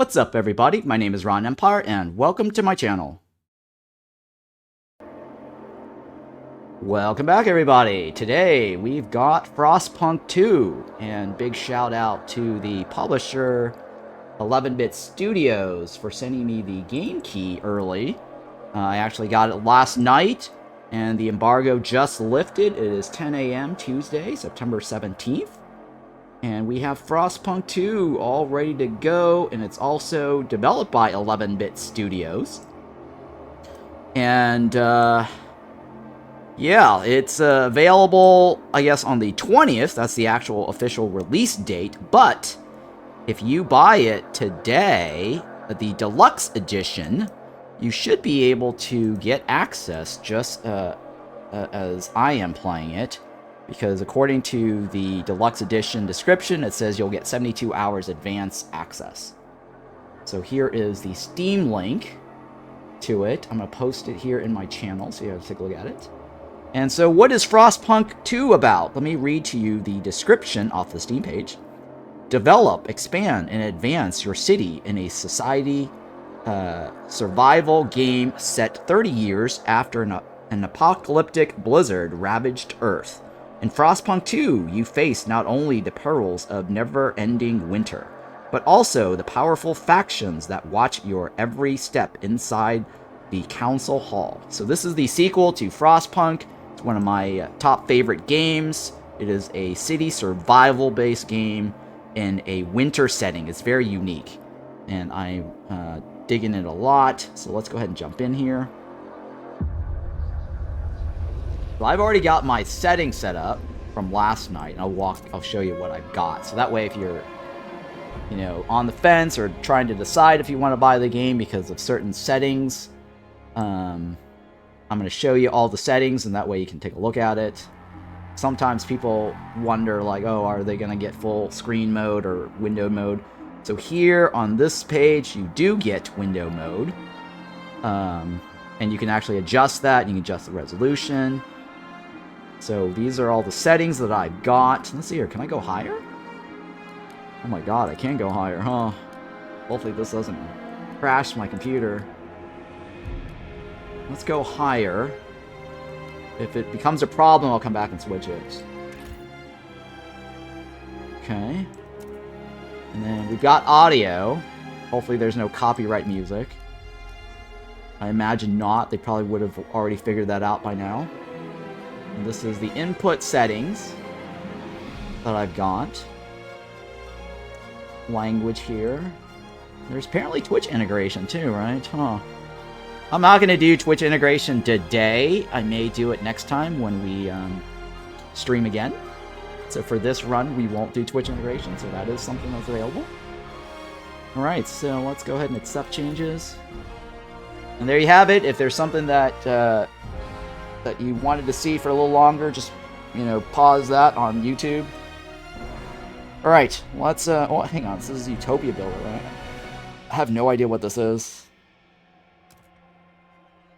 What's up, everybody? My name is Ron Empire, and welcome to my channel. Welcome back, everybody. Today, we've got Frostpunk 2, and big shout out to the publisher, 11-Bit Studios, for sending me the game key early. I actually got it last night, and the embargo just lifted. It is 10 a.m. Tuesday, September 17th. And we have Frostpunk 2 all ready to go, and it's also developed by 11-Bit Studios. And, yeah, it's available, I guess, on the 20th. That's the actual official release date. But if you buy it today, the deluxe edition, you should be able to get access just as I am playing it. Because according to the deluxe edition description, it says you'll get 72 hours advance access. So here is the Steam link to it. I'm going to post it here in my channel so you have to take a look at it. And so what is Frostpunk 2 about? Let me read to you the description off the Steam page. Develop, expand, and advance your city in a society survival game set 30 years after an apocalyptic blizzard ravaged Earth. In Frostpunk 2, you face not only the perils of never-ending winter, but also the powerful factions that watch your every step inside the Council Hall. So this is the sequel to Frostpunk. It's one of my top favorite games. It is a city survival-based game in a winter setting. It's very unique, and I'm digging it a lot. So let's go ahead and jump in here. So I've already got my settings set up from last night, and I'll show you what I've got. So that way, if you're, on the fence or trying to decide if you want to buy the game because of certain settings, I'm going to show you all the settings, and that way you can take a look at it. Sometimes people wonder, like, oh, are they going to get full screen mode or window mode? So here on this page, you do get window mode, and you can actually adjust that. You can adjust the resolution. So these are all the settings that I've got. Let's see here. Can I go higher? Oh my god, I can go higher, huh? Hopefully this doesn't crash my computer. Let's go higher. If it becomes a problem, I'll come back and switch it. Okay. And then we've got audio. Hopefully there's no copyright music. I imagine not. They probably would have already figured that out by now. And this is the input settings that I've got. Language here. There's apparently Twitch integration too, right? Huh. I'm not going to do Twitch integration today. I may do it next time when we stream again. So for this run, we won't do Twitch integration, so that is something that's available. Alright, so let's go ahead and accept changes. And there you have it. If there's something that that you wanted to see for a little longer, just, pause that on YouTube. Alright, let's, oh, hang on, this is Utopia Builder, right? I have no idea what this is.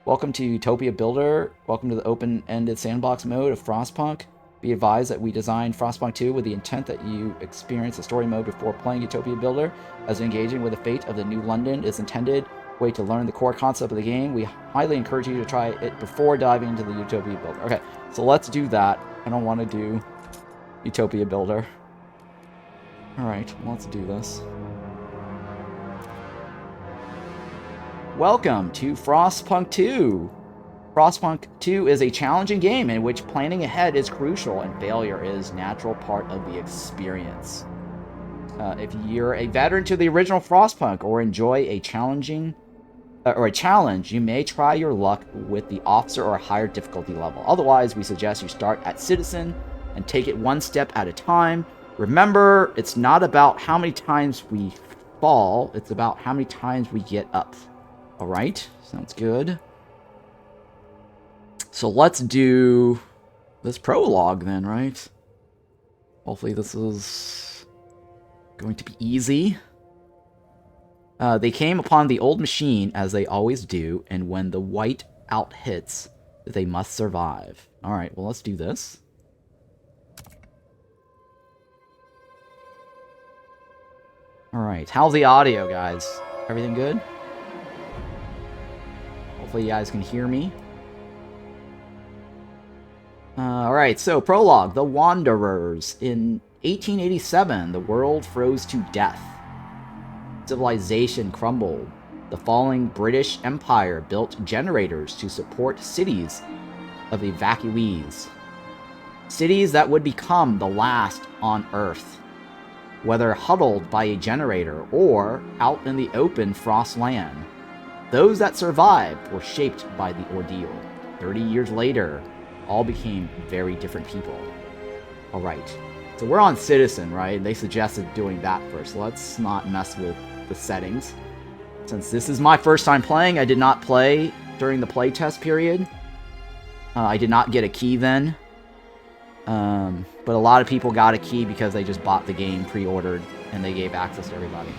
Welcome to Utopia Builder. Welcome to the open-ended sandbox mode of Frostpunk. Be advised that we designed Frostpunk 2 with the intent that you experience the story mode before playing Utopia Builder, as engaging with the fate of the New London is intended way to learn the core concept of the game. We highly encourage you to try it before diving into the Utopia Builder. Okay, so let's do that. I don't want to do Utopia Builder. Alright, let's do this. Welcome to Frostpunk 2. Frostpunk 2 is a challenging game in which planning ahead is crucial and failure is a natural part of the experience. If you're a veteran to the original Frostpunk or enjoy a challenge, you may try your luck with the officer or higher difficulty level. Otherwise, we suggest you start at citizen and take it one step at a time. Remember, it's not about how many times we fall, it's about how many times we get up. Alright, sounds good. So let's do this prologue then, right? Hopefully this is going to be easy. They came upon the old machine, as they always do, and when the Whiteout hits, they must survive. Alright, well, let's do this. Alright, how's the audio, guys? Everything good? Hopefully you guys can hear me. Alright, so Prologue, The Wanderers. In 1887, the world froze to death. Civilization crumbled. The falling British Empire built generators to support cities of evacuees. Cities that would become the last on Earth. Whether huddled by a generator or out in the open frost land. Those that survived were shaped by the ordeal. 30 years later, all became very different people. Alright, so we're on Citizen, right? They suggested doing that first. Let's not mess with the settings. Since this is my first time playing, I did not play during the playtest period. I did not get a key then. But a lot of people got a key because they just bought the game pre-ordered and they gave access to everybody.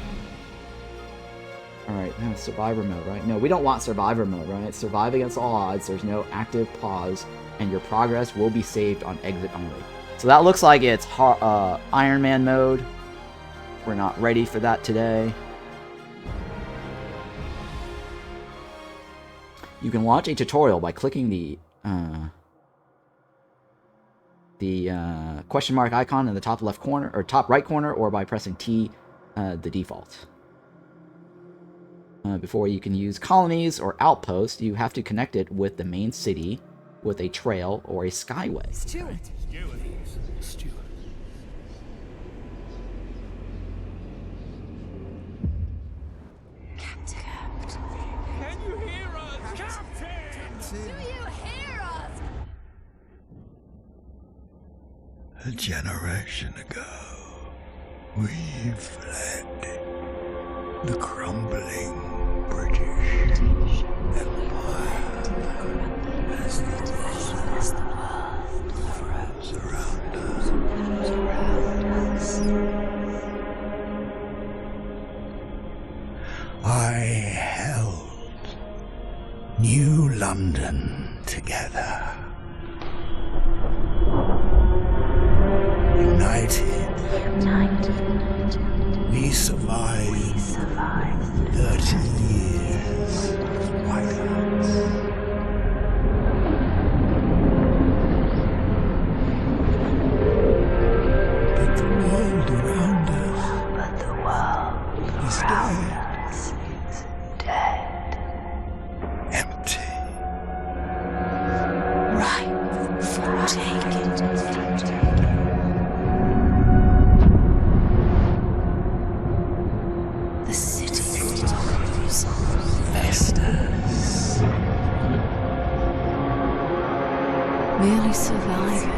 Alright, now survivor mode, right? No, we don't want survivor mode, right? Survive against all odds, there's no active pause, and your progress will be saved on exit only. So that looks like it's Iron Man mode. We're not ready for that today. You can watch a tutorial by clicking the question mark icon in the top left corner, or top right corner, or by pressing T, the default. Before you can use colonies or outposts, you have to connect it with the main city with a trail or a skyway. Steward. Captain. Can you hear us? Do you hear us? A generation ago, we fled the crumbling British Empire as the world froze around us. I held New London together. United, we survived 30 years of whiteout. But the world around us is dead. Empty. Ripe for taking. The city grows. Vestas. Merely surviving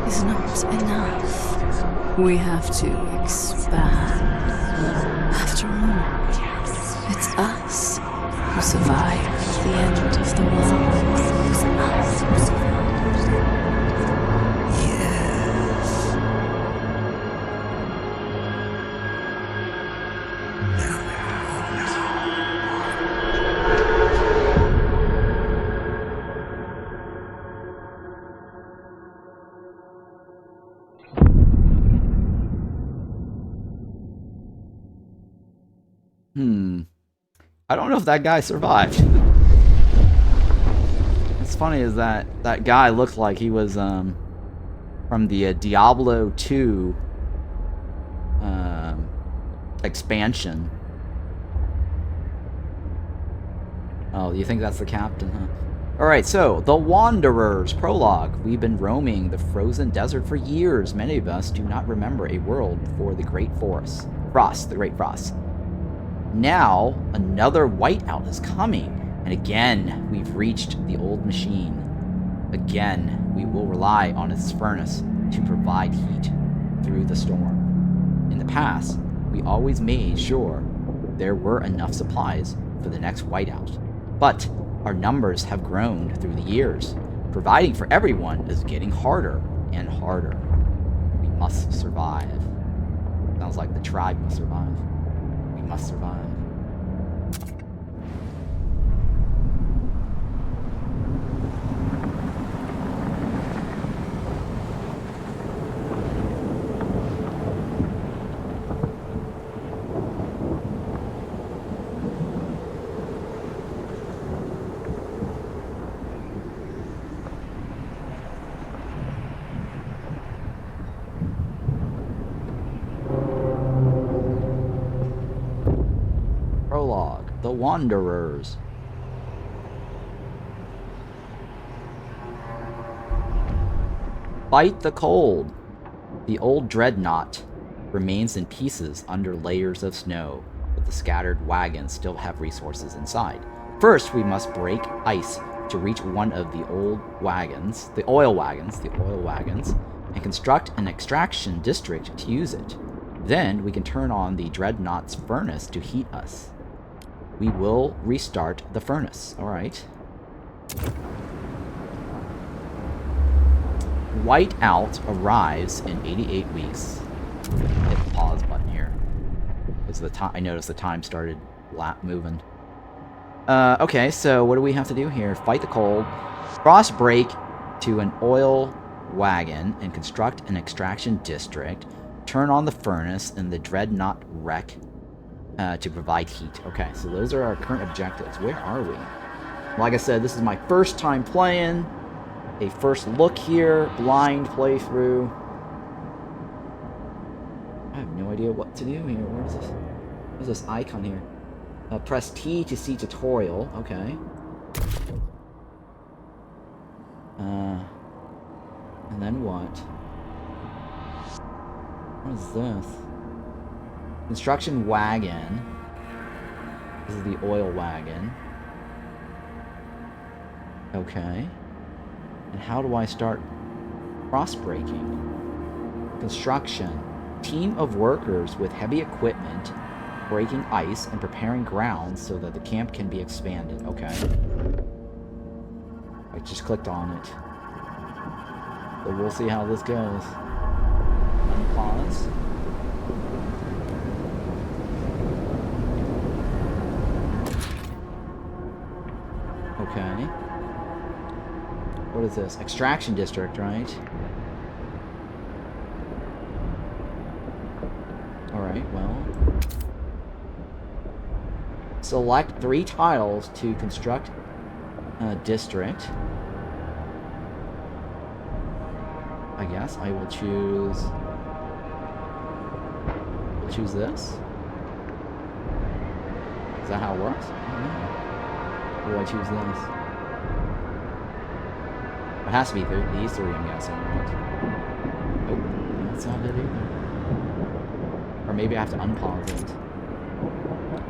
is not enough. We have to expand. After all, it's us who survived the end of the world. It's us who survived. Yes. I don't know if that guy survived. What's funny is that that guy looked like he was from the Diablo 2 expansion. Oh, you think that's the captain, huh? Alright, so, The Wanderers, Prologue. We've been roaming the frozen desert for years. Many of us do not remember a world before the Great Frost, the Great Frost. Now, another Whiteout is coming, and again, we've reached the old machine. Again, we will rely on its furnace to provide heat through the storm. In the past, we always made sure there were enough supplies for the next Whiteout. But our numbers have grown through the years. Providing for everyone is getting harder and harder. We must survive. Sounds like the tribe must survive. We must survive. the Wanderers. Fight the cold. The old dreadnought remains in pieces under layers of snow, but the scattered wagons still have resources inside. First, we must break ice to reach one of the old wagons, the oil wagons, and construct an extraction district to use it. Then we can turn on the dreadnought's furnace to heat us. We will restart the furnace. Alright. Whiteout arrives in 88 weeks. Hit the pause button here. Because I noticed the time started moving. Okay, so what do we have to do here? Fight the cold, Frostbreak to an oil wagon, and construct an extraction district. Turn on the furnace and the dreadnought wreck to provide heat. Okay, so those are our current objectives. Where are we? Like I said, this is my first time playing. A first look here, blind playthrough. I have no idea what to do here. Where is this? Where's this icon here? Press T to see tutorial. Okay. And then what? What is this? Construction wagon. This is the oil wagon. Okay. And how do I start frostbreaking? Construction. Team of workers with heavy equipment breaking ice and preparing ground so that the camp can be expanded. Okay. I just clicked on it. So we'll see how this goes. Unpause. Okay. What is this? Extraction district, right? Alright, well. Select 3 tiles to construct a district. I guess I will choose... I'll choose this. Is that how it works? I don't know. Or do I choose this? It has to be these 3, I'm guessing, right? Oh, that's not it either. Or maybe I have to unpause it.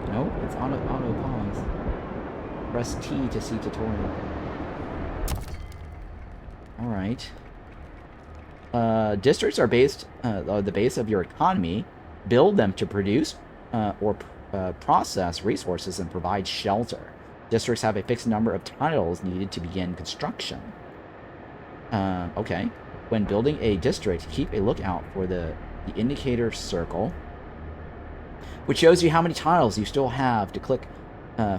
No, it's auto pause. Press T to see tutorial. Alright. Districts are based the base of your economy. Build them to produce or process resources and provide shelter. Districts have a fixed number of tiles needed to begin construction. Okay. When building a district, keep a lookout for the indicator circle, which shows you how many tiles you still have to click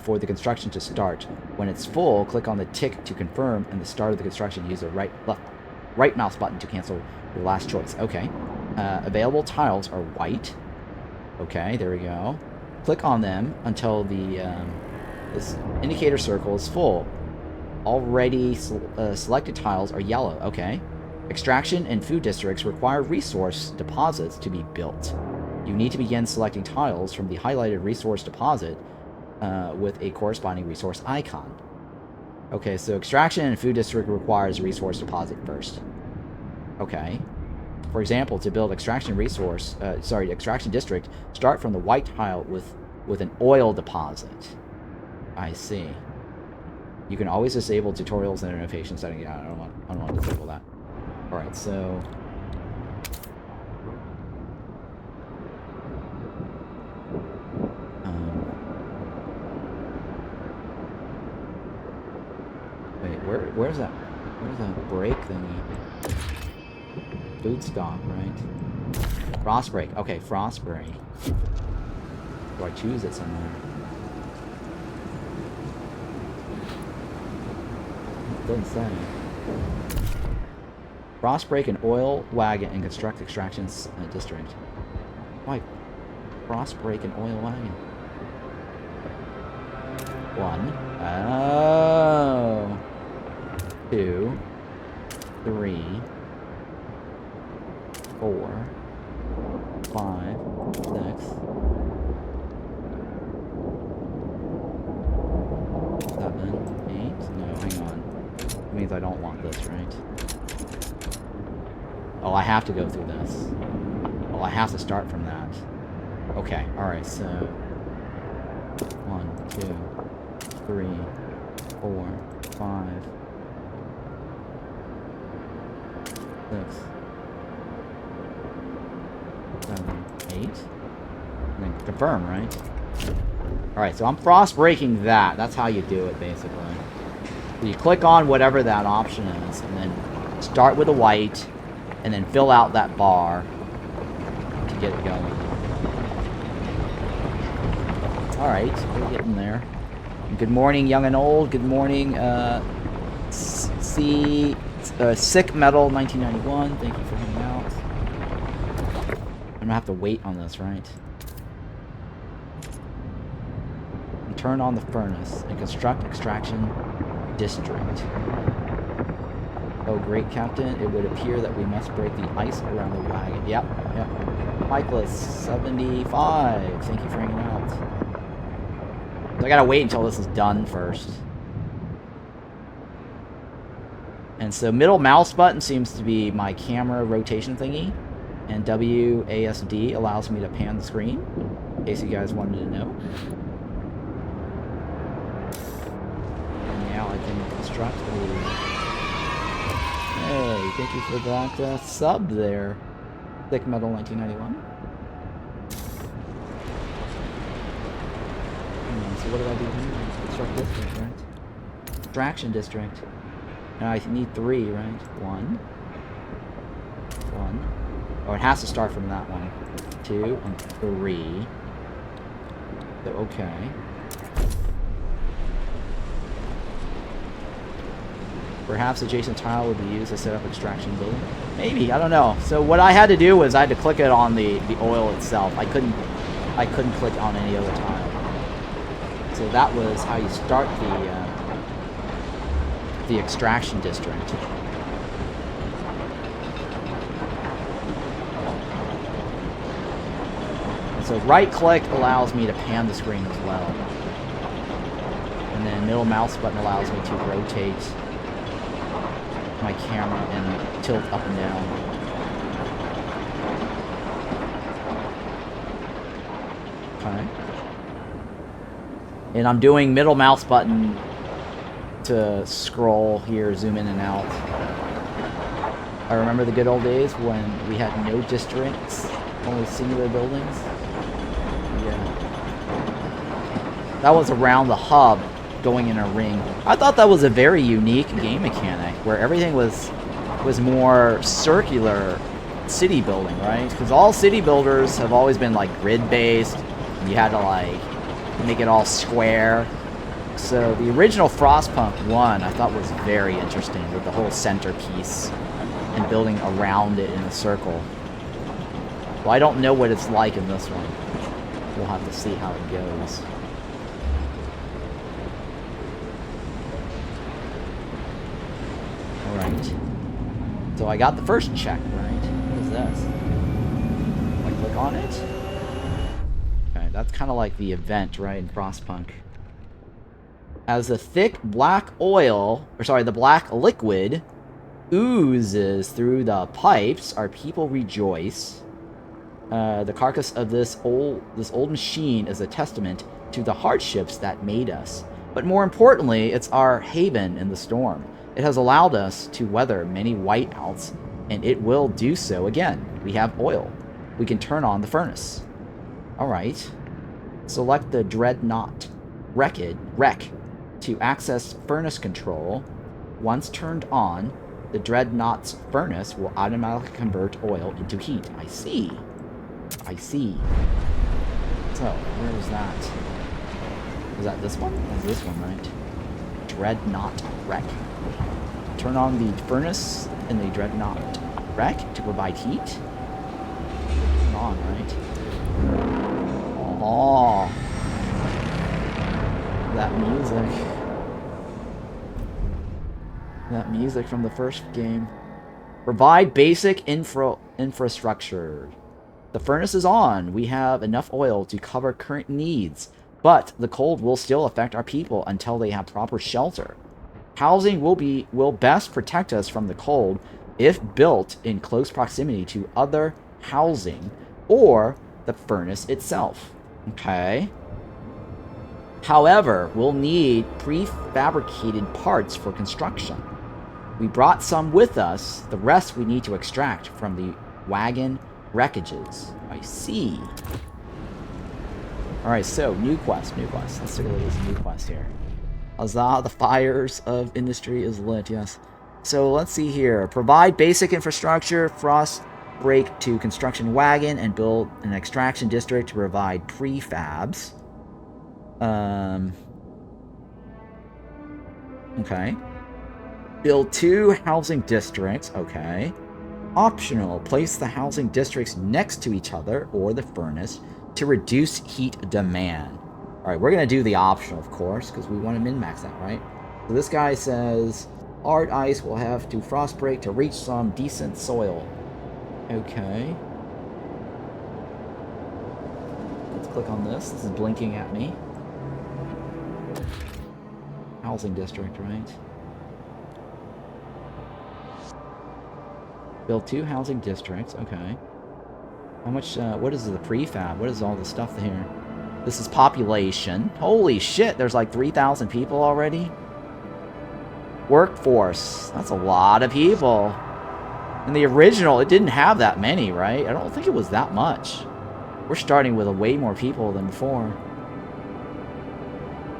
for the construction to start. When it's full, click on the tick to confirm, and the start of the construction, use the right mouse button to cancel your last choice. Okay. Available tiles are white. Okay, there we go. Click on them until the this indicator circle is full. Already selected tiles are yellow. Okay. Extraction and food districts require resource deposits to be built. You need to begin selecting tiles from the highlighted resource deposit with a corresponding resource icon. Okay, so extraction and food district requires resource deposit first. Okay. For example, to build extraction extraction district, start from the white tile with an oil deposit. I see. You can always disable tutorials and notification setting. Yeah, I don't want to disable that. All right, so. Wait, where's that break thingy? Food stock, right? Frostbreak. Okay, Frostbreak. Do I choose it somewhere? It doesn't say. Frostbreak an oil wagon and construct extractions district. Why? Frostbreak an oil wagon. 1. Oh. 2. 3. 4, 5, 6, means I don't want this, right? Oh, I have to go through this. Oh, I have to start from that. Okay, alright, so... 1, 2, 3, 4, 5, 6, 7, 8. And then confirm, right? Alright, so I'm frost breaking that. That's how you do it, basically. So you click on whatever that option is, and then start with a white, and then fill out that bar to get it going. Alright, we're getting there. Good morning, young and old. Good morning, Sick Metal 1991. Thank you for hanging out. I'm gonna have to wait on this, right? And turn on the furnace and construct extraction district. Oh, great, Captain. It would appear that we must break the ice around the wagon. Yep. Michaelis 75. Thank you for hanging out. So I gotta wait until this is done first. And so middle mouse button seems to be my camera rotation thingy. And WASD allows me to pan the screen. In case you guys wanted to know. And now I can construct the... Hey, thank you for that sub there. Thick Metal 1991. So what do I do here? Construct district, right? Extraction district. Now I need 3, right? 1. Oh, it has to start from that one. 2 and 3. So, okay. Perhaps adjacent tile would be used to set up extraction building. Maybe, I don't know. So what I had to do was I had to click it on the oil itself. I couldn't click on any other tile. So that was how you start the extraction district. And so right click allows me to pan the screen as well. And then middle mouse button allows me to rotate my camera and tilt up and down. Okay. And I'm doing middle mouse button to scroll here, zoom in and out. I remember the good old days when we had no districts, only singular buildings. Yeah. That was around the hub, going in a ring. I thought that was a very unique game mechanic, where everything was more circular city building, right? Because all city builders have always been like grid-based, and you had to like make it all square. So the original Frostpunk 1 I thought was very interesting, with the whole centerpiece and building around it in a circle. Well, I don't know what it's like in this one. We'll have to see how it goes. Alright. So I got the first check, right? What is this? I click on it? Okay, that's kind of like the event, right, in Frostpunk. As the thick black oil, or sorry, the black liquid oozes through the pipes, our people rejoice. The carcass of this old machine is a testament to the hardships that made us. But more importantly, it's our haven in the storm. It has allowed us to weather many whiteouts, and it will do so again. We have oil. We can turn on the furnace. Alright. Select the Dreadnought Wreck to access furnace control. Once turned on, the Dreadnought's furnace will automatically convert oil into heat. I see. I see. So, where is that? Is that this one? That's this one, right? Dreadnought Wreck. Turn on the furnace in the Dreadnought Wreck to provide heat. Turn on, right? Oh, that music. That music from the first game. Provide basic infrastructure. The furnace is on. We have enough oil to cover current needs, but the cold will still affect our people until they have proper shelter. Housing will best protect us from the cold if built in close proximity to other housing or the furnace itself. Okay. However, we'll need prefabricated parts for construction. We brought some with us. The rest we need to extract from the wagon wreckages. I see. Alright, so, new quest. Let's take a look at this new quest here. Huzzah, the fires of industry is lit, yes. So, let's see here. Provide basic infrastructure, Frostbreak to construction wagon, and build an extraction district to provide prefabs. Okay. Build 2 housing districts. Okay. Optional. Place the housing districts next to each other or the furnace to reduce heat demand. Alright, we're going to do the optional, of course, because we want to min-max that, right? So this guy says, hard ice will have to frostbreak to reach some decent soil. Okay. Let's click on this. This is blinking at me. Housing district, right? Build 2 housing districts. Okay. How much, what is the prefab? What is all the stuff here? This is population. Holy shit, there's like 3,000 people already? Workforce. That's a lot of people. In the original, it didn't have that many, right? I don't think it was that much. We're starting with way more people than before.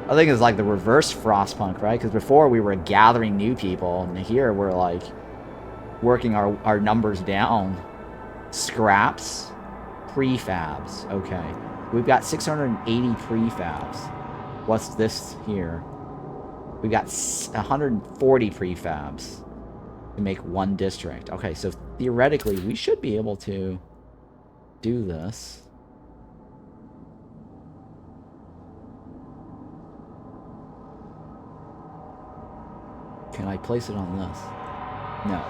I think it's like the reverse Frostpunk, right? Because before we were gathering new people, and here we're like working our numbers down. Scraps. Prefabs. Okay. We've got 680 prefabs. What's this here? We've got 140 prefabs to make 1 district. Okay, so theoretically, we should be able to do this. Can I place it on this? No.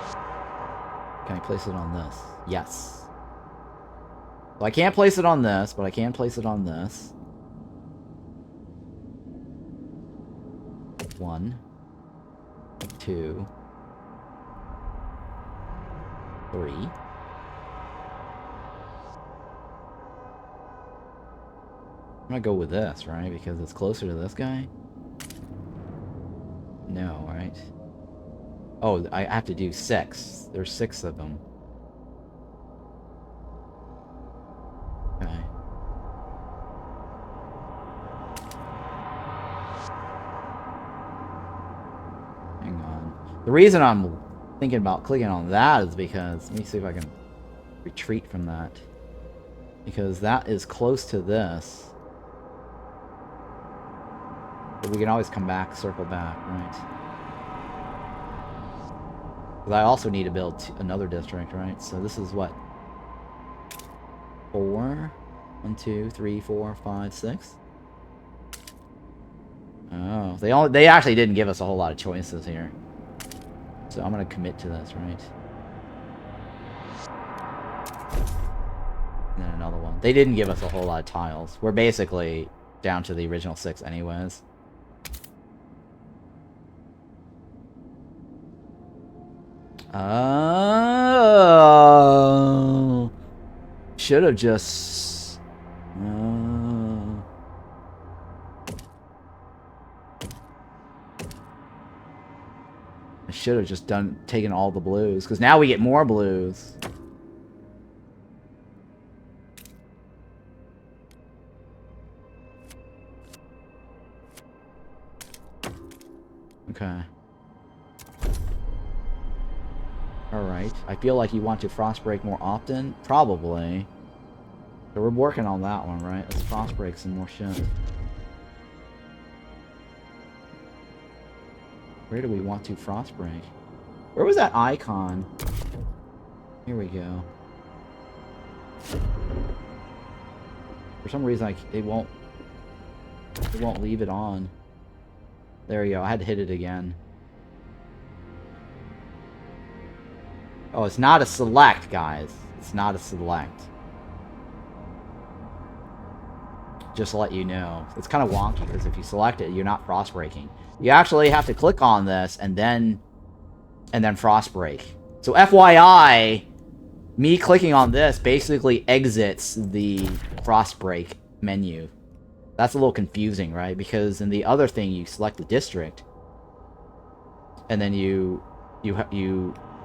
Can I place it on this? Yes. So I can't place it on this, but I can place it on this. 1, 2, 3. I'm gonna go with this, right? Because it's closer to this guy. No, right? Oh, I have to do 6. There's 6 of them. Okay. Hang on. The reason I'm thinking about clicking on that is because... Let me see if I can retreat from that. Because that is close to this. But we can always come back, circle back, right? But I also need to build another district, right? So this is what? 4. 1, 2, 3, 4, 5, 6. Oh, they actually didn't give us a whole lot of choices here. So I'm gonna commit to this, right? And then another one. They didn't give us a whole lot of tiles. We're basically down to the original 6 anyways. Oh, should have just. I should have just taken all the blues, because now we get more blues. Okay. Alright. I feel like you want to Frostbreak more often. Probably. So we're working on that one, right? Let's Frostbreak some more shit. Where do we want to Frostbreak? Where was that icon? Here we go. For some reason, it won't leave it on. There we go. I had to hit it again. Oh, it's not a select, guys. It's not a select. Just to let you know. It's kind of wonky, because if you select it, you're not frostbreaking. You actually have to click on this, and then frostbreak. So FYI, me clicking on this basically exits the frostbreak menu. That's a little confusing, right? Because in the other thing, you select the district, and then you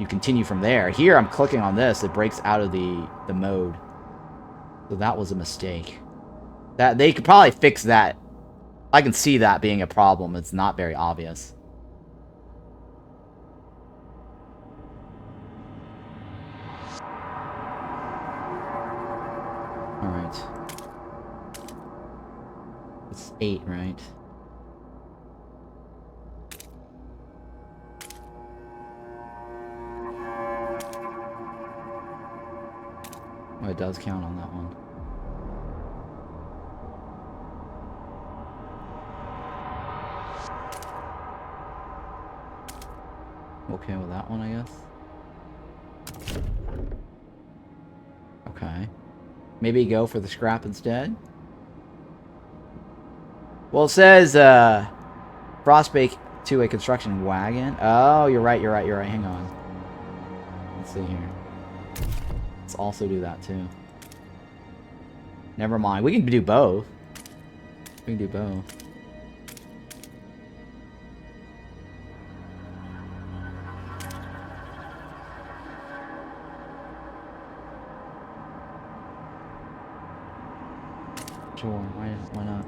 continue from there. Here, I'm clicking on this. It breaks out of the mode. So that was a mistake. That they could probably fix that. I can see that being a problem. It's not very obvious. All right. It's 8, right? Oh, it does count on that one. Okay with that one, I guess. Okay. Maybe go for the scrap instead? Well, it says, Frostbreak to a construction wagon. Oh, you're right. Hang on. Let's see here. Let's also do that, too. Never mind. We can do both. We can do both. Sure, why not?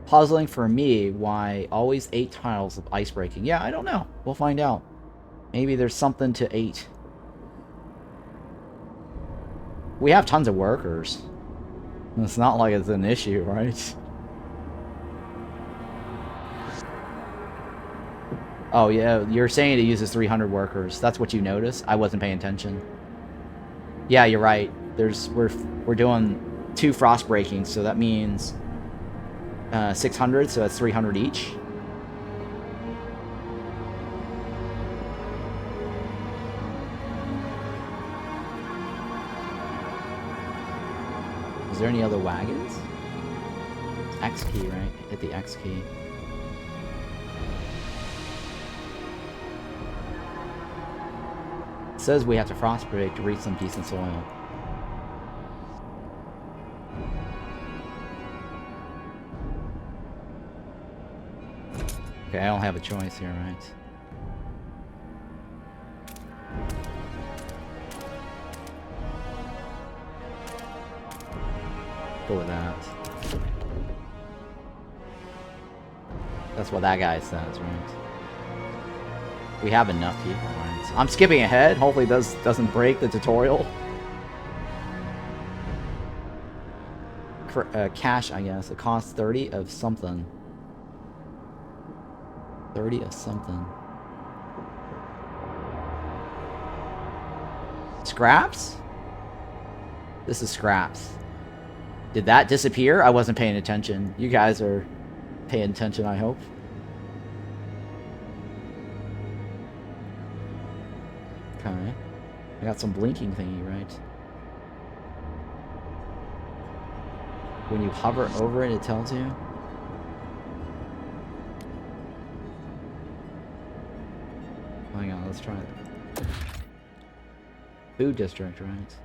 Puzzling for me, why always 8 tiles of ice breaking? Yeah, I don't know. We'll find out. Maybe there's something to 8. We have tons of workers. It's not like it's an issue, right? Oh yeah, you're saying it uses 300 workers. That's what you noticed? I wasn't paying attention. Yeah, you're right. We're doing 2 frost breaking, so that means 600, so that's 300 each. Is there any other wagons? X key, right? Hit the X key. It says we have to frost break to reach some decent soil. Okay, I don't have a choice here, right? Go with that. That's what that guy says, right? We have enough people, right? I'm skipping ahead. Hopefully this doesn't break the tutorial. Cash, I guess. It costs 30 of something. 30 of something. Scraps? This is scraps. Did that disappear? I wasn't paying attention. You guys are paying attention, I hope. Okay. I got some blinking thingy, right? When you hover over it, it tells you. Hang on, let's try it. Food district, right?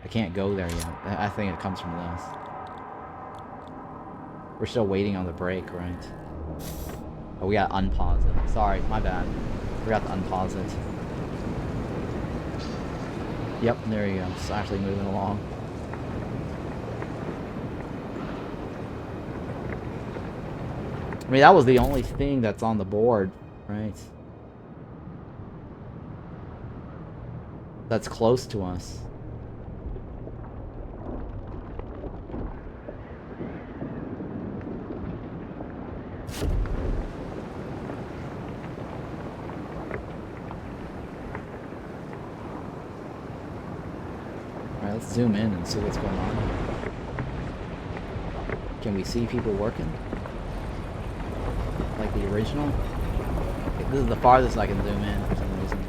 I can't go there yet. I think it comes from this. We're still waiting on the break, right? Oh, we gotta unpause it. Sorry, my bad. Forgot to unpause it. Yep, there you go. It's actually moving along. I mean, that was the only thing that's on the board, right? That's close to us. Alright, let's zoom in and see what's going on. Can we see people working? Like the original? This is the farthest I can zoom in for some reason.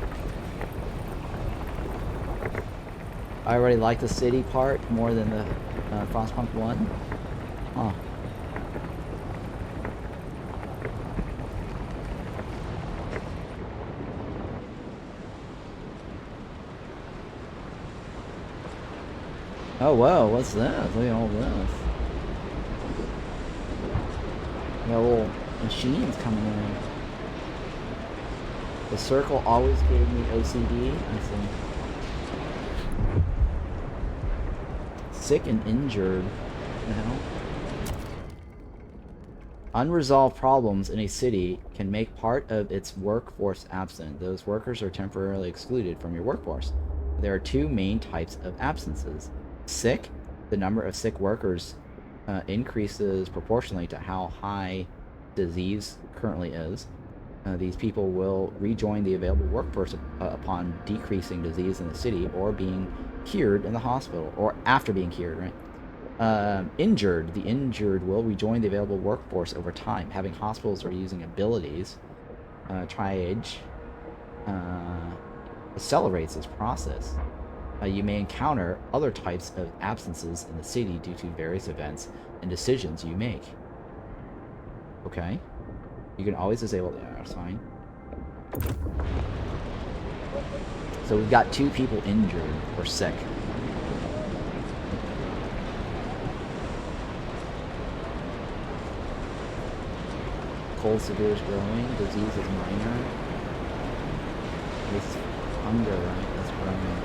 I already like the city part more than the Frostpunk 1. Huh. Oh, whoa, what's this? Look at all this. We got little machines coming in. The circle always gave me OCD. I see. Sick and injured. What the hell? Unresolved problems in a city can make part of its workforce absent. Those workers are temporarily excluded from your workforce. There are two main types of absences. Sick, the number of sick workers increases proportionally to how high disease currently is. These people will rejoin the available workforce upon decreasing disease in the city or being cured in the hospital, or after being cured, right? Injured, the injured will rejoin the available workforce over time. Having hospitals or using abilities, triage, accelerates this process. You may encounter other types of absences in the city due to various events and decisions you make. Okay. You can always disable the arrow sign. So we've got 2 people injured or sick. Cold severe is growing. Disease is minor. This hunger, right? That's growing.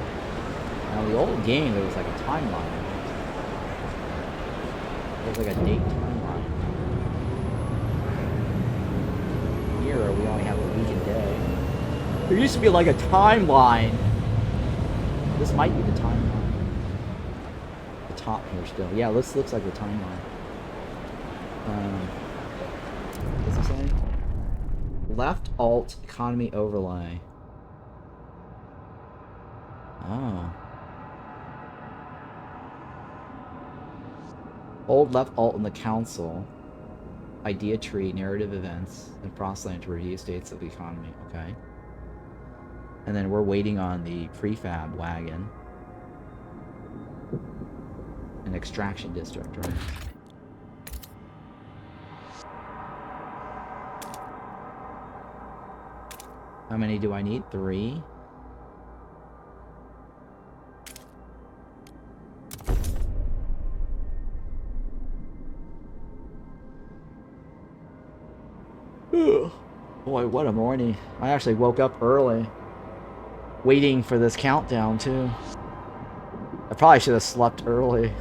Now, the old game, there was like a timeline. There was like a date timeline. Here, we only have a week and day. There used to be like a timeline. This might be the timeline. The top here still. Yeah, this looks like the timeline. What's it saying? Left alt economy overlay. Oh. Hold left alt in the council. Idea tree, narrative events, and Frostland to review states of the economy. Okay. And then we're waiting on the prefab wagon. An extraction district, right? How many do I need? 3. Boy, what a morning. I actually woke up early. Waiting for this countdown, too. I probably should have slept early.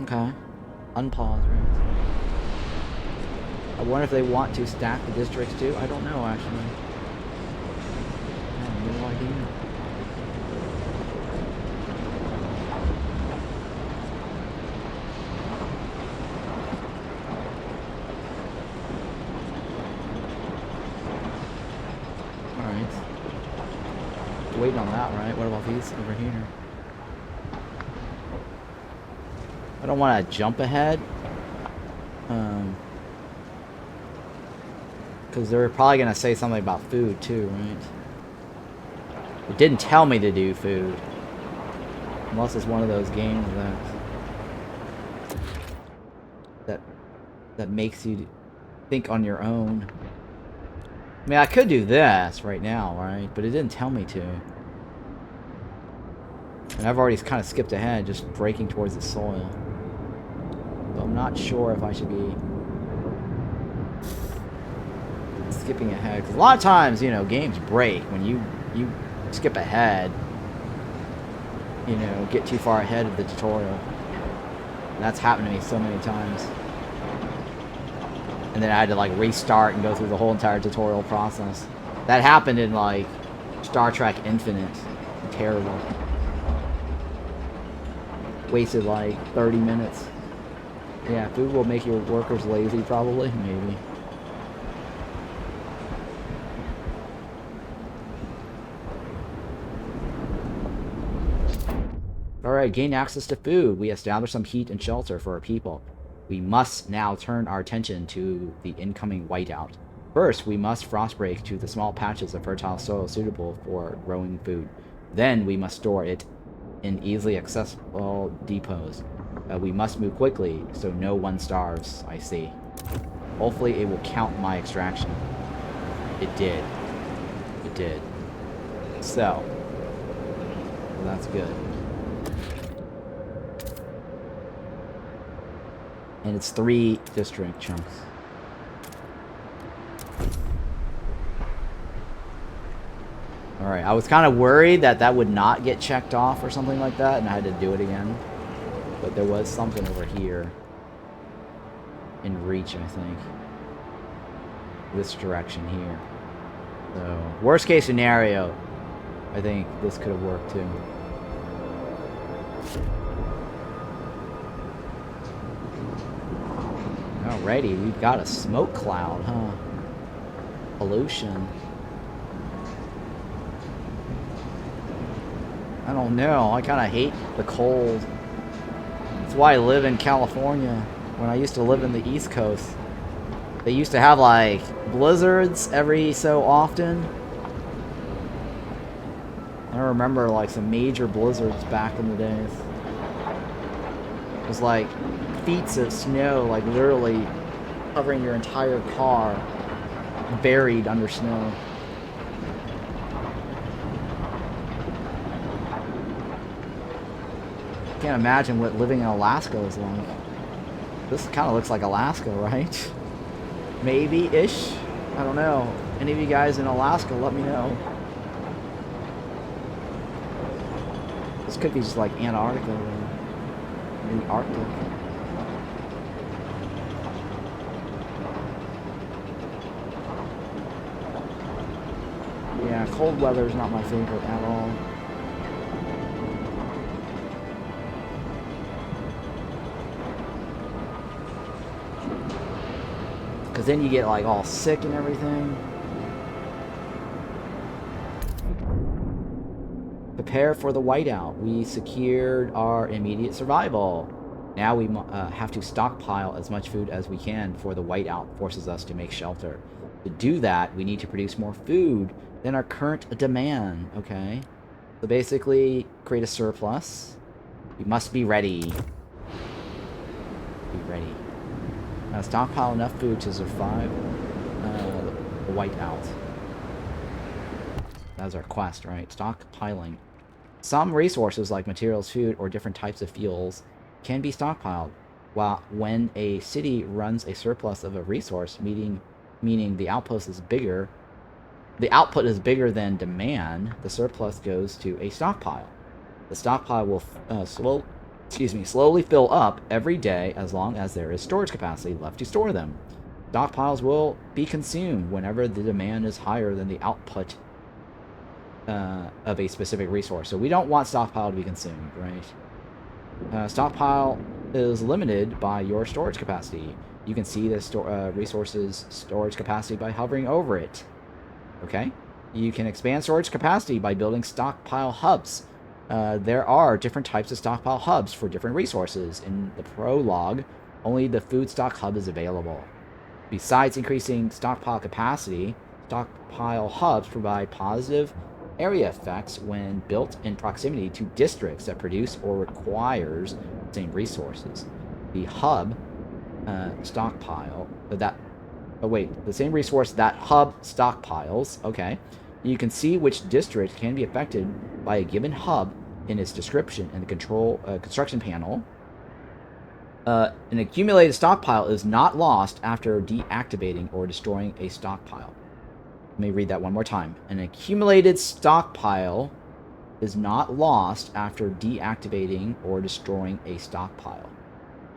Okay. Unpause, right? I wonder if they want to stack the districts, too. I don't know, actually. I have no idea. Waiting on that, right? What about these over here? I don't want to jump ahead. Because they're probably going to say something about food too, right? It didn't tell me to do food. Unless it's one of those games that makes you think on your own. I mean, I could do this right now, right? But it didn't tell me to. And I've already kind of skipped ahead, just breaking towards the soil. So I'm not sure if I should be skipping ahead. Because a lot of times, you know, games break when you skip ahead. You know, get too far ahead of the tutorial. And that's happened to me so many times. And then I had to like restart and go through the whole entire tutorial process. That happened in like Star Trek Infinite. Terrible. Wasted like 30 minutes. Yeah, food will make your workers lazy probably, maybe. Alright, gain access to food. We establish some heat and shelter for our people. We must now turn our attention to the incoming whiteout. First, we must frostbreak to the small patches of fertile soil suitable for growing food. Then we must store it in easily accessible depots. We must move quickly so no one starves, I see. Hopefully it will count my extraction. It did. It did. So, that's good. And it's 3 district chunks. Alright, I was kind of worried that that would not get checked off or something like that, and I had to do it again. But there was something over here. In reach, I think. This direction here. So, worst case scenario, I think this could have worked too. Alrighty, we've got a smoke cloud, huh? Pollution. I don't know, I kind of hate the cold. That's why I live in California. When I used to live in the East Coast, they used to have like blizzards every so often. I remember like some major blizzards back in the days. It was like feet of snow, like literally covering your entire car, buried under snow. Can't imagine what living in Alaska is like. This kind of looks like Alaska, right? Maybe-ish? I don't know. Any of you guys in Alaska, let me know. This could be just like Antarctica or the Arctic. Yeah, cold weather is not my favorite at all. Because then you get like all sick and everything. Prepare for the whiteout. We secured our immediate survival. Now we have to stockpile as much food as we can for the whiteout forces us to make shelter. To do that, we need to produce more food than our current demand. Okay. So basically, create a surplus. We must be ready. Be ready. Stockpile enough food to survive the whiteout. That's our quest, right? Stockpiling. Some resources like materials, food, or different types of fuels can be stockpiled. While when a city runs a surplus of a resource, meaning the outpost is bigger, the output is bigger than demand, the surplus goes to a stockpile. The stockpile will slowly fill up every day as long as there is storage capacity left to store them. Stockpiles will be consumed whenever the demand is higher than the output of a specific resource. So we don't want stockpile to be consumed, right? Stockpile is limited by your storage capacity. You can see the resource's storage capacity by hovering over it. Okay? You can expand storage capacity by building stockpile hubs. There are different types of stockpile hubs for different resources. In the Prologue, only the food stock hub is available. Besides increasing stockpile capacity, stockpile hubs provide positive area effects when built in proximity to districts that produce or requires the same resources. The hub stockpile the same resource that hub stockpiles. Okay. You can see which district can be affected by a given hub in its description in the construction panel. An accumulated stockpile is not lost after deactivating or destroying a stockpile. Let me read that one more time. An accumulated stockpile is not lost after deactivating or destroying a stockpile.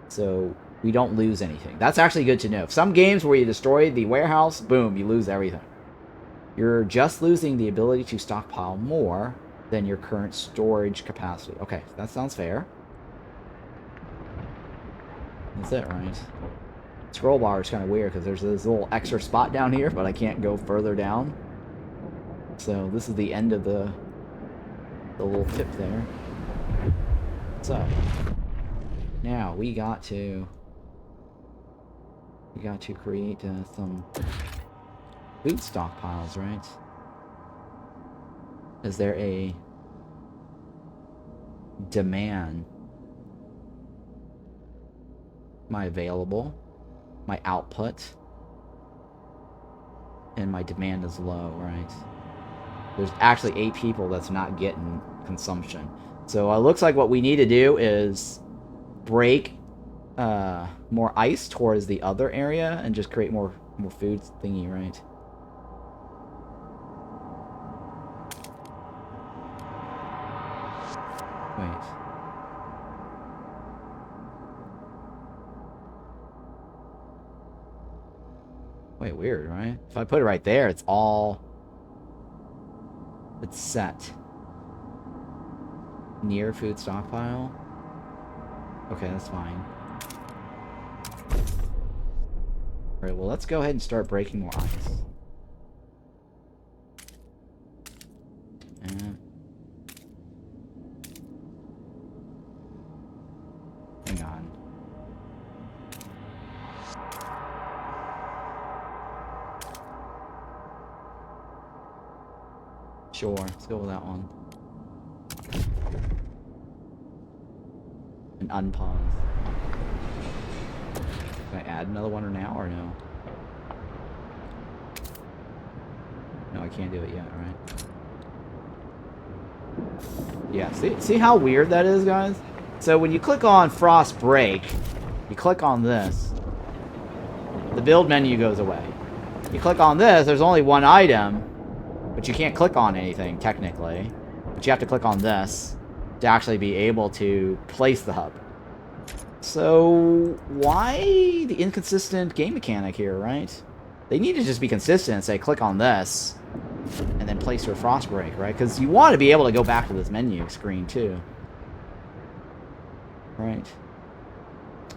So we don't lose anything. That's actually good to know. Some games where you destroy the warehouse, boom, you lose everything. You're just losing the ability to stockpile more than your current storage capacity. Okay, that sounds fair. That's it, right? Scroll bar is kind of weird because there's this little extra spot down here, but I can't go further down. So this is the end of the little tip there. So now we got to create some Food stockpiles, right? Is there a demand? Am I available? My output? And my demand is low, right? There's actually 8 people that's not getting consumption. So it looks like what we need to do is break more ice towards the other area and just create more food thingy, right? Wait. Wait, weird, right? If I put it right there, it's set. Near food stockpile. Okay, that's fine. Alright, well, let's go ahead and start breaking more ice. And... hang on. Sure, let's go with that one. And unpause. Can I add another one or now or no? No, I can't do it yet, right? Yeah, see how weird that is, guys? So when you click on Frostbreak, you click on this, the build menu goes away. You click on this, there's only one item, but you can't click on anything, technically. But you have to click on this to actually be able to place the hub. So, why the inconsistent game mechanic here, right? They need to just be consistent and say, click on this, and then place your Frostbreak, right? Because you want to be able to go back to this menu screen, too. Right.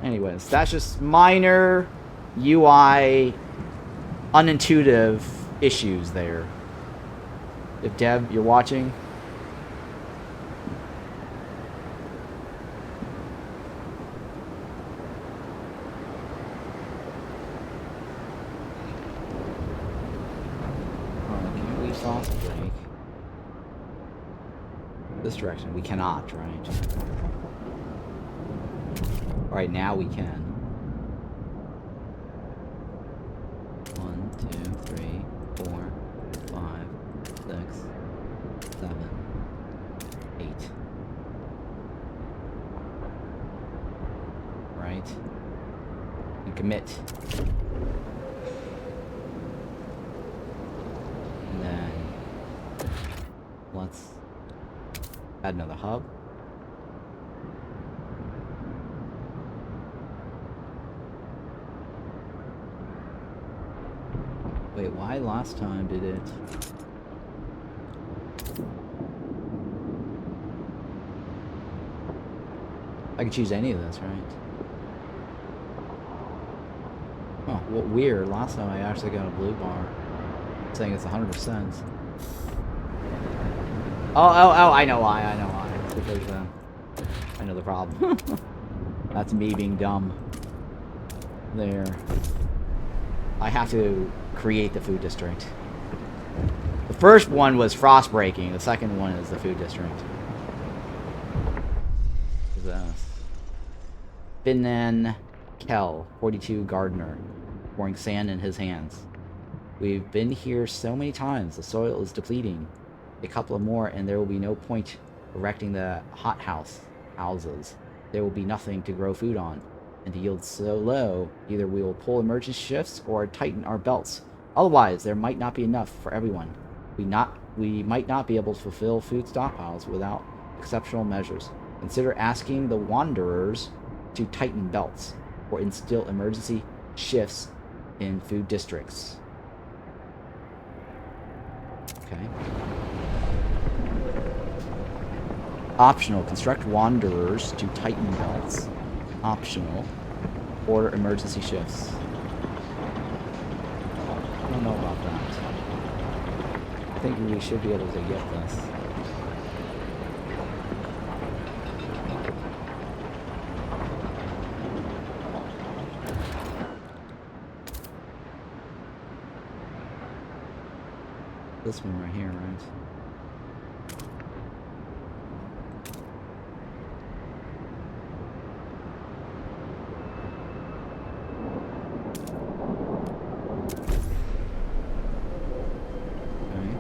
Anyways, that's just minor UI unintuitive issues there. If Deb, you're watching... Frostbreak. This direction. We cannot, right? Alright, now we can. 1, 2, 3, 4, 5, 6, 7, 8. Right? And commit. And then let's add another hub. Wait, why last time did it? I could choose any of this, right? Oh, well, weird. Last time I actually got a blue bar saying it's 100%. Oh, I know why, It's because, I know the problem. That's me being dumb. There. I have to create the food district. The first one was frost breaking. The second one is the food district. What's this? Finnan Kell, 42 gardener, pouring sand in his hands. We've been here so many times. The soil is depleting. A couple of more, and there will be no point erecting the houses. There will be nothing to grow food on. And the yield's so low, either we will pull emergency shifts or tighten our belts. Otherwise, there might not be enough for everyone. We might not be able to fulfill food stockpiles without exceptional measures. Consider asking the Wanderers to tighten belts or instill emergency shifts in food districts. Okay. Optional. Construct Wanderers to tighten belts. Optional. Order emergency shifts. I don't know about that. I think we should be able to get this. This one right here, right? Okay.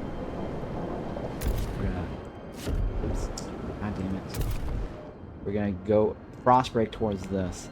We're gonna... Oops. God damn it. We're gonna go Frostbreak towards this.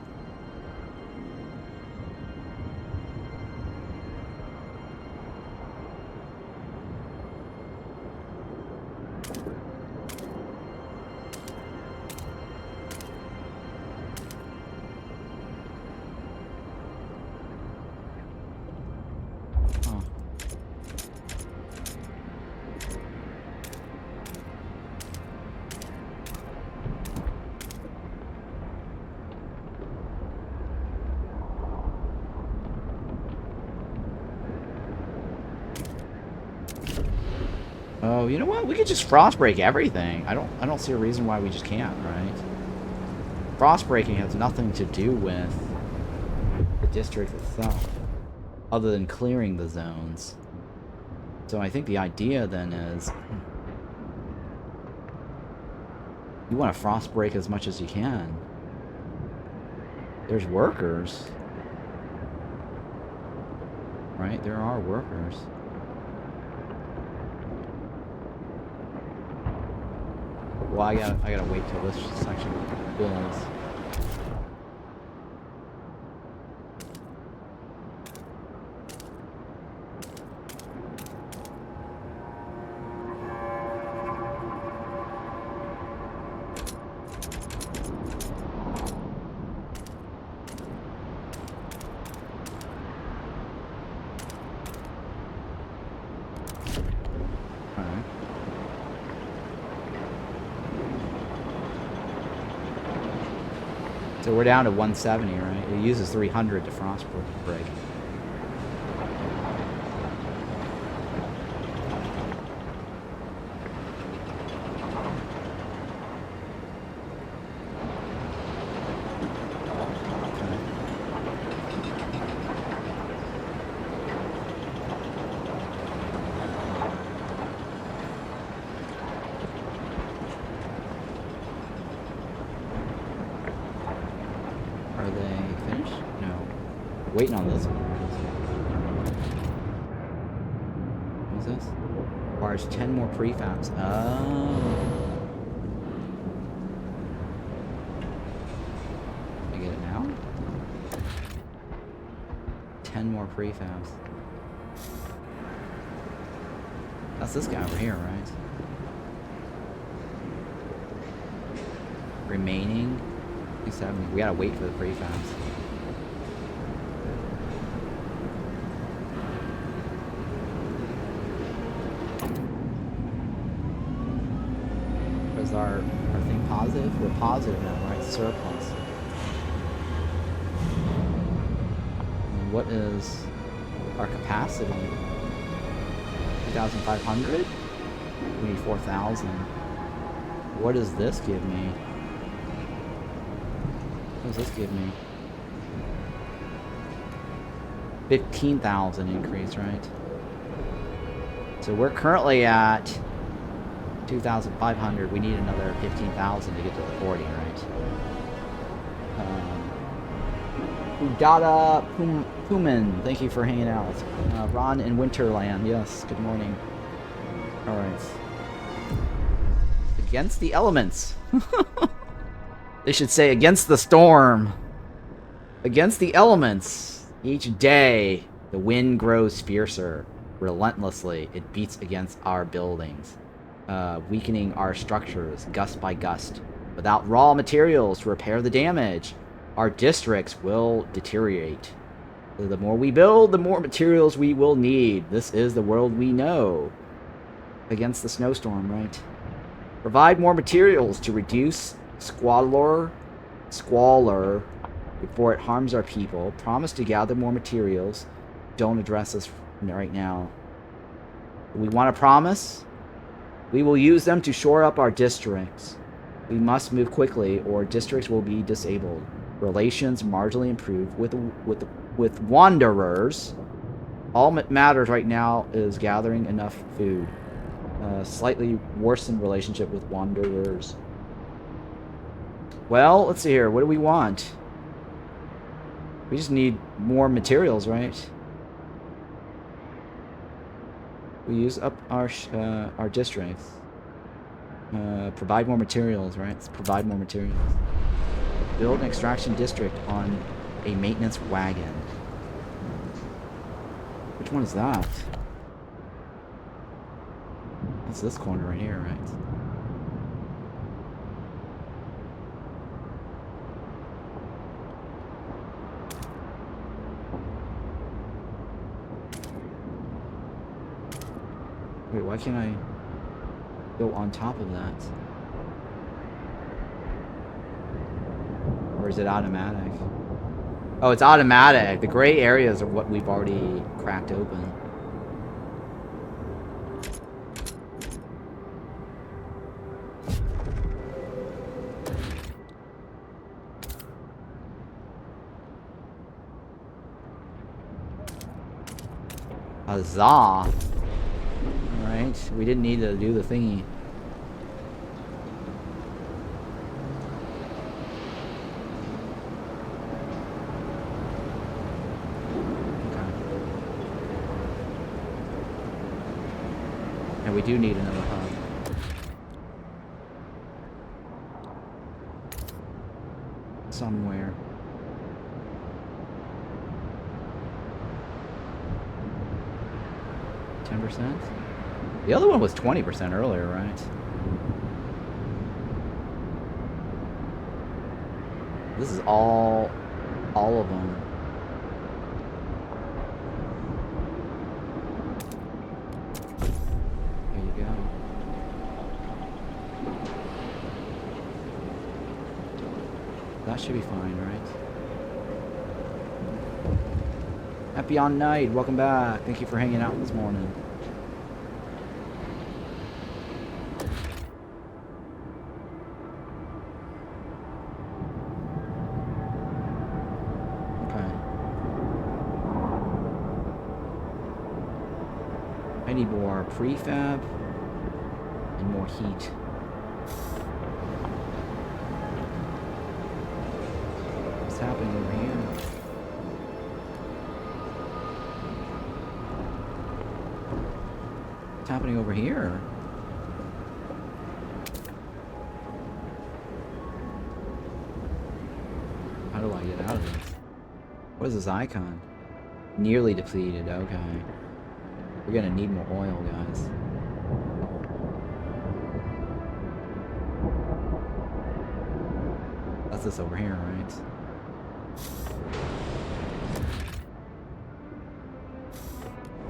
Oh, you know what? We could just Frostbreak everything. I don't see a reason why we just can't, right? Frostbreaking has nothing to do with the district itself, other than clearing the zones. So I think the idea then is you want to Frostbreak as much as you can. There's workers. Right? There are workers. Well, I gotta wait till this section fills. So we're down to 170, right? It uses 300 to Frostbreak. Waiting on this one. What's this? Requires 10 more prefabs. Oh. I get it now? 10 more prefabs. That's this guy over here, right? Remaining 270. We gotta wait for the prefabs. Our thing positive? We're positive now, right? Surplus. And what is our capacity? 2,500? We need 4,000. What does this give me? What does this give me? 15,000 increase, right? So we're currently at 2,500. We need another 15,000 to get to the 40, right? Udada Puman, thank you for hanging out. Ron in Winterland, yes, good morning. Alright. Against the elements. They should say against the storm. Against the elements. Each day, the wind grows fiercer. Relentlessly, it beats against our buildings. Weakening our structures gust by gust. Without raw materials to repair the damage, our districts will deteriorate. So the more we build, the more materials we will need. This is the world we know. Against the snowstorm, right? Provide more materials to reduce squalor before it harms our people. Promise to gather more materials. Don't address us right now. We want to promise. We will use them to shore up our districts. We must move quickly, or districts will be disabled. Relations marginally improve with wanderers. All that matters right now is gathering enough food. Slightly worsened relationship with wanderers. Well, let's see here. What do we want? We just need more materials, right? We use up our districts. Provide more materials, right? Let's provide more materials. Build an extraction district on a maintenance wagon. Which one is that? That's this corner right here, right? Wait, why can't I go on top of that? Or is it automatic? Oh, it's automatic. The gray areas are what we've already cracked open. Huzzah! Alright, we didn't need to do the thingy. And we do need another hub. Somewhere. %? The other one was 20% earlier, right? This is all of them. There you go. That should be fine, right? Happy on night, welcome back. Thank you for hanging out this morning. I need more prefab and more heat. What's happening over here? What's happening over here? How do I get out of this? What is this icon? Nearly depleted, okay. We're gonna need more oil, guys. That's this over here, right?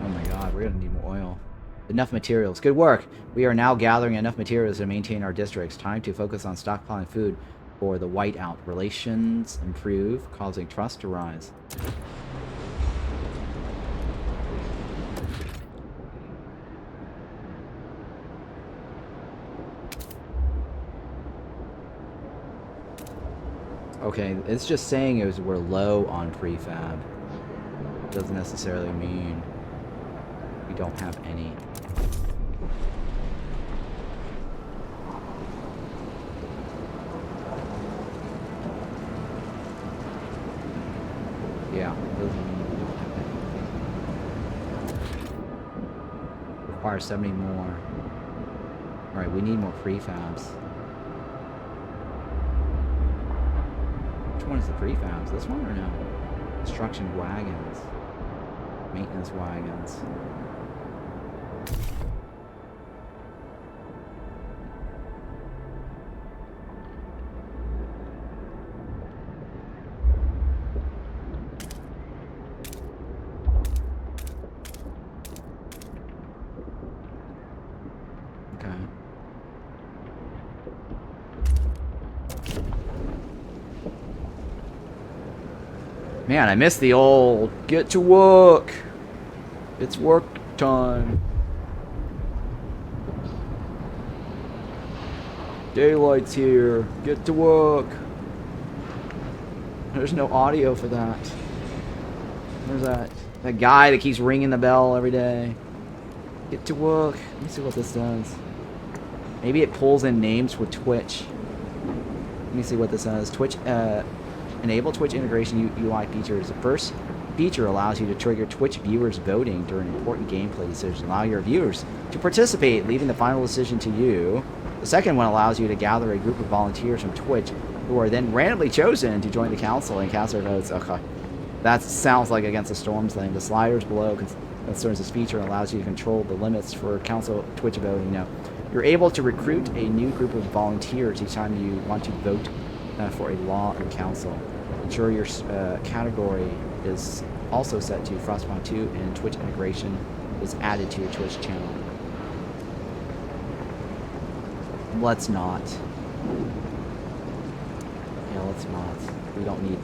Oh my god, we're gonna need more oil. Enough materials. Good work! We are now gathering enough materials to maintain our districts. Time to focus on stockpiling food for the Whiteout. Relations improve, causing trust to rise. Okay, it's just saying we're low on prefab. Doesn't necessarily mean we don't have any. Yeah, it doesn't mean we don't have any. Requires 70 more. Alright, we need more prefabs. Which one is the prefabs? This one or no? Construction wagons. Maintenance wagons. Man, I miss the old get to work. It's work time. Daylight's here. Get to work. There's no audio for that. Where's that? That guy that keeps ringing the bell every day. Get to work. Let me see what this does. Maybe it pulls in names for Twitch. Let me see what this does. Twitch, enable Twitch integration UI features. The first feature allows you to trigger Twitch viewers voting during important gameplay decisions. Allow your viewers to participate, leaving the final decision to you. The second one allows you to gather a group of volunteers from Twitch who are then randomly chosen to join the council and cast their votes. Okay. That sounds like Against the Storms thing. The sliders below concerns this feature and allows you to control the limits for council Twitch voting. Now, you're able to recruit a new group of volunteers each time you want to vote for a law or council. Ensure your category is also set to Frostpunk 2 and Twitch integration is added to your Twitch channel. Let's not. Yeah, let's not. We don't need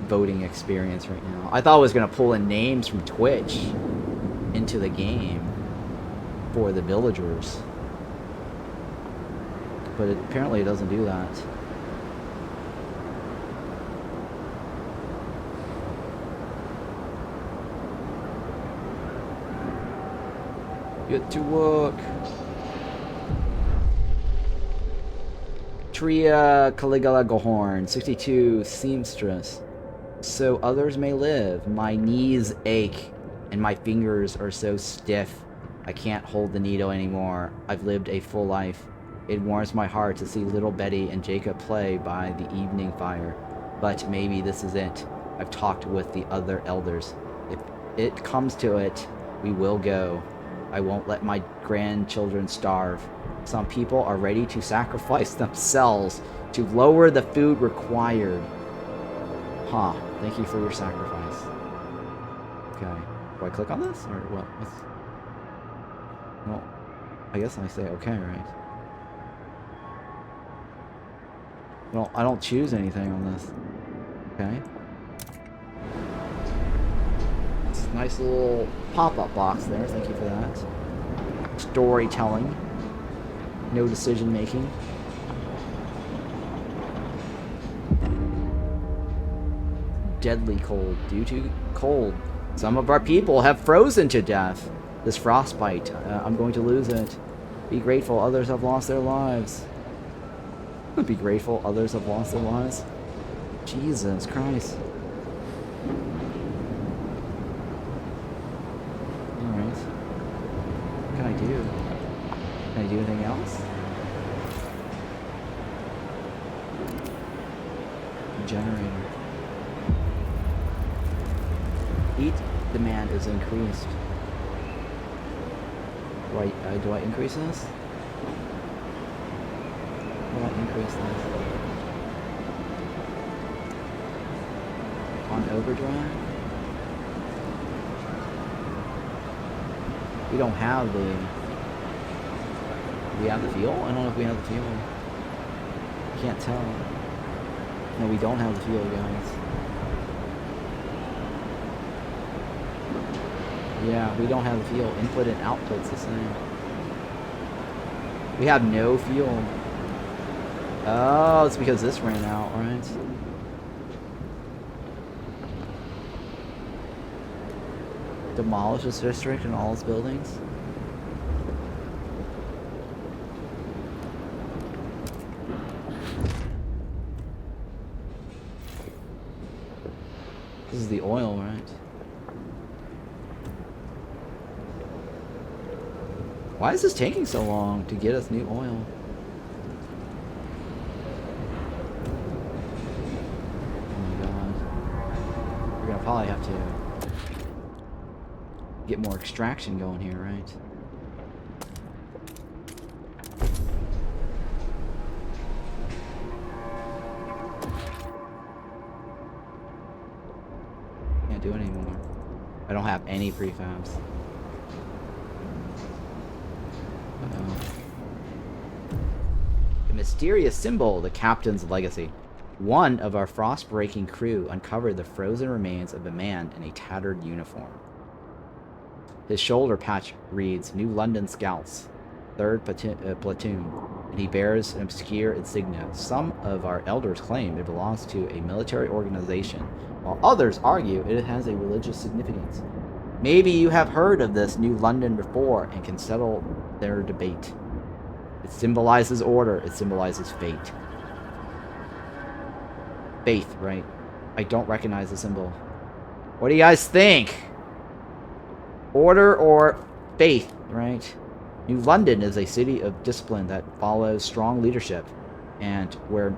voting experience right now. I thought it was gonna pull in names from Twitch into the game for the villagers, but apparently it doesn't do that. Get to work. Tria Caligula Gohorn, 62, seamstress. So others may live. My knees ache, and my fingers are so stiff. I can't hold the needle anymore. I've lived a full life. It warms my heart to see little Betty and Jacob play by the evening fire. But maybe this is it. I've talked with the other elders. If it comes to it, we will go. I won't let my grandchildren starve. Some people are ready to sacrifice themselves to lower the food required. Huh. Thank you for your sacrifice. Okay. Do I click on this? Or what? Well, I guess I say okay, right? Well, I don't choose anything on this. Okay. It's a nice little pop-up box there. Thank you for that. Storytelling. No decision making. Deadly cold. Due to cold, some of our people have frozen to death. This frostbite, I'm going to lose it. Be grateful others have lost their lives. Be grateful others have lost their lives. Jesus Christ. Alright. What can I do? Can I do anything else? Generator. Heat demand is increased. Do I increase this? Do I increase this? On overdrive? We don't have the... Do we have the fuel? I don't know if we have the fuel. Can't tell. No, we don't have the fuel, guys. Yeah, we don't have the fuel. Input and output's the same. We have no fuel. Oh, it's because this ran out, right? Demolish this district and all its buildings. This is the oil, right? Why is this taking so long to get us new oil? Oh my god. We're gonna probably have to get more extraction going here, right? Can't do it anymore. I don't have any prefabs. The mysterious symbol, the captain's legacy. One of our frost-breaking crew uncovered the frozen remains of a man in a tattered uniform. His shoulder patch reads, New London Scouts, 3rd Platoon. and he bears an obscure insignia. Some of our elders claim it belongs to a military organization, while others argue it has a religious significance. Maybe you have heard of this New London before and can settle their debate. It symbolizes order. It symbolizes fate. Faith, right? I don't recognize the symbol. What do you guys think? Order or faith, right? New London is a city of discipline that follows strong leadership, and where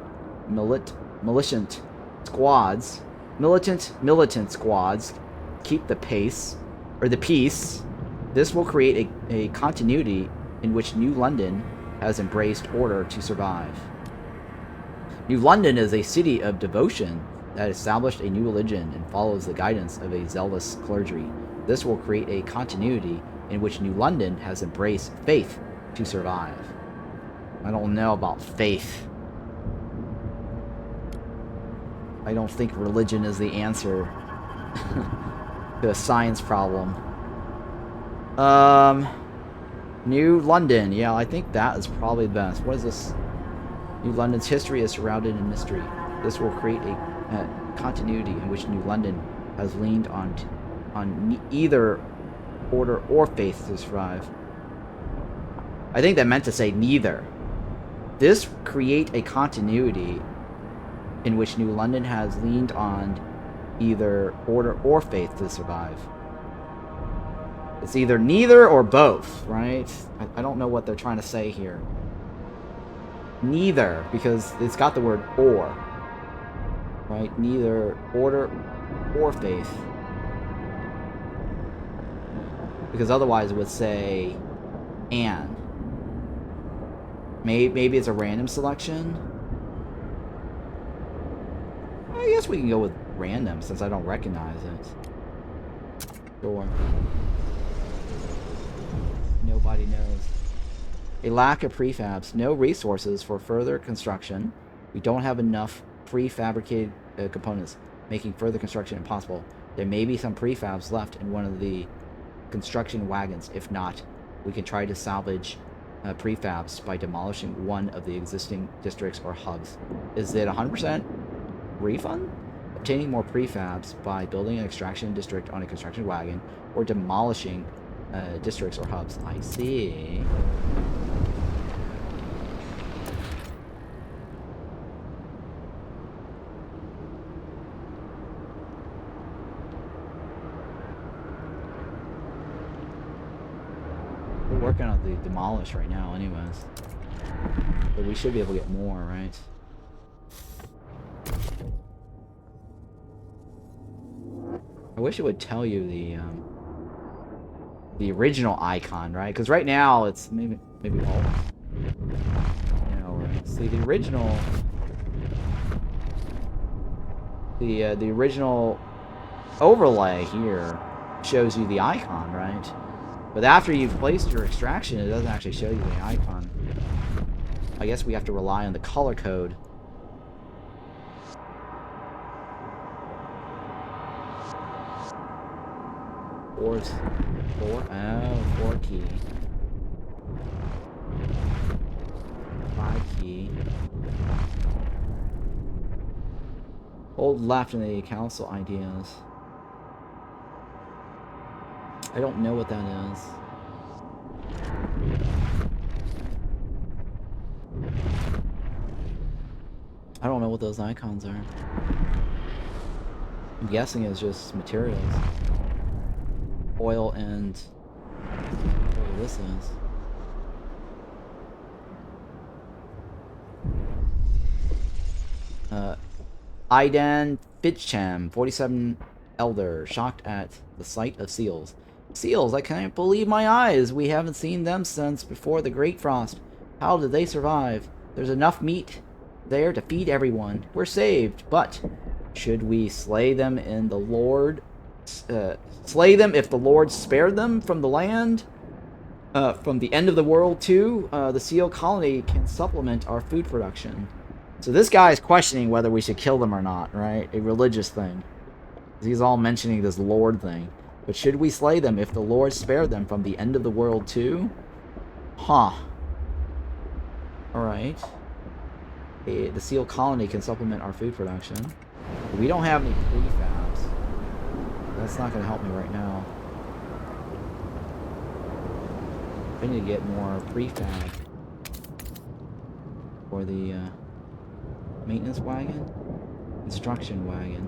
militant squads keep the pace, or the peace. This will create a continuity in which New London has embraced order to survive. New London is a city of devotion that established a new religion and follows the guidance of a zealous clergy. This will create a continuity in which New London has embraced faith to survive. I don't know about faith. I don't think religion is the answer to a science problem. New London. Yeah, I think that is probably the best. What is this? New London's history is surrounded in mystery. This will create a continuity in which New London has leaned on either order or faith to survive. I think that meant to say neither. This create a continuity in which New London has leaned on either order or faith to survive. It's either neither or both, right? I don't know what they're trying to say here. Neither, because it's got the word or. Right? Neither order or faith. Because otherwise it would say and. Maybe it's a random selection. I guess we can go with random since I don't recognize it. Sure. Nobody knows. A lack of prefabs. No resources for further construction. We don't have enough prefabricated components, making further construction impossible. There may be some prefabs left in one of the construction wagons. If not, we can try to salvage prefabs by demolishing one of the existing districts or hubs. Is it 100% refund? Obtaining more prefabs by building an extraction district on a construction wagon or demolishing districts or hubs. I see. We're working on the demolish right now anyways. But we should be able to get more, right? I wish it would tell you the original icon, right? Because right now it's maybe all. You know, right? See the original. The original overlay here shows you the icon, right? But after you've placed your extraction, it doesn't actually show you the icon. I guess we have to rely on the color code. Four key. 5 key. Hold left in the council ideas. I don't know what that is. I don't know what those icons are. I'm guessing it's just materials. Oil and whatever this is. Aidan Fitcham, 47 elder, shocked at the sight of seals. Seals, I can't believe my eyes. We haven't seen them since before the Great Frost. How did they survive? There's enough meat there to feed everyone. We're saved, but should we slay them in the Lord? Slay them if the Lord spared them from the land? From the end of the world too? The seal colony can supplement our food production. So this guy is questioning whether we should kill them or not, right? A religious thing. He's all mentioning this Lord thing. But should we slay them if the Lord spared them from the end of the world too? Huh. Alright. The seal colony can supplement our food production. We don't have any prefabs. That's not going to help me right now. I need to get more prefab for the maintenance wagon, construction wagon.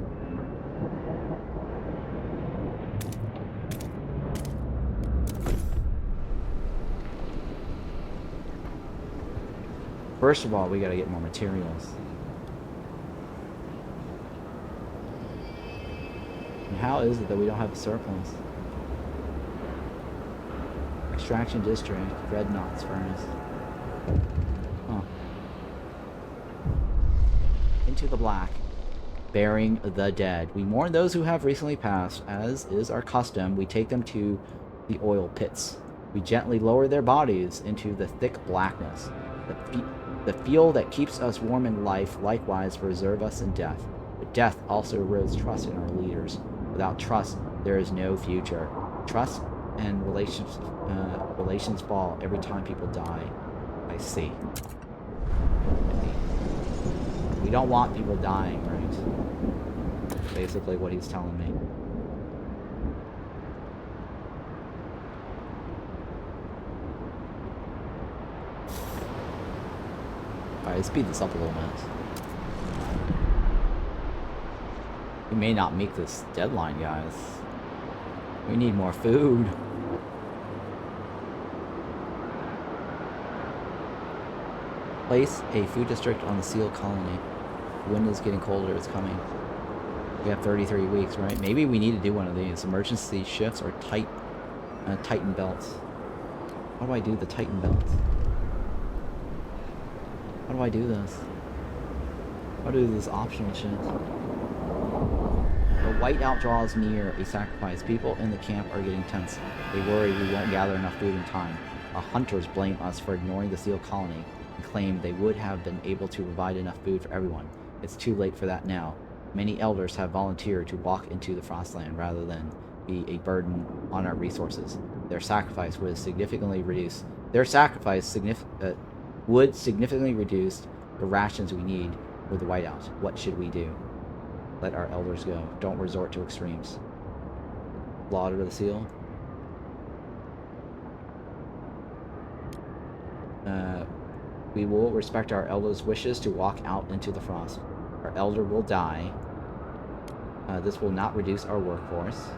First of all, we gotta get more materials. And how is it that we don't have a surplus? Extraction district, Red Knots furnace. Huh. Into the black. Burying the dead. We mourn those who have recently passed. As is our custom, we take them to the oil pits. We gently lower their bodies into the thick blackness. The fuel that keeps us warm in life likewise preserve us in death. But death also erodes trust in our leaders. Without trust, there is no future. Trust and relations fall every time people die. I see. We don't want people dying, right? Basically what he's telling me. Alright, let's speed this up a little bit. We may not meet this deadline, guys. We need more food. Place a food district on the seal colony. The wind is getting colder, it's coming. We have 33 weeks, right? Maybe we need to do one of these. Emergency shifts or Titan belts. How do I do the Titan belts? How do I do this? How do I do this optional shit? The Whiteout draws near a sacrifice. People in the camp are getting tense. They worry we won't gather enough food in time. Our hunters blame us for ignoring the seal colony and claim they would have been able to provide enough food for everyone. It's too late for that now. Many elders have volunteered to walk into the Frostland rather than be a burden on our resources. Their sacrifice would significantly reduce the rations we need for the Whiteout. What should we do? Let our elders go. Don't resort to extremes. Slaughter the seal. We will respect our elders' wishes to walk out into the frost. Our elder will die. This will not reduce our workforce.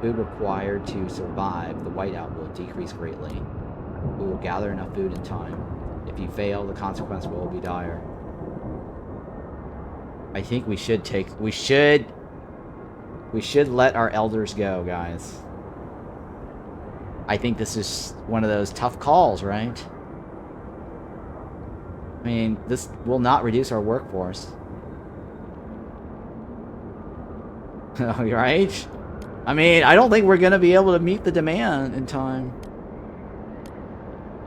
Food required to survive the Whiteout will decrease greatly. We will gather enough food in time. If you fail, the consequence will be dire. I think we should let our elders go, guys. I think this is one of those tough calls, right? I mean, this will not reduce our workforce. Right? I mean, I don't think we're gonna be able to meet the demand in time.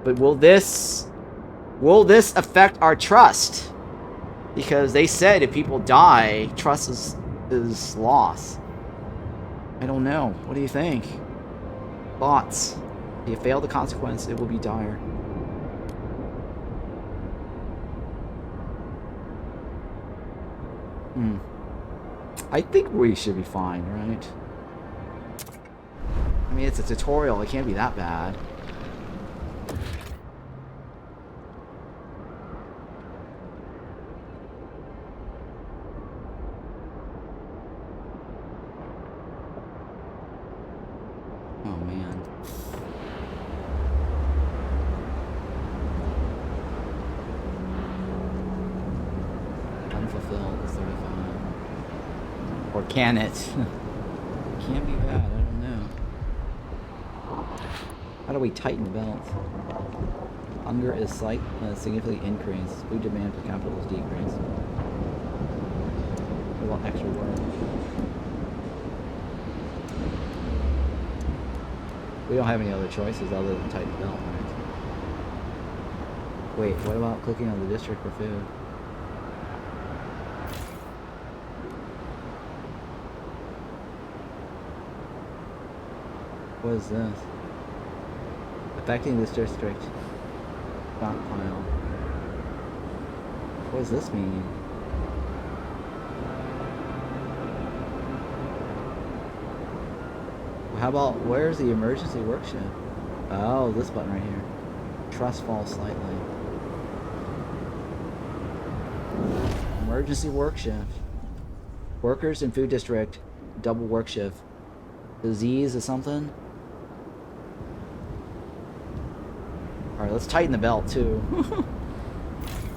But will this affect our trust? Because they said if people die, trust is lost. I don't know. What do you think? Thoughts? If you fail the consequence, it will be dire. I think we should be fine, right? I mean, it's a tutorial. It can't be that bad. Oh, man. Unfulfilled is 35. Or can it? It can be bad, I don't know. How do we tighten the belt? Hunger is significantly increased. Food demand per capita is decreased. What about extra work? We don't have any other choices other than tighten the belt, right? Wait, what about clicking on the district for food? What is this? Affecting this district. Stockpile. What does this mean? Well, how about, where's the emergency workshop? Oh, this button right here. Trust falls slightly. Emergency work shift. Workers in food district, double work shift. Disease is something? Alright, let's tighten the belt too.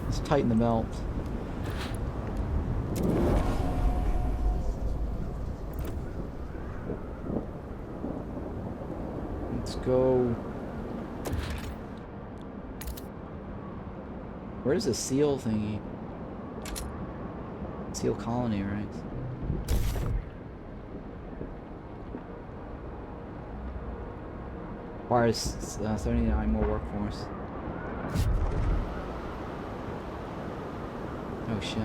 Let's tighten the belt. Let's go. Where's the seal thingy? Seal colony, right? Requires 79 more workforce. Oh shit.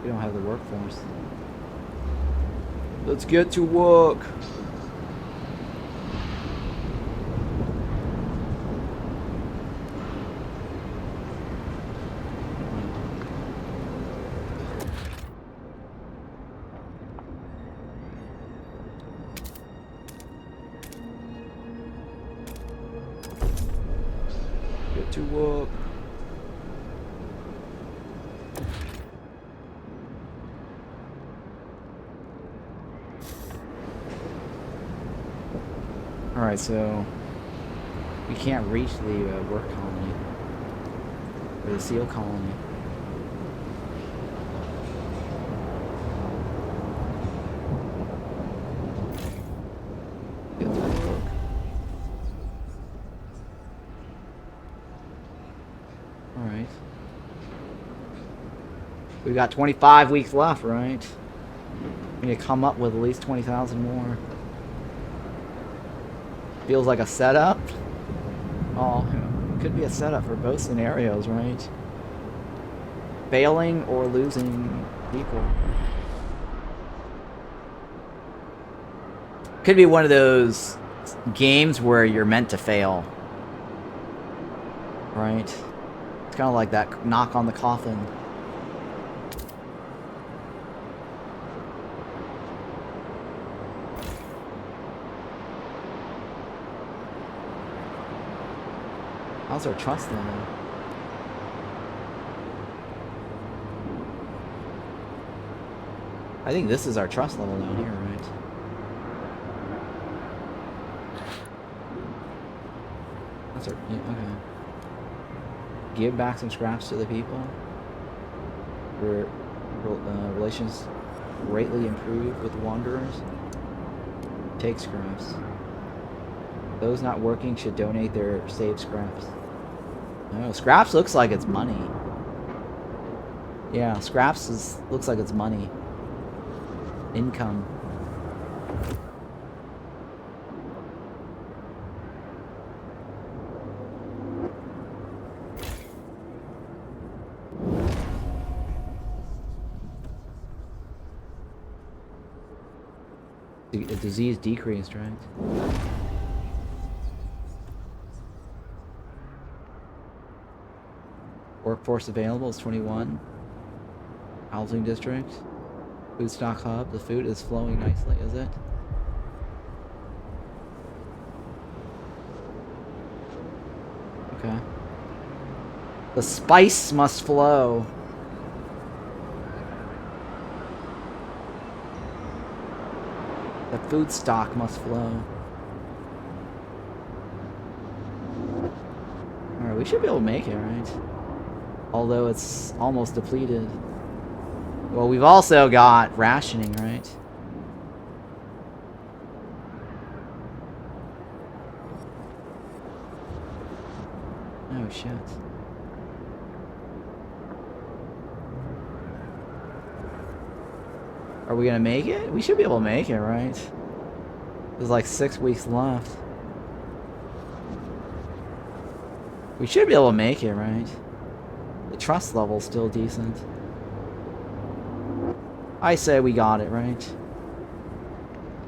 We don't have the workforce. Let's get to work! Get to work. Alright, so we can't reach the work colony or the seal colony. Get to work. Alright. We've got 25 weeks left, right? We need to come up with at least 20,000 more. Feels like a setup. Oh, it could be a setup for both scenarios, right? Failing or losing people. Could be one of those games where you're meant to fail. Right? It's kind of like that knock on the coffin. How's our trust level? I think this is our trust level down here, right? That's our... Yeah, okay. Give back some scraps to the people. Relations greatly improved with wanderers. Take scraps. Those not working should donate their saved scraps. Oh, scraps looks like it's money. Yeah, scraps looks like it's money. Income. The disease decreased, right? Workforce available is 21. Housing district. Food stock hub. The food is flowing nicely, is it? Okay. The spice must flow. The food stock must flow. Alright, we should be able to make it, right? Although it's almost depleted. Well, we've also got rationing, right? Oh, shit. Are we gonna make it? We should be able to make it, right? There's like 6 weeks left. We should be able to make it, right? The trust level's still decent. I say we got it, right?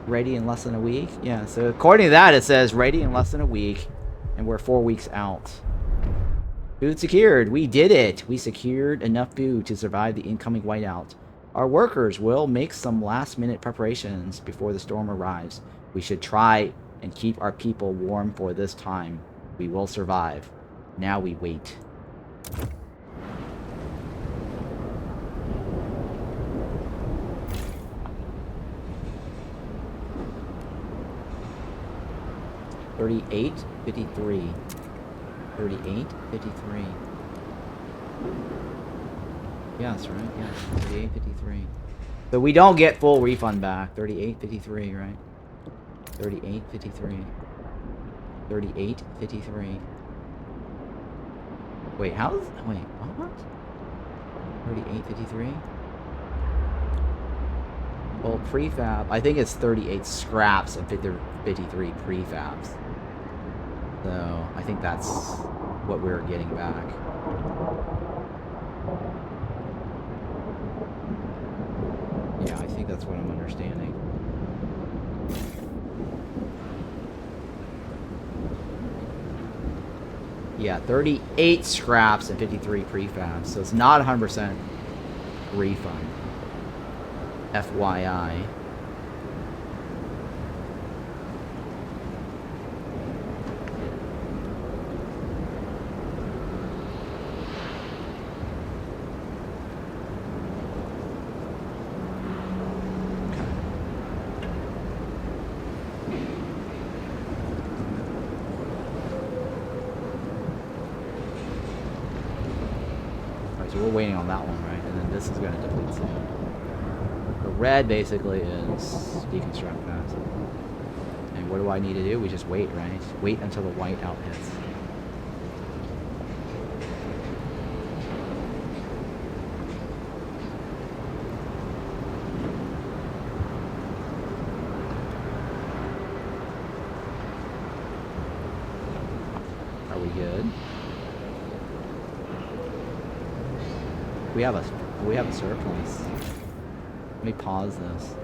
Ready in less than a week? Yeah, so according to that, it says ready in less than a week, and we're 4 weeks out. Food secured. We did it. We secured enough food to survive the incoming whiteout. Our workers will make some last-minute preparations before the storm arrives. We should try and keep our people warm for this time. We will survive. Now we wait. $38.53. $38.53. Yeah, that's right. Yeah, $38.53. So we don't get full refund back. $38.53, right? $38.53. $38.53. Wait, how's... Wait, what? $38.53? Well, prefab... I think it's 38 scraps and 53 prefabs. So, I think that's what we're getting back. Yeah, I think that's what I'm understanding. Yeah, 38 scraps and 53 prefabs, so it's not 100% refund. FYI. So we're waiting on that one, right? And then this is going to deplete soon. The red basically is deconstruct that. And what do I need to do? We just wait, right? Wait until the whiteout hits. Are we good? We have a surplus. Let me pause this.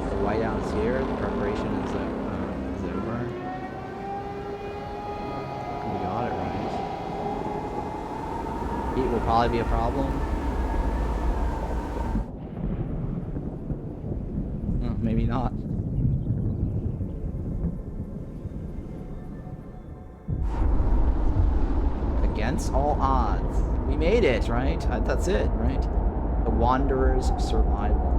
The whiteout is here. The preparation is over. We got it right. Heat will probably be a problem. Maybe not. Against all odds. We made it, right? That's it, right? The Wanderer's survival.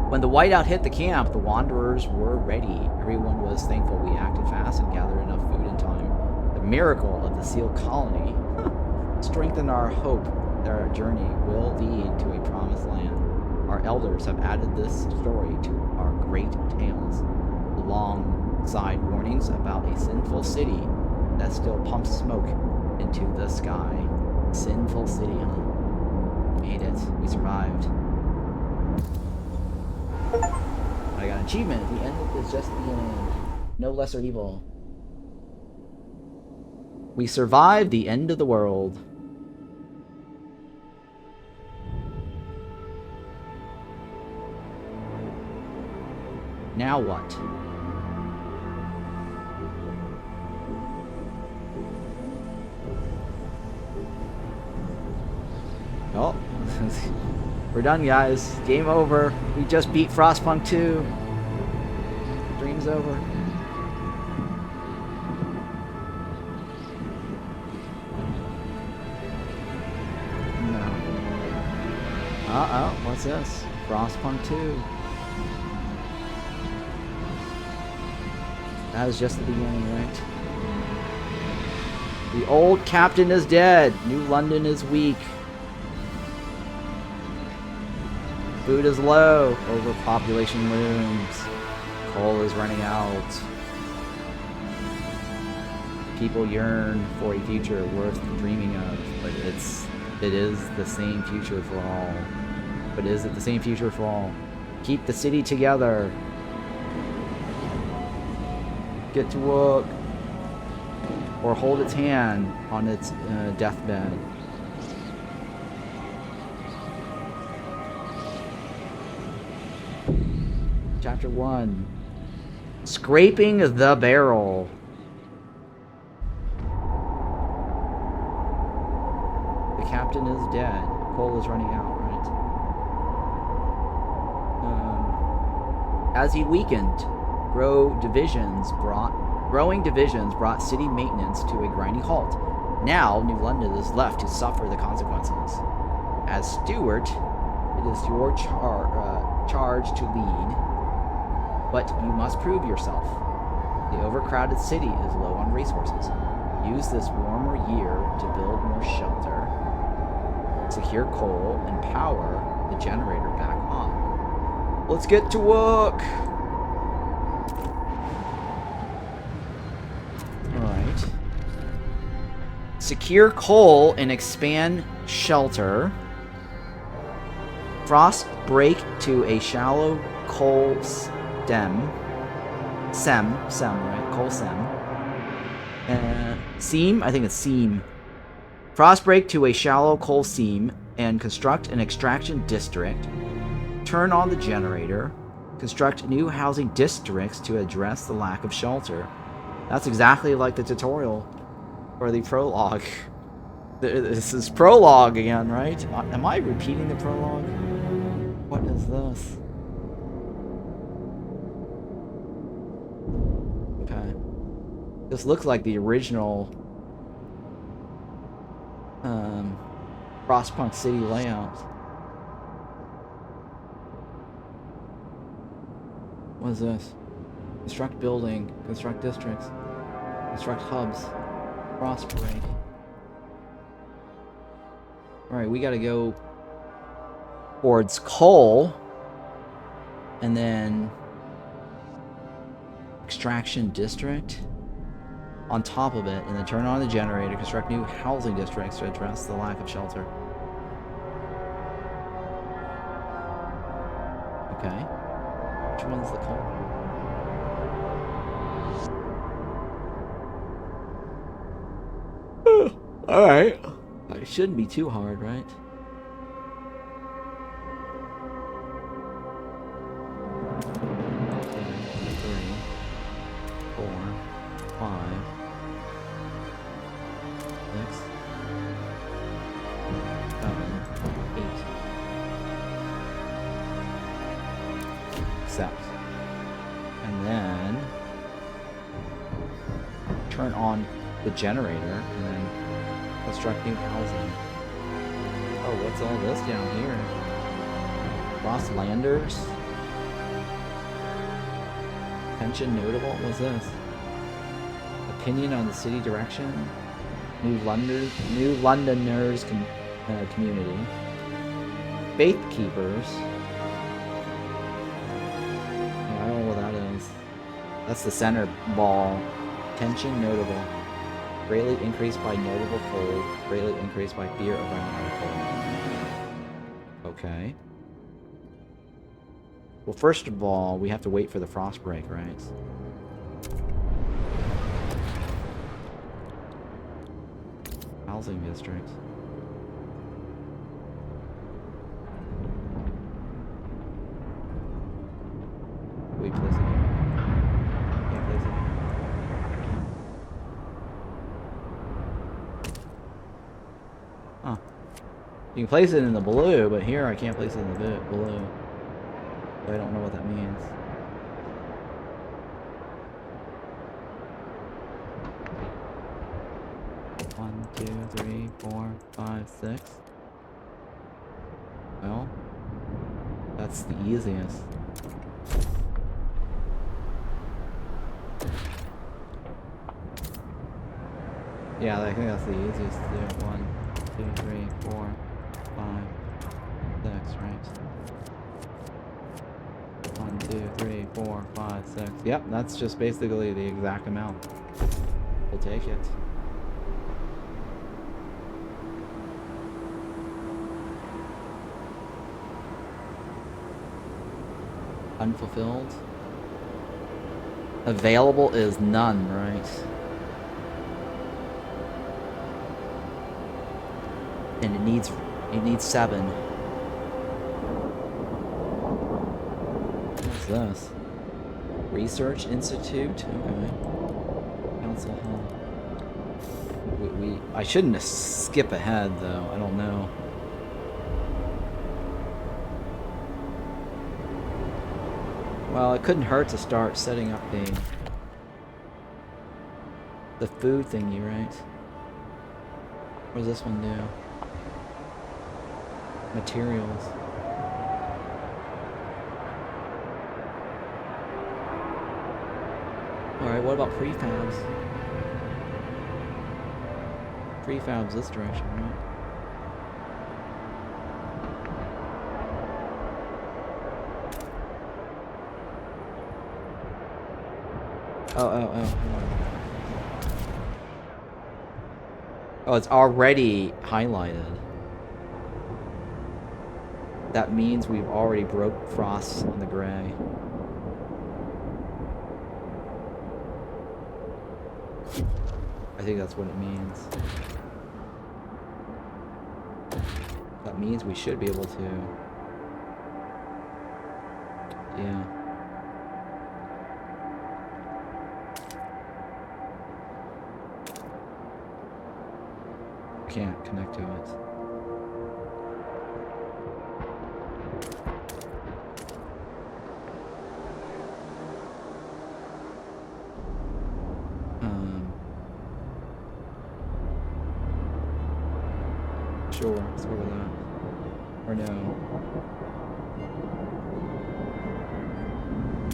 When the whiteout hit the camp, the Wanderers were ready. Everyone was thankful we acted fast and gathered enough food in time. The miracle of the sealed colony strengthened our hope that our journey will lead to a promised land. Our elders have added this story to our great tales, alongside warnings about a sinful city that still pumps smoke into the sky. Sinful city, huh? We made it. We survived. I got an achievement. The end is just the beginning. No lesser evil. We survived the end of the world. Now what? Oh, we're done, guys. Game over. We just beat Frostpunk 2. Dream's over. No. Uh-oh, what's this? Frostpunk 2. That was just the beginning, right? The old captain is dead. New London is weak. Food is low. Overpopulation looms. Coal is running out. People yearn for a future worth dreaming of, but it is the same future for all. But is it the same future for all? Keep the city together. Get to work. Or hold its hand on its deathbed. Chapter 1. Scraping the barrel. The captain is dead. Coal is running out, right? As he weakened, growing divisions brought city maintenance to a grinding halt. Now, New London is left to suffer the consequences. As steward, it is your charge to lead, but you must prove yourself. The overcrowded city is low on resources. Use this warmer year to build more shelter, secure coal, and power the generator back on. Let's get to work! Alright. Secure coal and expand shelter. Frostbreak to a shallow coal stem, right? Coal stem. Seam? I think it's seam. Frostbreak to a shallow coal seam and construct an extraction district. Turn on the generator. Construct new housing districts to address the lack of shelter. That's exactly like the tutorial or the prologue. This is prologue again, right? Am I repeating the prologue? What is this? Okay. This looks like the original Frostpunk city layout. What is this? Construct building, construct districts, construct hubs, Frostbreak. Alright, we gotta go towards coal, and then extraction district on top of it, and then turn on the generator, construct new housing districts to address the lack of shelter. Okay. Which one's the coal? Alright. It shouldn't be too hard, right? And then turn on the generator and then construct new housing. Oh, what's all this down here? Frostlanders? Attention notable? What's this? Opinion on the city direction? New Londoners community. Faith keepers. I don't know what that is. That's the center ball. Tension notable. Greatly increased by notable cold. Greatly increased by fear of running out of cold. Okay. Well, first of all, we have to wait for the Frostbreak, right? Housing district. We place it here. Can't place it here. Huh. You can place it in the blue, but here I can't place it in the blue. So I don't know what that means. One, 2, 3, 4, 5, 6. Well, that's the easiest. Yeah, I think that's the easiest to do. 1, 2, 3, 4, 5, 6, right? 1, 2, 3, 4, 5, 6. Yep, that's just basically the exact amount. We'll take it. Unfulfilled. Available is none, right? And it needs 7. What's this? Research Institute? Okay. Council Hall. I shouldn't skip ahead, though. I don't know. Well, it couldn't hurt to start setting up the food thingy, right? What does this one do? Materials. Alright, what about prefabs? Prefabs this direction, right? Oh. Oh, it's already highlighted. That means we've already broke frost on the gray. I think that's what it means. That means we should be able to... Yeah. Can't connect to it. Sure, let's go with that. Or no.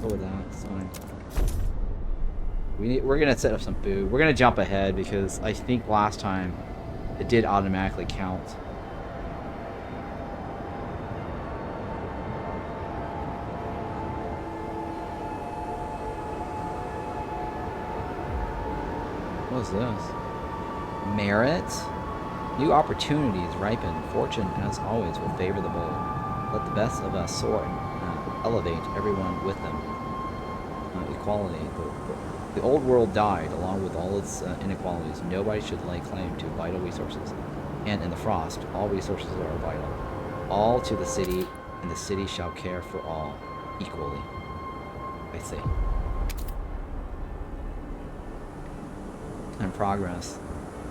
Go with that, it's fine. We're gonna set up some food. We're gonna jump ahead because I think last time it did automatically count. What's this? Merit? New opportunities ripen. Fortune, as always, will favor the bold. Let the best of us soar and elevate everyone with them. Equality. The old world died, along with all its inequalities. Nobody should lay claim to vital resources. And in the frost, all resources are vital. All to the city, and the city shall care for all equally. I see. And progress.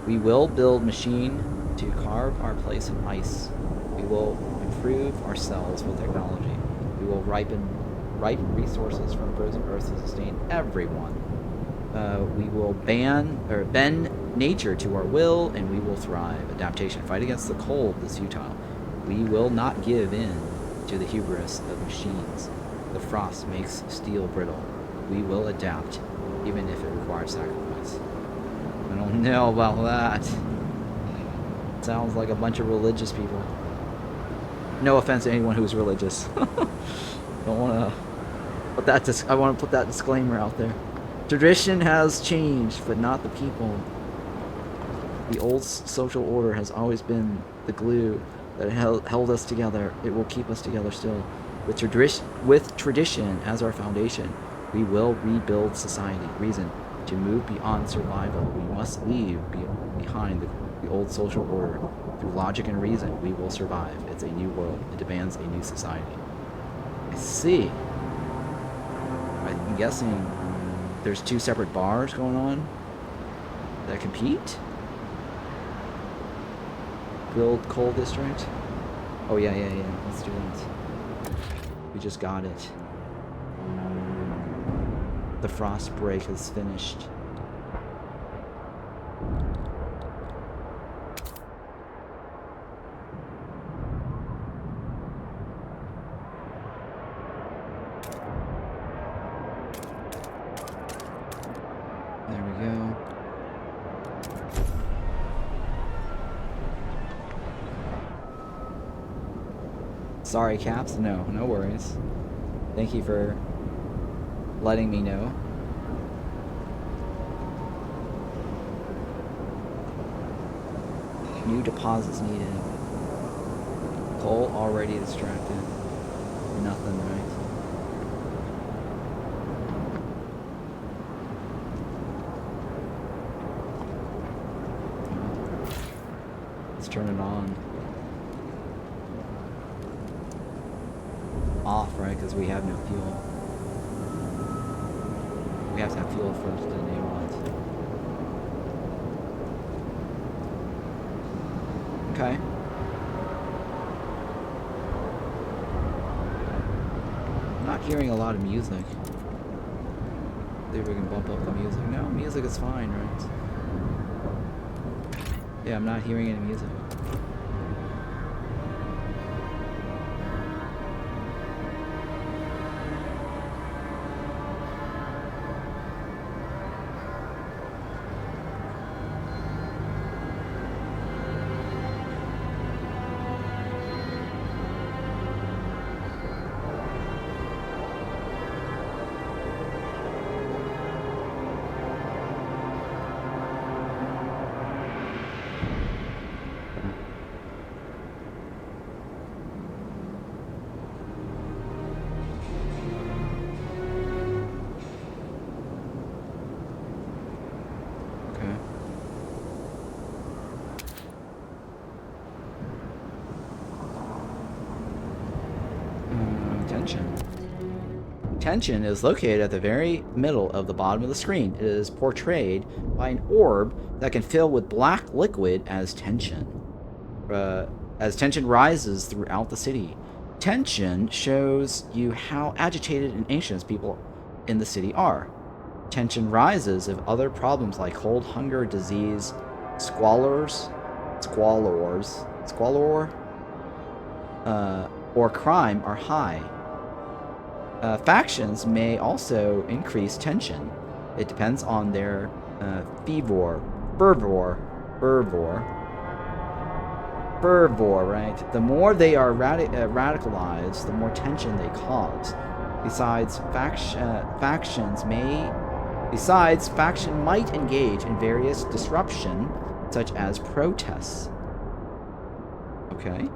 We will build machine to carve our place in ice. We will improve ourselves with technology. We will ripen resources from frozen earth to sustain everyone. We will bend nature to our will, and we will thrive. Adaptation. Fight against the cold is futile. We will not give in to the hubris of machines. The frost makes steel brittle. We will adapt, even if it requires sacrifice. I don't know about that. Sounds like a bunch of religious people. No offense to anyone who's religious. Don't want to put that. I want to put that disclaimer out there. Tradition has changed, but not the people. The old social order has always been the glue that held us together. It will keep us together still. With tradition as our foundation, we will rebuild society. Reason. To move beyond survival, we must leave behind the old social order. Through logic and reason, we will survive. It's a new world. It demands a new society. I see. I'm guessing there's two separate bars going on that compete? Build coal district? Oh, yeah. Let's do that. We just got it. The Frostbreak is finished. There we go. Sorry, Caps. No worries. Thank you for letting me know. New deposits needed. Coal already distracted. Nothing, right? Let's turn it on. Off, right? Because we have no fuel. We have to have fuel first to enable it. Okay. I'm not hearing a lot of music. See if we can bump up the music. No, music is fine, right? Yeah, I'm not hearing any music. Tension is located at the very middle of the bottom of the screen. It is portrayed by an orb that can fill with black liquid as tension rises throughout the city. Tension shows you how agitated and anxious people in the city are. Tension rises if other problems like cold, hunger, disease, squalor, or crime are high. Factions may also increase tension. It depends on their fervor, right? The more they are radicalized, the more tension they cause. Faction might engage in various disruption, such as protests. Okay.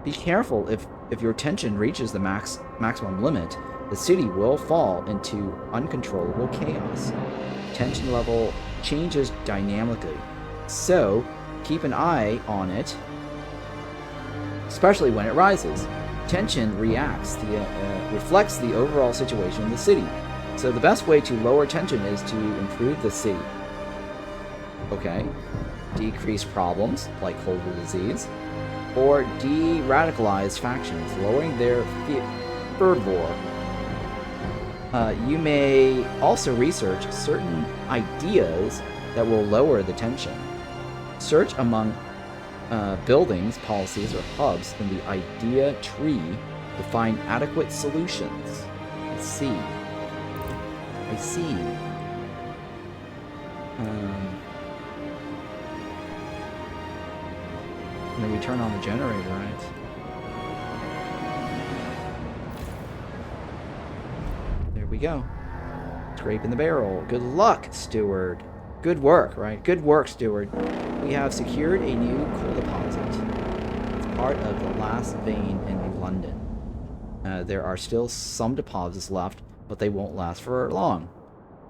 Be careful if your tension reaches the maximum limit. The city will fall into uncontrollable chaos. Tension level changes dynamically, so keep an eye on it, especially when it rises. Tension reflects the overall situation in the city, so the best way to lower tension is to improve the city. Okay, decrease problems like cold or disease, or de-radicalize factions, lowering their fervor. You may also research certain ideas that will lower the tension. Search among buildings, policies, or hubs in the idea tree to find adequate solutions. I see. And then we turn on the generator, right? There we go. Scraping the barrel. Good luck, steward. Good work, right? Good work, steward. We have secured a new coal deposit. It's part of the last vein in New London. There are still some deposits left, but they won't last for long.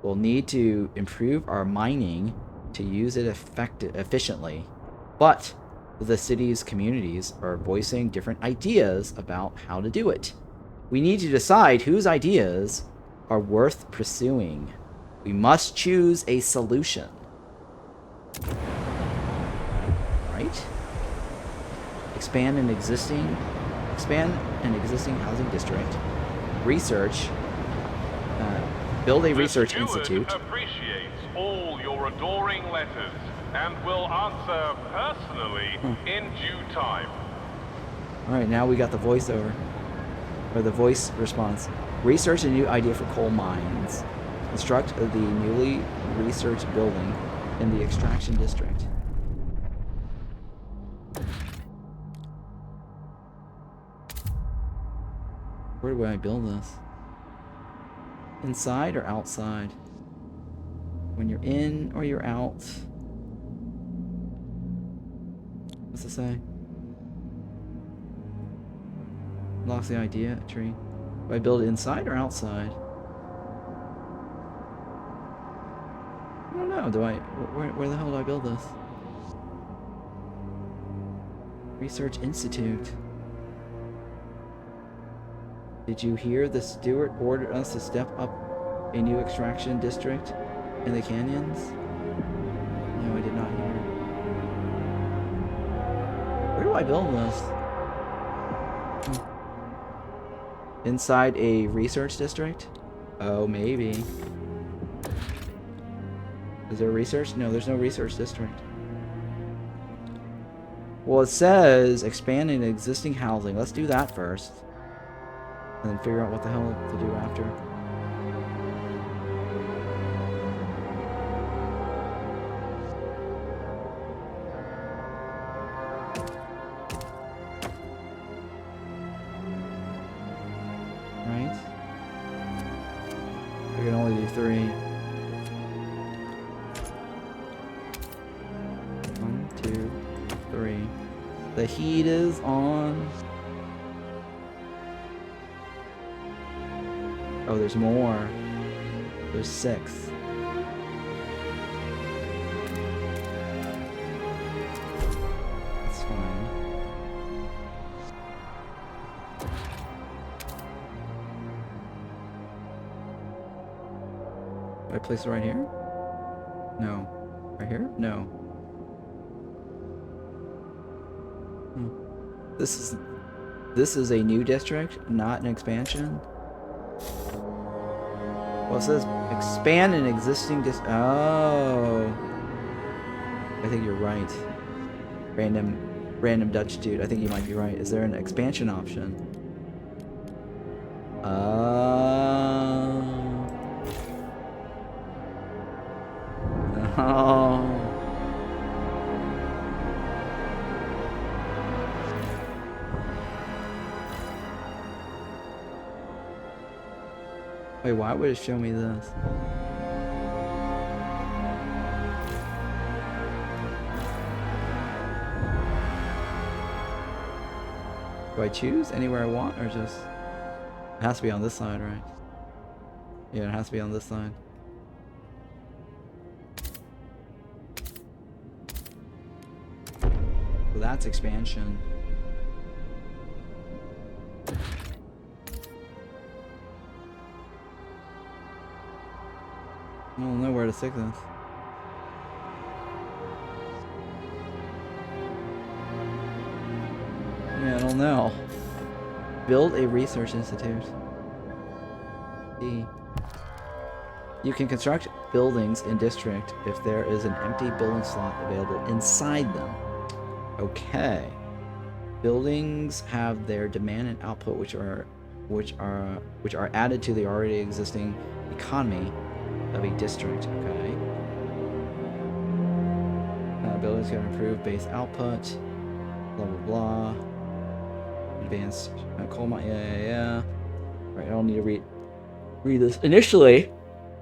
We'll need to improve our mining to use it efficiently. But the city's communities are voicing different ideas about how to do it. We need to decide whose ideas are worth pursuing. We must choose a solution. Right? Expand an existing housing district. Research. Build a research institute. Appreciates all your adoring letters and will answer personally in due time. Alright, now we got the voiceover. Or the voice response. Research a new idea for coal mines. Construct the newly researched building in the extraction district. Where do I build this? Inside or outside? When you're in or you're out? What's it say? Locks the idea tree. Do I build it inside or outside? I don't know. Do I? Where the hell do I build this? Research Institute. Did you hear? The steward ordered us to step up A new extraction district in the canyons? No, I did not hear. Where do I build this? Inside a research district? Oh, maybe. Is there a research? No, there's no research district. Well, it says expanding existing housing. Let's do that first. And then figure out what the hell to do after. Right? We can only do 3. 1, 2, 3. The heat is on. Oh, there's more. There's 6. That's fine. Do I place it right here? No. Right here? No. This is a new district, not an expansion. Well, it says expand an existing Oh, I think you're right. Random Dutch dude. I think you might be right. Is there an expansion option? Oh. Wait, why would it show me this? Do I choose anywhere I want, or just... It has to be on this side, right? Yeah, it has to be on this side. So that's expansion. I don't know where to stick this. Yeah, I don't know. Build a research institute. D. You can construct buildings in district if there is an empty building slot available inside them. Okay. Buildings have their demand and output which are added to the already existing economy of a district. Okay. Buildings can improve base output. Blah blah blah. Advanced coal mine. Yeah. Right. I don't need to read this. Initially,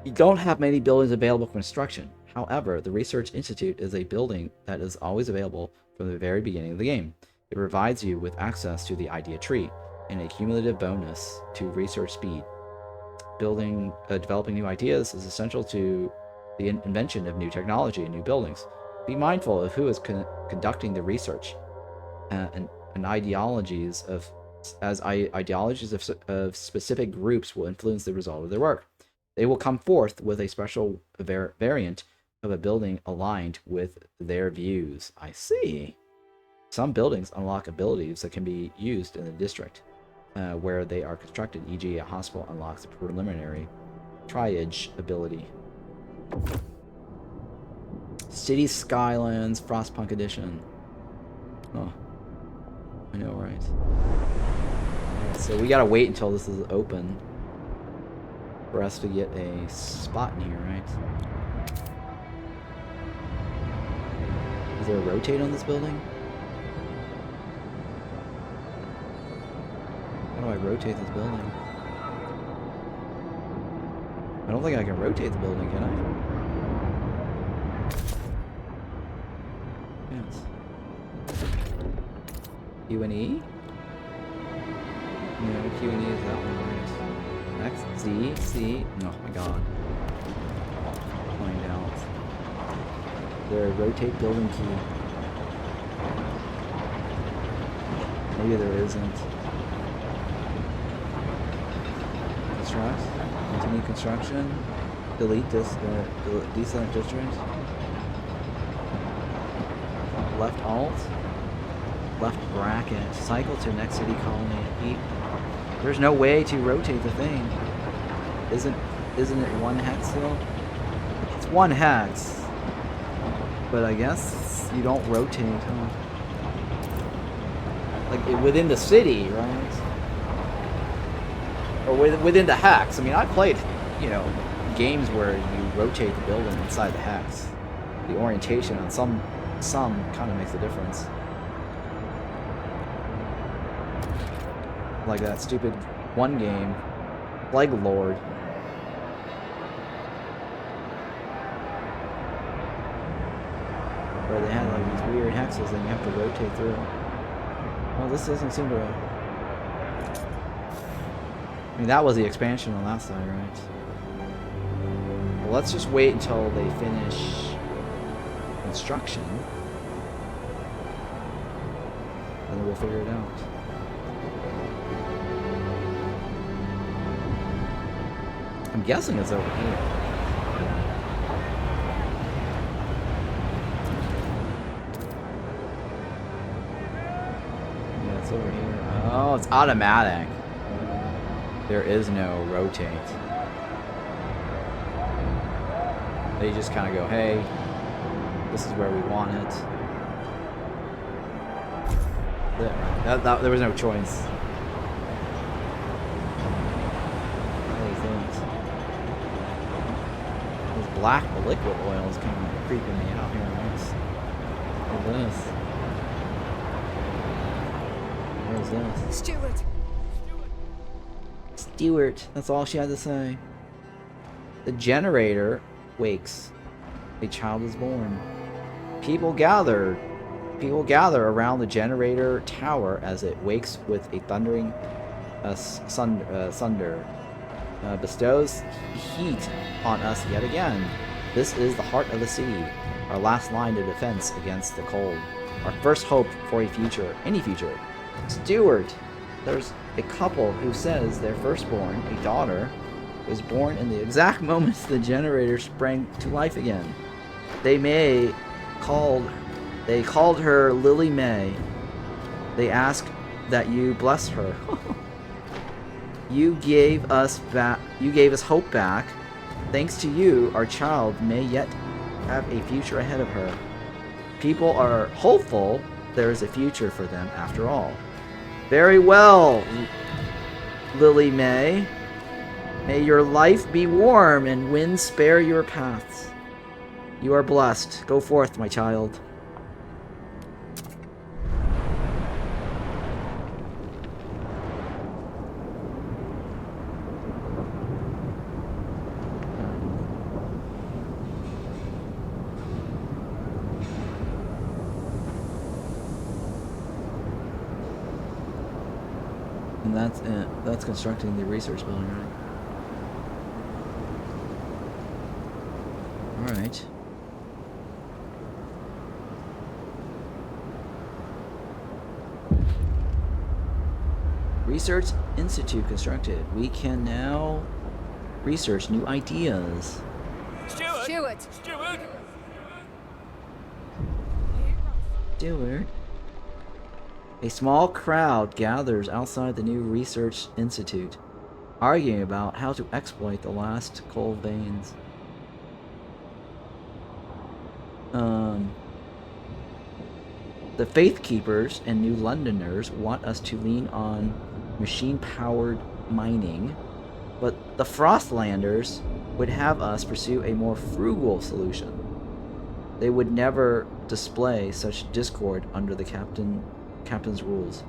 you don't have many buildings available for construction. However, the Research Institute is a building that is always available from the very beginning of the game. It provides you with access to the idea tree and a cumulative bonus to research speed. Developing new ideas is essential to the invention of new technology and new buildings. Be mindful of who is conducting the research, and ideologies of specific groups will influence the result of their work. They will come forth with a special variant of a building aligned with their views. I see. Some buildings unlock abilities that can be used in the district where they are constructed, e.g. a hospital unlocks a preliminary triage ability. City Skylines Frostpunk Edition. Oh, I know, right? So we gotta wait until this is open for us to get a spot in here, right? Is there a rotate on this building? How do I rotate this building? I don't think I can rotate the building, can I? Yes. Q and E? No, Q and E is that one, right? X, Z, C. Oh my god. Find out. Is there a rotate building key? Maybe there isn't. Distract? Continue construction. Delete this decent district. Left alt. Left bracket. Cycle to next city colony and eat. There's no way to rotate the thing. Isn't it one hex still? It's one hex. But I guess you don't rotate, huh? Like within the city, right? Or within the hex. I mean, I played, you know, games where you rotate the building inside the hex. The orientation on some kind of makes a difference. Like that stupid one game, Plague Lord. Where they had like these weird hexes and you have to rotate through. Well, this doesn't seem to. I mean, that was the expansion on that side, right? Well, let's just wait until they finish construction. And then we'll figure it out. I'm guessing it's over here. Yeah, it's over here. Oh, it's automatic. There is no rotate. They just kind of go, hey, this is where we want it. There was no choice. What is this? This black liquid oil is kind of creeping me out here. What's this? What is this? Stewart. That's all she had to say. The generator wakes. A child is born. People gather around the generator tower as it wakes with a thundering thunder. Bestows heat on us yet again. This is the heart of the city, our last line of defense against the cold. Our first hope for a future, any future. Stewart. There's a couple who says their firstborn, a daughter, was born in the exact moment the generator sprang to life again. They called her Lily May. They asked that you bless her. You gave us hope back. Thanks to you, our child may yet have a future ahead of her. People are hopeful there is a future for them after all. Very well, Lily May. May your life be warm and winds spare your paths. You are blessed. Go forth, my child. And that's it. That's constructing the research building, right? Alright. Research Institute constructed. We can now research new ideas. Stewart! Stewart. A small crowd gathers outside the new Research Institute, arguing about how to exploit the last coal veins. The Faith Keepers and New Londoners want us to lean on machine-powered mining, but the Frostlanders would have us pursue a more frugal solution. They would never display such discord under the captain's rules.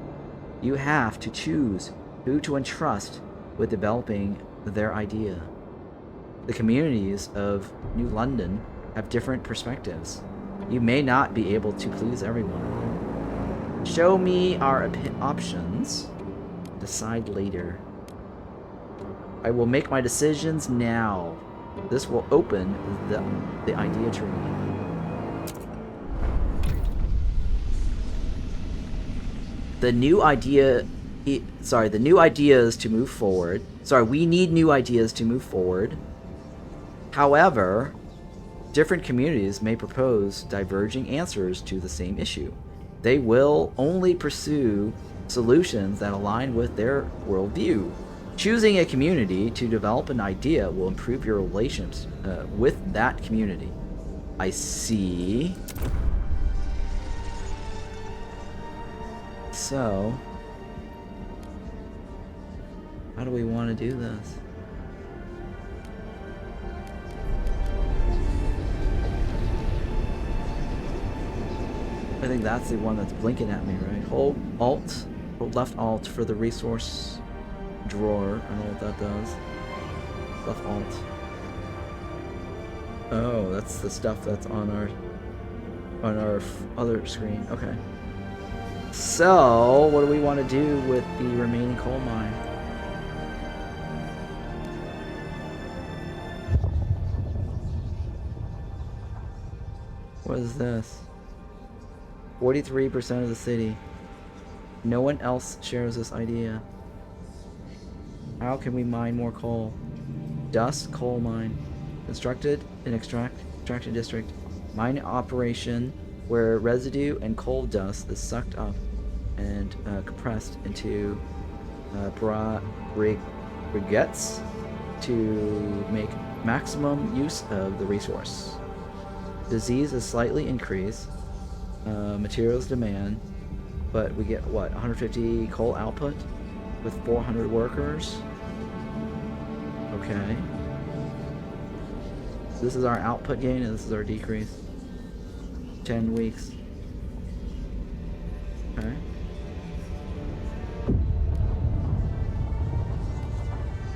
You have to choose who to entrust with developing their idea. The communities of New London have different perspectives. You may not be able to please everyone. Show me our options. Decide later. I will make my decisions now. This will open the idea tree. The new idea sorry, the new ideas to move forward. Sorry, we need new ideas to move forward. However, different communities may propose diverging answers to the same issue. They will only pursue solutions that align with their worldview. Choosing a community to develop an idea will improve your relations with that community. I see. So, how do we want to do this? I think that's the one that's blinking at me, right? Hold Alt, hold left Alt for the resource drawer. I don't know what that does. Left Alt. Oh, that's the stuff that's on our other screen. Okay. So, what do we want to do with the remaining coal mine? What is this? 43% of the city. No one else shares this idea. How can we mine more coal? Dust coal mine. Constructed an extraction district. Mine operation where residue and coal dust is sucked up and compressed into briquettes to make maximum use of the resource. Disease is slightly increased. Materials demand, but we get what, 150 coal output with 400 workers. Okay. This is our output gain and this is our decrease. 10 weeks. Okay.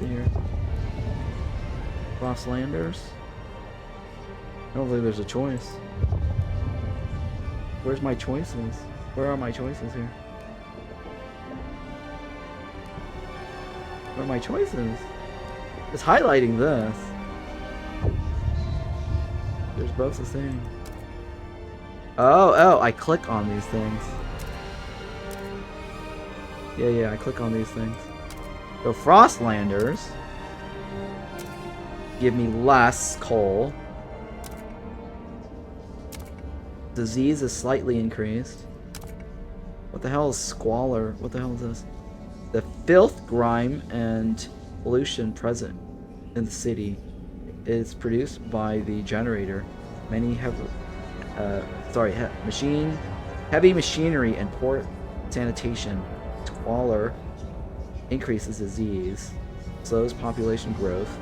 Here. Frostlanders. I don't believe there's a choice. Where's my choices? Where are my choices here? Where are my choices? It's highlighting this. There's both the same. Oh, I click on these things. Yeah, I click on these things. So Frostlanders give me less coal. Disease is slightly increased. What the hell is squalor? What the hell is this? The filth, grime, and pollution present in the city is produced by the generator. Many have, heavy machinery and poor sanitation. Squalor increases disease, slows population growth,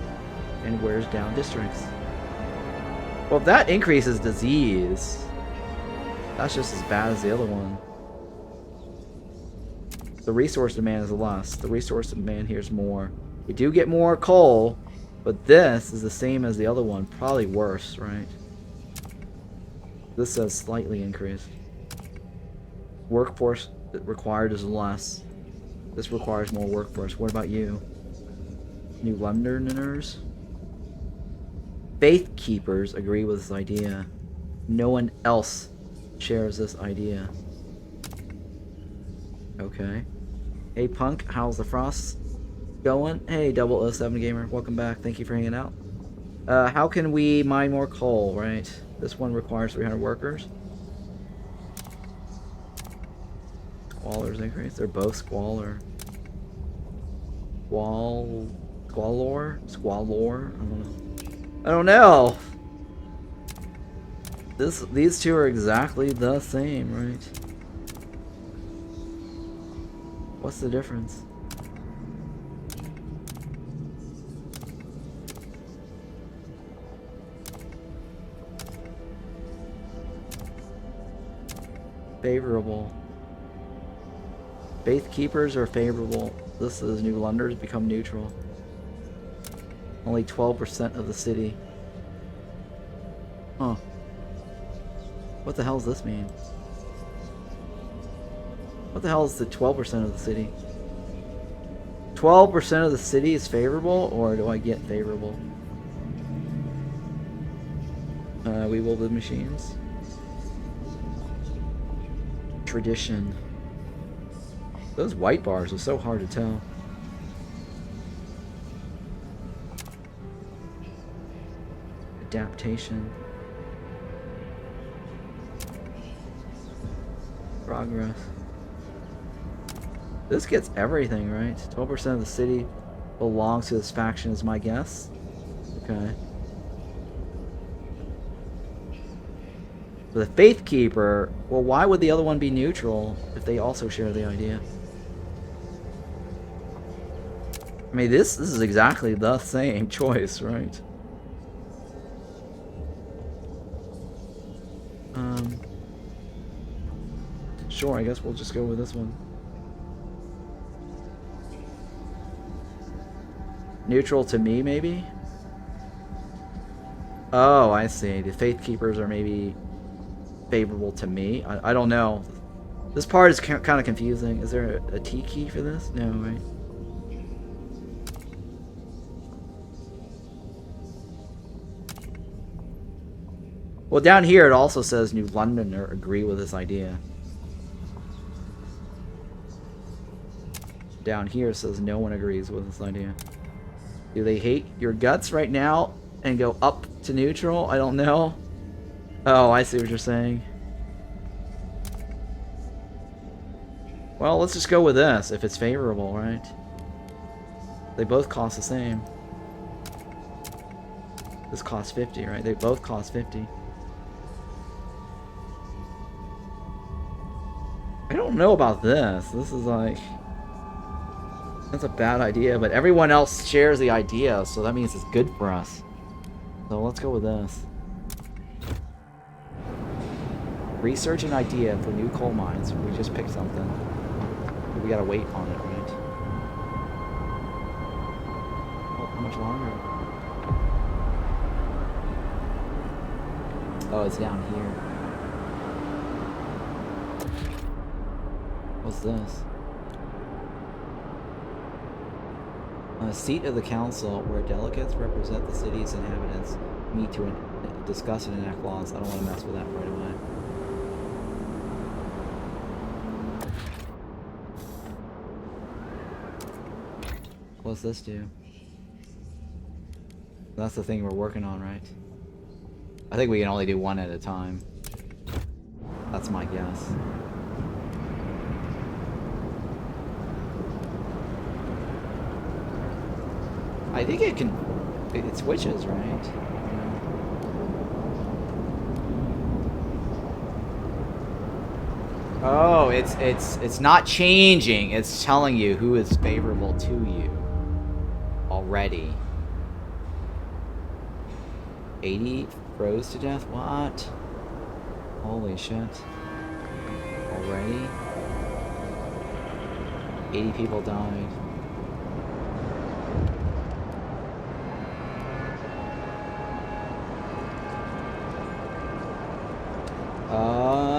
and wears down districts. Well, if that increases disease, that's just as bad as the other one. The resource demand is less. The resource demand here is more. We do get more coal, but this is the same as the other one. Probably worse, right? This says slightly increased. Workforce required is less. This requires more workforce. What about you? New Londoners? Faith keepers agree with this idea. No one else shares this idea. Okay. Hey Punk, how's the frost going? Hey 007 Gamer, welcome back. Thank you for hanging out. How can we mine more coal, right? This one requires 300 workers. Squalor's increased. They're both squalor. Squalor? I don't know. These two are exactly the same, right? What's the difference? Favorable. Faith keepers are favorable. This is New Londoners become neutral. Only 12% of the city. Huh. What the hell does this mean? What the hell is the 12% of the city? 12% of the city is favorable, or do I get favorable? We will build machines. Tradition. Those white bars are so hard to tell. Adaptation. Progress. This gets everything, right? 12% of the city belongs to this faction is my guess. Okay. The Faith Keeper, well, why would the other one be neutral if they also share the idea? I mean, this is exactly the same choice, right? Sure, I guess we'll just go with this one. Neutral to me, maybe? Oh, I see. The Faith Keepers are maybe favorable to me. I don't know. This part is kind of confusing. Is there a T key for this? No, right? Well, down here it also says New Londoner agree with this idea. Down here it says no one agrees with this idea. Do they hate your guts right now and go up to neutral? I don't know. Oh, I see what you're saying. Well, let's just go with this if it's favorable, right? They both cost the same. This costs 50, right? They both cost 50. I don't know about this. This is like... That's a bad idea, but everyone else shares the idea, so that means it's good for us. So let's go with this. Research an idea for new coal mines. We just picked something. We gotta wait on it, right? Oh, how much longer? Oh, it's down here. What's this? A seat of the council where delegates represent the city's inhabitants meet to discuss and enact laws. I don't want to mess with that right away. What's this do? That's the thing we're working on, right? I think we can only do one at a time. That's my guess. I think it can... It switches, right? Oh, it's not changing. It's telling you who is favorable to you already. 80 froze to death? What? Holy shit. Already? 80 people died. Oh.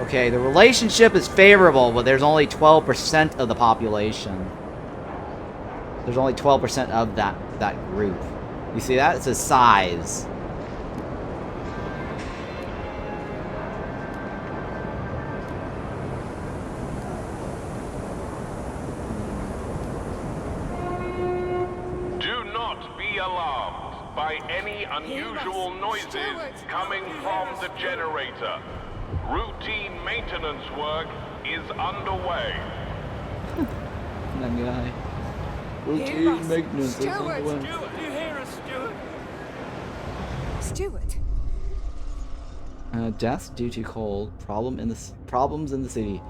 Okay, the relationship is favorable, but there's only 12% of the population. There's only 12% of that group. You see that? It's a size. Do not be alarmed by any unusual noises coming from the generator. Routine maintenance work is underway. That guy. Routine maintenance is underway. Stuart, do you hear us, Stuart? Stuart? Deaths due to cold. Problems in the city.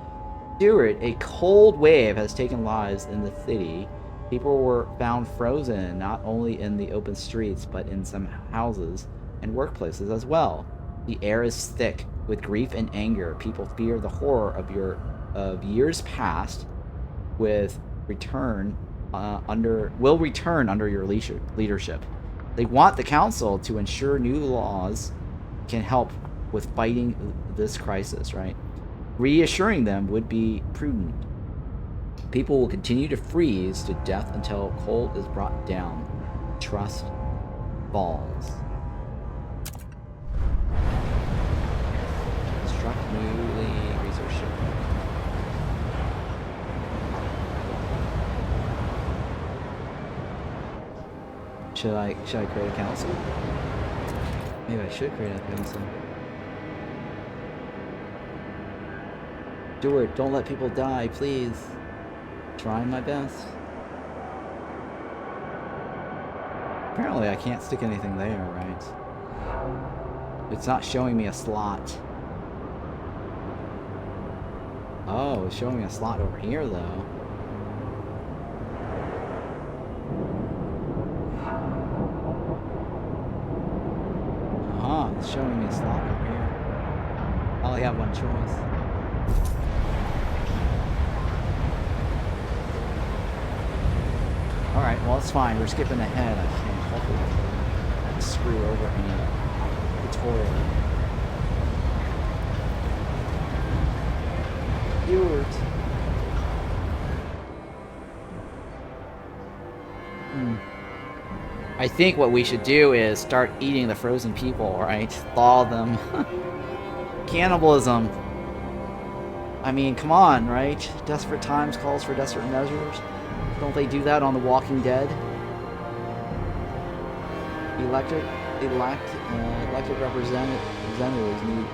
Stuart, a cold wave has taken lives in the city. People were found frozen, not only in the open streets, but in some houses and workplaces as well. The air is thick with grief and anger. People fear the horror of years past will return under your leadership. They want the council to ensure new laws can help with fighting this crisis, right? Reassuring them would be prudent. People will continue to freeze to death until cold is brought down. Trust falls. Construct newly Should I create a council? Maybe I should create a council. Stuart, don't let people die, please. Trying my best. Apparently I can't stick anything there, right? It's not showing me a slot. Oh, it's showing me a slot over here, though. It's showing me a slot over here. I only have one choice. Alright, well it's fine. We're skipping ahead, I think. Hopefully I don't screw over any tutorial. Viewers. I think what we should do is start eating the frozen people, right? Thaw them. Cannibalism. I mean, come on, right? Desperate times calls for desperate measures. Don't they do that on The Walking Dead? Elected representatives need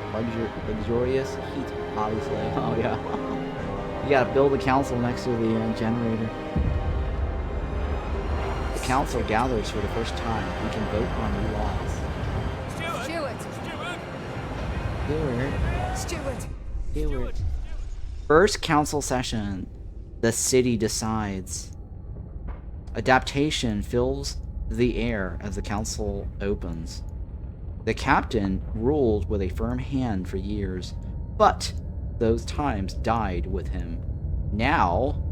luxurious heat, obviously. Oh yeah. You gotta build a council next to the generator. The council gathers for the first time. We can vote on new laws. Stewart. First council session. The city decides. Adaptation fills the air as the council opens. The captain ruled with a firm hand for years, but those times died with him. Now,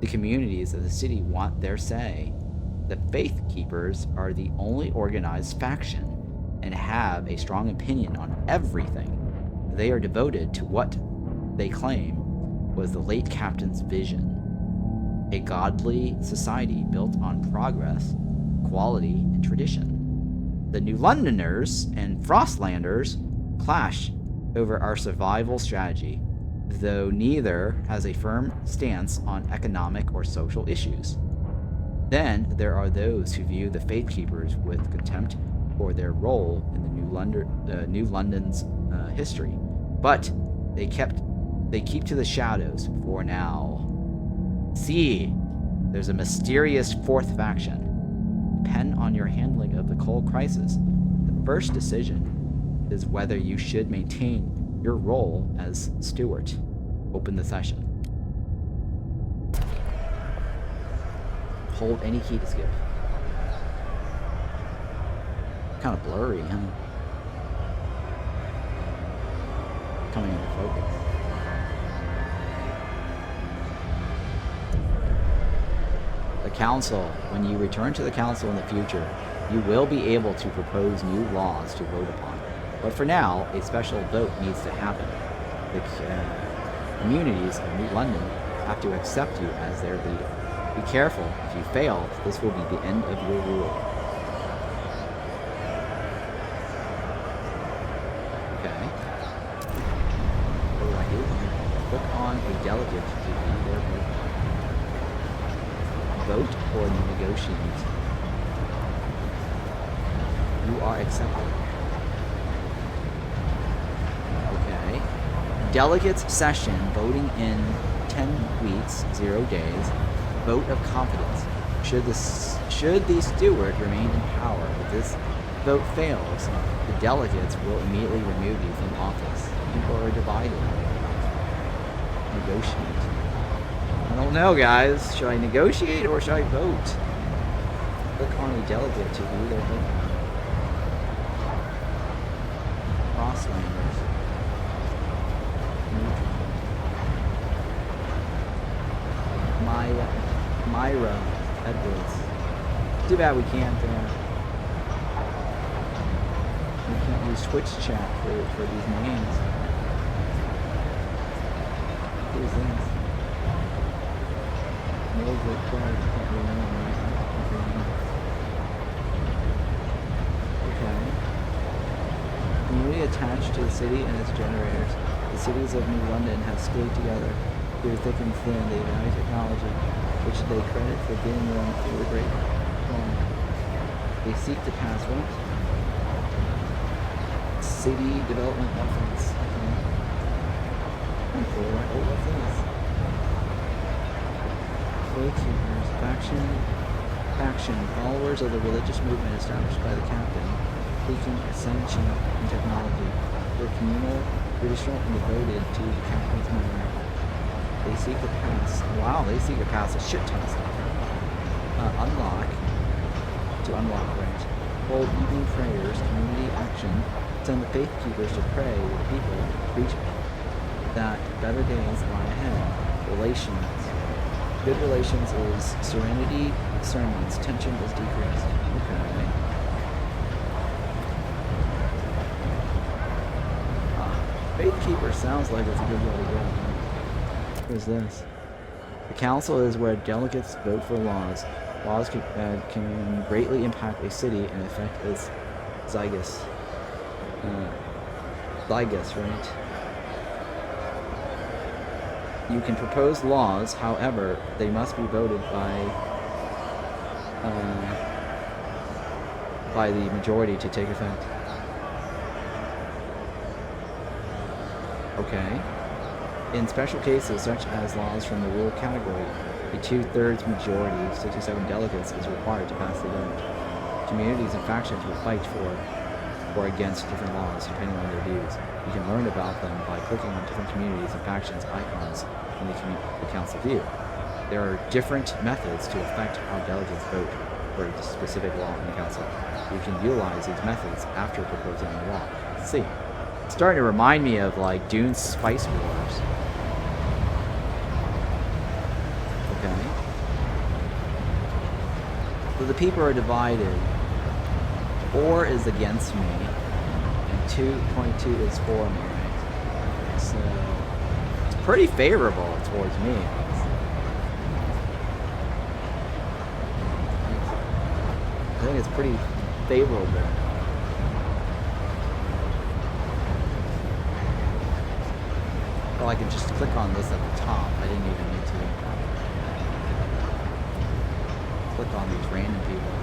the communities of the city want their say. The Faith Keepers are the only organized faction and have a strong opinion on everything. They are devoted to what they claim was the late captain's vision. A godly society built on progress, quality, and tradition. The New Londoners and Frostlanders clash over our survival strategy, though neither has a firm stance on economic or social issues. Then there are those who view the Faith Keepers with contempt for their role in the New London's history, but they keep to the shadows for now. See, there's a mysterious fourth faction. Depend on your handling of the coal crisis. The first decision is whether you should maintain your role as steward. Open the session. Hold any key to skip. Kind of blurry, huh? Coming into focus. The council. When you return to the council in the future, you will be able to propose new laws to vote upon. But for now, a special vote needs to happen. The communities of New London have to accept you as their leader. Be careful. If you fail, this will be the end of your rule. Okay. What do I do? Click on a delegate to be their vote. Vote or negotiate. You are accepted. Okay. Delegates session, voting in 10 weeks, 0 days. Vote of confidence. Should the steward remain in power, if this vote fails, the delegates will immediately remove you from office. People are divided. Negotiate. I don't know, guys. Should I negotiate or should I vote? Click on a delegate to view their vote. Frostlanders. Myra Edwards. Too bad we can't use Twitch chat for these names. Who's this? Okay. Community attached to the city and its generators. The cities of New London have stayed together through thick and thin. They value technology, which they credit for getting them through the Great Storm. They seek to pass what? City development methods. Okay. Oh, what's this? Gatekeepers. Faction. Followers of the religious movement established by the captain, seeking ascension in technology. They're communal, traditional, and devoted to the captain's memory. They seek to pass. Wow, they seek to pass a shit ton of stuff. Unlock range. Hold evening prayers, community action. Send the faith keepers to pray with the people. Preach that better days lie ahead. Relations. Good relations is serenity, sermons. Tension is decreased. Okay. Faith keeper sounds like it's a good way to go. What is this? The council is where delegates vote for laws. Laws can greatly impact a city and affect its zygus. Zygus, right? You can propose laws, however, they must be voted by the majority to take effect. Okay. In special cases, such as laws from the rule category, a 2/3 majority, 67 delegates, is required to pass the vote. Communities and factions will fight for or against different laws, depending on their views. You can learn about them by clicking on different communities and factions icons in the council view. There are different methods to affect how delegates vote for a specific law in the council. You can utilize these methods after proposing a law. Let's see. It's starting to remind me of like Dune's Spice Wars. Okay. So the people are divided. 4 is against me, and 2.2 is for me, right? So it's pretty favorable towards me. I think it's pretty favorable. Well, I could just click on this at the top. I didn't even need to click on these random people.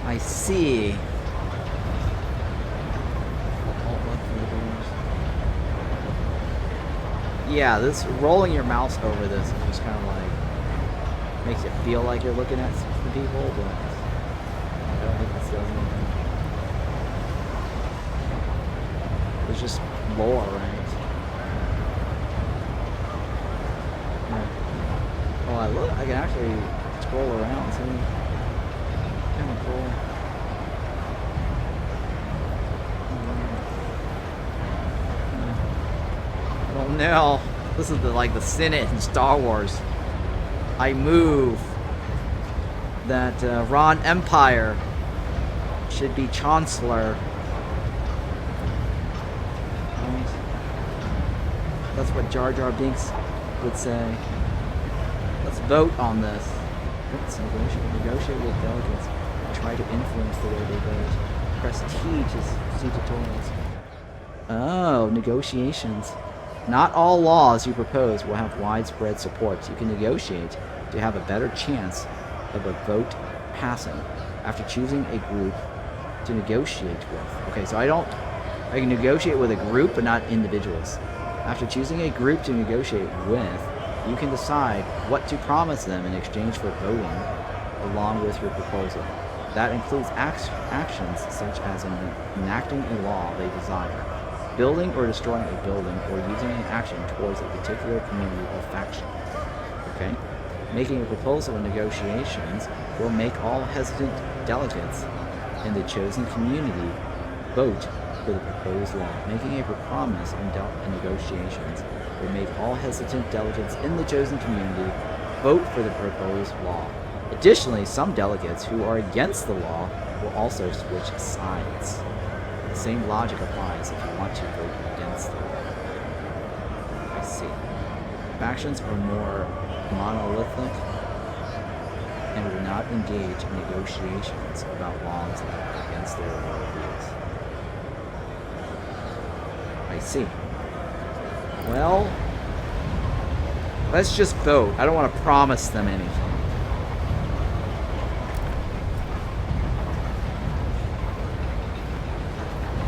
I see. Yeah, this rolling your mouse over this is just kind of like makes it feel like you're looking at the people, but I don't think this does anything. It's just lore, right? Yeah. Oh, I can actually scroll around, see? Kind of cool. Oh no, this is like the Senate in Star Wars. I move that Ron Empire should be Chancellor. Right? That's what Jar Jar Binks would say. Let's vote on this. Let's negotiate with delegates and try to influence the way they vote. Press T to see tutorials. Oh, negotiations. Not all laws you propose will have widespread support. You can negotiate to have a better chance of a vote passing after choosing a group to negotiate with. Okay, so I can negotiate with a group but not individuals. After choosing a group to negotiate with, you can decide what to promise them in exchange for voting along with your proposal. That includes actions such as enacting a law they desire, building or destroying a building, or using an action towards a particular community or faction. Okay? Making a proposal in negotiations will make all hesitant delegates in the chosen community vote for the proposed law. Making a promise in negotiations will make all hesitant delegates in the chosen community vote for the proposed law. Additionally, some delegates who are against the law will also switch sides. The same logic applies if you want to vote against the law. I see. Factions are more monolithic and will not engage in negotiations about laws that are against their worldviews. I see. Well, Let's just vote. I don't want to promise them anything.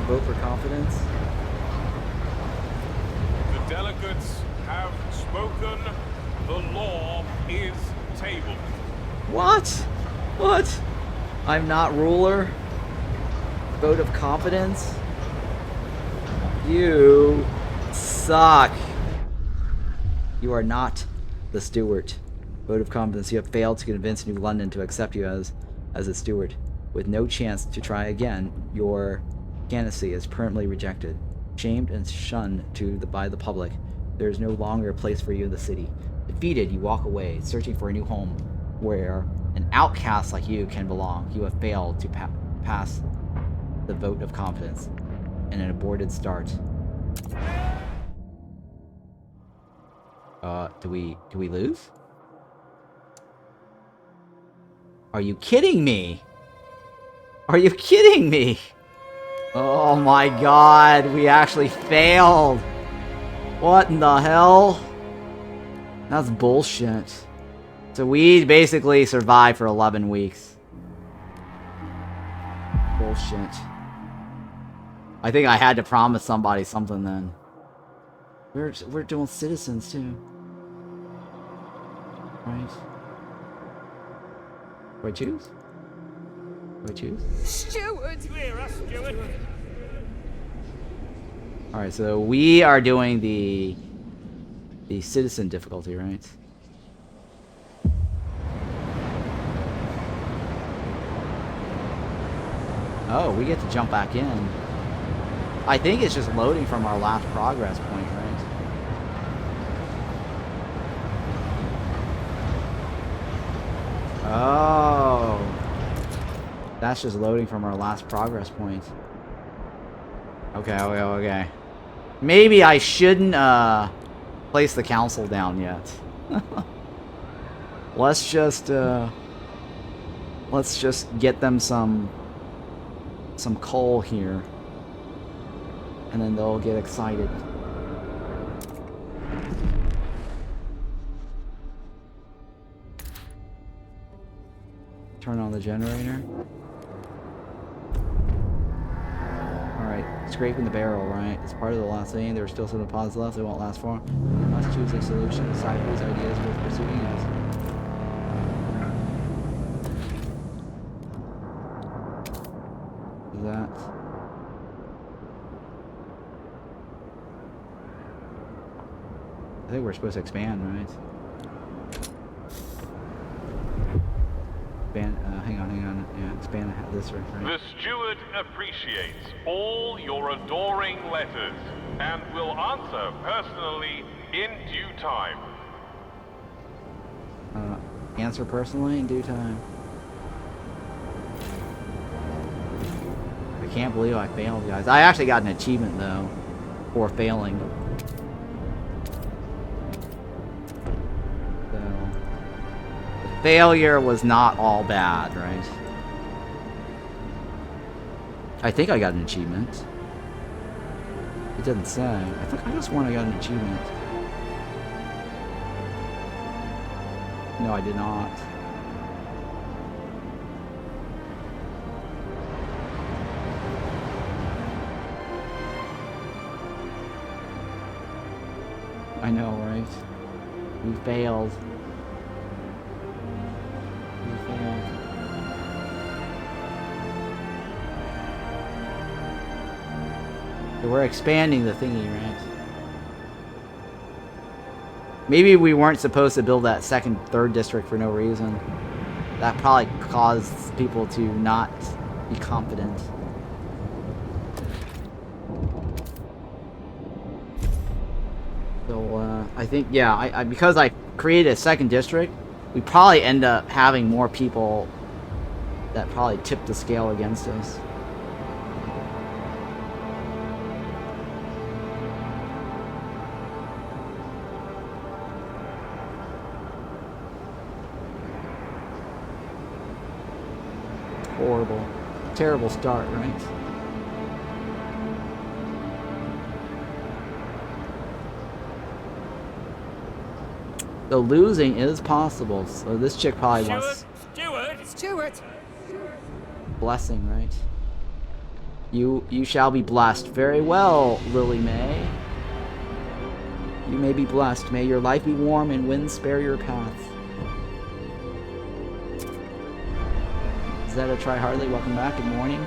Vote for confidence. The delegates have spoken. The law is tabled. What? What? I'm not ruler? Vote of confidence? You suck. You are not the steward. Vote of confidence. You have failed to convince New London to accept you as a steward. With no chance to try again, your candidacy is permanently rejected. Shamed and shunned by the public, there is no longer a place for you in the city. Defeated, you walk away, searching for a new home where an outcast like you can belong. You have failed to pass the vote of confidence, and an aborted start. Do we lose? Are you kidding me? Are you kidding me? Oh my god, we actually failed. What in the hell? That's bullshit. So we basically survived for 11 weeks. Bullshit. I think I had to promise somebody something then. We're doing citizens too. Right? Do I choose? Do I choose? Steward! We're us, steward! Alright, so we are doing the citizen difficulty, right? Oh, we get to jump back in. I think it's just loading from our last progress point, right? Oh. That's just loading from our last progress point. Okay. Maybe I shouldn't place the council down yet. Let's just get them some coal here. And then they'll get excited. Turn on the generator. Alright, scraping the barrel, right? It's part of the last thing. There are still some deposits left. They won't last for long. You must choose a solution. Decide whose idea is worth pursuing it. Is that... I think we're supposed to expand, right? Expand, hang on. Yeah, expand this right. The steward appreciates all your adoring letters and will answer personally in due time. Answer personally in due time. I can't believe I failed, guys. I actually got an achievement, though, for failing. Failure was not all bad, right? I think I got an achievement. It doesn't say. I think I just I got an achievement. No, I did not. I know, right? We failed. So we're expanding the thingy, right? Maybe we weren't supposed to build that third district for no reason. That probably caused people to not be confident. So, I think, yeah, because I created a second district, we probably end up having more people that probably tip the scale against us. Horrible. Terrible start, right? Though losing is possible, so this chick probably wants Stuart! blessing, right? You shall be blessed. Very well, Lily May. You may be blessed. May your life be warm and winds spare your path. Is that a try hardly? Welcome back. Good morning.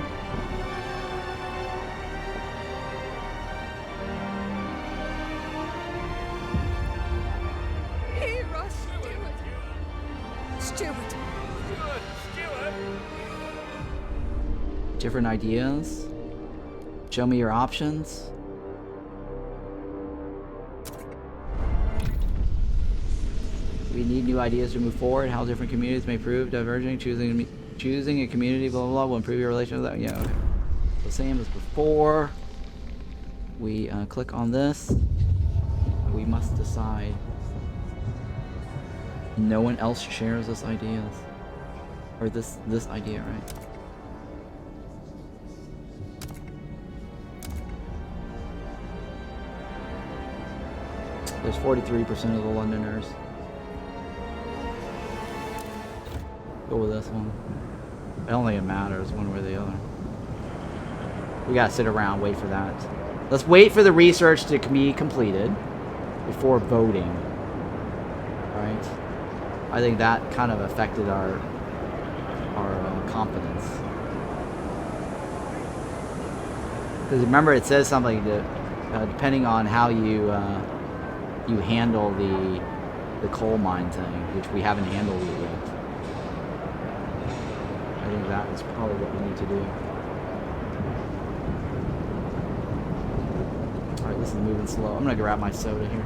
Hear us, Stuart! Different ideas. Show me your options. We need new ideas to move forward. How different communities may prove diverging. Choosing a community, blah, blah, blah, will improve your relationship with that. Yeah, okay. The same as before. We click on this. We must decide. No one else shares this idea. Or this idea, right? There's 43% of the Londoners. Go with this one. I don't think it matters one way or the other. We gotta sit around, wait for that. Let's wait for the research to be completed before voting. Right? I think that kind of affected our confidence. Because remember, it says something that depending on how you handle the coal mine thing, which we haven't handled it yet. I think that is probably what we need to do. Alright, this is moving slow. I'm gonna grab my soda here.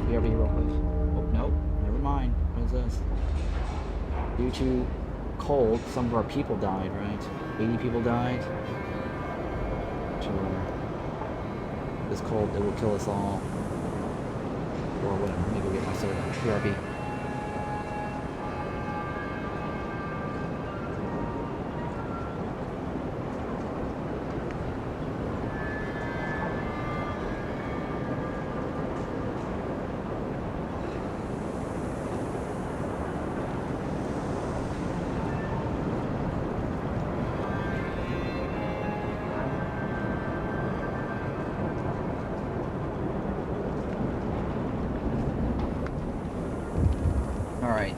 BRB real quick. Oh, nope. Never mind. What is this? Due to cold, some of our people died, right? 80 people died. Sure. This cold, it will kill us all. Or whatever. Let me go get my soda. BRB.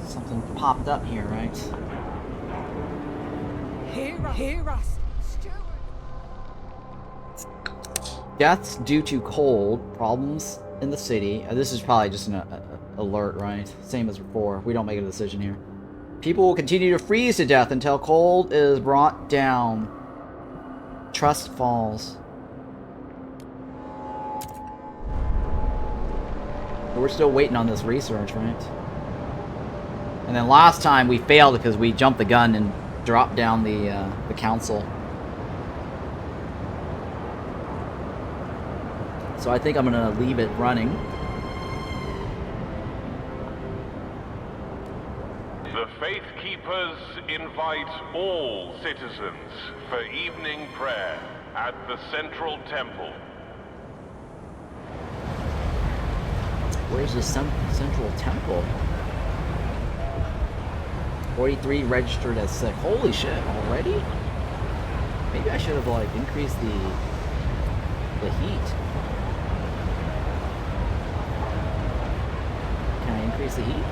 Something popped up here, right? Hear us, Stuart! Deaths due to cold, problems in the city. This is probably just an alert, right? Same as before. We don't make a decision here. People will continue to freeze to death until cold is brought down. Trust falls. We're still waiting on this research, right? And then last time we failed because we jumped the gun and dropped down the council. So I think I'm gonna leave it running. The Faith Keepers invite all citizens for evening prayer at the Central Temple. Where's the Central Temple? 43 registered as sick. Holy shit, already? Maybe I should have, like, increased the heat. Can I increase the heat?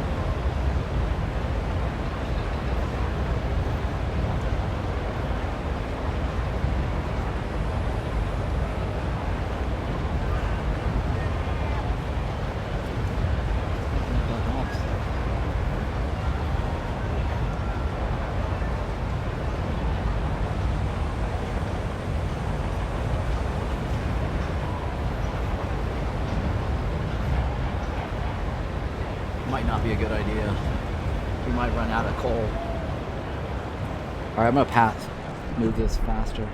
Be a good idea. We might run out of coal. Alright, I'm gonna move this faster.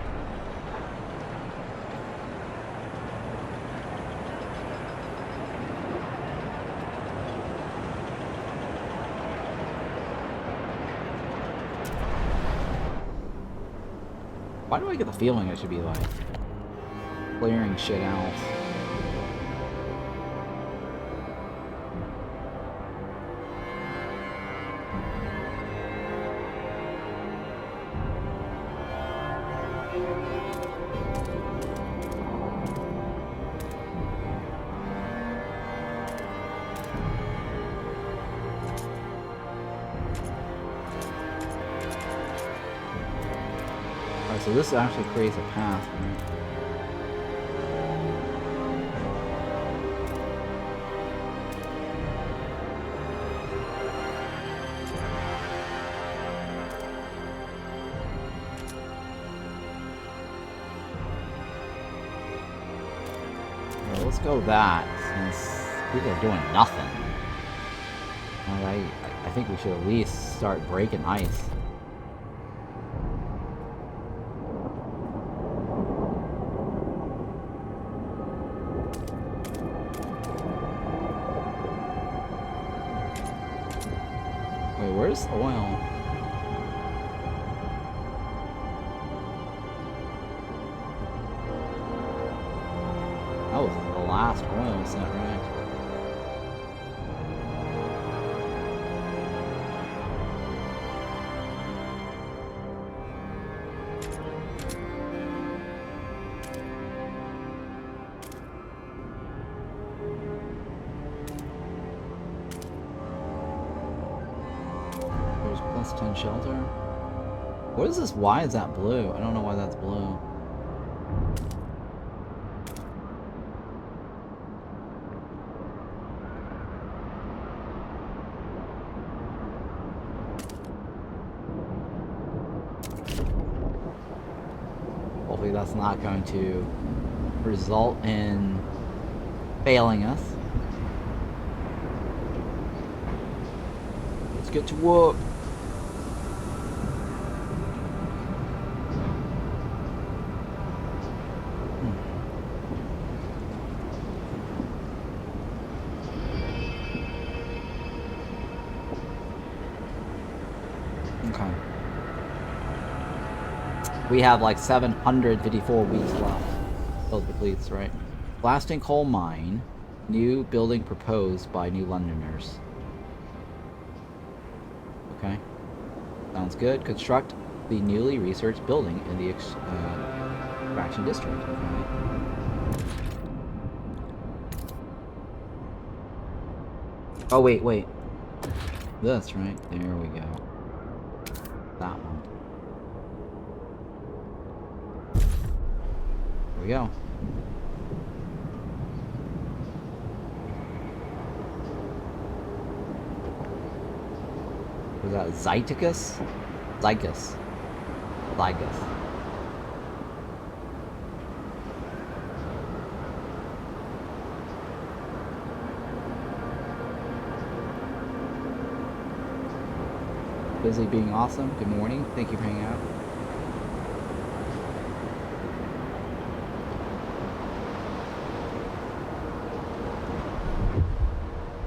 Why do I get the feeling I should be like clearing shit out? so this actually creates a path, right? Well, let's go that, since people are doing nothing. And I think we should at least start breaking ice. Wait, where's the oil? That was the last oil set, right? There's +10 shelter. What is this? Why is that blue? I don't know why that's blue. Hopefully that's not going to result in failing us. Let's get to work. Okay. We have like 754 weeks left. Build depletes, right? Blasting coal mine. New building proposed by New Londoners. Okay. Sounds good. Construct the newly researched building in the extraction district. Okay. Oh, wait. This, right? There we go. That one. There we go. Was that Zyticus? Zygus. Busy being awesome. Good morning. Thank you for hanging out.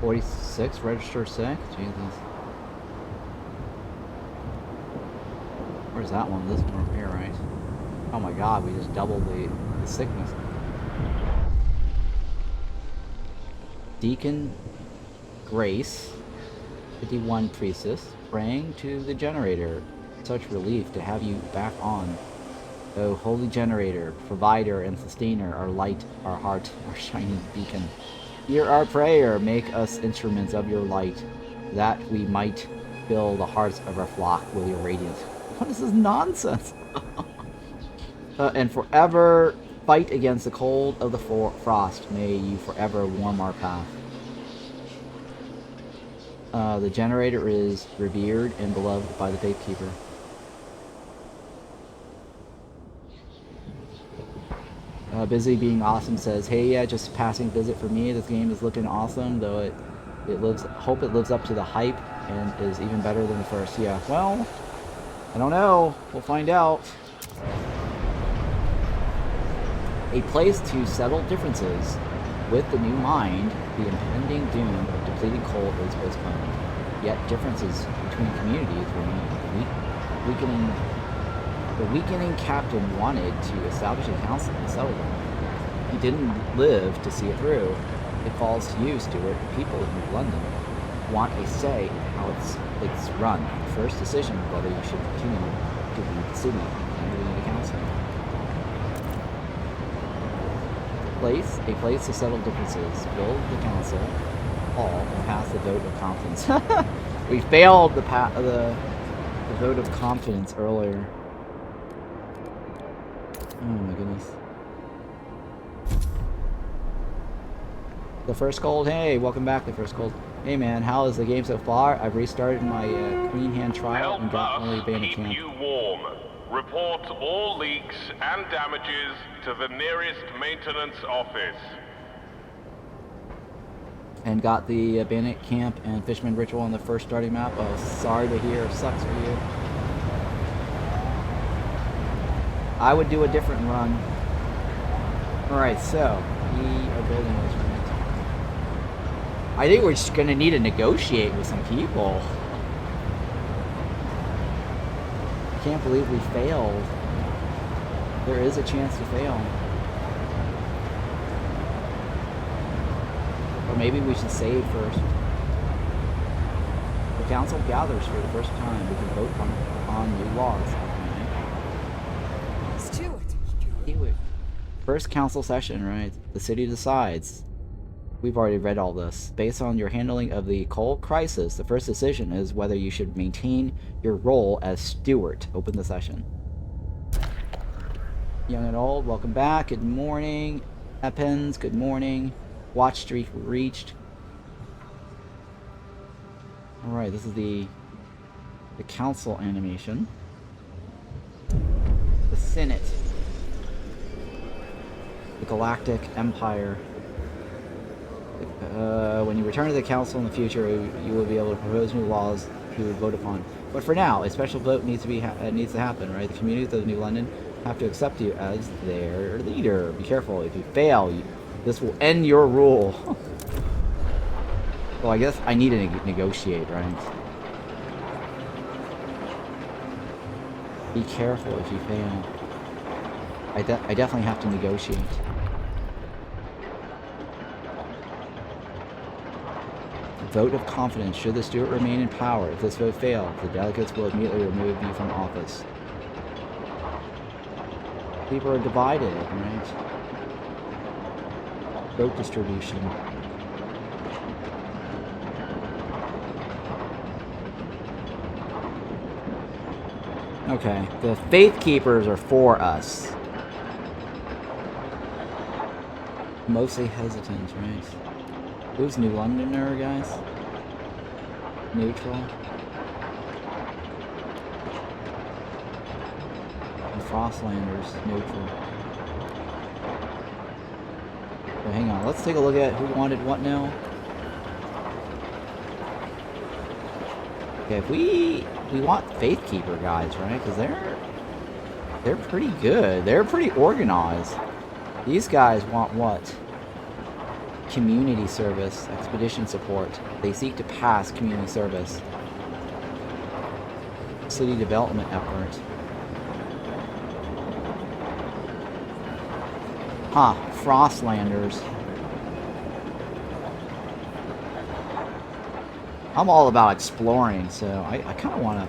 $46 register sick? Jesus. Where's that one? This one over here, right? Oh my god, we just doubled the sickness. Deacon Grace, 51 Priestess, praying to the generator. Such relief to have you back on. Oh, holy generator, provider and sustainer, our light, our heart, our shining beacon. Hear our prayer, make us instruments of your light, that we might fill the hearts of our flock with your radiance. What is this nonsense? And forever fight against the cold of the frost. May you forever warm our path. The generator is revered and beloved by the Faithkeeper. Busy being awesome says, hey, yeah, just passing visit for me. This game is looking awesome, though hope it lives up to the hype and is even better than the first. Yeah, well, I don't know. We'll find out. A place to settle differences. With the new mind, the impending doom of depleted coal is postponed. Yet differences between communities remain. The weakening captain wanted to establish a council and settle them. He didn't live to see it through. It falls to you, Stuart. The people of New London want a say in how it's run. The first decision whether you should continue to lead the city and lead the council. A place to settle differences. Build the council hall and pass the vote of confidence. We failed the vote of confidence earlier. Oh my goodness. The First Cold, hey, welcome back, The First Cold. Hey man, how is the game so far? I've restarted my Queen Hand trial and got only Help us abandoned keep camp. you warm. Report all leaks and damages to the nearest maintenance office. And got the bandit camp and fisherman ritual on the first starting map. Oh, sorry to hear, sucks for you. I would do a different run. Alright, so we are building this right. I think we're just gonna need to negotiate with some people. I can't believe we failed. There is a chance to fail. Or maybe we should save first. The council gathers for the first time. We can vote on new laws. Stewart. First council session, right? The city decides. We've already read all this. Based on your handling of the coal crisis, the first decision is whether you should maintain your role as steward. Open the session. Young and old, welcome back. Good morning. Epens, good morning. Watch streak reached. Alright, this is the council animation. The Senate. The Galactic Empire. When you return to the council in the future, you will be able to propose new laws to vote upon. But for now, a special vote needs to happen, right? The communities of New London have to accept you as their leader. Be careful. If you fail, this will end your rule. Well, I guess I need to negotiate, right? Be careful if you fail. I definitely have to negotiate. Vote of confidence. Should the steward remain in power? If this vote fails, the delegates will immediately remove you from office. People are divided, right? Vote distribution. Okay, the Faith Keepers are for us. Mostly hesitant, right? Who's New Londoner, guys? Neutral. And Frostlanders, neutral. So hang on, let's take a look at who wanted what now. Okay, if we want Faithkeeper guys, right? Because they're pretty good. They're pretty organized. These guys want what? Community service, expedition support. They seek to pass community service. City development effort. Huh, Frostlanders. I'm all about exploring, so I kind of want to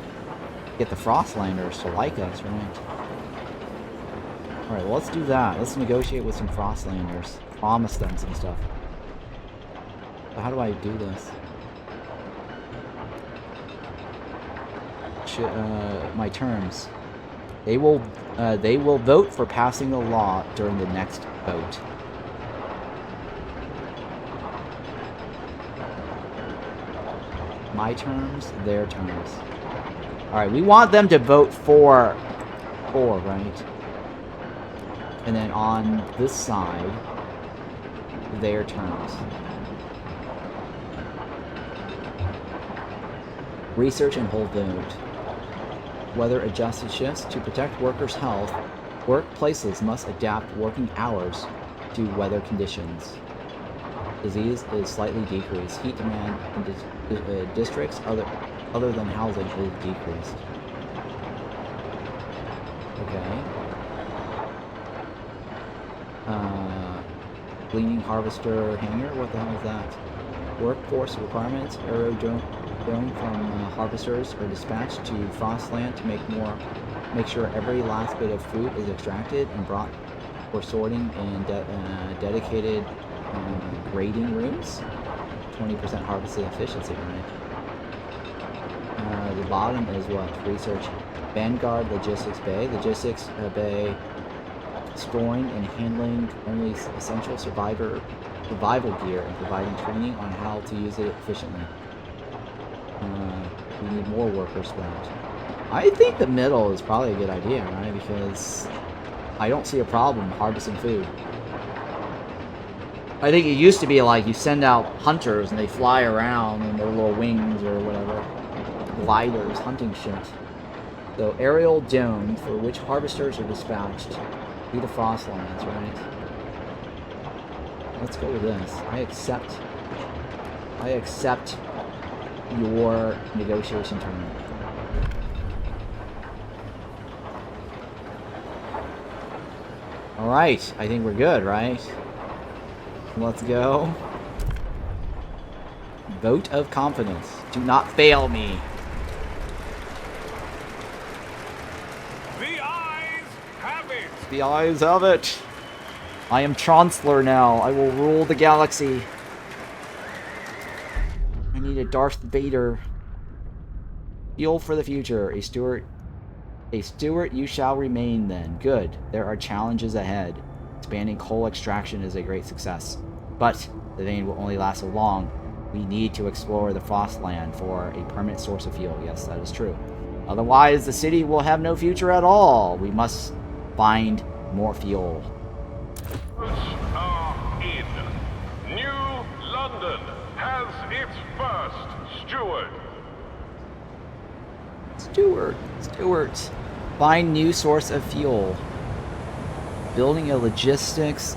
get the Frostlanders to like us, right? Alright, well, let's do that. Let's negotiate with some Frostlanders. Promise them some stuff. So how do I do this? My terms. They will vote for passing the law during the next vote. My terms, their terms. Alright, we want them to vote for, right? And then on this side, their terms. Research and hold vote. Weather adjusted shifts. To protect workers' health, workplaces must adapt working hours to weather conditions. Disease is slightly decreased. Heat demand in districts other than housing is decreased. Okay. Gleaning harvester hangar. What the hell is that? Workforce requirements. Aerodrome from harvesters are dispatched to Frostland to make sure every last bit of food is extracted and brought for sorting in dedicated grading rooms. 20% harvested efficiency, right? The bottom is what? Research. Vanguard Logistics Bay. Logistics Bay storing and handling only essential survival gear and providing training on how to use it efficiently. We need more workers found. I think the middle is probably a good idea, right? Because I don't see a problem harvesting food. I think it used to be like you send out hunters and they fly around in their little wings or whatever. Gliders, hunting shit. So, aerial dome for which harvesters are dispatched through the Frostlands, right? Let's go with this. I accept your negotiation term. Alright, I think we're good, right? Let's go. Vote of confidence. Do not fail me. The eyes have it! The eyes have it. I am Chancellor now. I will rule the galaxy. I need a Darth Vader. Fuel for the future. A Steward you shall remain then. Good. There are challenges ahead. Expanding coal extraction is a great success. But the vein will only last so long. We need to explore the Frostland for a permanent source of fuel. Yes, that is true. Otherwise, the city will have no future at all. We must find more fuel. Are in. New London has its first steward. Stewards. Find new source of fuel. Building a logistics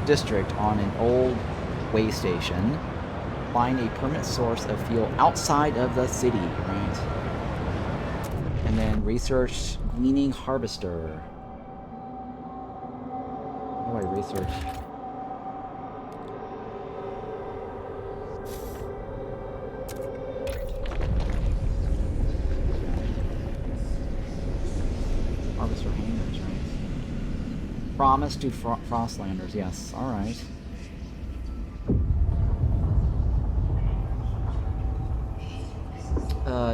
district on an old way station. Find a permanent source of fuel outside of the city, right? And then research gleaning harvester. How do I research? Harvester hangers, right? Promise to Frostlanders, yes. Alright.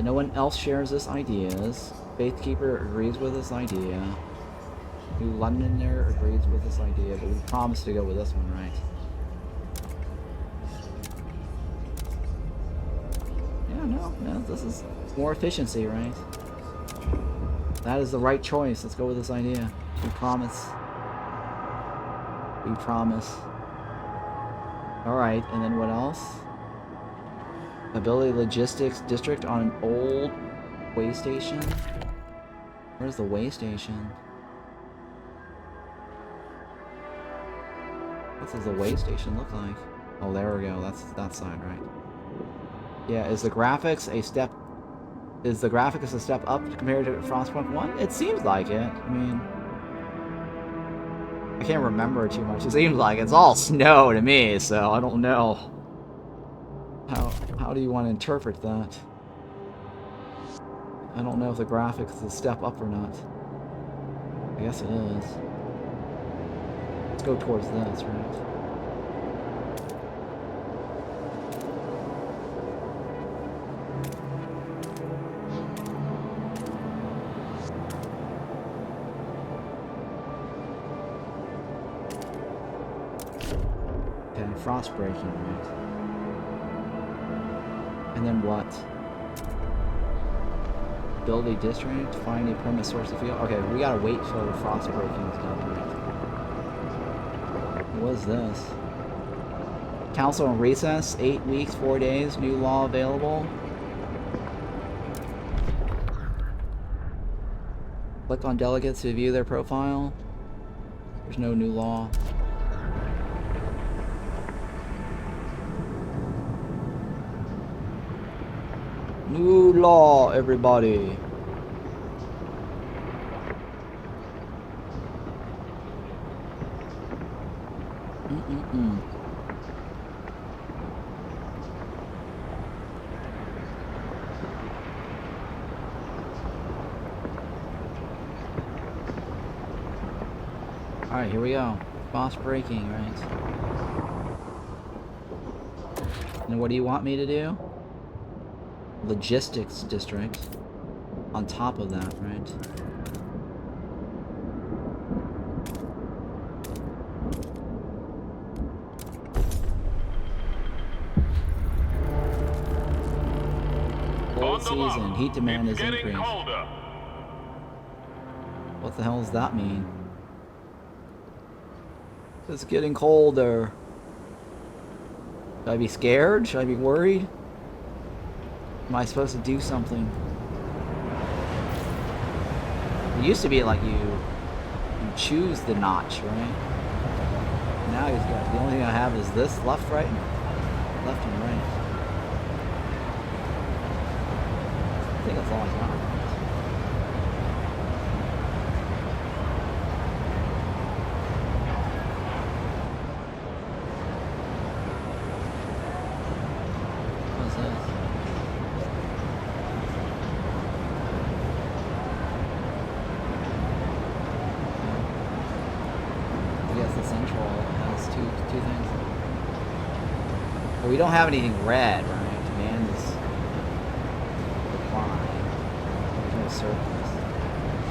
No one else shares this ideas. Faithkeeper agrees with this idea. New Londoner agrees with this idea, but we promised to go with this one, right? Yeah, no, this is more efficiency, right? That is the right choice. Let's go with this idea. We promise. We promise. Alright, and then what else? Ability logistics district on an old way station? Where's the way station? What does the way station look like? Oh, there we go. That's that side, right? Yeah, is the graphics a step up compared to Frostpunk 1? It seems like it. I mean, I can't remember too much. It seems like it's all snow to me, so I don't know. How do you want to interpret that? I don't know if the graphics is a step up or not. I guess it is. Let's go towards this, right? Okay, Frostbreak, right? And then what? Build a district, find a permanent source of fuel. Okay, we gotta wait till the frost breaking is done, right? What is this? Council on recess, 8 weeks, 4 days, new law available. Click on delegates to view their profile. There's no new law. New law, everybody. Alright, here we go. Boss breaking, right? And what do you want me to do? Logistics district on top of that, right? season. Heat demand It's is getting increased. colder. What the hell does that mean? It's getting colder. Should I be scared? Should I be worried? Am I supposed to do something? It used to be like you choose the notch, right? Now he's got, the only thing I have is this left, right, and left and right. I think that's all I got. What's this? I guess the central has two things. But we don't have anything red, right? Demand is decline. There's no surplus.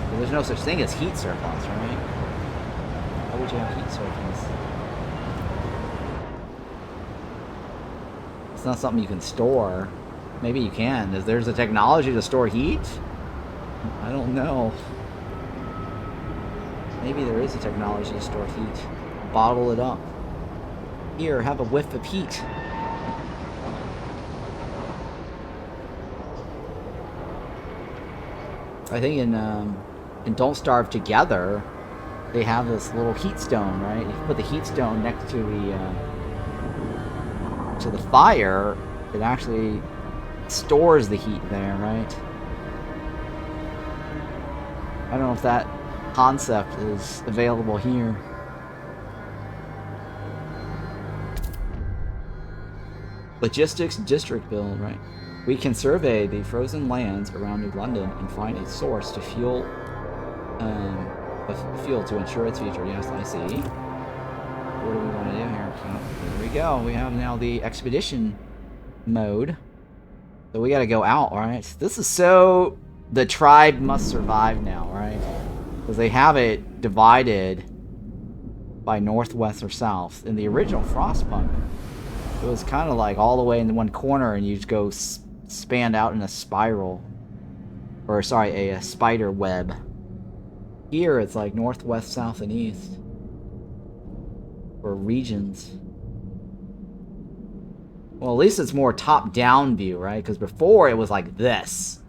But there's no such thing as heat surplus, right? Why would you have heat surplus? It's not something you can store. Maybe you can. There's a technology to store heat? I don't know. Maybe there is a technology to store heat. Bottle it up. Here, have a whiff of heat. I think in Don't Starve Together, they have this little heat stone, right? If you put the heat stone next to the fire, it actually stores the heat there, right? I don't know if that concept is available here. Logistics district build, right? We can survey the frozen lands around New London and find a source to fuel to ensure its future. Yes, I see. What do we want to do here? Oh, there we go. We have now the expedition mode. So we got to go out, right? This is so the tribe must survive now, right? Because they have it divided by northwest or south. In the original Frostpunk, it was kind of like all the way in one corner, and you just go span out in a spiral, or sorry, a spider web. Here it's like northwest, south, and east, or regions. Well, at least it's more top-down view, right? Because before it was like this,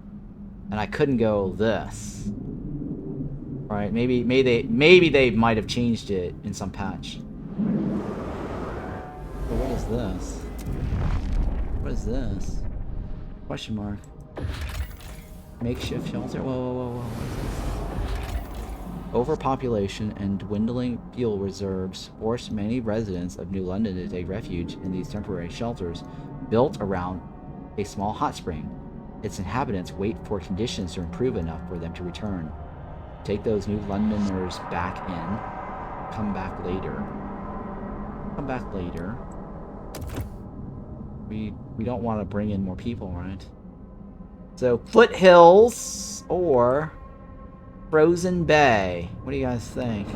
and I couldn't go this. Right? Maybe they might have changed it in some patch. But what is this? What is this? Question mark. Makeshift shelter? Whoa. What is this? Overpopulation and dwindling fuel reserves forced many residents of New London to take refuge in these temporary shelters built around a small hot spring. Its inhabitants wait for conditions to improve enough for them to return. Take those New Londoners back in. Come back later. Come back later. We don't want to bring in more people, right? So, Foothills or Frozen Bay. What do you guys think?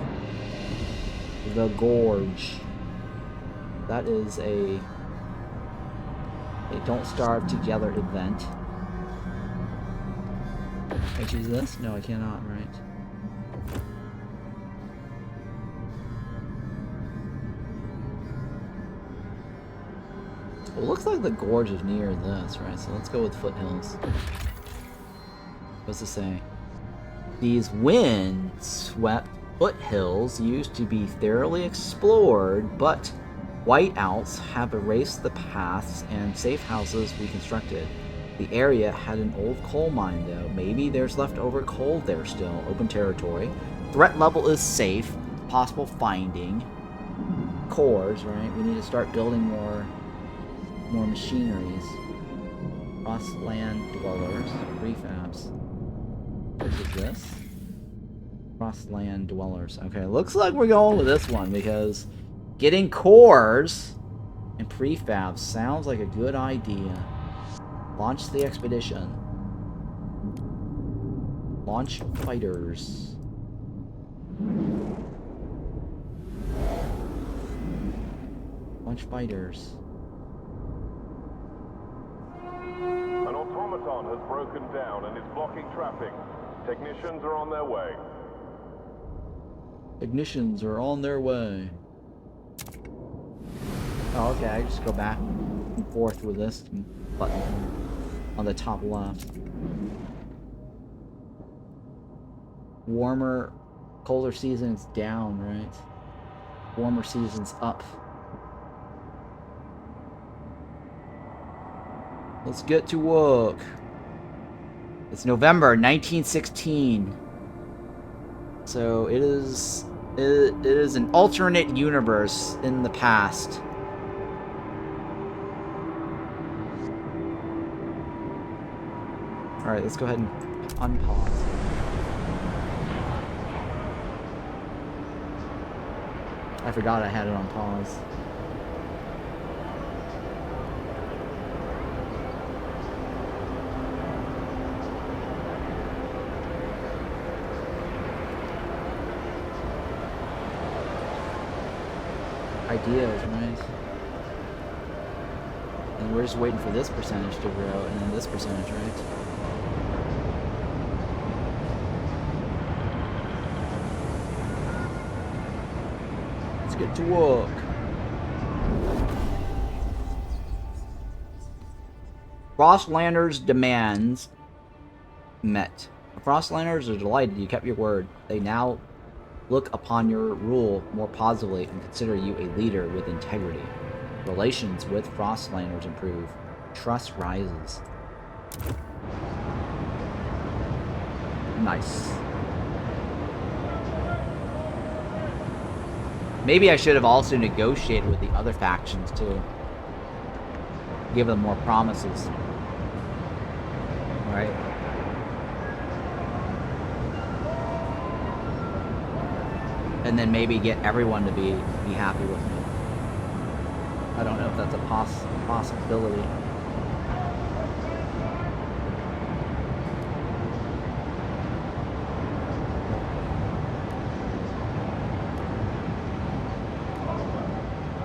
The Gorge. That is a Don't Starve Together event. Can I choose this? No, I cannot, right? Well, it looks like the Gorge is near this, right? So let's go with Foothills. What's it say? These wind-swept foothills used to be thoroughly explored, but whiteouts have erased the paths and safe houses we constructed. The area had an old coal mine, though. Maybe there's leftover coal there still. Open territory. Threat level is safe. Possible finding. Cores, right? We need to start building more machineries. Frostland dwellers. Prefabs. What is this? Frostland dwellers. Okay, looks like we're going with this one because getting cores and prefabs sounds like a good idea. Launch the expedition. Launch fighters. Launch fighters. An automaton plant has broken down and is blocking traffic. Technicians are on their way. Ignitions are on their way. Oh, okay, I just go back and forth with this button on the top left. Warmer, colder seasons down, right? Warmer seasons up. Let's get to work. It's November 1916. So it is an alternate universe in the past. Alright, let's go ahead and unpause. I forgot I had it on pause. Ideas, right? And we're just waiting for this percentage to grow, and then this percentage, right? Let's get to work. Frostlanders' demands met. The Frostlanders are delighted you kept your word. They now look upon your rule more positively and consider you a leader with integrity. Relations with Frostlanders improve. Trust rises. Nice. Maybe I should have also negotiated with the other factions too. Give them more promises. Right? And then maybe get everyone to be happy with me. I don't know if that's a possibility.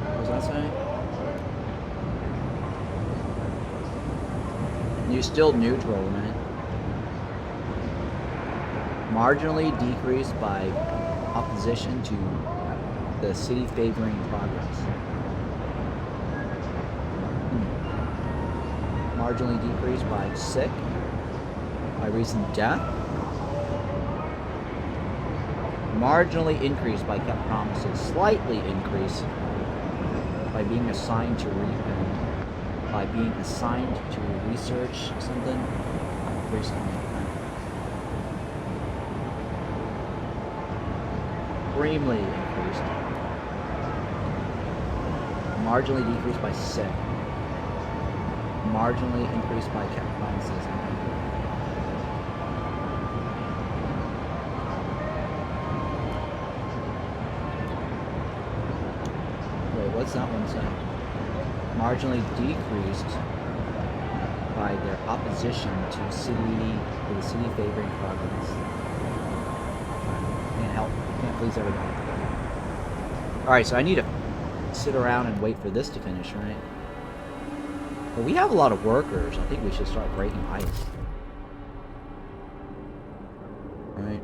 What was that saying? You're still neutral, right? Marginally decreased by opposition to the city favoring progress. Marginally decreased by sick, by reason of death. Marginally increased by kept promises. Slightly increased by being assigned to research something recently. Extremely increased. Marginally decreased by sick. Marginally increased by kept promises. Wait, what's that one say? Marginally decreased by their opposition to the city favoring progress. Can't help. Can't please everybody. Alright, so I need to sit around and wait for this to finish, right? But we have a lot of workers. I think we should start breaking ice. Right?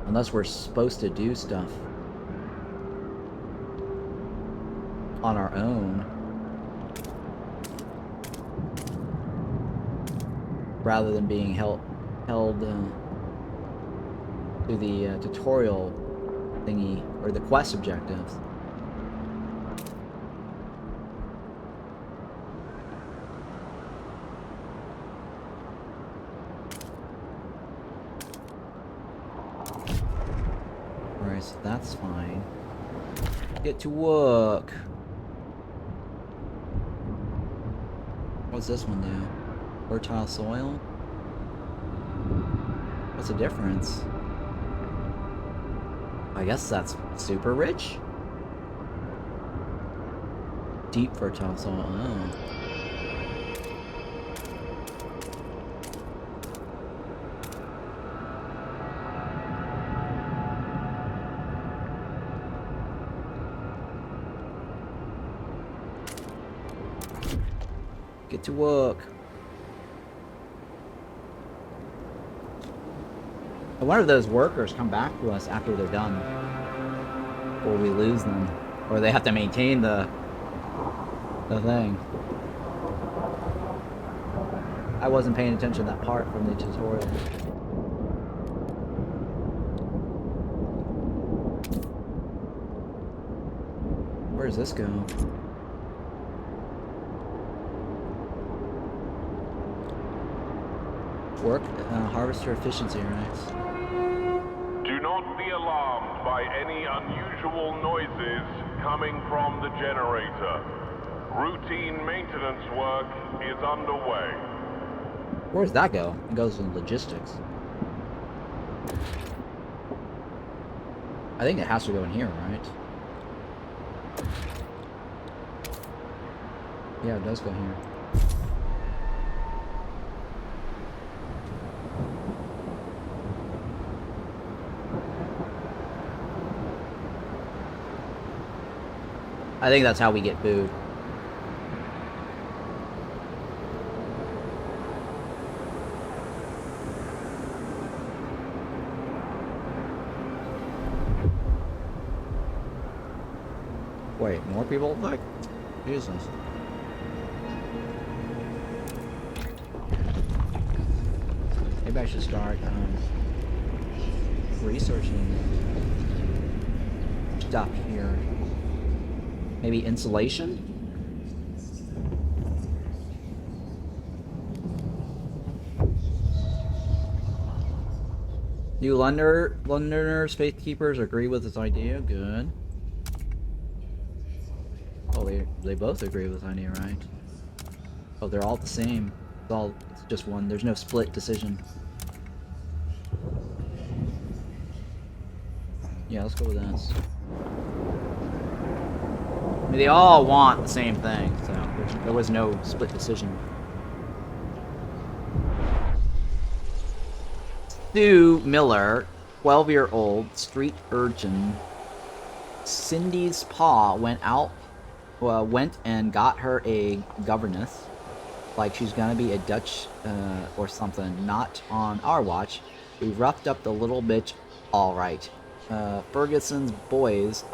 Unless we're supposed to do stuff on our own. Rather than being held to the tutorial thingy, or the quest objectives. Alright, so that's fine. Get to work. What's this one do? Fertile soil? What's the difference? I guess that's super rich? Deep fertile soil. Oh. Get to work. I wonder if those workers come back to us after they're done. Or we lose them. Or they have to maintain the thing. I wasn't paying attention to that part from the tutorial. Where does this go? Work, harvester efficiency, right? Do not be alarmed by any unusual noises coming from the generator. Routine maintenance work is underway. Where does that go? It goes in logistics. I think it has to go in here, right? Yeah, it does go here. I think that's how we get food. Wait, more people? Like, Jesus. Maybe I should start researching stuff here. Maybe insulation? New Londoners, Faithkeepers agree with this idea. Good. Oh, they both agree with this idea, right? Oh, they're all the same. It's just one. There's no split decision. Yeah, let's go with this. I mean, they all want the same thing, so there was no split decision. Sue Miller, 12-year-old street urchin. Cindy's pa went and got her a governess, like she's gonna be a Dutch or something. Not on our watch. We roughed up the little bitch, all right. Ferguson's boys,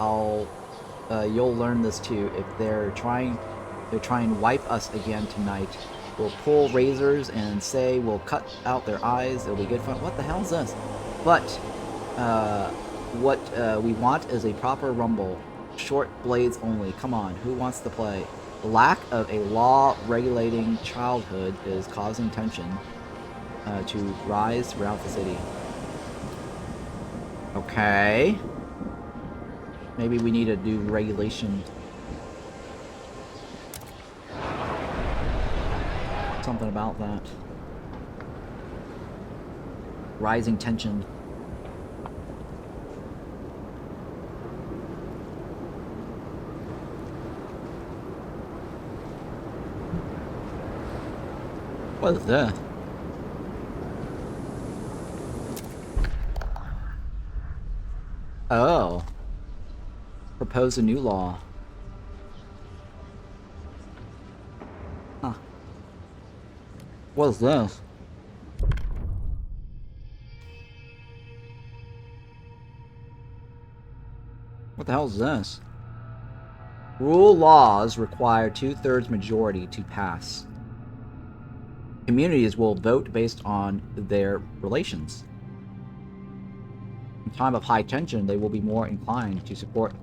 you'll learn this too. If they're trying to wipe us again tonight. We'll pull razors and say we'll cut out their eyes. It'll be good fun. What the hell is this? But what we want is a proper rumble. Short blades only. Come on, who wants to play? The lack of a law regulating childhood is causing tension to rise throughout the city. Okay. Maybe we need to do regulation. Something about that. Rising tension. What is that? Oh. Propose a new law. Huh. What is this? What the hell is this? Rule laws require 2/3 majority to pass. Communities will vote based on their relations. In time of high tension, they will be more inclined to support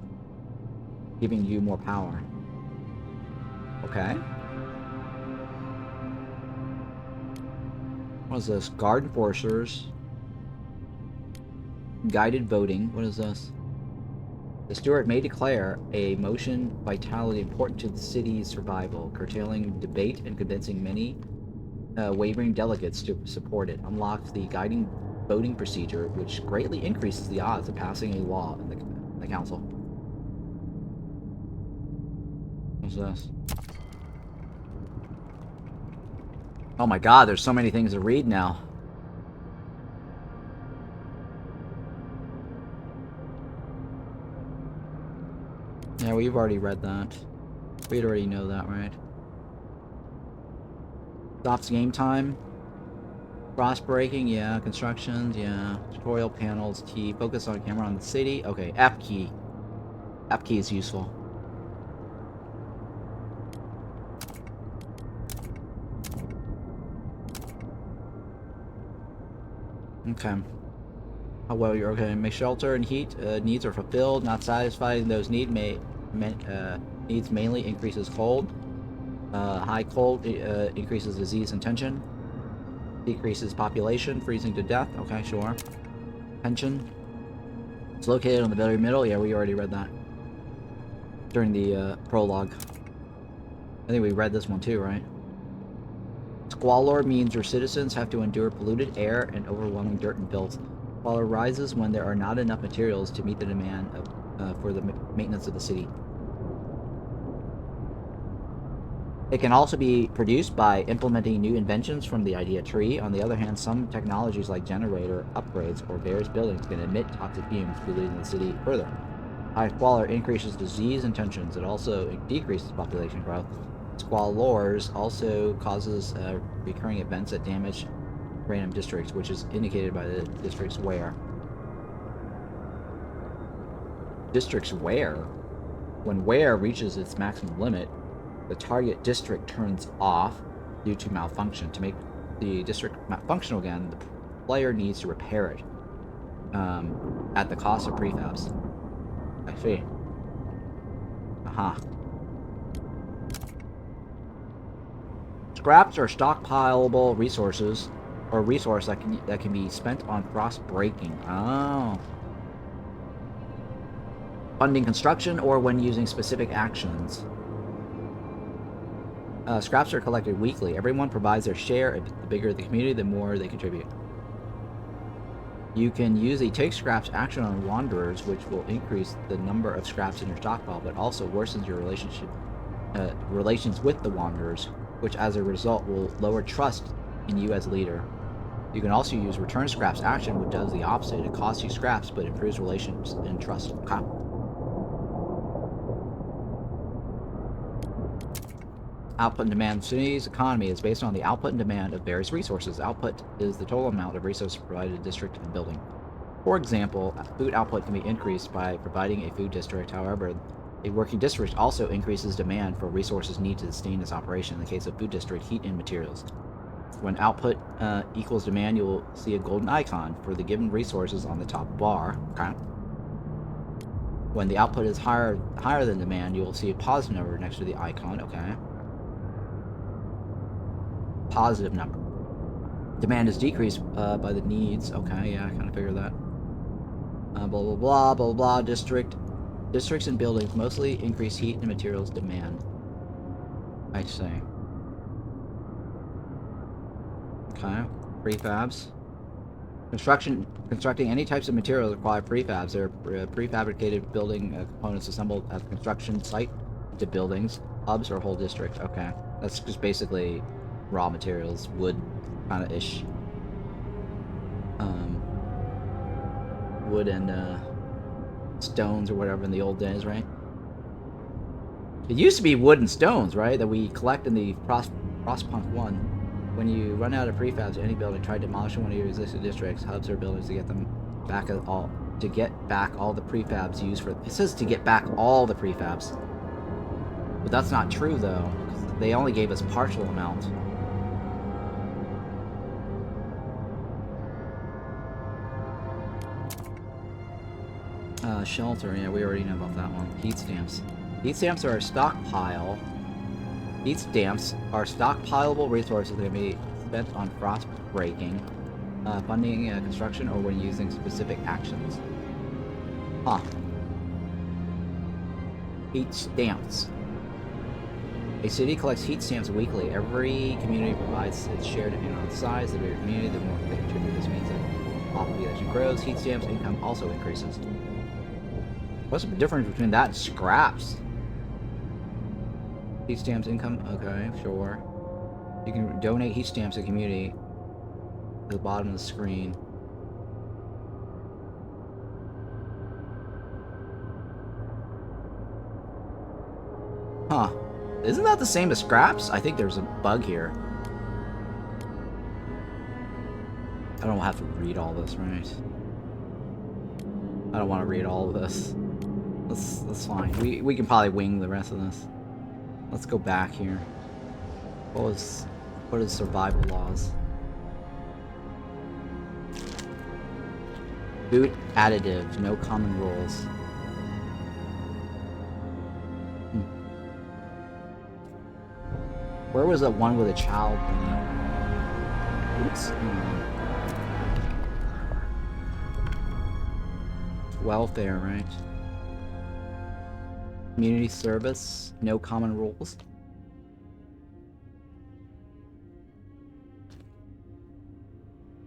giving you more power. Okay. What is this? Guard enforcers. Guided voting. What is this? The steward may declare a motion vitality important to the city's survival, curtailing debate and convincing many wavering delegates to support it. Unlocks the guiding voting procedure, which greatly increases the odds of passing a law in the council. What's this? Oh my god, there's so many things to read now. Yeah, we've already read that. We'd already know that, right? Stops game time. Frostbreaking, yeah. Constructions, yeah. Tutorial panels, T. Focus on camera on the city. Okay, F key. F key is useful. Okay. How well you're okay. Make shelter and heat needs are fulfilled. Not satisfying those needs mainly increases cold. High cold increases disease and tension. Decreases population, freezing to death. Okay, sure. Tension. It's located on the very middle. Yeah, we already read that during the prologue. I think we read this one too, right? Squalor means your citizens have to endure polluted air and overwhelming dirt and filth. Squalor rises when there are not enough materials to meet the demand for the maintenance of the city. It can also be produced by implementing new inventions from the idea tree. On the other hand, some technologies like generator upgrades or various buildings can emit toxic fumes, polluting the city further. High squalor increases disease and tensions. It also decreases population growth. Squalors also causes recurring events that damage random districts, which is indicated by the district's wear. District's wear? When wear reaches its maximum limit, the target district turns off due to malfunction. To make the district functional again, the player needs to repair it at the cost of prefabs. I see. Aha. Scraps are stockpileable resources, or resource that can be spent on frost breaking. Oh. Funding construction or when using specific actions. Scraps are collected weekly. Everyone provides their share. The bigger the community, the more they contribute. You can use a take scraps action on wanderers, which will increase the number of scraps in your stockpile, but also worsens your relations with the wanderers, which as a result will lower trust in you as leader. You can also use return scraps action, which does the opposite. It costs you scraps, but improves relations and trust. Okay. Output and demand. The city's economy is based on the output and demand of various resources. Output is the total amount of resources provided to a district and building. For example, food output can be increased by providing a food district. However, a working district also increases demand for resources needed to sustain its operation. In the case of food district, heat and materials. When output equals demand, you will see a golden icon for the given resources on the top bar. Okay. When the output is higher than demand, you will see a positive number next to the icon. Okay. Positive number. Demand is decreased by the needs. Okay, yeah, I kind of figured that. Blah blah blah blah blah. Districts and buildings mostly increase heat and materials demand. I see. Okay, prefabs. Constructing any types of materials require prefabs. They're prefabricated building components assembled at the construction site into buildings, hubs, or whole districts. Okay, that's just basically raw materials, wood, kind of ish. Wood and stones or whatever in the old days, right? It used to be wood and stones, right? That we collect in the Frostpunk 1. When you run out of prefabs in any building, try demolishing one of your existing districts, hubs, or buildings to get them back all the prefabs used for. It says to get back all the prefabs, but that's not true though. They only gave us partial amount. Shelter, yeah, we already know about that one. Heat stamps. Heat stamps are a stockpile. Heat stamps are stockpileable resources that can be spent on frost breaking, funding construction, or when using specific actions. Huh. Heat stamps. A city collects heat stamps weekly. Every community provides its share depending on the size of their community. The more they contribute, this means that population grows. Heat stamps income also increases. What's the difference between that and scraps? Heat stamps income? Okay, sure. You can donate heat stamps to the community at the bottom of the screen. Huh. Isn't that the same as scraps? I think there's a bug here. I don't have to read all this, right? I don't want to read all of this. That's fine. We can probably wing the rest of this. Let's go back here. What is survival laws? Boot additive, no common rules. Where was that one with a child? Oops. Welfare, right? Community service, no common rules.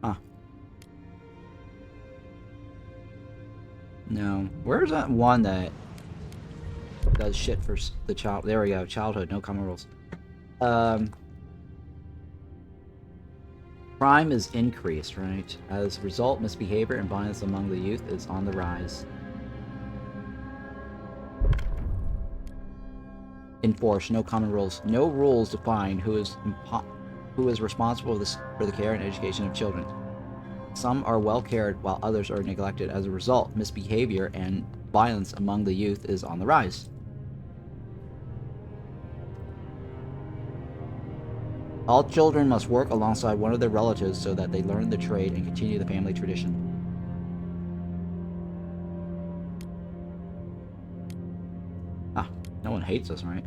Huh. No. Where's that one that does shit for the child? There we go. Childhood, no common rules. Crime is increased, right? As a result, misbehavior and violence among the youth is on the rise. Enforce, no common rules. No rules define who is responsible for the care and education of children. Some are well cared while others are neglected. As a result, misbehavior and violence among the youth is on the rise. All children must work alongside one of their relatives so that they learn the trade and continue the family tradition. Ah, no one hates us, right?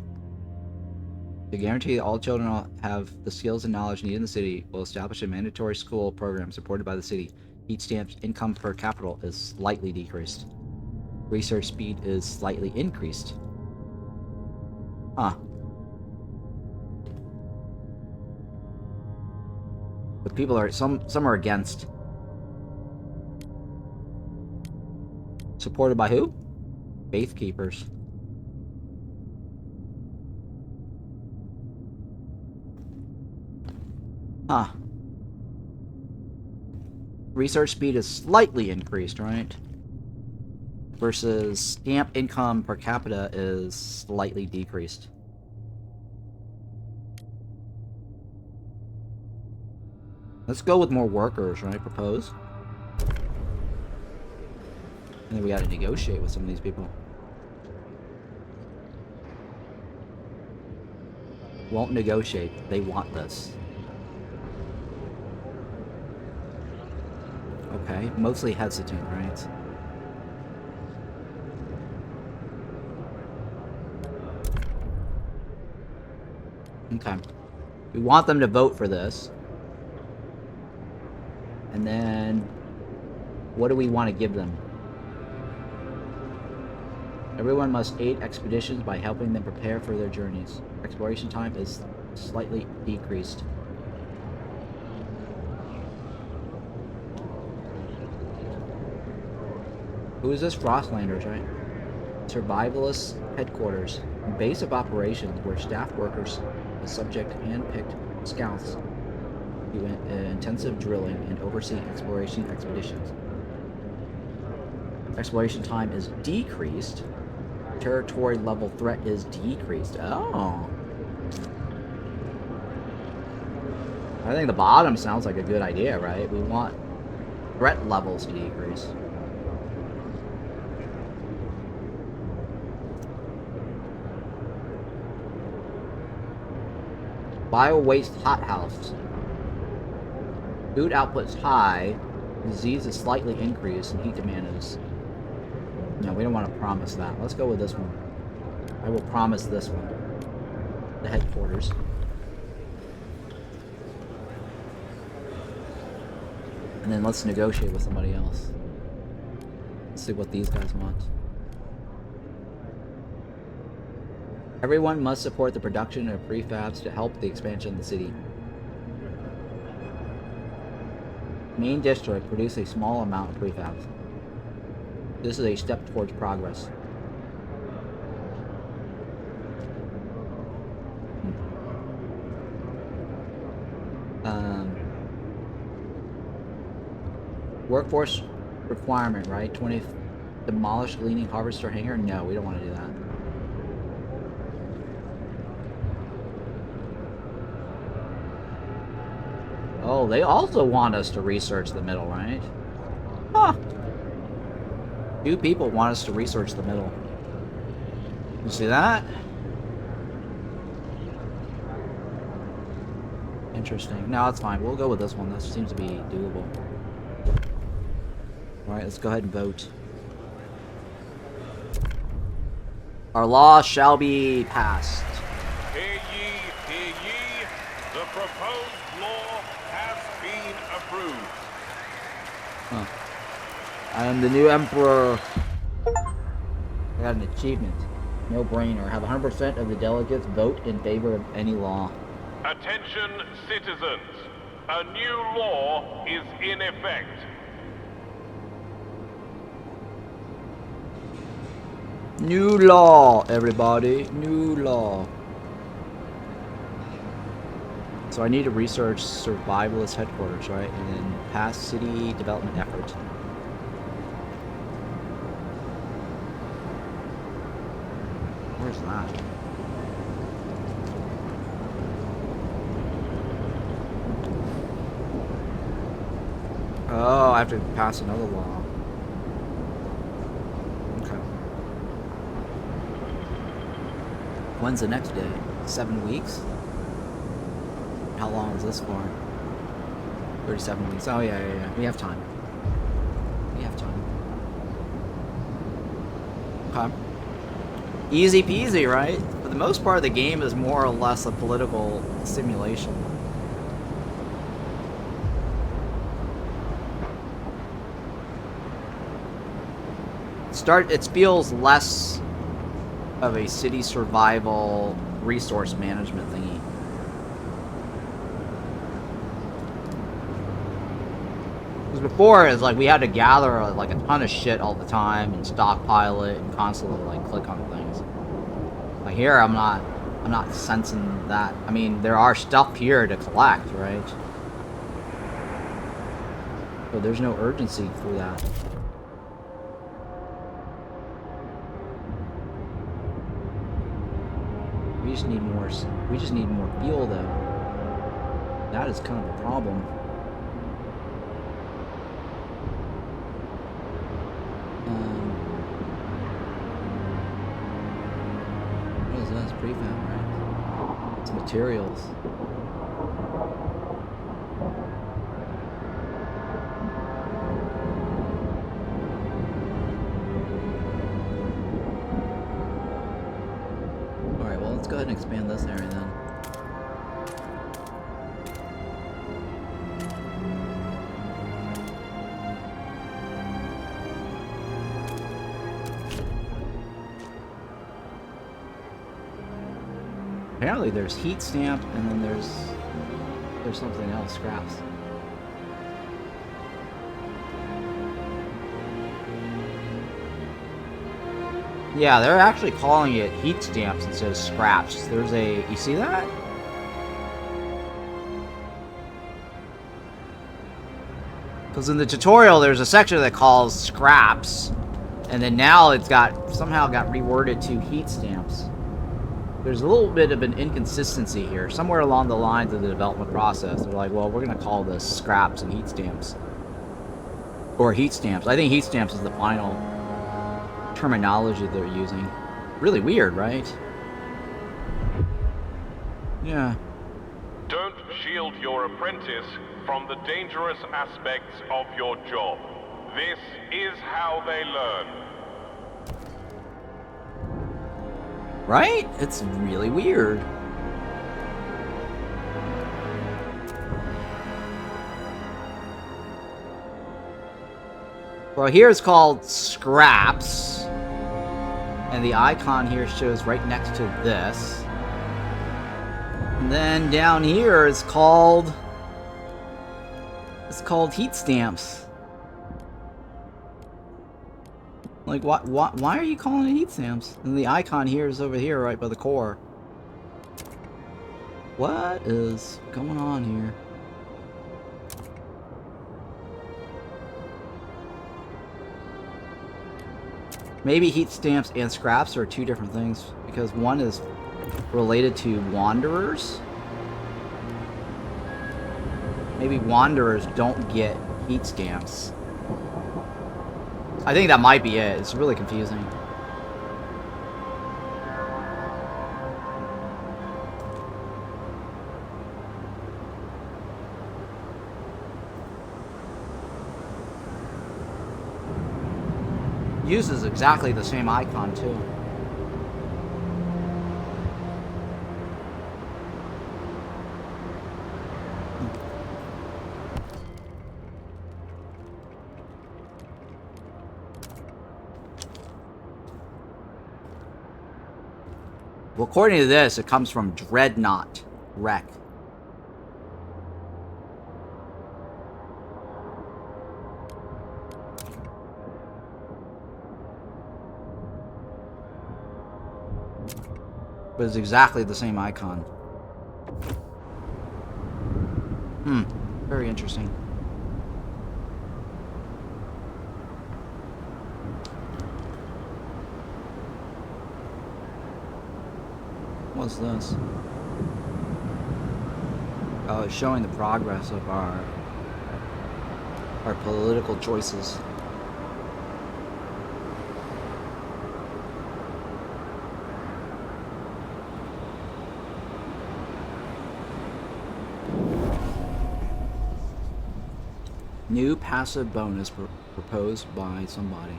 To guarantee that all children have the skills and knowledge needed in the city, will establish a mandatory school program supported by the city. Each stamp's income per capita is slightly decreased. Research speed is slightly increased. Huh. But people are some are against. Supported by who? Faith keepers. Huh. Research speed is slightly increased, right? Versus stamp income per capita is slightly decreased. Let's go with more workers, right? Propose. And then we gotta negotiate with some of these people. Won't negotiate. They want this. Okay, mostly hesitant, right? Okay. We want them to vote for this. And then, what do we want to give them? Everyone must aid expeditions by helping them prepare for their journeys. Exploration time is slightly decreased. Who is this? Frostlanders, right? Survivalist headquarters. Base of operations where staff workers subject hand-picked scouts do intensive drilling and oversee exploration expeditions. Exploration time is decreased. Territory level threat is decreased. Oh. I think the bottom sounds like a good idea, right? We want threat levels to decrease. Bio-waste hothouse. Food output's high. Disease is slightly increased, and heat demand is... No, we don't want to promise that. Let's go with this one. I will promise this one. The headquarters. And then let's negotiate with somebody else. Let's see what these guys want. Everyone must support the production of prefabs to help the expansion of the city. Main district produce a small amount of prefabs. This is a step towards progress. Workforce requirement, right? 20 demolish gleaning harvester hangar? No, we don't want to do that. Oh, they also want us to research the middle, right? Huh. 2 people want us to research the middle. You see that? Interesting. No, it's fine. We'll go with this one. This seems to be doable. Alright, let's go ahead and vote. Our law shall be passed. Hear ye, hear ye. The proposed law has been approved. I am the new emperor. I got an achievement. No brainer. Have 100% of the delegates vote in favor of any law. Attention, citizens. A new law is in effect. New law, everybody. New law. So I need to research survivalist headquarters, right? And then pass city development effort. Where's that? Oh, I have to pass another law. Okay. When's the next day? 7 weeks? How long is this for? 37 weeks. Oh, yeah. We have time. We have time. Okay. Easy peasy, right? For the most part, the game is more or less a political simulation. It feels less of a city survival resource management thingy. Because before, it's like we had to gather like a ton of shit all the time and stockpile it and constantly like click on things. Like here, I'm not sensing that. I mean, there are stuff here to collect, right? But there's no urgency for that. We just need more fuel, though. That is kind of a problem. What is this? Prefab, right? It's materials. Let's go ahead and expand this area then. Apparently there's heat stamp and then there's something else, scraps. Yeah, they're actually calling it heat stamps instead of scraps. There's a... You see that? Because in the tutorial, there's a section that calls scraps. And then now it's somehow got reworded to heat stamps. There's a little bit of an inconsistency here. Somewhere along the lines of the development process, they're like, well, we're going to call this scraps and heat stamps. Or heat stamps. I think heat stamps is the final terminology they're using. Really weird, right? Yeah. Don't shield your apprentice from the dangerous aspects of your job. This is how they learn. Right? It's really weird. Well, here it's called scraps. And the icon here shows right next to this. And then down here it's called heat stamps. Like, why are you calling it heat stamps? And the icon here is over here, right by the core. What is going on here? Maybe heat stamps and scraps are 2 different things, because one is related to wanderers. Maybe wanderers don't get heat stamps. I think that might be it. It's really confusing. Uses exactly the same icon too. Well, according to this, it comes from Dreadnought Wreck. But it's exactly the same icon. Very interesting. What's this? Oh, it's showing the progress of our political choices. New passive bonus proposed by somebody.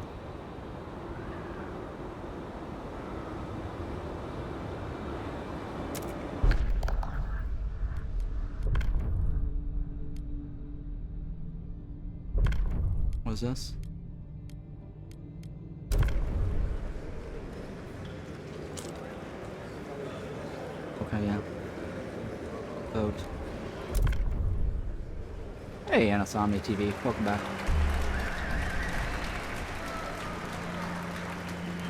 What is this? Okay, yeah. Vote. Hey, Anno TV, welcome back.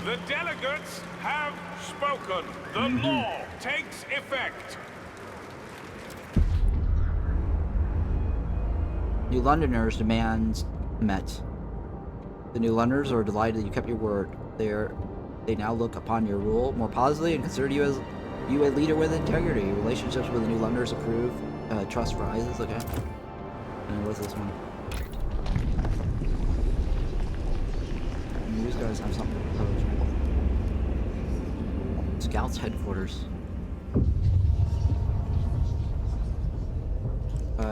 The delegates have spoken. The law takes effect. New Londoners' demands met. The New Londoners are delighted that you kept your word. They now look upon your rule more positively and consider you a leader with integrity. Relationships with the New Londoners approve. Trust rises. Okay. And what's this one? These guys have something to propose, right? Scouts headquarters.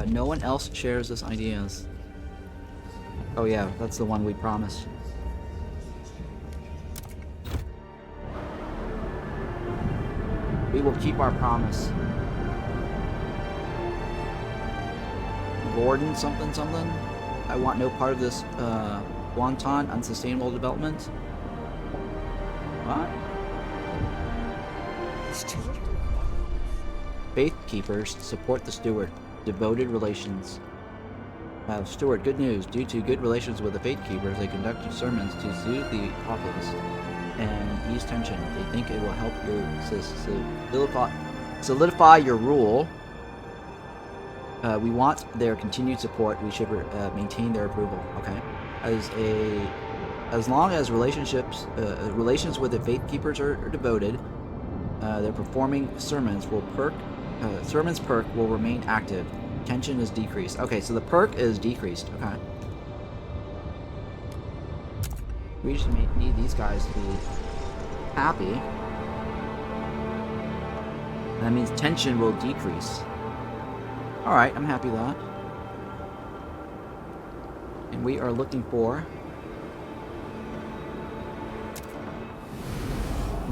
No one else shares this ideas. Oh yeah, that's the one we promised. We will keep our promise. Gordon something something. I want no part of this wanton unsustainable development. What? Faithkeepers support the steward. Devoted relations. Steward, good news. Due to good relations with the Faithkeepers, they conducted sermons to soothe the populace and ease tension. They think it will help you solidify your rule. We want their continued support. We should maintain their approval. Okay. As long as relations with the Faithkeepers are devoted, their performing sermons will perk will remain active. Tension is decreased. Okay, so the perk is decreased. Okay. We just need these guys to be happy. That means tension will decrease. Alright, I'm happy with that. And we are looking for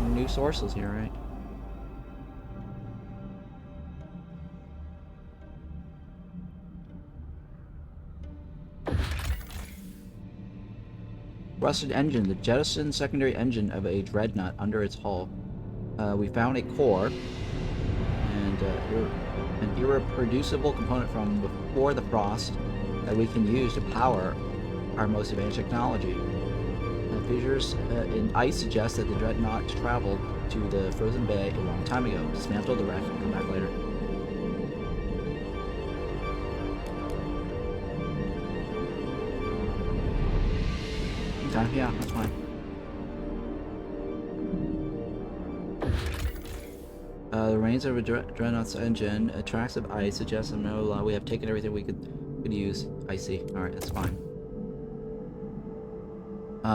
new sources here, right? Rusted engine, the jettisoned secondary engine of a dreadnought under its hull. We found a core and an irreproducible component from before the frost that we can use to power our most advanced technology. Fissures in ice suggest that the dreadnought traveled to the frozen bay a long time ago. Dismantle the wreck and come back later. Okay, yeah, that's fine. The rains of a Dreadnought's engine, tracks of ice suggests no. We have taken everything we could use. I see. All right, that's fine.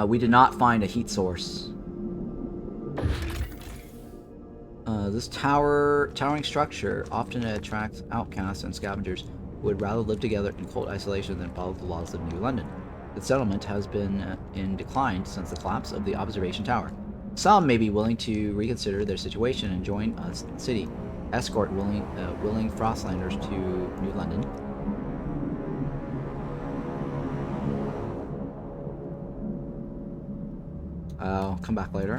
We did not find a heat source. This towering structure often attracts outcasts and scavengers who would rather live together in cold isolation than follow the laws of New London. The settlement has been in decline since the collapse of the observation tower. Some may be willing to reconsider their situation and join us in the city. Escort willing Frostlanders to New London. I'll come back later.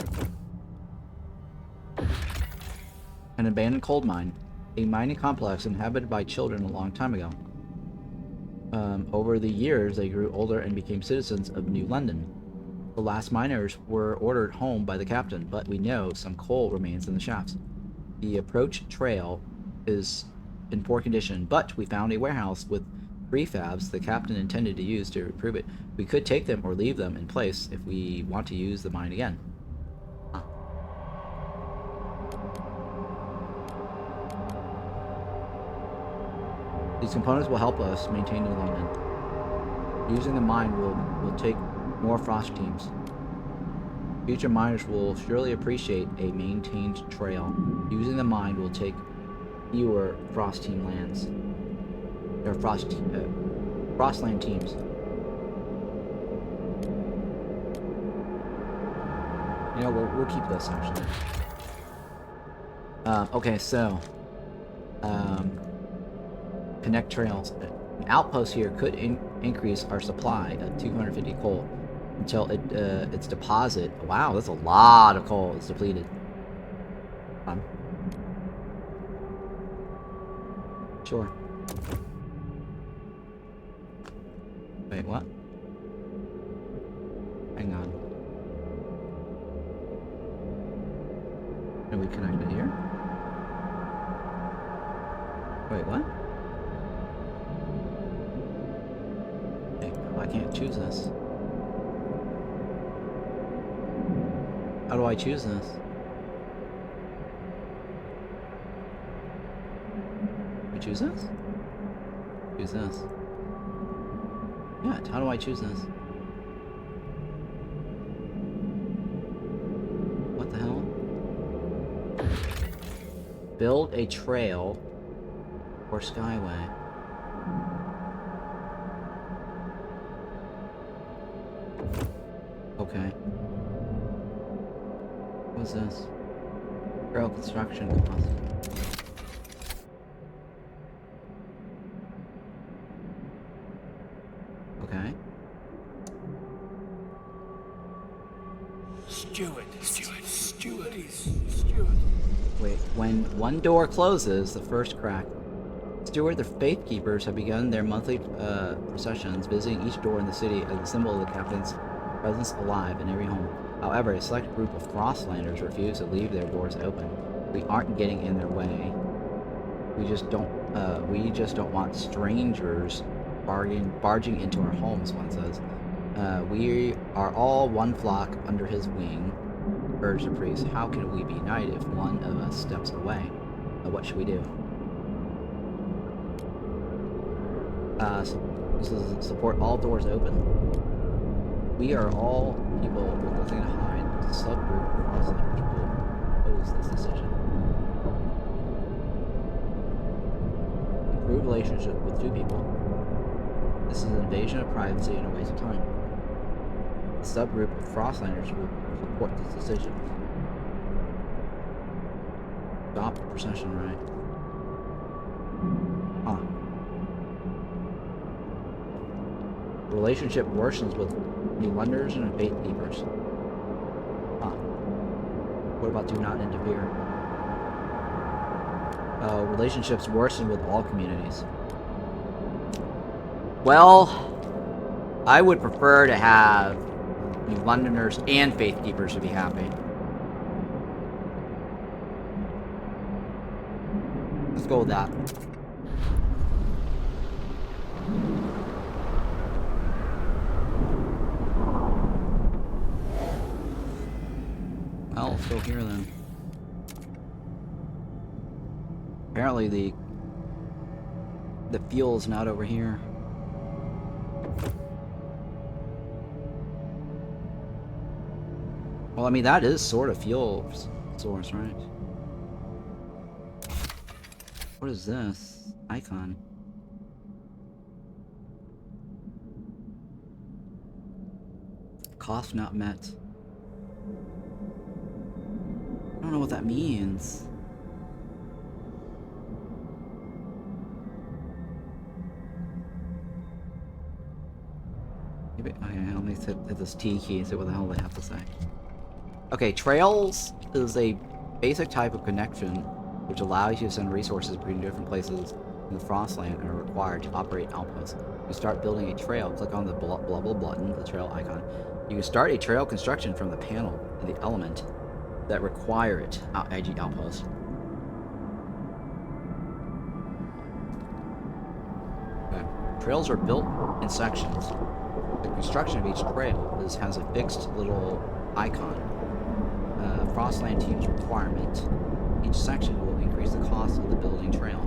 An abandoned coal mine. A mining complex inhabited by children a long time ago. Over the years, they grew older and became citizens of New London. The last miners were ordered home by the captain, but we know some coal remains in the shafts. The approach trail is in poor condition, but we found a warehouse with prefabs the captain intended to use to improve it. We could take them or leave them in place if we want to use the mine again. These components will help us maintain New London. Using the mine will take more frost teams. Future miners will surely appreciate a maintained trail. Using the mine will take fewer frost team lands. Or frostland teams. You know, we'll keep this actually. Okay, so connect trails. An outpost here could increase our supply of 250 coal until its deposit. Wow, that's a lot of coal is depleted. Sure. Wait, what? Hang on. Are we connected here? Wait, what? I can't choose this. How do I choose this? We choose this? Choose this. Yeah, how do I choose this? What the hell? Build a trail or skyway. Okay. What's this? Trail construction cost. Okay. Steward. Wait, when one door closes, the first crack. Steward, the Faith Keepers have begun their monthly processions, visiting each door in the city as a symbol of the captain's presence alive in every home. However, a select group of Frostlanders refuse to leave their doors open. We aren't getting in their way. We just don't want strangers barging into our homes, one says. We are all one flock under his wing, urged the priest. How can we be united if one of us steps away? What should we do? Support all doors open. We are all people with nothing to hide. The subgroup of Frostlanders will oppose this decision. Improve relationship with two people. This is an invasion of privacy and a waste of time. The subgroup of Frostlanders will support this decision. Stop the procession, right? Huh. The relationship worsens with New Londoners and Faith Keepers. Huh. What about do not interfere? Relationships worsen with all communities. Well, I would prefer to have New Londoners and Faith Keepers to be happy. Let's go with that. Well, let's go here then. Apparently the fuel is not over here. Well, I mean, that is sort of fuel source, right? What is this? Icon. Cost not met. I don't know what that means. Maybe, okay, let me hit this T key and see what the hell they have to say. Okay, trails is a basic type of connection which allows you to send resources between different places in the Frostland and are required to operate outposts. You start building a trail, click on the blah blah button, the trail icon. You can start a trail construction from the panel in the element that require it, IG outpost. Okay. Trails are built in sections. The construction of each trail has a fixed little icon. Frostland team's requirement. Each section will increase the cost of the building trail.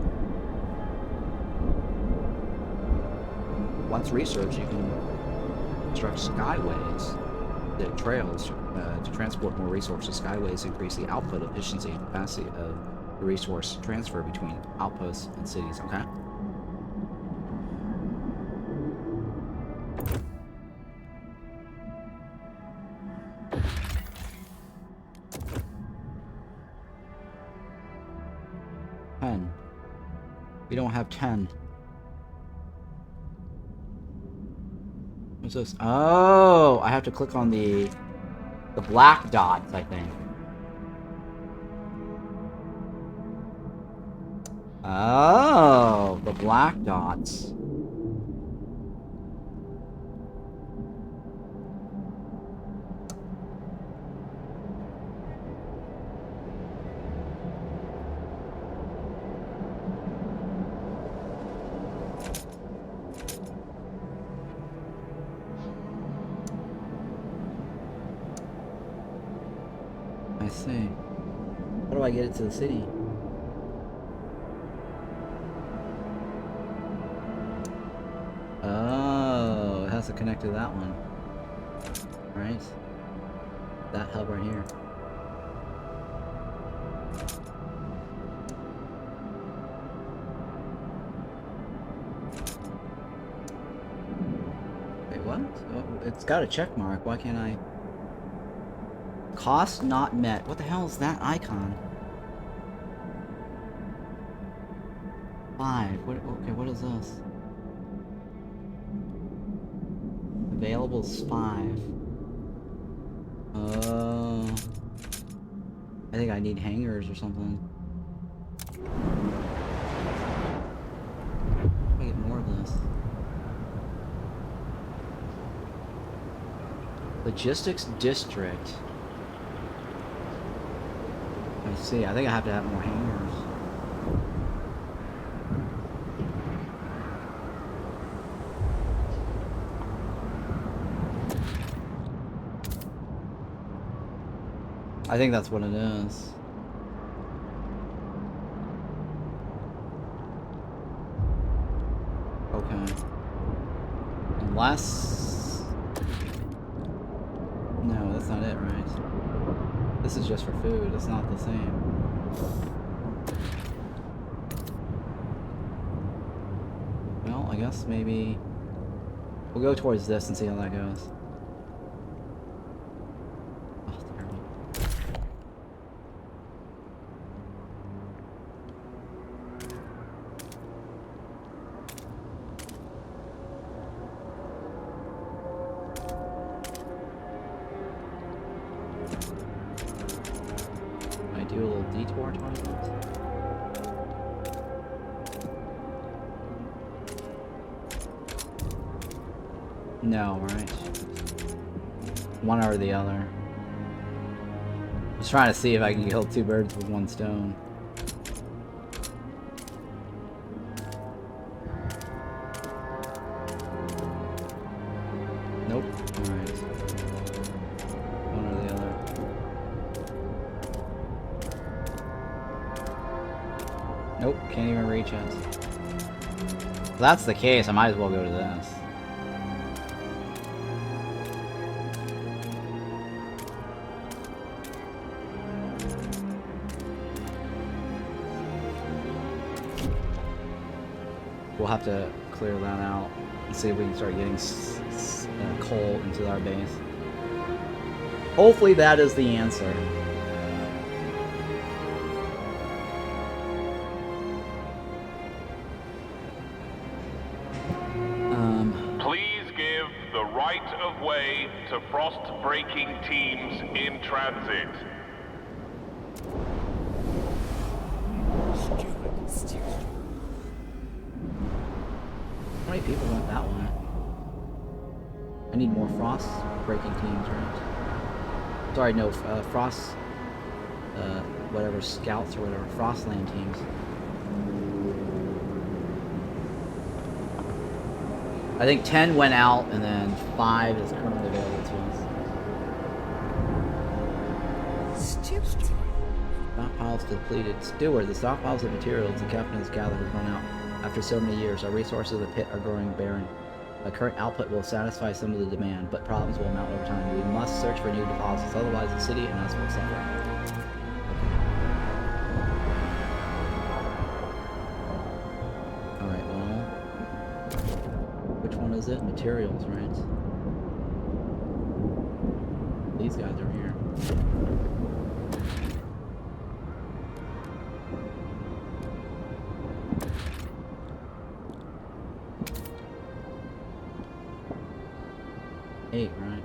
Once researched, you can construct skyways, the trails, to transport more resources. Skyways increase the output, efficiency, and capacity of the resource transfer between outposts and cities, okay? We don't have 10. What's this? Oh, I have to click on the black dots, I think. Oh, the black dots. I see. How do I get it to the city? Oh, it has to connect to that one. Right? That hub right here. Wait, what? Oh, it's got a check mark. Why can't I? Cost not met. What the hell is that icon? 5. Okay, what is this? Available is 5. I think I need hangers or something. I get more of this. Logistics district. I see. I think I have to have more hangers. I think that's what it is. Okay. Unless... No, that's not it, right? This is just for food. It's not the same. Well, I guess maybe... We'll go towards this and see how that goes. Do a little detour towards it. No, right? One or the other. Just trying to see if I can kill 2 birds with 1 stone. Nope. Alright. One or the other. Nope, can't even reach it. If that's the case, I might as well go to this. We'll have to clear that out and see if we can start getting coal into our base. Hopefully that is the answer. Please give the right of way to frost-breaking teams in transit. How many people want that one? I need more frost breaking teams, right? Sorry, no, frost, whatever, scouts or whatever, frostland teams. I think 10 went out, and then 5 is currently available to us. Stupid. Stockpiles depleted. Steward, the stockpiles of materials the captain has gathered have run out. After so many years, our resources of the pit are growing barren. The current output will satisfy some of the demand, but problems will mount over time. We must search for new deposits, otherwise the city and us will suffer. Alright, well... which one is it? Materials, right? These guys are here. Right.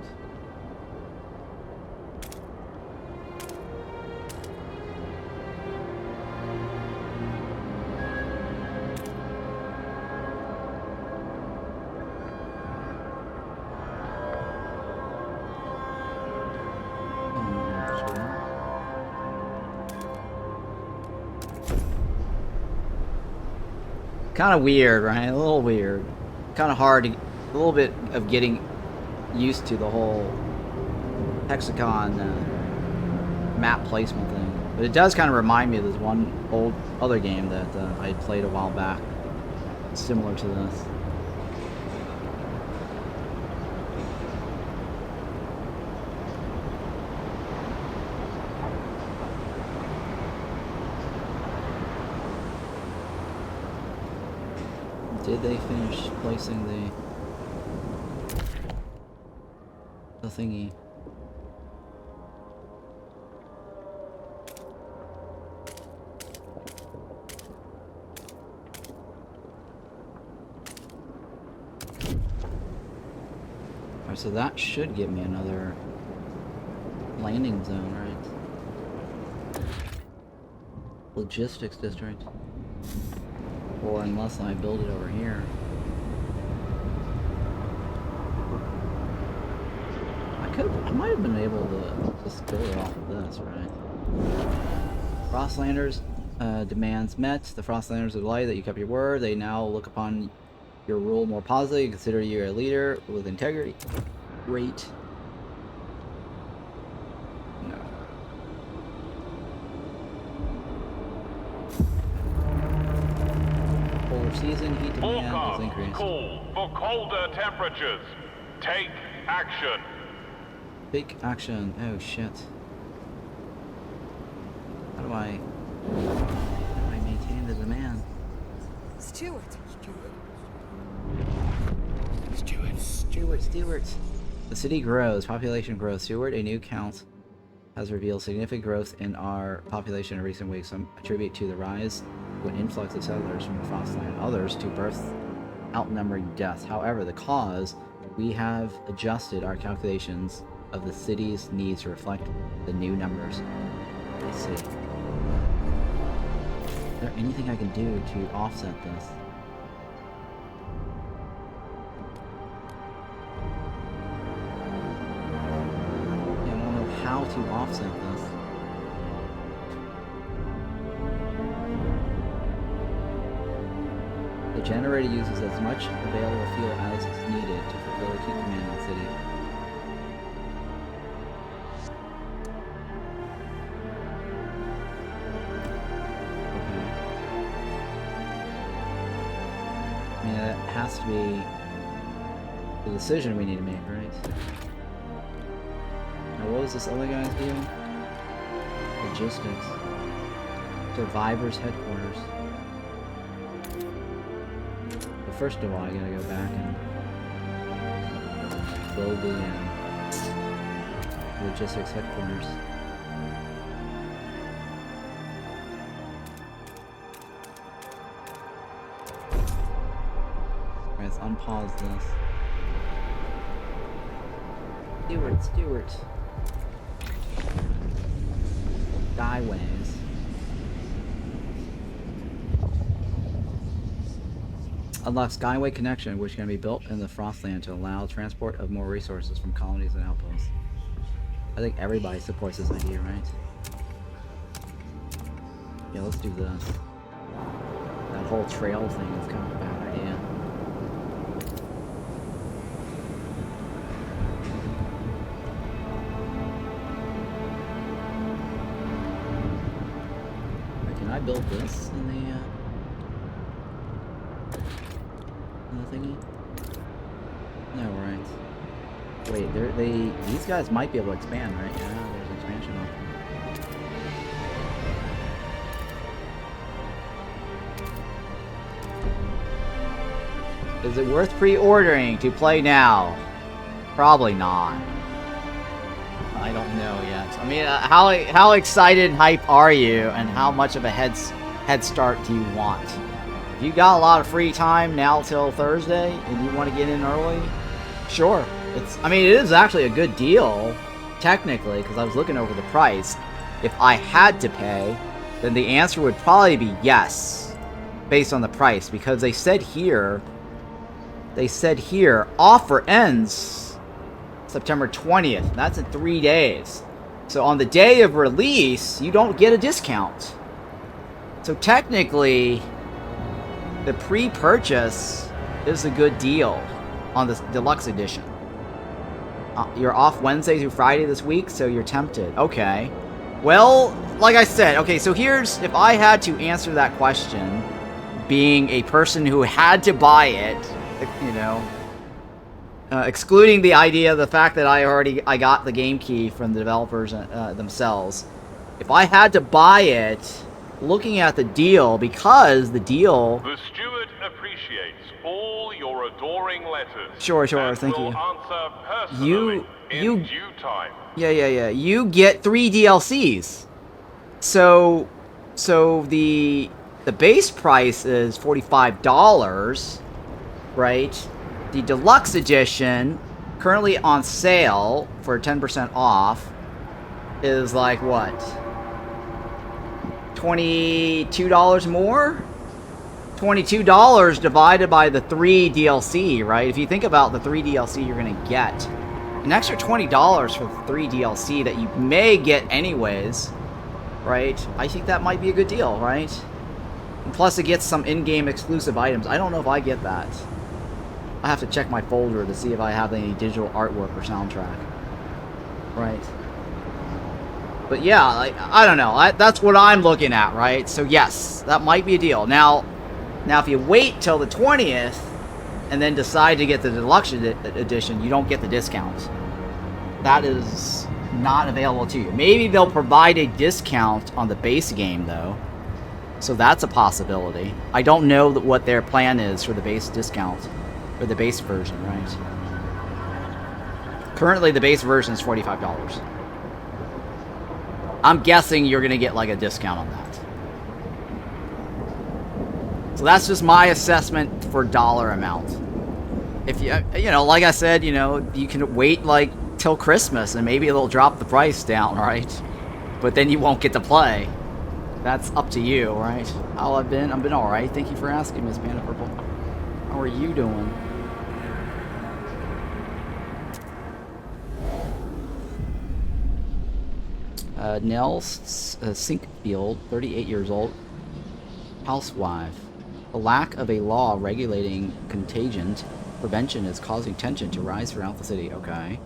Kind of weird, right? A little weird. Kind of hard to... a little bit of getting used to the whole hexagon map placement thing. But it does kind of remind me of this one old other game that I played a while back. Similar to this. Did they finish placing the thingy? Alright, so that should give me another landing zone, right? Logistics district. Or unless I build it over here. I might have been able to just build it off of this, right? Frostlanders, demands met. The Frostlanders are delighted that you kept your word. They now look upon your rule more positively and consider you a leader with integrity. Great. No. Polar season, heat demand has increased. Call for colder temperatures. Take action. Big action. Oh shit. How do I maintain the demand? Steward. Steward. The city grows. Population growth. Steward, a new count has revealed significant growth in our population in recent weeks. Some attribute to the rise of an influx of settlers from the Frostland. Others to birth outnumbering death. However, the cause, we have adjusted our calculations of the city's needs to reflect the new numbers. Let's see. Is there anything I can do to offset this? I don't know how to offset this. The generator uses as much available fuel as is needed to fulfill the key command in the city. to be the decision we need to make, right? Now, what was this other guy's deal? Logistics. Survivors headquarters. But first of all, I gotta go back and build the logistics headquarters. Alright, let's unpause this. Stewart. Skyways. Unlock Skyway connection, which can be built in the Frostland to allow transport of more resources from colonies and outposts. I think everybody supports this idea, right? Yeah, let's do this. That whole trail thing is kind of a bad idea. Right, can I build this in the thingy? No, right. Wait, these guys might be able to expand, right? Yeah, there's expansion option. Is it worth pre-ordering to play now? Probably not. I don't know yet. I mean, how excited and hype are you, and how much of a head start do you want? If you got a lot of free time now till Thursday, and you want to get in early, sure. I mean, it is actually a good deal, technically, because I was looking over the price. If I had to pay, then the answer would probably be yes, based on the price, because they said here, offer ends September 20th. That's in 3 days. So on the day of release, you don't get a discount. So technically, the pre-purchase is a good deal on this deluxe edition. You're off Wednesday through Friday this week, so you're tempted. Okay. Well, like I said, okay, so here's, if I had to answer that question, being a person who had to buy it, you know, excluding the idea, the fact that I got the game key from the developers themselves. If I had to buy it, looking at the deal, because the deal... The steward appreciates all your adoring letters. Sure, and thank will you. Answer personally in due time. Yeah. You get 3 DLCs. So the base price is $45, right? The deluxe edition, currently on sale for 10% off, is like what? $22 more? $22 divided by the 3 DLC, right? If you think about the 3 DLC you're gonna get, an extra $20 for the 3 DLC that you may get anyways, right? I think that might be a good deal, right? And plus it gets some in-game exclusive items. I don't know if I get that. I have to check my folder to see if I have any digital artwork or soundtrack. Right. But yeah, I don't know. That's what I'm looking at, right? So yes, that might be a deal. Now if you wait till the 20th and then decide to get the deluxe edition, you don't get the discount. That is not available to you. Maybe they'll provide a discount on the base game, though. So that's a possibility. I don't know what their plan is for the base discount. For the base version, right? Currently, the base version is $45. I'm guessing you're going to get like a discount on that. So that's just my assessment for dollar amount. If you know, like I said, you know, you can wait like till Christmas and maybe they'll drop the price down, right? But then you won't get to play. That's up to you, right? How I've been all right. Thank you for asking, Miss Panda Purple. How are you doing? Nell Sinkfield, 38 years old, housewife. The lack of a law regulating contagion prevention is causing tension to rise throughout the city. Okay.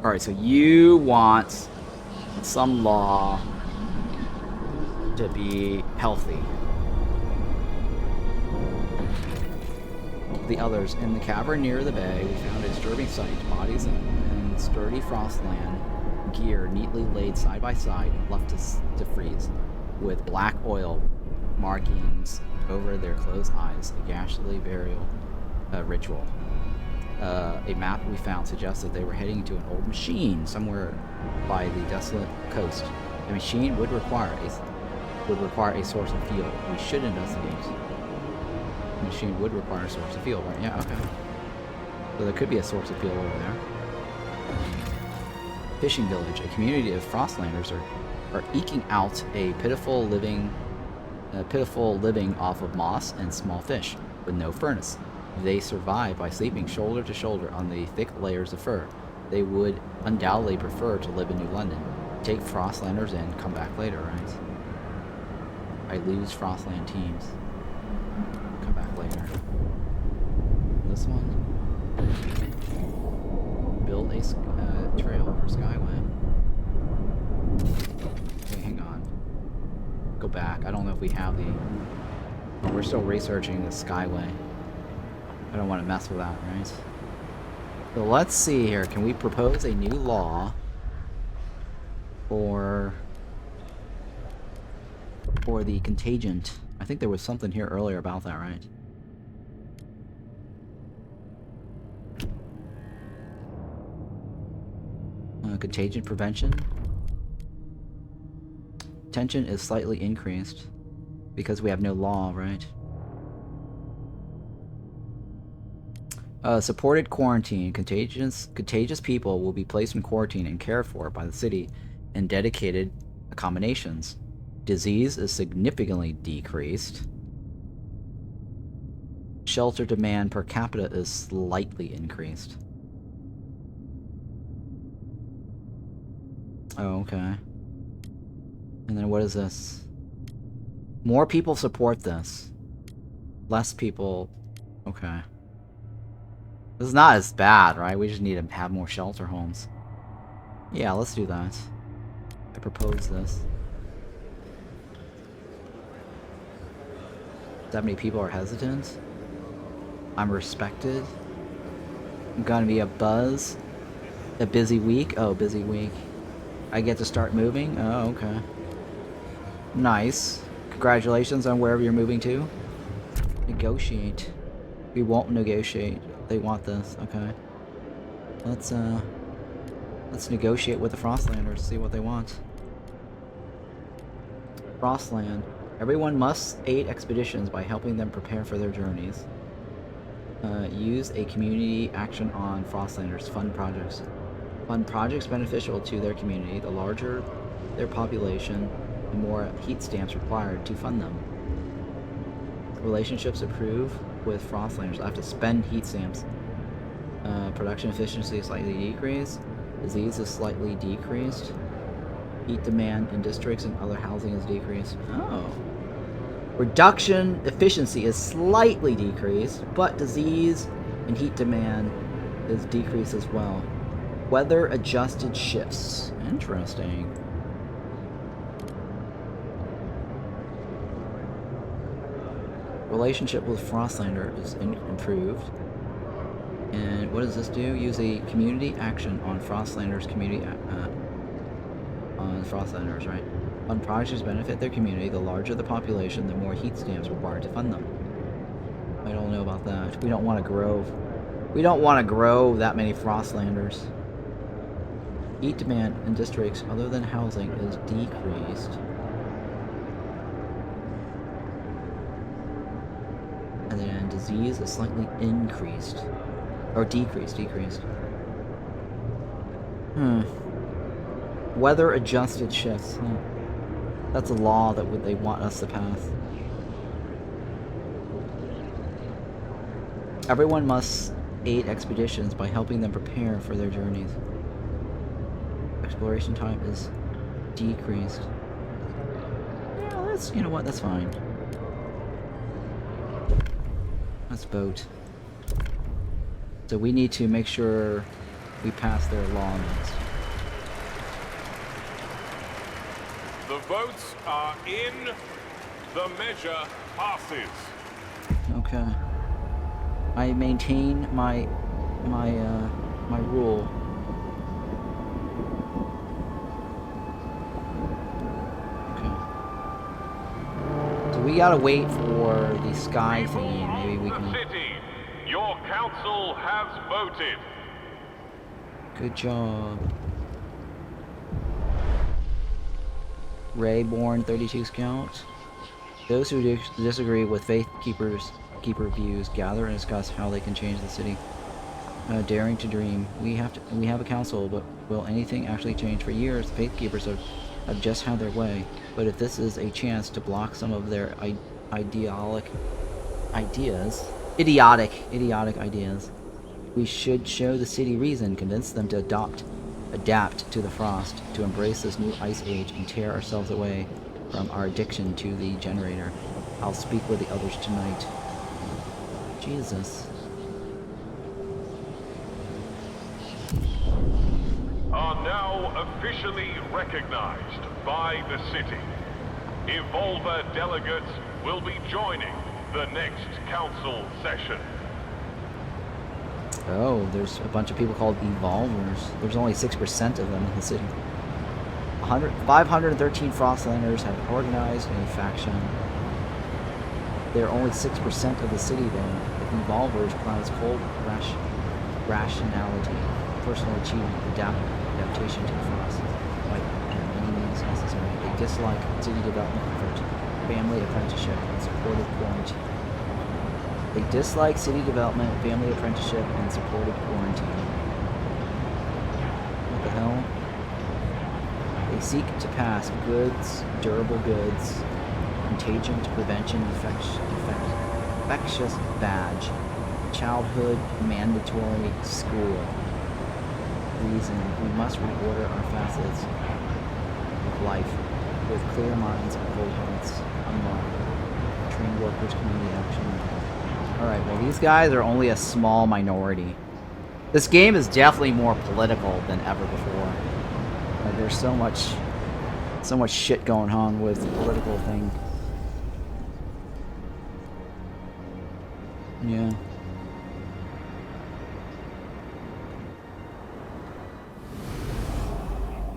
Alright, so you want some law to be healthy. the others. In the cavern near the bay, we found a disturbing sight. Bodies and sturdy frostland gear neatly laid side by side and left to freeze, with black oil markings over their closed eyes, a ghastly burial ritual. A map we found suggests that they were heading to an old machine somewhere by the desolate coast. The machine would require a source of fuel. We should investigate. The machine would require a source of fuel, right? Yeah, okay. So there could be a source of fuel over there. Fishing village. A community of Frostlanders are eking out a pitiful living off of moss and small fish, with no furnace. They survive by sleeping shoulder to shoulder on the thick layers of fur. They would undoubtedly prefer to live in New London. Take Frostlanders in, come back later, right? I lose Frostland teams. Come back later. This one. Build a trail for Skyway. Okay, hang on. Go back. I don't know if we have the... We're still researching the Skyway. I don't want to mess with that, right? So let's see here. Can we propose a new law for the contagion? I think there was something here earlier about that, right? Contagion prevention. Tension is slightly increased because we have no law, right? Supported quarantine. Contagious people will be placed in quarantine and cared for by the city in dedicated accommodations. Disease is significantly decreased. Shelter demand per capita is slightly increased. Oh, okay. And then what is this? More people support this. Less people... Okay. This is not as bad, right? We just need to have more shelter homes. Yeah, let's do that. I propose this. 70 people are hesitant. I'm respected. I'm gonna be a buzz. A busy week. Oh, busy week. I get to start moving. Oh, okay. Nice. Congratulations on wherever you're moving to. Negotiate. We won't negotiate. They want this. Okay. Let's negotiate with the Frostlanders. See what they want. Frostland. Everyone must aid expeditions by helping them prepare for their journeys. Use a community action on Frostlanders. Fund projects. Fund projects beneficial to their community. The larger their population, the more heat stamps required to fund them. Relationships improve with Frostlanders. I have to spend heat stamps. Production efficiency is slightly decreased. Disease is slightly decreased. Heat demand in districts and other housing is decreased. Oh. Reduction efficiency is slightly decreased, but disease and heat demand is decreased as well. Weather adjusted shifts. Interesting. Relationship with Frostlander is improved. And what does this do? Use a community action on Frostlanders community on Frostlanders, right? Fund projects benefit their community. The larger the population, the more heat stamps required to fund them. I don't know about that. We don't want to grow. We don't want to grow that many Frostlanders. Heat demand in districts other than housing is decreased. And then disease is slightly increased. Or decreased. Weather adjusted shifts. That's a law that they want us to pass. Everyone must aid expeditions by helping them prepare for their journeys. Exploration time is decreased. Yeah, that's, you know what, that's fine. Let's vote. So we need to make sure we pass their law next. The votes are in. The measure passes. Okay. I maintain my rule. Okay. So we gotta wait for the sky thingy. Maybe we can. City, your council has voted. Good job. Rayborn 32 Scouts. Those who disagree with Keeper views gather and discuss how they can change the city. Daring to dream. We have a council, but will anything actually change? For years, the Faithkeepers have just had their way. But if this is a chance to block some of their idiotic ideas, we should show the city reason, convince them to adapt to the frost, to embrace this new ice age, and tear ourselves away from our addiction to the generator. I'll speak with the others tonight. Jesus. Are now officially recognized by the city. Evolver delegates will be joining the next council session. Oh, there's a bunch of people called Evolvers. There's only 6% of them in the city. 513 Frostlanders have organized a faction. They're only 6% of the city, though. If Evolvers prize cold rationality, personal achievement, adaptation to the frost, by any means necessary. They dislike city development effort, family apprenticeship, and supported quarantine. They dislike city development, family apprenticeship, and supported quarantine. What the hell? They seek to pass goods, durable goods, contagion prevention, infectious badge, childhood mandatory school. Reason: we must reorder our facets of life with clear minds and cold hearts. Unlock trained workers, community action. Alright, well these guys are only a small minority. This game is definitely more political than ever before. Like, there's so much shit going on with the political thing. Yeah.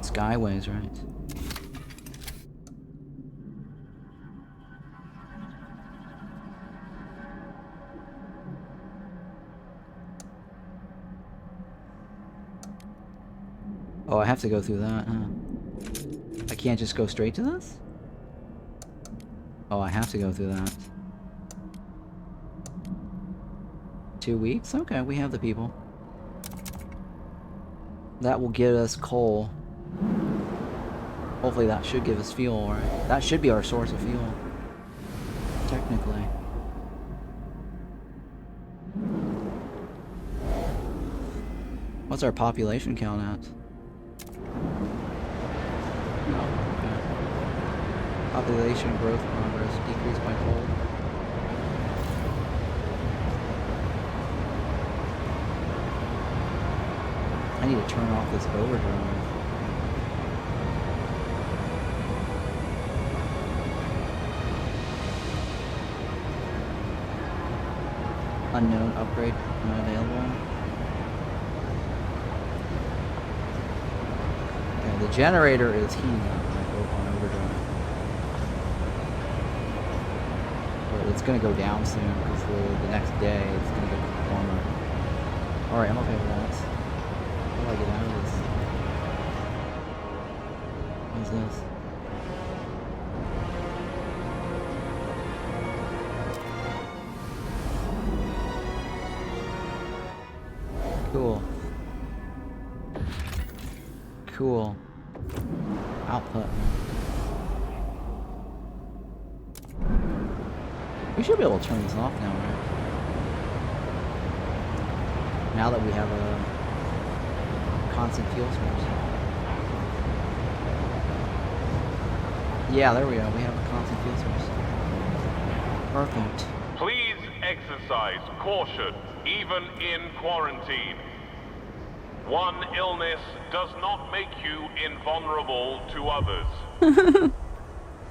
Skyways, right? Oh, I have to go through that, huh? I can't just go straight to this? Oh, I have to go through that. 2 weeks? Okay, we have the people. That will get us coal. Hopefully that should give us fuel, right? That should be our source of fuel. Technically. What's our population count at? Oh, okay. Population growth progress decreased by coal. I need to turn off this overdrive. Unknown upgrade not available. Okay, the generator is heating up on overdrive. But it's gonna go down soon because the next day it's gonna get warmer. Alright, I'm okay with that. How do I get out of this? What is this? Cool. Cool. Output. We should be able to turn this off now, right? Now that we have a constant fuel source. Yeah, there we go. We have a constant fuel source. Perfect. Please exercise caution, even in quarantine. One illness does not make you invulnerable to others.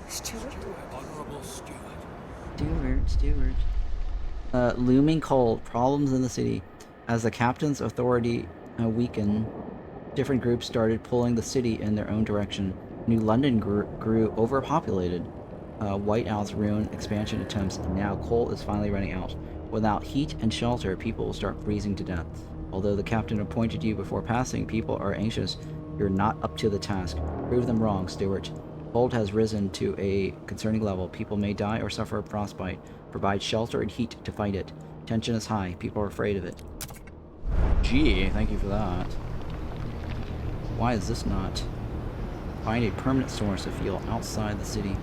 Stuart? Honorable Stuart. Stewart. Looming cold. Problems in the city. As the captain's authority weakened, different groups started pulling the city in their own direction. New London grew overpopulated. Whiteout's ruined expansion attempts, and now coal is finally running out. Without heat and shelter, people will start freezing to death. Although the captain appointed you before passing, people are anxious. You're not up to the task. Prove them wrong, Stewart. Cold has risen to a concerning level. People may die or suffer frostbite. Provide shelter and heat to fight it. Tension is high. People are afraid of it. Gee, thank you for that. Why is this not? Find a permanent source of fuel outside the city.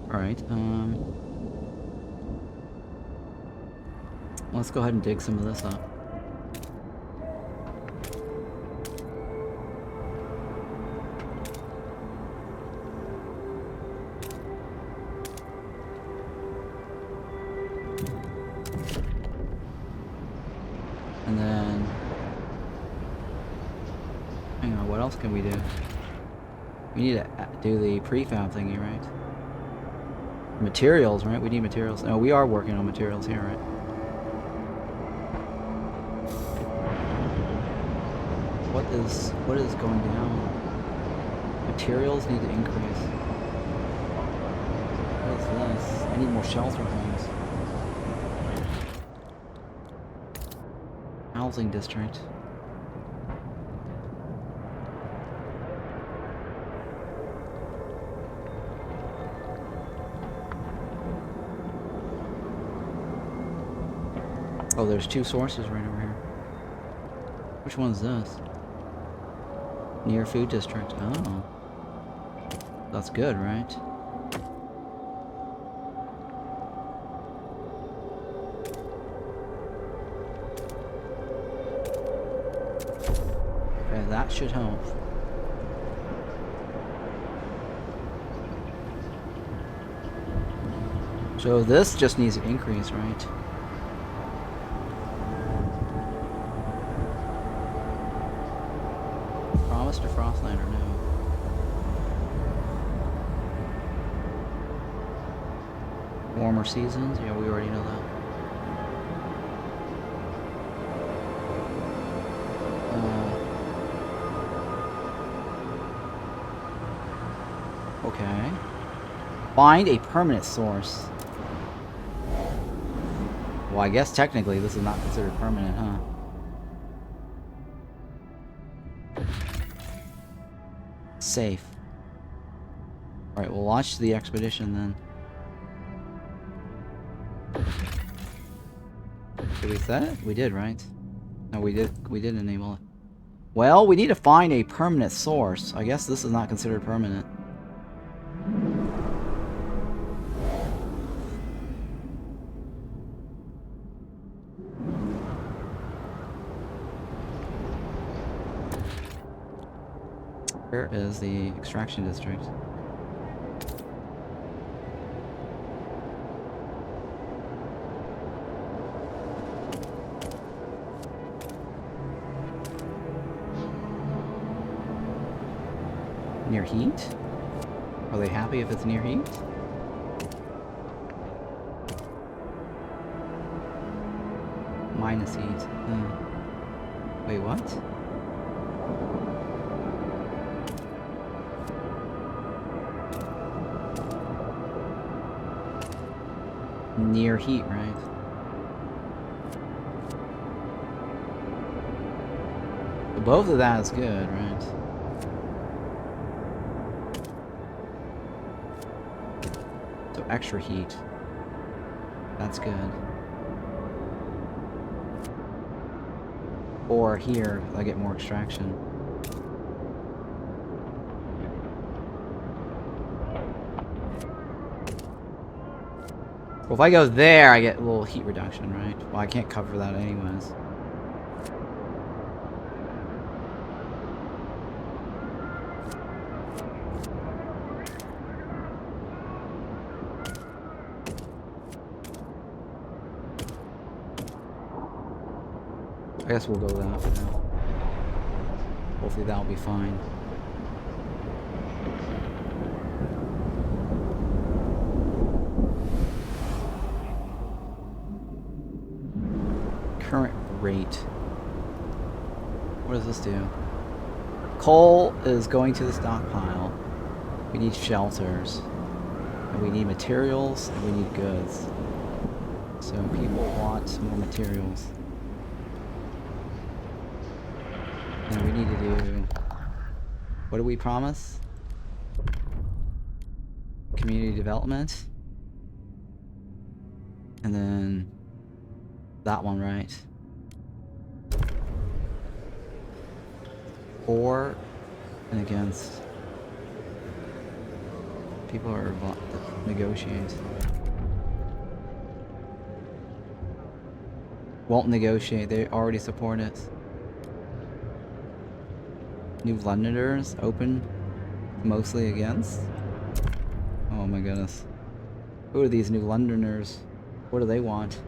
Alright, let's go ahead and dig some of this up. And then, hang on, what else can we do? We need to do the prefab thingy, right? Materials, right? We need materials. No, we are working on materials here, right? What is going down? Materials need to increase. What is this? I need more shelter things. Housing district. Oh, there's two sources right over here. Which one's this? Near food district. Oh. That's good, right? Okay, that should help. So this just needs an increase, right? Promise to Frostland or no? Warmer seasons? Yeah, we already know that. Okay. Find a permanent source. Well, I guess technically this is not considered permanent, huh? Safe. Alright, we'll launch the expedition then. Did we set it? We did, right? No, we did enable it. Well, we need to find a permanent source. I guess this is not considered permanent. Where is the extraction district? Near heat? Are they happy if it's near heat? Minus heat. Wait, what? Near heat, right? But both of that is good, right? So extra heat. That's good. Or here, I get more extraction. Well, if I go there, I get a little heat reduction, right? Well, I can't cover that anyways. guess we'll go with that for now. Hopefully that'll be fine. Current rate. What does this do? Coal is going to the stockpile. We need shelters. And we need materials, and we need goods. So people want more materials. And we need to do... What do we promise? Community development. And then... that one, right? For and against. People are about to negotiate. Won't negotiate, they already support it. New Londoners open mostly against. Oh my goodness. Who are these New Londoners? What do they want?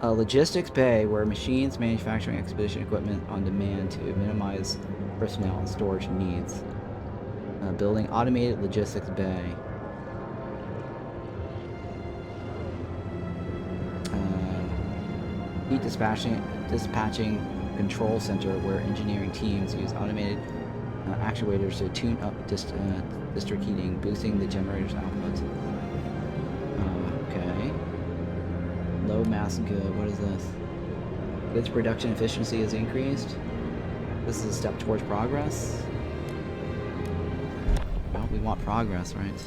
A logistics bay where machines, manufacturing, expedition equipment on demand to minimize personnel and storage needs. Building automated logistics bay. Heat dispatching control center where engineering teams use automated actuators to tune up district heating, boosting the generator's output. Okay. Low mass good. What is this? Goods production efficiency is increased. This is a step towards progress. Well, we want progress, right?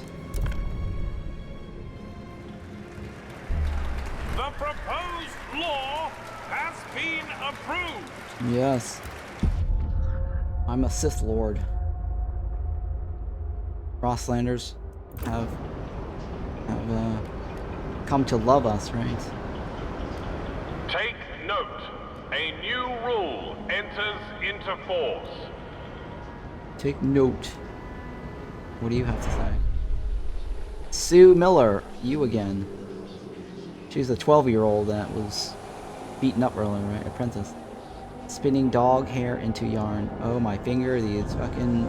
The proposed law has been approved. Yes. I'm a Sith Lord. Frostlanders have come to love us, right? Take note. A new rule enters into force. Take note. What do you have to say? Sue Miller, you again. She's a 12-year-old that was beaten up earlier, right? Apprentice. Spinning dog hair into yarn. Oh, my finger, these fucking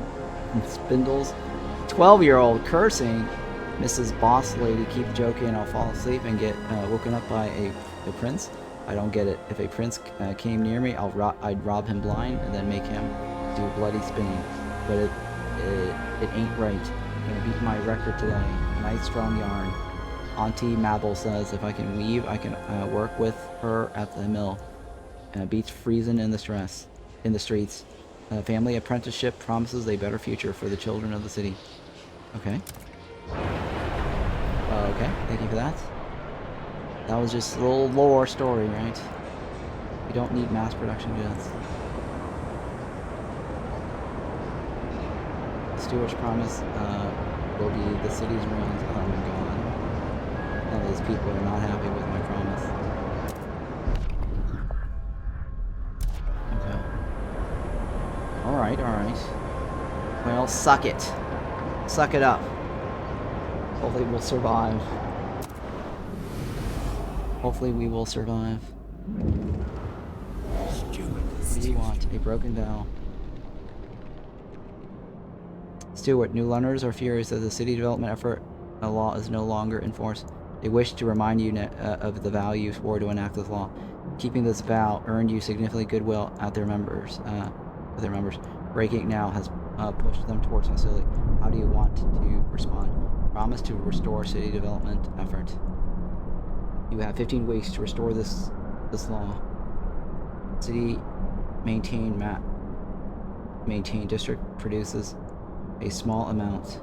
spindles. 12-year-old cursing. Mrs. Boss Lady, keep joking, I'll fall asleep and get woken up by a prince. I don't get it. If a prince came near me, I'd rob him blind and then make him do bloody spinning. But it ain't right. I'm gonna beat my record today. Nice strong yarn. Auntie Mabel says if I can weave, I can work with her at the mill. Beats freezing in the streets. Family apprenticeship promises a better future for the children of the city. Okay. Okay, thank you for that. That was just a little lore story, right? We don't need mass production goods. Stewart's promise will be the city's ruins. Oh my god. None of these people are not happy with my promise. Okay. Alright, alright. Well, suck it. Suck it up. Hopefully we'll survive. Hopefully we will survive. What do you want? A broken bell. Stewart, New Londoners are furious that the city development effort law is no longer in force. They wish to remind you of the value you swore to enact this law. Keeping this vow earned you significant goodwill at their members. Breaking it now has pushed them towards hostility. How do you want to respond? Promise to restore city development effort. You have 15 weeks to restore this law. City maintain district produces a small amount.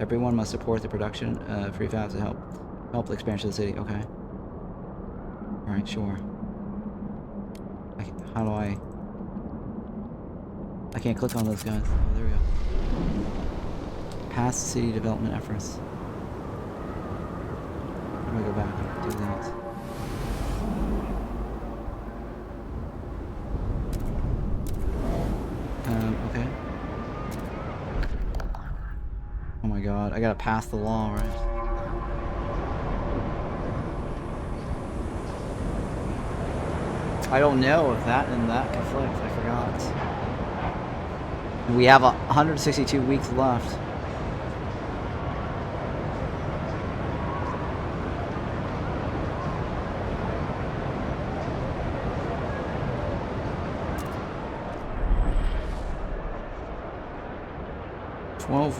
Everyone must support the production of prefabs to help the expansion of the city. Okay. Alright, sure. How do I can't click on those guys. Oh, there we go. Past city development efforts. I'm gonna go back and do that. Okay. Oh my god, I gotta pass the law, right? I don't know if that and that conflict. I forgot. We have 162 weeks left.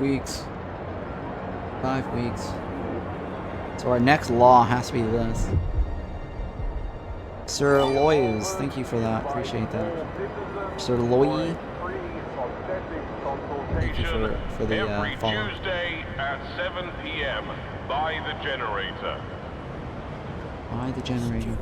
Weeks. 5 weeks. So our next law has to be this. Sir Loyes, thank you for that. Appreciate that. Sir Loy, thank you for the Every follow. Tuesday at 7 p.m. by the generator. By the generator.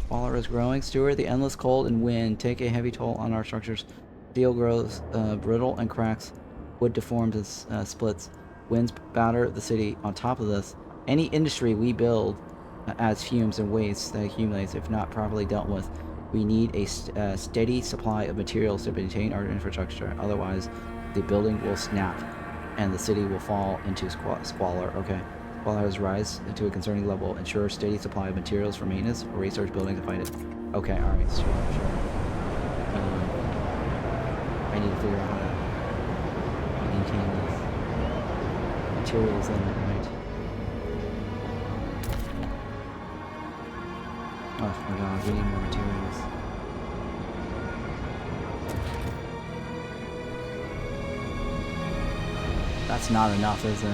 Waller is growing. Steward the endless cold and wind take a heavy toll on our structures. Steel grows brittle and cracks. Wood deforms and splits. Winds batter the city. On top of this, any industry we build adds fumes and waste that accumulates if not properly dealt with. We need a steady supply of materials to maintain our infrastructure. Otherwise, the building will snap and the city will fall into squalor. Okay. Squalors rise to a concerning level. Ensure steady supply of materials for maintenance or research building to fight it. Okay, alright, sure. I need to figure out how to maintain these materials in it, right? Oh my god, we need more materials. That's not enough, is it?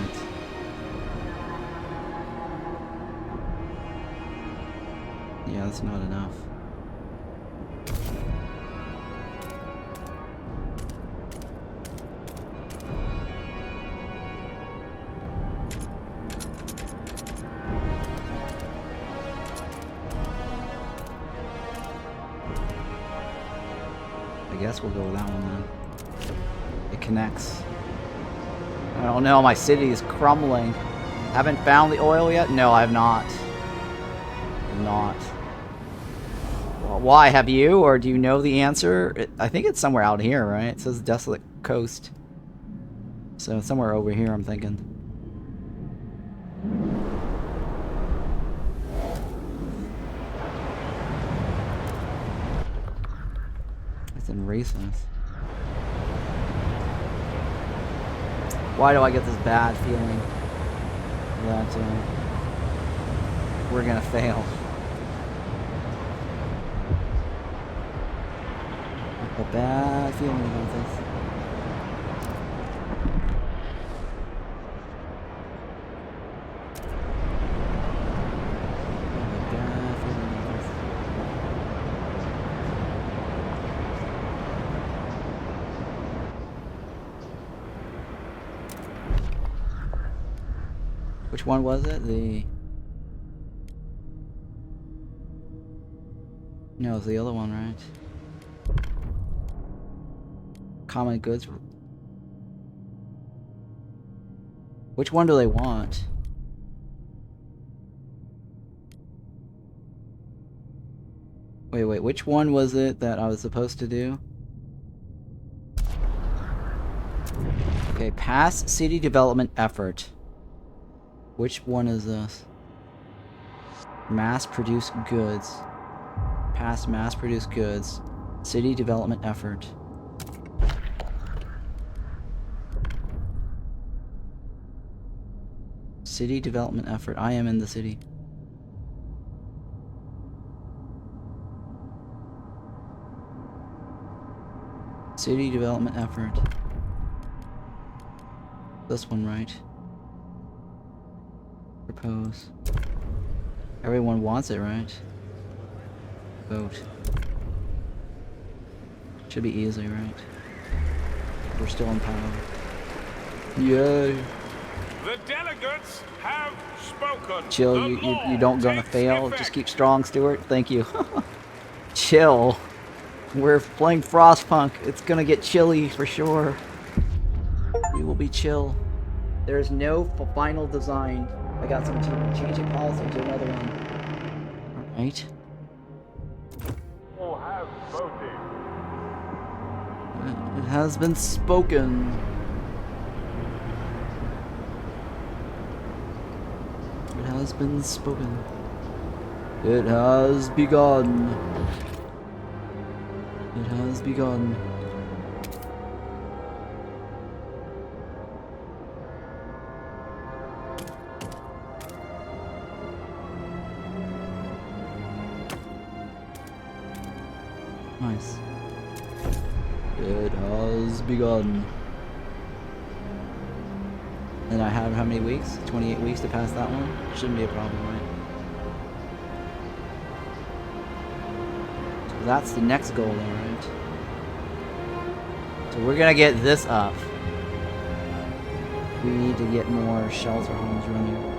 Yeah, that's not enough. I guess we'll go with that one then. It connects. I don't know, my city is crumbling. Haven't found the oil yet? No, I have not. Well, why? Have you? Or do you know the answer? I think it's somewhere out here, right? It says desolate coast. So somewhere over here, I'm thinking. It's in racist. Why do I get this bad feeling that we're gonna fail? A bad feeling about this. Which one was it? No, it's the other one, right? Common goods. Which one do they want? Wait, which one was it that I was supposed to do? Okay, pass city development effort. Which one is this? Mass produce goods. Pass mass produce goods. City development effort. City development effort. I am in the city. City development effort. This one, right? Propose. Everyone wants it, right? Vote. Should be easy, right? We're still in power. Yay! The delegates have spoken. Chill, you don't gonna fail. Just keep strong, Stuart. Thank you. Chill. We're playing Frostpunk. It's gonna get chilly for sure. We will be chill. There is no final design. I got some changing policy to another one. Alright. All have voted. It has been spoken. It has been spoken. It has begun. It has begun. Nice. It has begun. And I have how many weeks? 28 weeks to pass that one? Shouldn't be a problem, right? So that's the next goal, alright? So we're gonna get this up. We need to get more shelter homes running.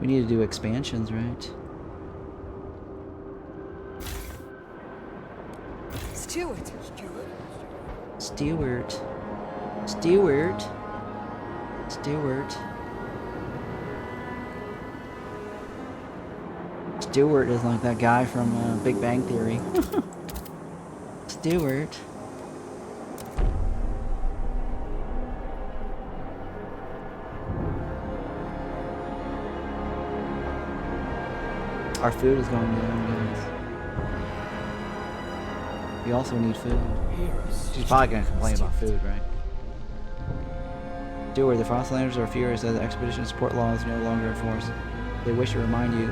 We need to do expansions, right? Stewart. Stewart. Stewart is like that guy from Big Bang Theory. Stewart. Our food is going down, guys. We also need food. She's probably gonna complain about food, right? Steward, the Frostlanders are furious that the expedition support law is no longer in force. They wish to remind you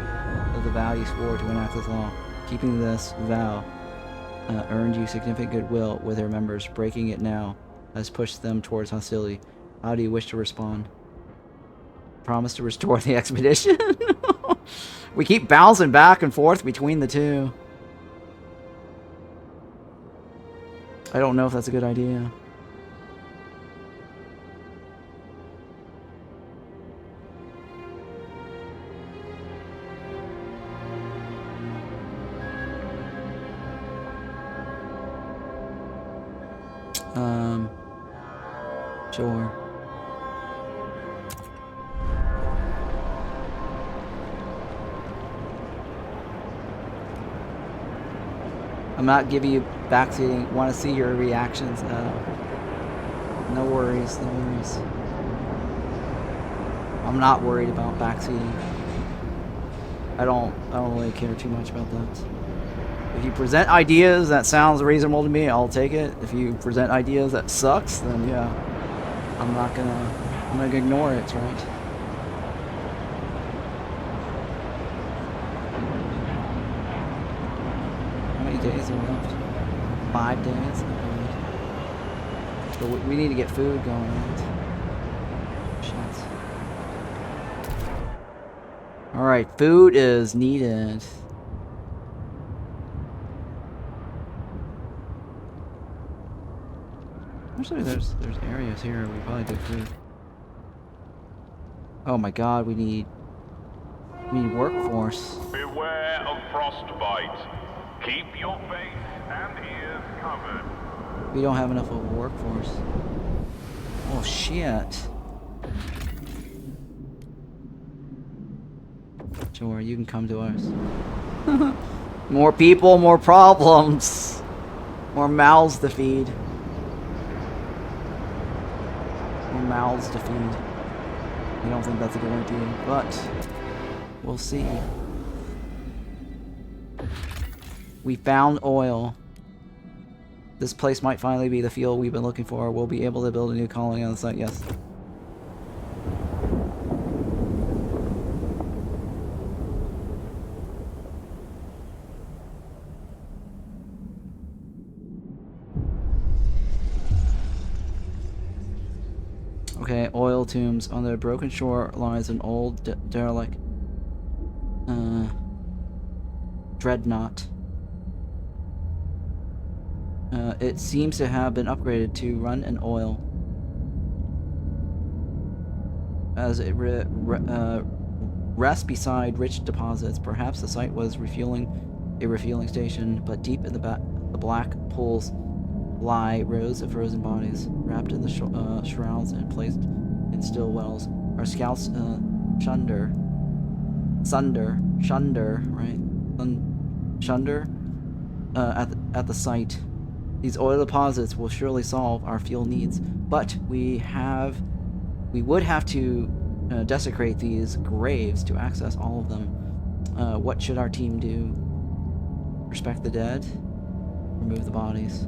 of the vow you swore to enact this law. Keeping this vow earned you significant goodwill with their members. Breaking it now has pushed them towards hostility. How do you wish to respond? Promise to restore the expedition? We keep bouncing back and forth between the two. I don't know if that's a good idea. Sure. I'm not giving you backseating. Want to see your reactions. No worries, no worries. I'm not worried about backseating. I don't really care too much about that. If you present ideas that sounds reasonable to me, I'll take it. If you present ideas that sucks, then yeah, I'm gonna ignore it, right? How many days are left? 5 days? But we need to get food going, right? Shit. Alright, food is needed. Actually, there's areas here we probably do food. Oh my god, we need workforce. Beware of frostbite. Keep your face and ears covered. We don't have enough of a workforce. Oh shit. Sure, you can come to us. More people, more problems. More mouths to feed. More mouths to feed. I don't think that's a good idea, but we'll see. We found oil. This place might finally be the field we've been looking for. We'll be able to build a new colony on the site, yes. Okay, oil tombs. On the broken shore lies an old derelict dreadnought. It seems to have been upgraded to run an oil. As it rests beside rich deposits, perhaps the site was a refueling station, but deep in the black pools lie rows of frozen bodies, wrapped in the shrouds and placed in still wells. Our scouts, Shunder, right? Shunder, at the site. These oil deposits will surely solve our fuel needs, but we would have to desecrate these graves to access all of them. What should our team do? Respect the dead? Remove the bodies.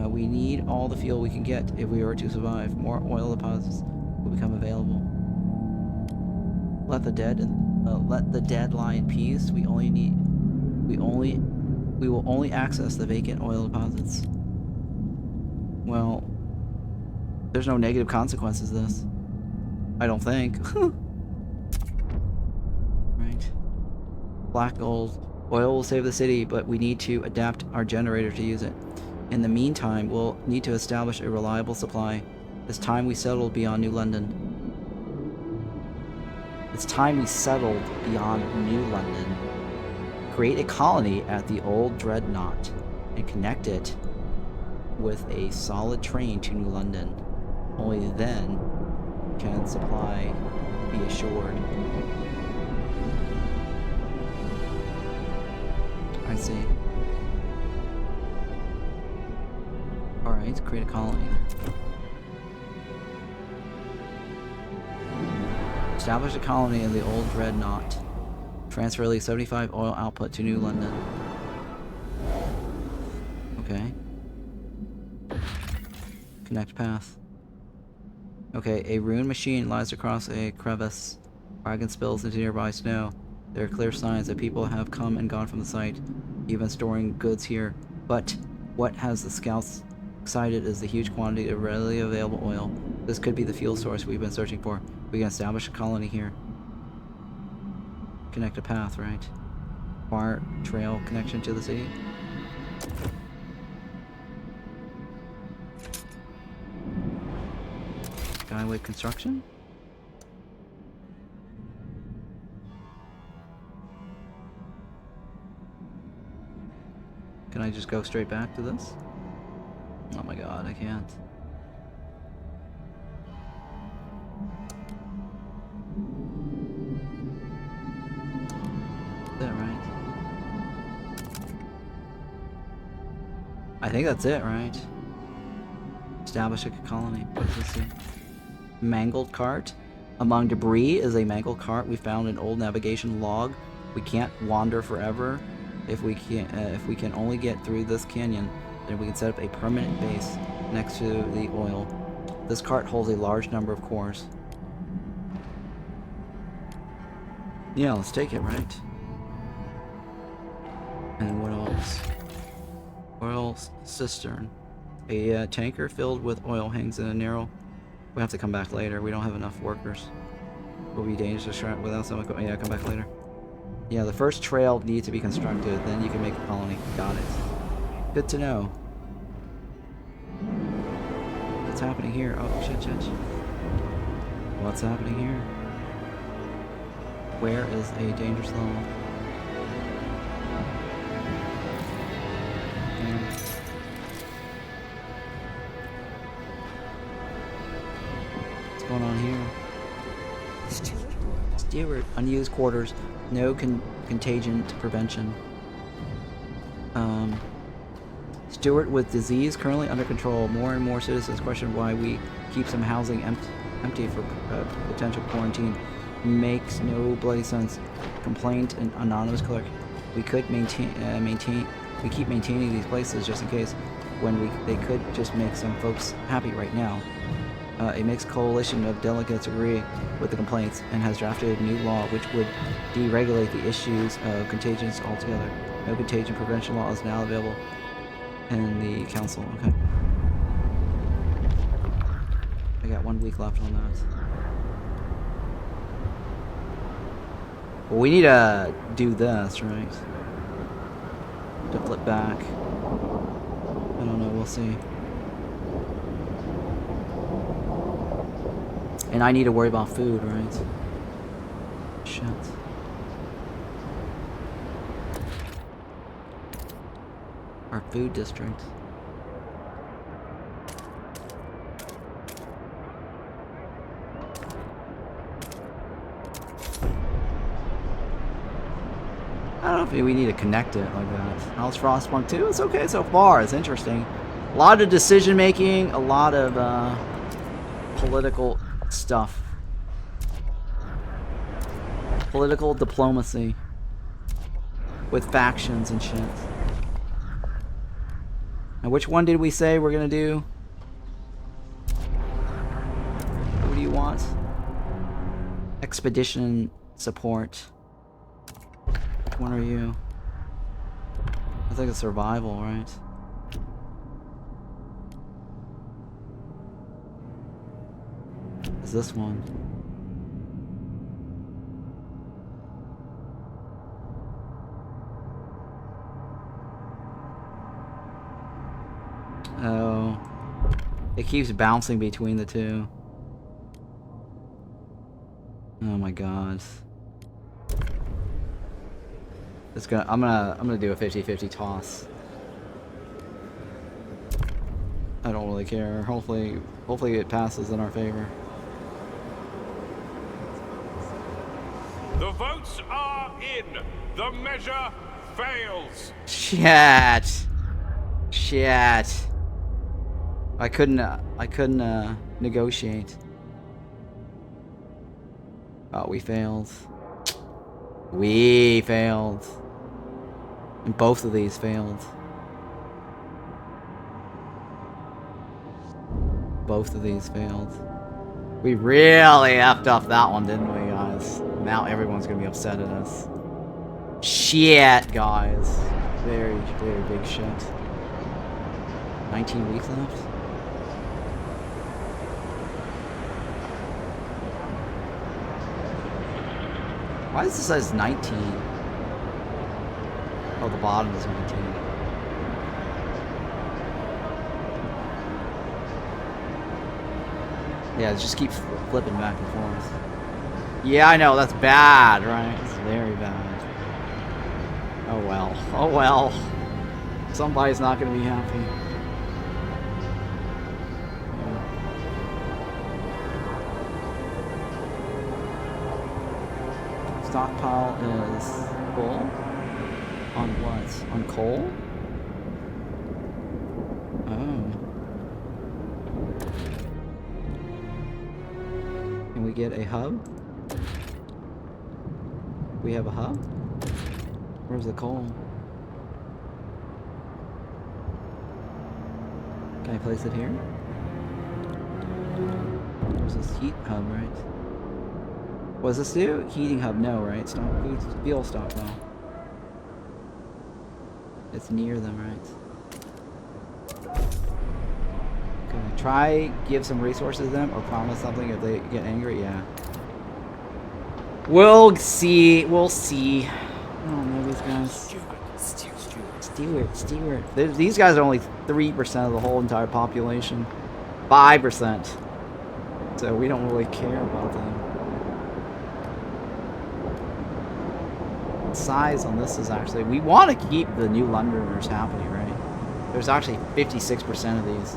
We need all the fuel we can get if we are to survive. More oil deposits will become available. Let the dead lie in peace. We will only access the vacant oil deposits. Well, there's no negative consequences to this. I don't think. Right. Black gold. Oil will save the city, but we need to adapt our generator to use it. In the meantime, we'll need to establish a reliable supply. It's time we settled beyond New London. It's time we settled beyond New London. Create a colony at the old Dreadnought and connect it with a solid train to New London. Only then can supply be assured. I see. Alright, create a colony there. Establish a colony in the old Dreadnought. Transfer at least 75 oil output to New London. Okay. Connect path. Okay, a ruined machine lies across a crevice. Wagon spills into nearby snow. There are clear signs that people have come and gone from the site, even storing goods here. But what has the scouts excited is the huge quantity of readily available oil. This could be the fuel source we've been searching for. We can establish a colony here. Connect a path, right? Acquire trail connection to the city. Skyway construction? Can I just go straight back to this? Oh my god, I can't. Is that right? I think that's it, right? Establish a colony. What does this say? Mangled cart. Among debris is a mangled cart. We found an old navigation log. We can't wander forever. If we can only get through this canyon, then we can set up a permanent base next to the oil. This cart holds a large number of cores. Yeah, let's take it, right? And what else? Oil cistern. A tanker filled with oil hangs in a narrow... We have to come back later. We don't have enough workers. It will be dangerous without someone... Yeah, come back later. Yeah, the first trail needs to be constructed. Then you can make a colony. Got it. Good to know. What's happening here? Oh, shit. What's happening here? Where is a dangerous level? What's going on here? Steward. Unused quarters. No contagion prevention. Steward with disease currently under control. More and more citizens question why we keep some housing empty for potential quarantine. Makes no bloody sense. Complaint and anonymous clerk. We could we keep maintaining these places just in case when they could just make some folks happy right now. A mixed coalition of delegates agree with the complaints and has drafted a new law which would deregulate the issues of contagions altogether. No contagion prevention law is now available in the council. Okay. I got 1 week left on that. Well, we need to do this, right? To flip back. I don't know, we'll see. And I need to worry about food, right? Shit. Our food district. I don't know if we need to connect it like that. How's Frostpunk 2? It's okay so far. It's interesting. A lot of decision making, a lot of political stuff. Political diplomacy with factions and shit. Now, which one did we say we're gonna do? What do you want? Expedition support. Which one are you? I think it's survival, right? Is this one? Oh. It keeps bouncing between the two. Oh my god. I'm gonna do a 50-50 toss. I don't really care. Hopefully it passes in our favor. The votes are in. The measure fails. Shit. I couldn't negotiate. Oh, we failed. We failed. And both of these failed. Both of these failed. We really effed up that one, didn't we, guys? Now everyone's gonna be upset at us. Shit, guys. Very, very big shit. 19 weeks left? Why does this says 19? Oh, the bottom is 19. Yeah, it just keeps flipping back and forth. Yeah, I know, that's bad, right? It's very bad. Oh well. Oh well. Somebody's not gonna be happy. Stockpile is full. On what? On coal? Oh. Can we get a hub? We have a hub? Where's the coal? Can I place it here? There's this heat hub, right? What does this do? Heating hub, no, right? Stock fuel stockpile. It's near them, right? Can I try give some resources to them or promise something if they get angry? Yeah. We'll see. We'll see. I don't know these guys. Stewart. These guys are only 3% of the whole entire population. 5%. So we don't really care about them. Size on this is actually, we want to keep the new Londoners happy, right? There's actually 56% of these.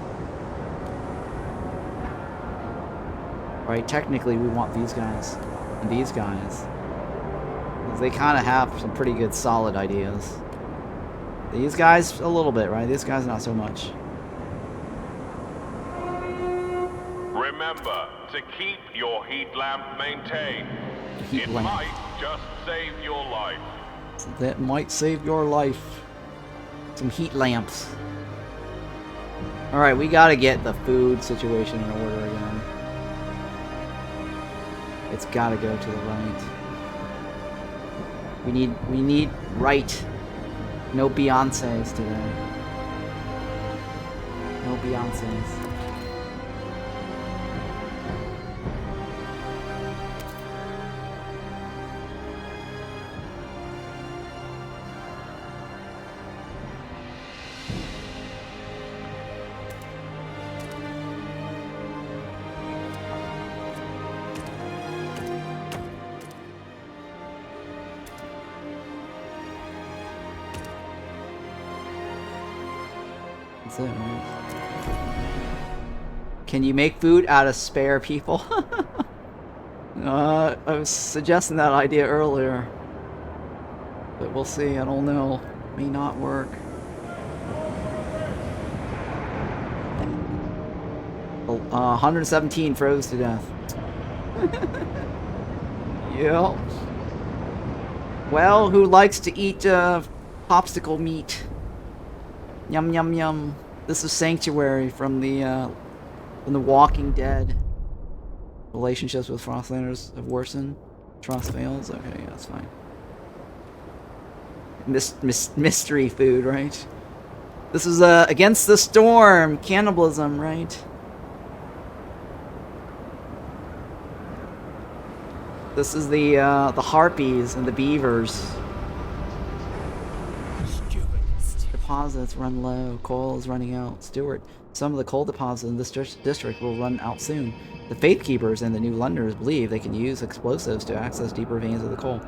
Right, technically we want these guys and these guys. They kind of have some pretty good solid ideas. These guys a little bit, right? These guys not so much. Remember to keep your heat lamp maintained. Heat It lamp. might just save your life. That might save your life. Some heat lamps. Alright, we gotta get the food situation in order again. It's gotta go to the right. We need right. No Beyoncés today. No Beyoncés. That's it, right? Can you make food out of spare people? I was suggesting that idea earlier. But we'll see. I don't know. May not work. Oh, 117 froze to death. Yep. Well, who likes to eat popsicle meat? Yum yum yum. This is Sanctuary from the Walking Dead. Relationships with Frostlanders have worsened. Trust fails. Okay, yeah, that's fine. Mystery food, right? This is Against the Storm, cannibalism, right? This is the harpies and the beavers. Deposits run low. Coal is running out. Stewart, some of the coal deposits in this district will run out soon. The Faith Keepers and the New Londoners believe they can use explosives to access deeper veins of the coal.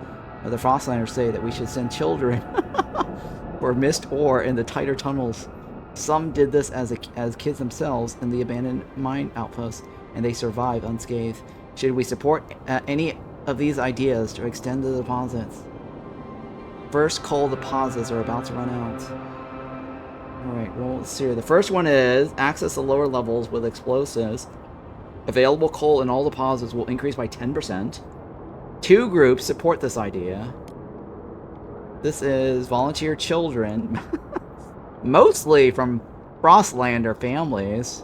The Frostlanders say that we should send children or mist ore in the tighter tunnels. Some did this as kids themselves in the abandoned mine outposts, and they survive unscathed. Should we support any of these ideas to extend the deposits? First coal deposits are about to run out. Alright, well, let's see here. The first one is access the lower levels with explosives. Available coal in all deposits will increase by 10%. 2 groups support this idea. This is volunteer children, mostly from Frostlander families,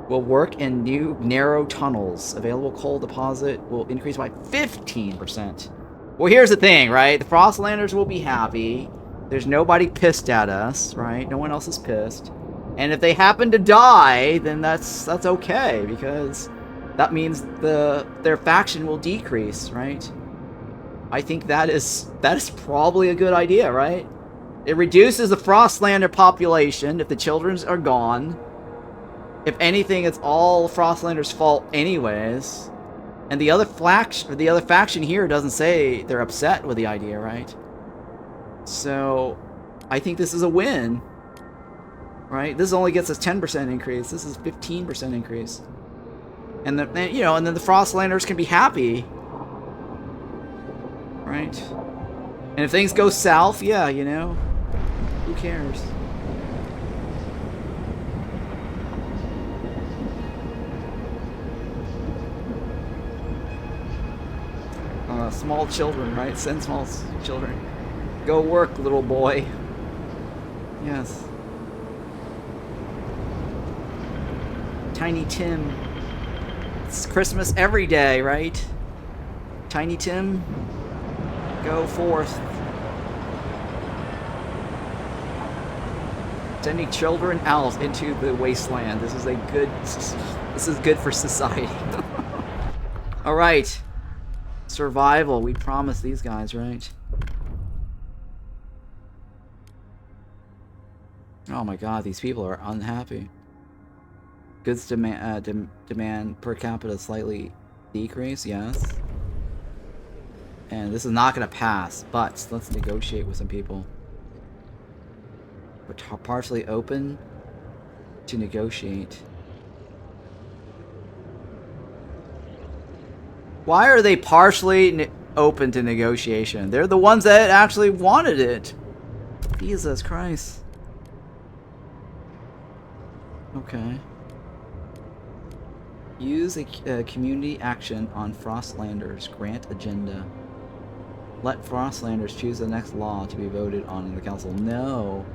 will work in new narrow tunnels. Available coal deposit will increase by 15%. Well, here's the thing, right? The Frostlanders will be happy. There's nobody pissed at us, right? No one else is pissed. And if they happen to die, then that's okay, because that means their faction will decrease, right? I think that is probably a good idea, right? It reduces the Frostlander population if the children are gone. If anything, it's all Frostlander's fault anyways. And the other faction here doesn't say they're upset with the idea, right? So, I think this is a win. Right? This only gets us 10% increase. This is 15% increase. And then the Frostlanders can be happy. Right? And if things go south, yeah, who cares? Small children, right? Send small children. Go work, little boy. Yes. Tiny Tim. It's Christmas every day, right? Tiny Tim, go forth. Sending children out into the wasteland. This is good for society. All right. Survival. We promised these guys, right? Oh my god, these people are unhappy. Goods demand per capita slightly decrease, yes. And this is not going to pass, but let's negotiate with some people. We're partially open to negotiate. Why are they partially open to negotiation? They're the ones that actually wanted it. Jesus Christ. Okay. Use a community action on Frostlanders. Grant agenda. Let Frostlanders choose the next law to be voted on in the council. No.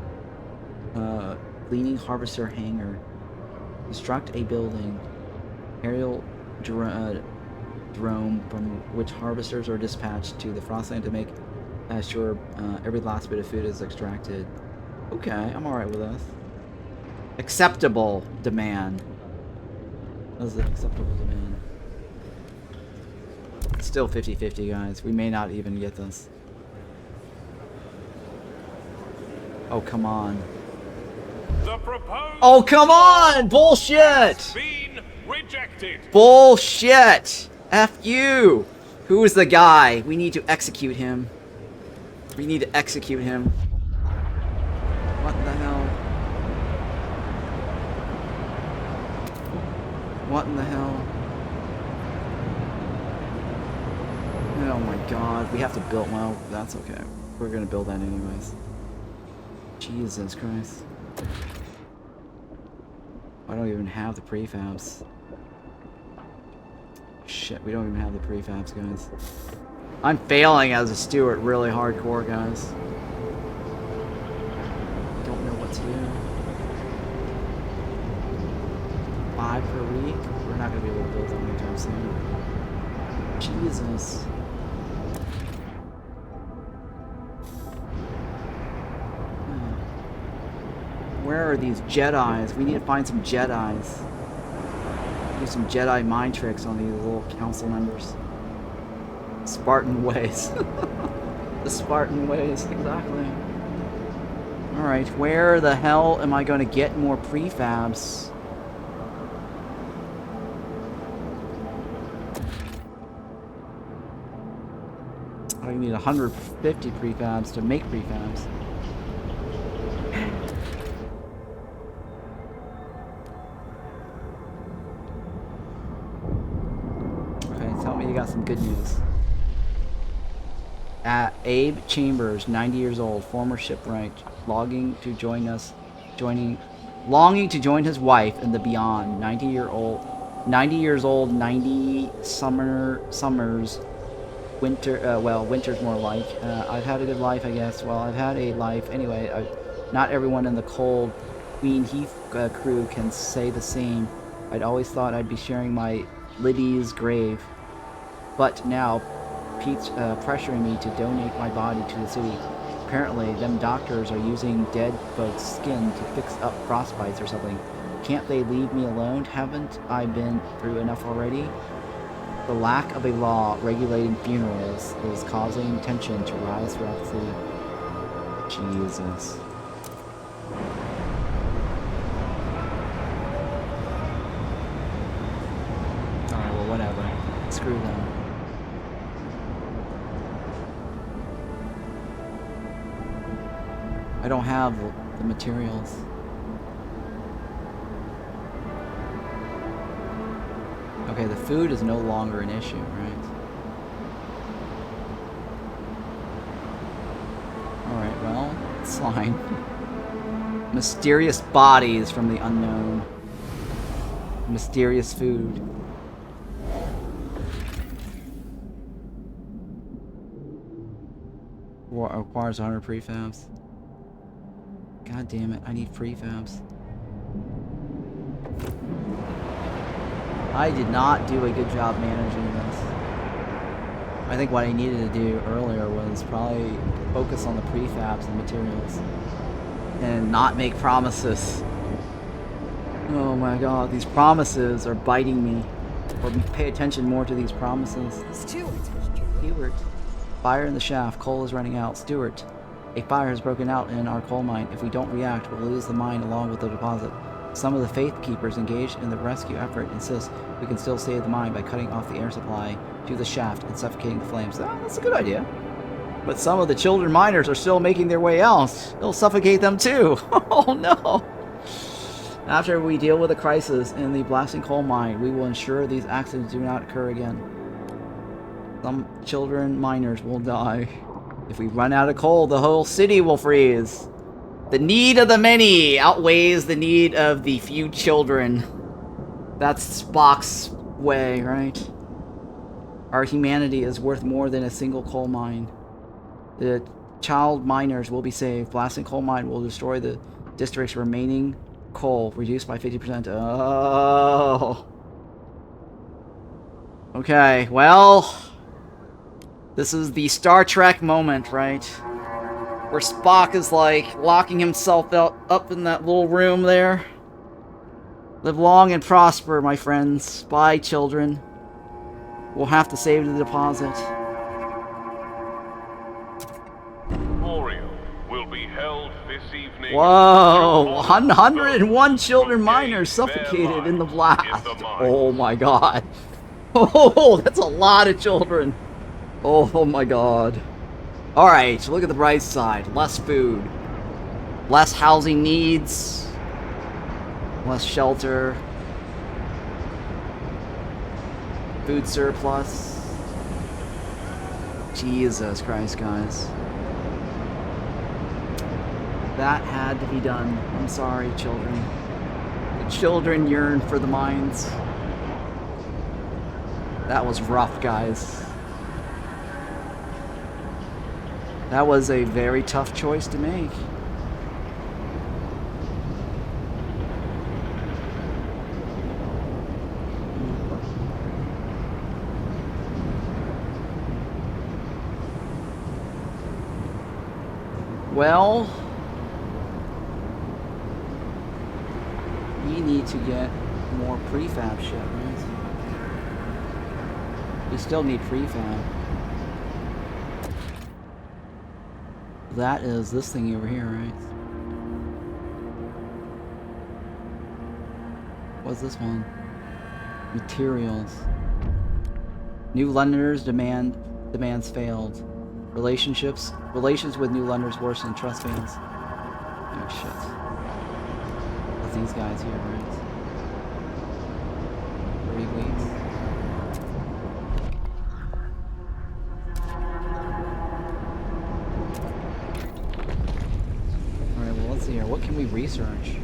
Cleaning harvester hangar. Construct a building. Aerial drone from which harvesters are dispatched to the Frostland to make sure every last bit of food is extracted. Okay, I'm alright with this. Acceptable demand. What is an acceptable demand? It's still 50-50, guys. We may not even get this. Oh, come on. Oh, come on! Bullshit! Been rejected. Bullshit! F you! Who is the guy? We need to execute him. We need to execute him. What the hell? What in the hell? Oh my god. We have to build... Well, that's okay. We're gonna build that anyways. Jesus Christ. I don't even have the prefabs. Shit, we don't even have the prefabs, guys. I'm failing as a steward really hardcore, guys. Don't know what to do. 5 per week? We're not gonna be able to build that anytime soon. Jesus. Where are these Jedis? We need to find some Jedis. Do some Jedi mind tricks on these little council members. Spartan ways. The Spartan ways, exactly. Alright, where the hell am I going to get more prefabs? I need 150 prefabs to make prefabs. Tell me you got some good news. Abe Chambers, 90 years old, former shipwright, longing to join his wife in the beyond. 90 years old, 90 summers, winter. Well, winter's more like. I've had a good life, I guess. Well, I've had a life anyway. Not everyone in the cold Queen Heath crew can say the same. I'd always thought I'd be sharing my Liddy's grave. But now, Pete's pressuring me to donate my body to the city. Apparently, them doctors are using dead folks' skin to fix up frostbites or something. Can't they leave me alone? Haven't I been through enough already? The lack of a law regulating funerals is causing tension to rise throughout the city. Jesus. Alright, well, whatever. Screw them. I don't have the materials. Okay, the food is no longer an issue, right? Alright, well, it's fine. Mysterious bodies from the unknown. Mysterious food. Requires 100 prefabs. God damn it, I need prefabs. I did not do a good job managing this. I think what I needed to do earlier was probably focus on the prefabs and materials. And not make promises. Oh my god, these promises are biting me. Or pay attention more to these promises. Steward. Fire in the shaft, coal is running out. Stewart. A fire has broken out in our coal mine. If we don't react, we'll lose the mine along with the deposit. Some of the faith keepers engaged in the rescue effort insist we can still save the mine by cutting off the air supply to the shaft and suffocating the flames. Oh, that's a good idea. But some of the children miners are still making their way out. It'll suffocate them too. Oh no! After we deal with the crisis in the blasting coal mine, we will ensure these accidents do not occur again. Some children miners will die. If we run out of coal, the whole city will freeze. The need of the many outweighs the need of the few children. That's Spock's way, right? Our humanity is worth more than a single coal mine. The child miners will be saved. Blasting coal mine will destroy the district's remaining coal, reduced by 50%. Oh. Okay, well... This is the Star Trek moment, right? Where Spock is like locking himself up in that little room there. Live long and prosper, my friends. Bye, children. We'll have to save the deposit. Memorial will be held this evening. Whoa! 101 children miners suffocated in the blast. Oh my god. Oh, that's a lot of children. Oh my god. Alright, look at the bright side. Less food. Less housing needs. Less shelter. Food surplus. Jesus Christ, guys. That had to be done. I'm sorry, children. The children yearn for the mines. That was rough, guys. That was a very tough choice to make. Well, we need to get more prefab shit, right? We still need prefab. That is this thing over here, right? What's this one? Materials. New lenders demands failed. Relations with new lenders worsen. Trust fails. Oh shit. That's these guys here, right? 3 weeks. Alright, well let's see here. What can we research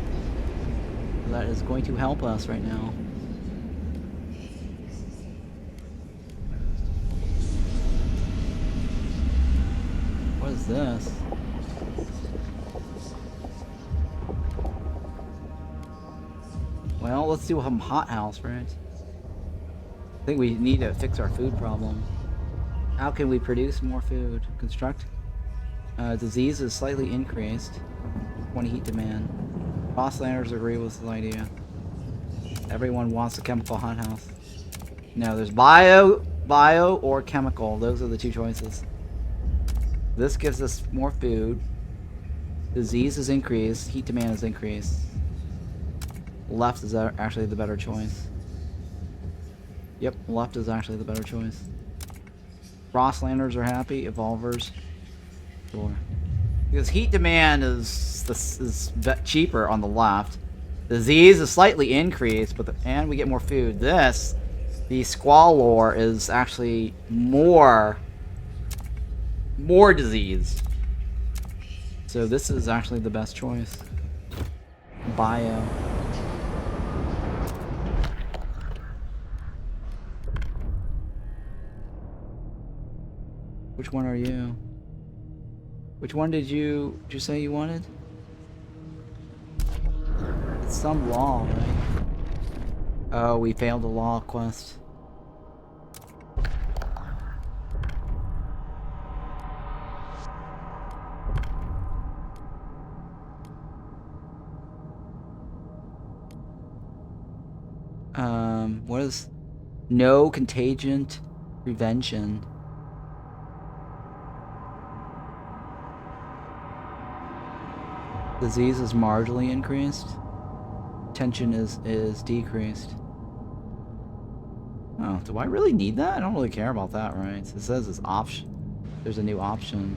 that is going to help us right now? What is this? Well, let's do some hothouse, right? I think we need to fix our food problem. How can we produce more food? Construct. Disease is slightly increased. 20 heat demand. Frostlanders agree with this idea. Everyone wants a chemical hothouse. No, there's bio, or chemical. Those are the two choices. This gives us more food. Disease is increased. Heat demand is increased. Left is actually the better choice. Yep, left is actually the better choice. Frostlanders are happy. Evolvers. Sure. Because heat demand is cheaper on the left. Disease is slightly increased, but and we get more food. The squalor is actually more disease. So this is actually the best choice. Bio. Which one are you? Which one did you say you wanted? It's some law, right? Oh, we failed the law quest. What is no contagion prevention? Disease is marginally increased. Tension is decreased. Oh, do I really need that? I don't really care about that, right? It says it's option. There's a new option.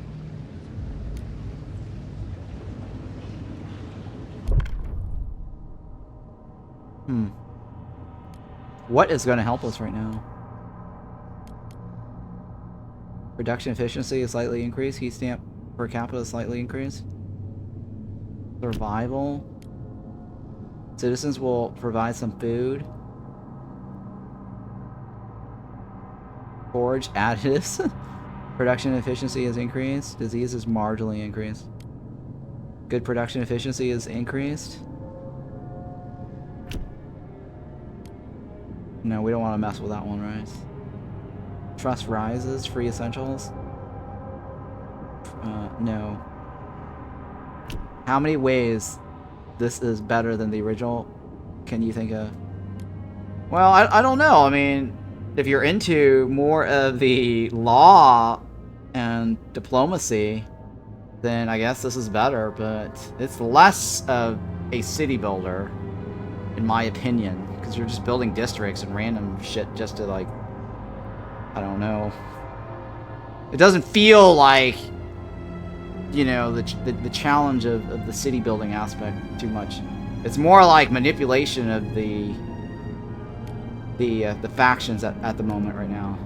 What is going to help us right now? Production efficiency is slightly increased. Heat stamp per capita is slightly increased. Survival. Citizens will provide some food. Forage additives. Production efficiency is increased. Disease is marginally increased. Good production efficiency is increased. No, we don't want to mess with that one, right? Trust rises. Free essentials. No. How many ways this is better than the original can you think of? Well, I don't know. I mean, if you're into more of the law and diplomacy, then I guess this is better, but it's less of a city builder, in my opinion, because you're just building districts and random shit just to, like, I don't know. It doesn't feel like, you know, the challenge of the city building aspect too much. It's more like manipulation of the factions at the moment right now.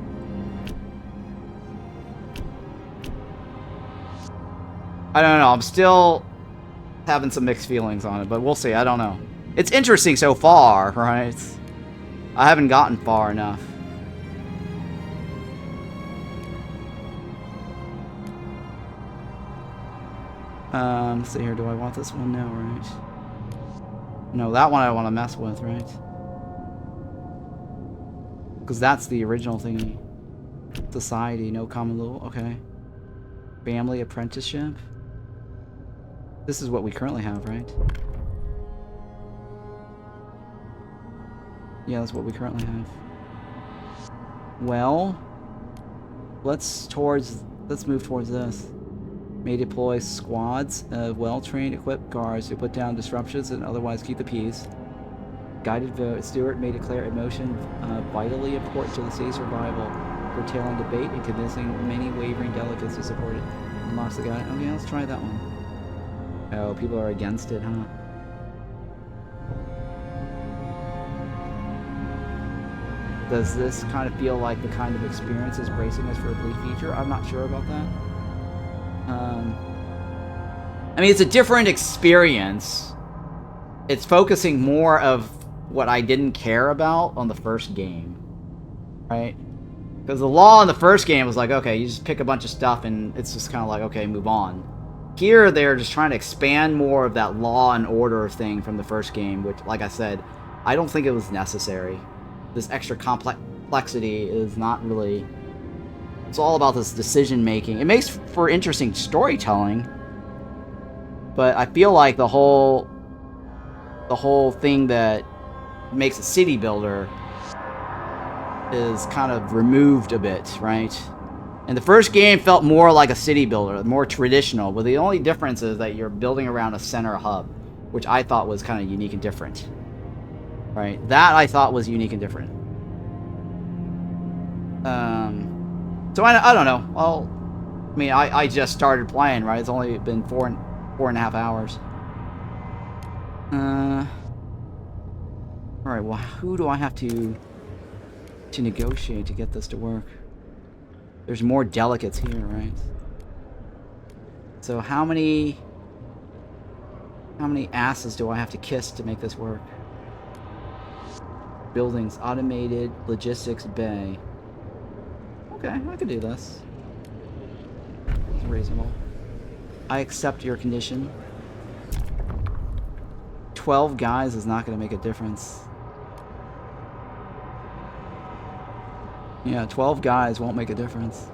I don't know. I'm still having some mixed feelings on it, but we'll see. I don't know. It's interesting so far, right? I haven't gotten far enough. Let's see here. Do I want this one? No, right? No, that one I want to mess with, right? Because that's the original thingy. Society, no common law. Okay. Family apprenticeship. This is what we currently have, right? Yeah, that's what we currently have. Well, let's move towards this. May deploy squads of well-trained, equipped guards who put down disruptions and otherwise keep the peace. Guided vote. Stewart may declare a motion vitally important to the city's survival, curtailing debate and convincing many wavering delegates to support it. Unlocks the guy. Okay, let's try that one. Oh, people are against it, huh? Does this kind of feel like the kind of experience is bracing us for a bleak future? I'm not sure about that. I mean, it's a different experience. It's focusing more of what I didn't care about on the first game, right? Because the law in the first game was like, okay, you just pick a bunch of stuff and it's just kind of like, okay, move on. Here, they're just trying to expand more of that law and order thing from the first game, which, like I said, I don't think it was necessary. This extra complexity is not really... It's all about this decision-making. It makes for interesting storytelling, but I feel like the whole thing that makes a city builder is kind of removed a bit, right? And the first game felt more like a city builder, more traditional, but the only difference is that you're building around a center hub, which I thought was kind of unique and different, right? That I thought was unique and different. So I don't know. Well, I mean, I just started playing, right? It's only been four and a half hours. Alright, well, who do I have to negotiate to get this to work? There's more delegates here, right? So how many asses do I have to kiss to make this work? Buildings, automated, logistics bay. Okay, I could do this. It's reasonable. I accept your condition. 12 guys is not going to make a difference. Yeah, 12 guys won't make a difference.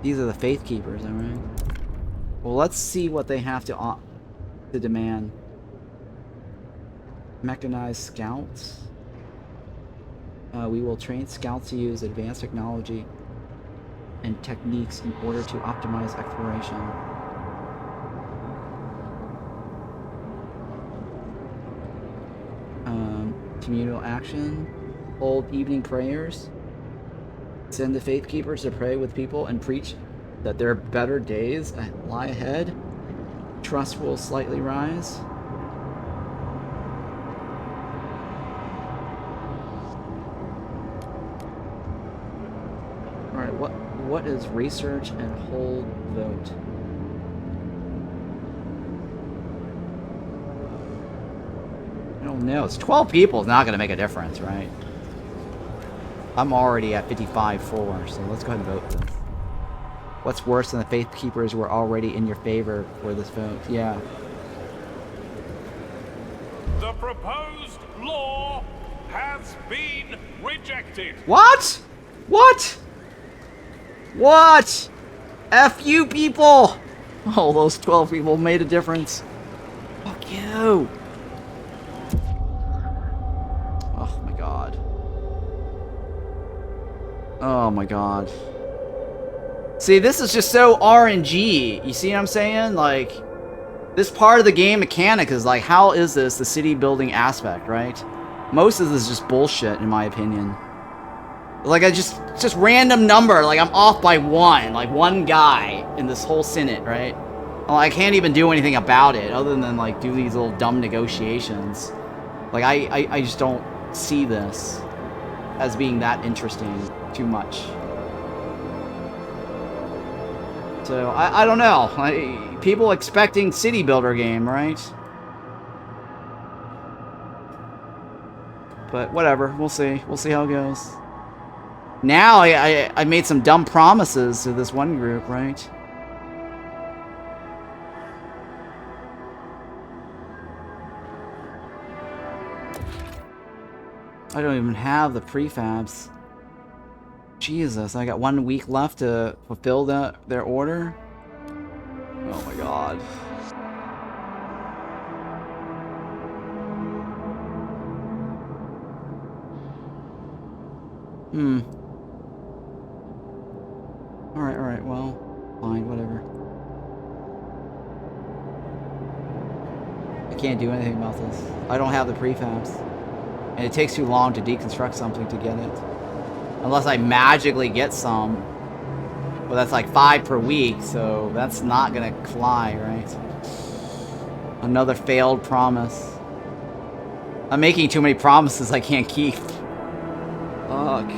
These are the Faith Keepers, alright? Well, let's see what they have to demand. Mechanized scouts. We will train scouts to use advanced technology and techniques in order to optimize exploration. Communal action. Hold evening prayers. Send the Faith Keepers to pray with people and preach that there are better days lie ahead. Trust will slightly rise. Alright, what is research and hold vote? I don't know. It's 12 people. It's not going to make a difference, right? I'm already at 55-4, so let's go ahead and vote this. What's worse than the Faith Keepers were already in your favor for this vote? Yeah. The proposed law has been rejected. What? What? What? F you people! Oh, those 12 people made a difference. Fuck you. Oh my god. Oh my god. See, this is just so RNG. You see what I'm saying? Like, this part of the game mechanic is like, how is this the city building aspect, right? Most of this is just bullshit, in my opinion. Like, I just random number, like, I'm off by one. Like, one guy in this whole Senate, right? Well, I can't even do anything about it, other than, like, do these little dumb negotiations. Like, I just don't see this as being that interesting too much. So, I don't know. People expecting city builder game, right? But whatever, we'll see. We'll see how it goes. Now, I made some dumb promises to this one group, right? I don't even have the prefabs. Jesus, I got 1 week left to fulfill their order. Oh my god. Alright, well, fine, whatever. I can't do anything about this. I don't have the prefabs. And it takes too long to deconstruct something to get it. Unless I magically get some. Well, that's like 5 per week, so that's not gonna fly, right? Another failed promise. I'm making too many promises I can't keep. Fuck.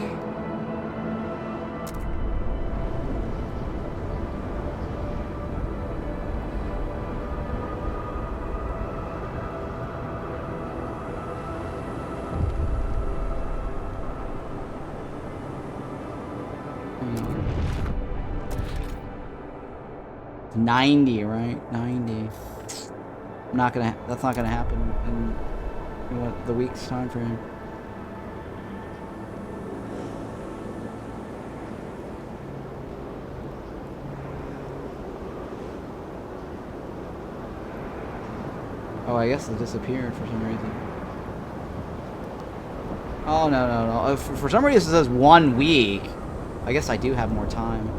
Hmm. 90, right? 90. That's not gonna happen in what, the week's time frame. Oh, I guess it disappeared for some reason. Oh, no. For some reason it says 1 week. I guess I do have more time.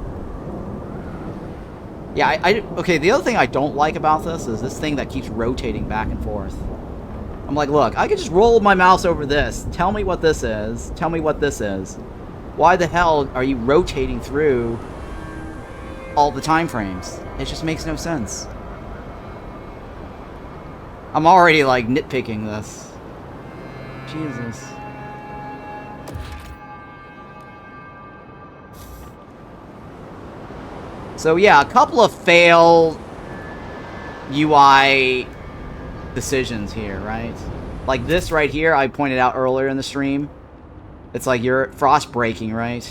Yeah, okay, the other thing I don't like about this is this thing that keeps rotating back and forth. I'm like, look, I could just roll my mouse over this. Tell me what this is. Tell me what this is. Why the hell are you rotating through all the time frames? It just makes no sense. I'm already, like, nitpicking this. Jesus. So, yeah, a couple of failed UI decisions here, right? Like this right here, I pointed out earlier in the stream. It's like you're frost breaking, right?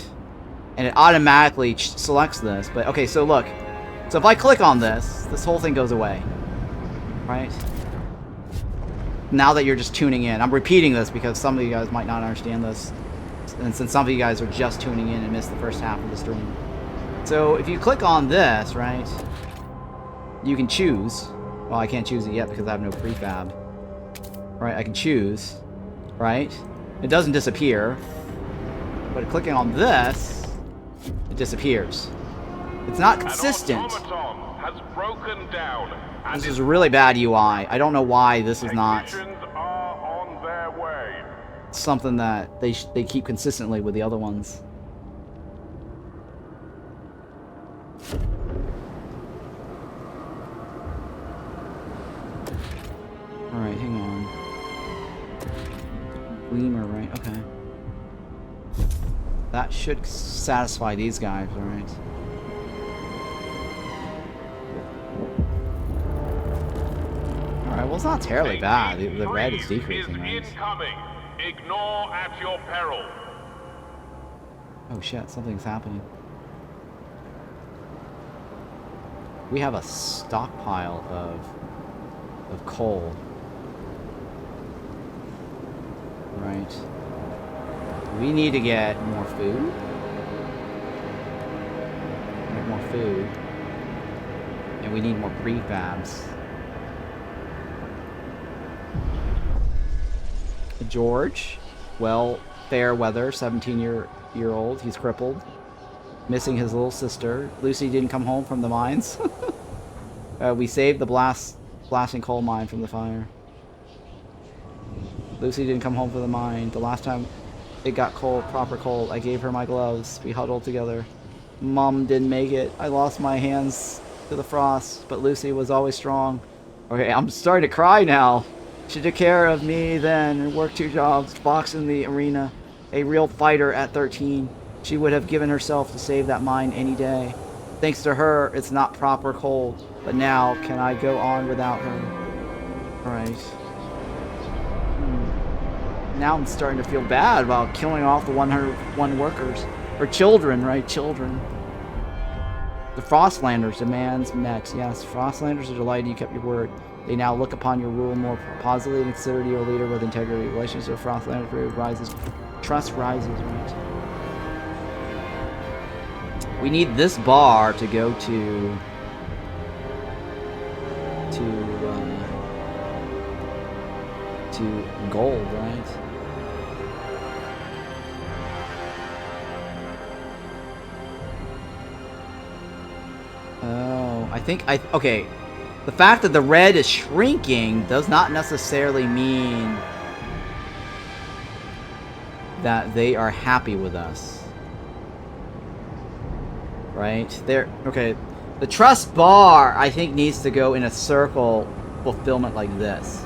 And it automatically selects this. But, okay, so look. So if I click on this, this whole thing goes away. Right? Now that you're just tuning in. I'm repeating this because some of you guys might not understand this. And since some of you guys are just tuning in and missed the first half of the stream. So if you click on this, right, you can choose. Well, I can't choose it yet because I have no prefab. Right, I can choose. Right? It doesn't disappear. But clicking on this, it disappears. It's not consistent. Has broken down. This is a really bad UI. I don't know why this is not Are on their way. something that they keep consistently with the other ones. Alright, hang on. Gleamer, right? Okay. That should satisfy these guys, alright. Alright, well, it's not terribly bad. The red is decreasing, right? Incoming. Ignore at your peril. Oh shit, something's happening. We have a stockpile of coal. Right. We need to get more food. Get more food. And we need more prefabs. George, well, fair weather, 17-year-old. He's crippled. Missing his little sister. Lucy didn't come home from the mines. We saved the blasting coal mine from the fire. Lucy didn't come home from the mine. The last time it got cold, proper cold, I gave her my gloves. We huddled together. Mom didn't make it. I lost my hands to the frost, but Lucy was always strong. Okay, I'm starting to cry now. She took care of me then and worked 2 jobs, boxed in the arena. A real fighter at 13. She would have given herself to save that mine any day. Thanks to her, it's not proper cold. But now, can I go on without her? Alright. Now I'm starting to feel bad about killing off the 101 workers. Or children, right? Children. The Frostlanders' demands met. Yes, Frostlanders are delighted you kept your word. They now look upon your rule more positively and consider you a leader with integrity. Relations with Frostlanders rises. Trust rises, right? We need this bar to go to gold, right? Oh, okay. The fact that the red is shrinking does not necessarily mean that they are happy with us. Right? Okay. The trust bar, I think, needs to go in a circle fulfillment like this.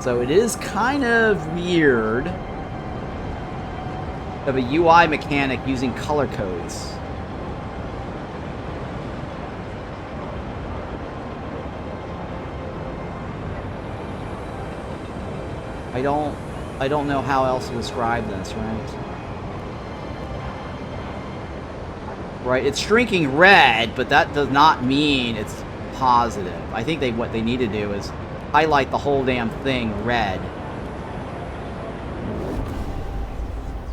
So it is kind of weird of a UI mechanic using color codes. I don't know how else to describe this, right? Right, it's shrinking red, but that does not mean it's positive. I think what they need to do is highlight the whole damn thing red.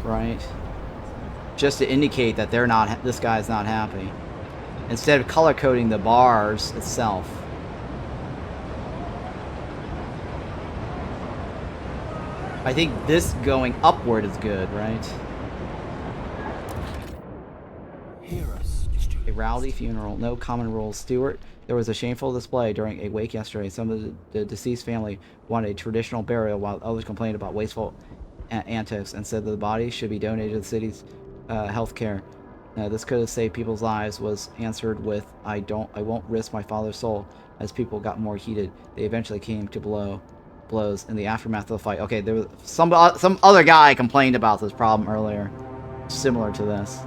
Right? Just to indicate that this guy's not happy. Instead of color coding the bars itself. I think this going upward is good, right? A rowdy funeral, no common rules. Stewart, there was a shameful display during a wake yesterday. Some of the deceased family wanted a traditional burial, while others complained about wasteful antics and said that the body should be donated to the city's health care. This could have saved people's lives, was answered with, I won't risk my father's soul. As people got more heated, they eventually came to blows in the aftermath of the fight. Okay, there was some other guy complained about this problem earlier, similar to this.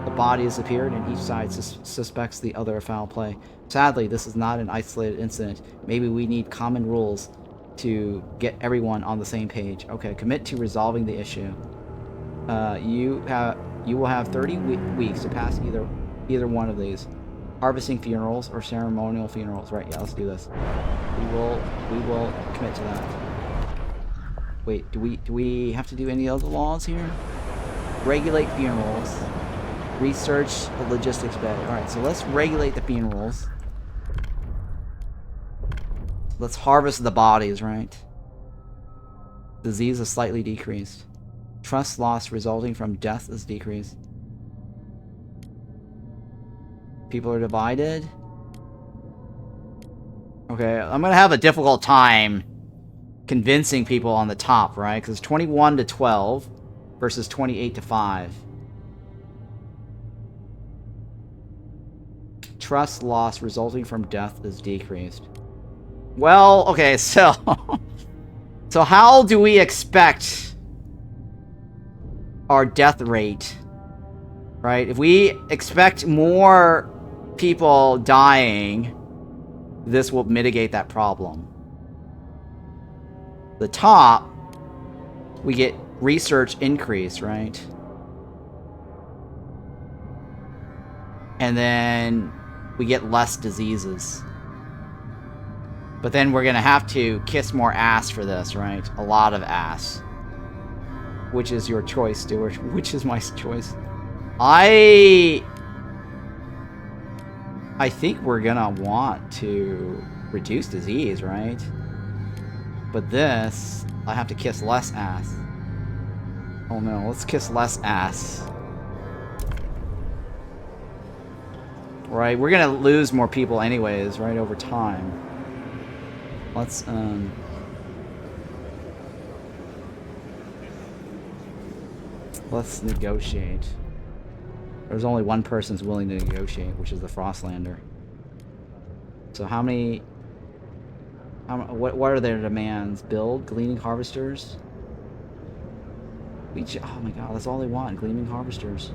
The body has appeared, and each side suspects the other of foul play. Sadly, this is not an isolated incident. Maybe we need common rules to get everyone on the same page. Okay, commit to resolving the issue. You will have 30 weeks to pass either one of these. Harvesting funerals or ceremonial funerals. Right, yeah, let's do this. We will commit to that. Wait, do we have to do any other laws here? Regulate funerals. Research the logistics better. Alright, so let's regulate the funerals. Let's harvest the bodies, right? Disease is slightly decreased. Trust loss resulting from death is decreased. People are divided. Okay, I'm gonna have a difficult time convincing people on the top, right? Because 21 to 12 versus 28 to 5. Trust loss resulting from death is decreased. Well, okay, so... so how do we expect our death rate, right? If we expect more people dying, this will mitigate that problem. The top, we get research increase, right? And then we get less diseases. But then we're gonna have to kiss more ass for this, right? A lot of ass. Which is your choice, Stuart? Which is my choice? I think we're gonna want to reduce disease, right? But this, I have to kiss less ass. Oh no, let's kiss less ass. Right, we're gonna lose more people anyways, right, over time. Let's negotiate. There's only one person's willing to negotiate, which is the Frostlander. So how many... what are their demands? Build? Gleaning harvesters? Oh my god, that's all they want. Gleaming harvesters.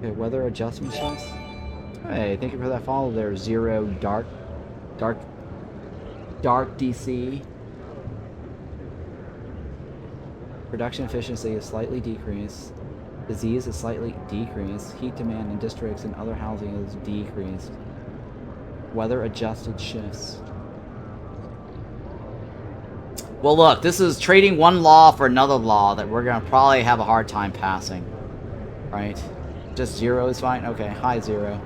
Okay, weather adjustment shifts. Hey, thank you for that follow there, Zero Dark DC. Production efficiency is slightly decreased. Disease is slightly decreased. Heat demand in districts and other housing is decreased. Weather adjusted shifts. Well, look, this is trading one law for another law that we're gonna probably have a hard time passing. Right? Just 0 is fine? Okay, hi 0.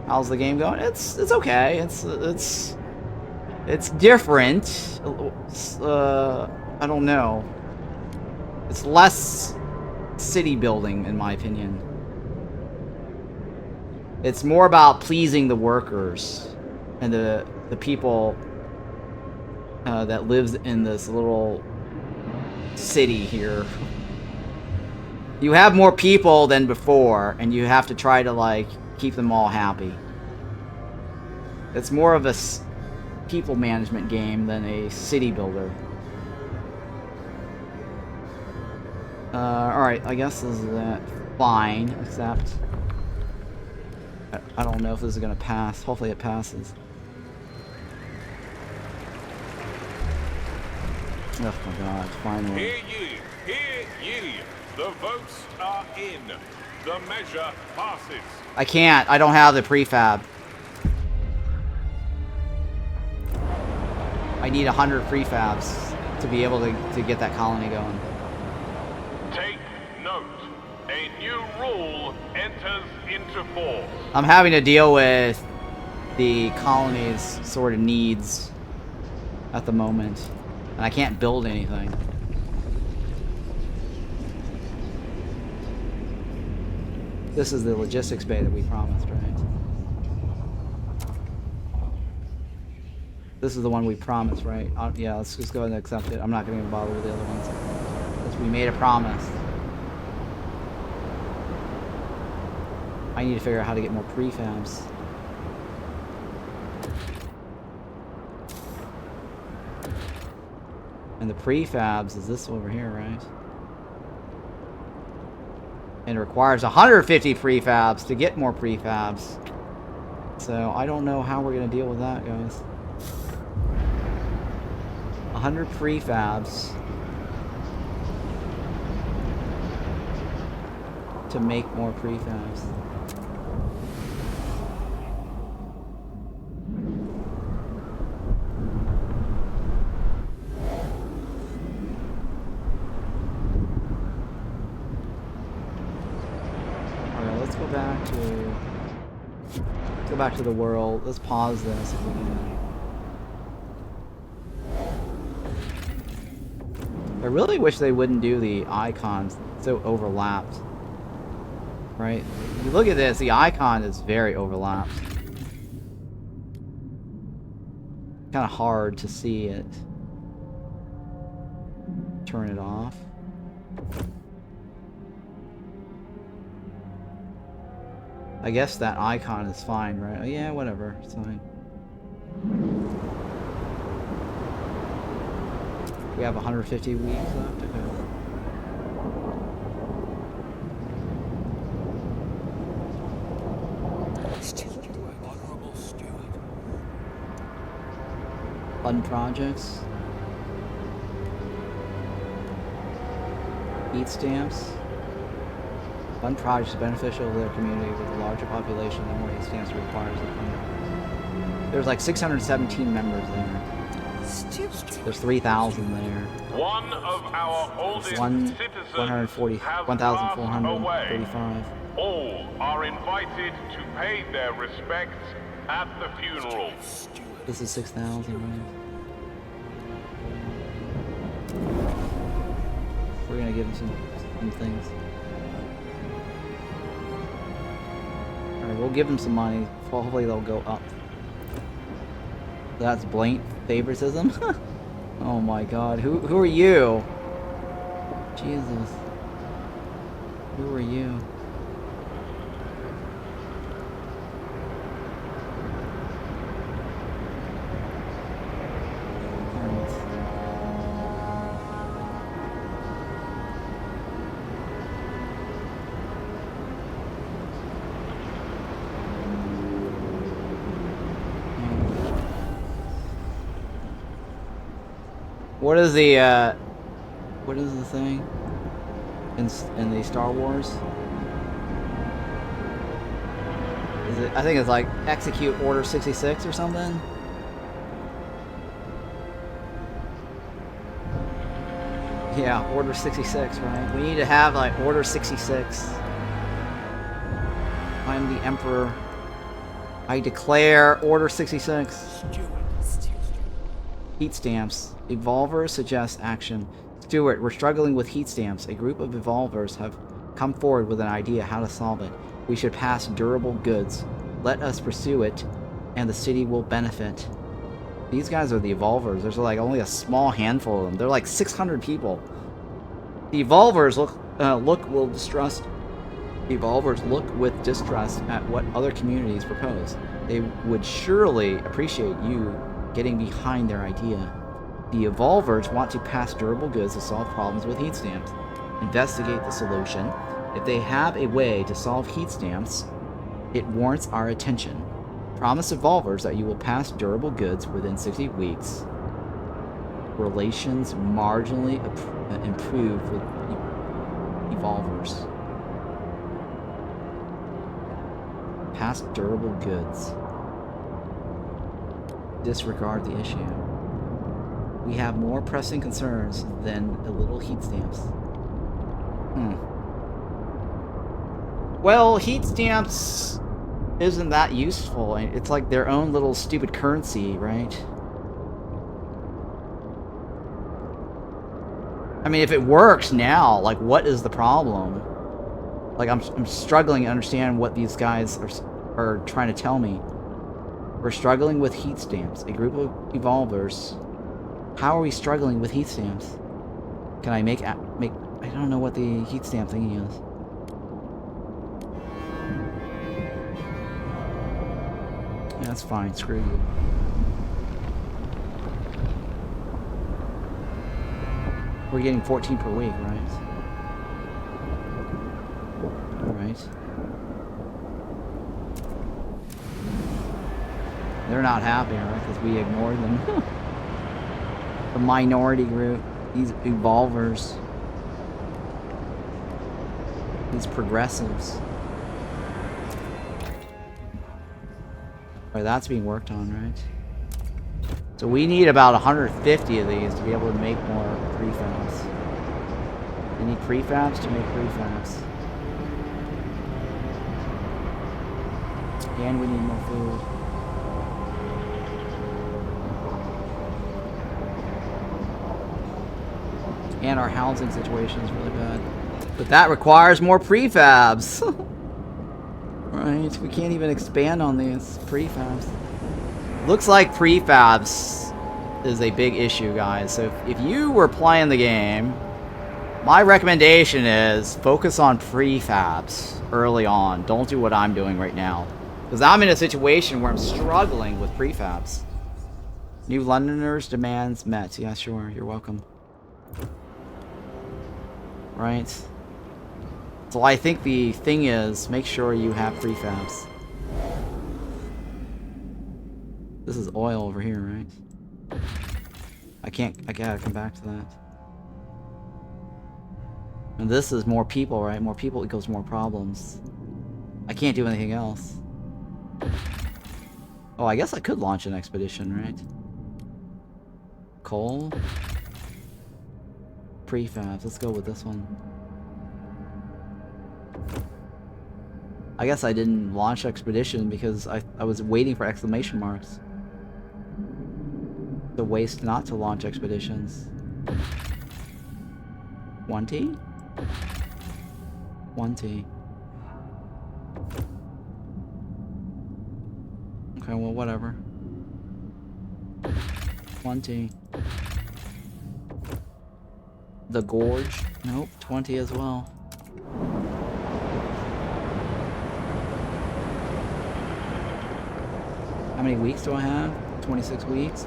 How's the game going? It's okay. It's different. I don't know. It's less city building, in my opinion. It's more about pleasing the workers and the people that lives in this little city here. You have more people than before, and you have to try to, like, keep them all happy. It's more of a people management game than a city builder. Alright, I guess this is fine, except I don't know if this is gonna pass. Hopefully it passes. Oh my god, finally. Hear ye. The votes are in. The measure passes. I can't. I don't have the prefab. I need 100 prefabs to be able to get that colony going. Take note. A new rule enters into force. I'm having to deal with the colony's sort of needs at the moment. And I can't build anything. This is the logistics bay that we promised, right? This is the one we promised, right? Yeah, let's just go ahead and accept it. I'm not going to even bother with the other ones. Because we made a promise. I need to figure out how to get more prefabs. And the prefabs is this over here, right? And it requires 150 prefabs to get more prefabs. So I don't know how we're going to deal with that, guys. 100 prefabs to make more prefabs. Back to the world. Let's pause this if we can. I really wish they wouldn't do the icons so overlapped. Right? If you look at this, the icon is very overlapped. Kind of hard to see it. Turn it off. I guess that icon is fine, right? Oh, yeah, whatever. It's fine. We have 150 weeks left. Okay. Fun projects. Heat stamps. Fun projects are beneficial to their community with a larger population and more heat stamps requires. There's like 617 members there. There's 3,000 there. One of our oldest citizens 1,435. All are invited to pay their respects at the funeral. This is 6,000, right? We're gonna give them some things. Alright, we'll give them some money. Hopefully they'll go up. That's blatant favoritism? Oh my god. Who are you? Jesus. Who are you? What is the thing in the Star Wars? Is it? I think it's like execute Order 66 or something. Yeah, Order 66, right? We need to have like Order 66. I'm the Emperor. I declare Order 66. Heat stamps. Evolvers suggest action. Stewart, we're struggling with heat stamps. A group of evolvers have come forward with an idea how to solve it. We should pass durable goods. Let us pursue it, and the city will benefit. These guys are the evolvers. There's like only a small handful of them. They're like 600 people. The evolvers look with distrust at what other communities propose. They would surely appreciate you getting behind their idea. The evolvers want to pass durable goods to solve problems with heat stamps. Investigate the solution. If they have a way to solve heat stamps, it warrants our attention. Promise evolvers that you will pass durable goods within 60 weeks. Relations marginally improved with evolvers. Pass durable goods. Disregard the issue. We have more pressing concerns than a little heat stamps. Well, heat stamps isn't that useful. It's like their own little stupid currency, right? I mean, if it works now, like, what is the problem? Like, I'm struggling to understand what these guys are trying to tell me. We're struggling with heat stamps. A group of evolvers. How are we struggling with heat stamps? Can I make... I don't know what the heat stamp thingy is. Yeah, that's fine. Screw you. We're getting 14 per week, right? Alright. They're not happy, right? Because we ignored them. The minority group. These evolvers. These progressives. Alright, that's being worked on, right? So we need about 150 of these to be able to make more prefabs. We need prefabs to make prefabs. And we need more food. And our housing situation is really bad. But that requires more prefabs. Right, we can't even expand on these prefabs. Looks like prefabs is a big issue, guys. So if you were playing the game, my recommendation is focus on prefabs early on. Don't do what I'm doing right now. Because I'm in a situation where I'm struggling with prefabs. New Londoners' demands met. Yeah, sure. You're welcome. Right. So I think the thing is, make sure you have prefabs. This is oil over here, right? I gotta come back to that. And this is more people, right? More people equals more problems. I can't do anything else. Oh, I guess I could launch an expedition, right? Coal. Prefabs. Let's go with this one. I guess I didn't launch expedition because I was waiting for exclamation marks. The waste not to launch expeditions. 20? 20. Okay, well, whatever. 20. The Gorge? Nope, 20 as well. How many weeks do I have? 26 weeks?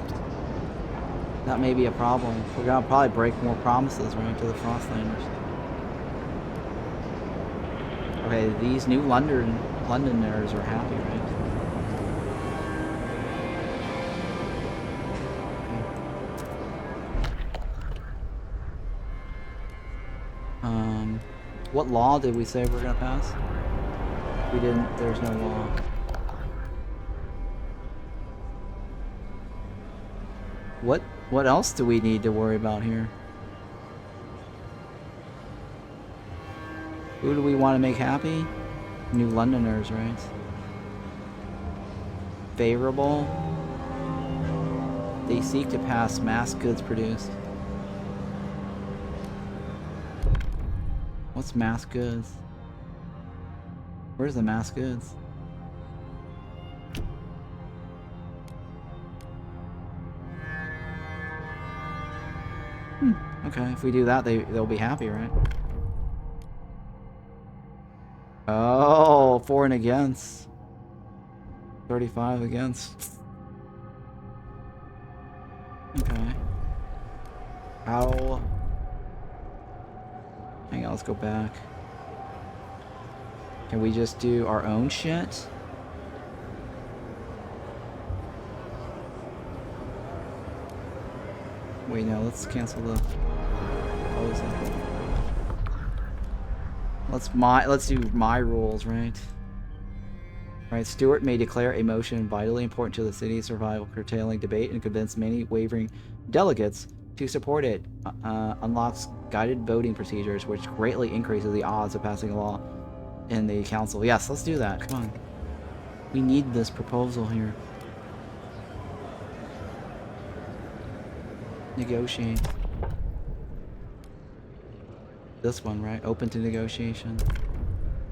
That may be a problem. We're gonna probably break more promises, right, to the Frostlanders. Okay, these new Londoners are happy, right? What law did we say we're gonna pass? We didn't. There's no law. What else do we need to worry about here? Who do we want to make happy? New Londoners, right? Favorable. They seek to pass mass goods produced. What's mass goods? Where's the mass goods? Okay, if we do that, they'll be happy, right? Oh, for and against. 35 against. Okay. How? Hang on, let's go back. Can we just do our own shit? Wait, no, let's cancel the proposal. Let's do my rules, right? Right, Stewart may declare a motion vitally important to the city's survival, curtailing debate and convince many wavering delegates to support it. Unlocks guided voting procedures, which greatly increases the odds of passing a law in the council. Yes, let's do that. Come on. We need this proposal here. Negotiate. This one, right? Open to negotiation.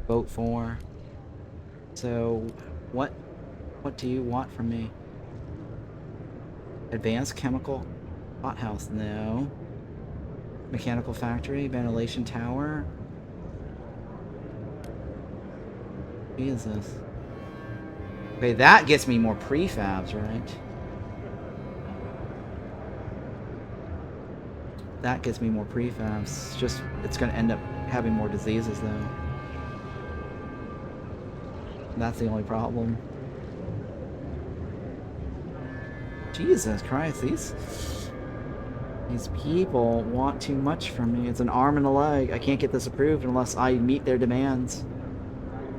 Vote for. So, what do you want from me? Advanced chemical hothouse? No. Mechanical factory? Ventilation tower? What is this? Okay, that gets me more prefabs, right? That gets me more prefabs. Just, it's gonna end up having more diseases, though. That's the only problem. Jesus Christ, these people want too much from me. It's an arm and a leg. I can't get this approved unless I meet their demands.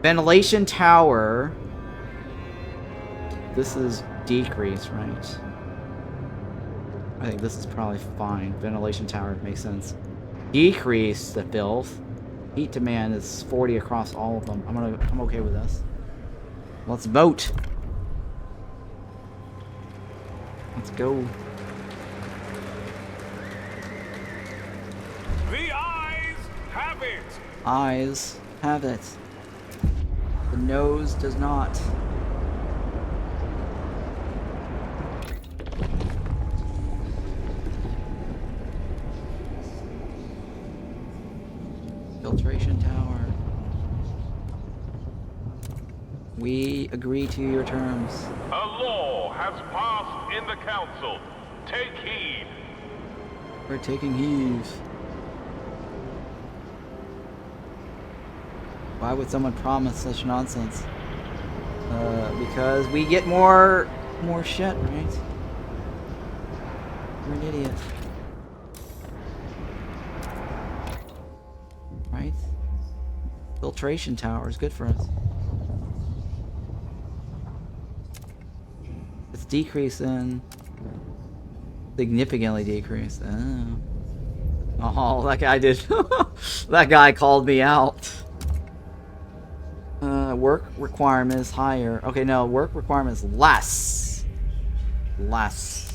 Ventilation tower. This is decrease, right? I think this is probably fine. Ventilation tower makes sense. Decrease the filth. Heat demand is 40 across all of them. I'm okay with this. Let's vote. Let's go. The eyes have it. Eyes have it. The nose does not. Filtration tower. We agree to your terms. A law has passed in the council. Take heed. We're taking heed. Why would someone promise such nonsense? Because we get more shit, right? You're an idiot. Right? Filtration tower is good for us. It's decreasing. Significantly decreased. Oh, that guy did. That guy called me out. Work requirement is higher. Okay, no, work requirement is less. Less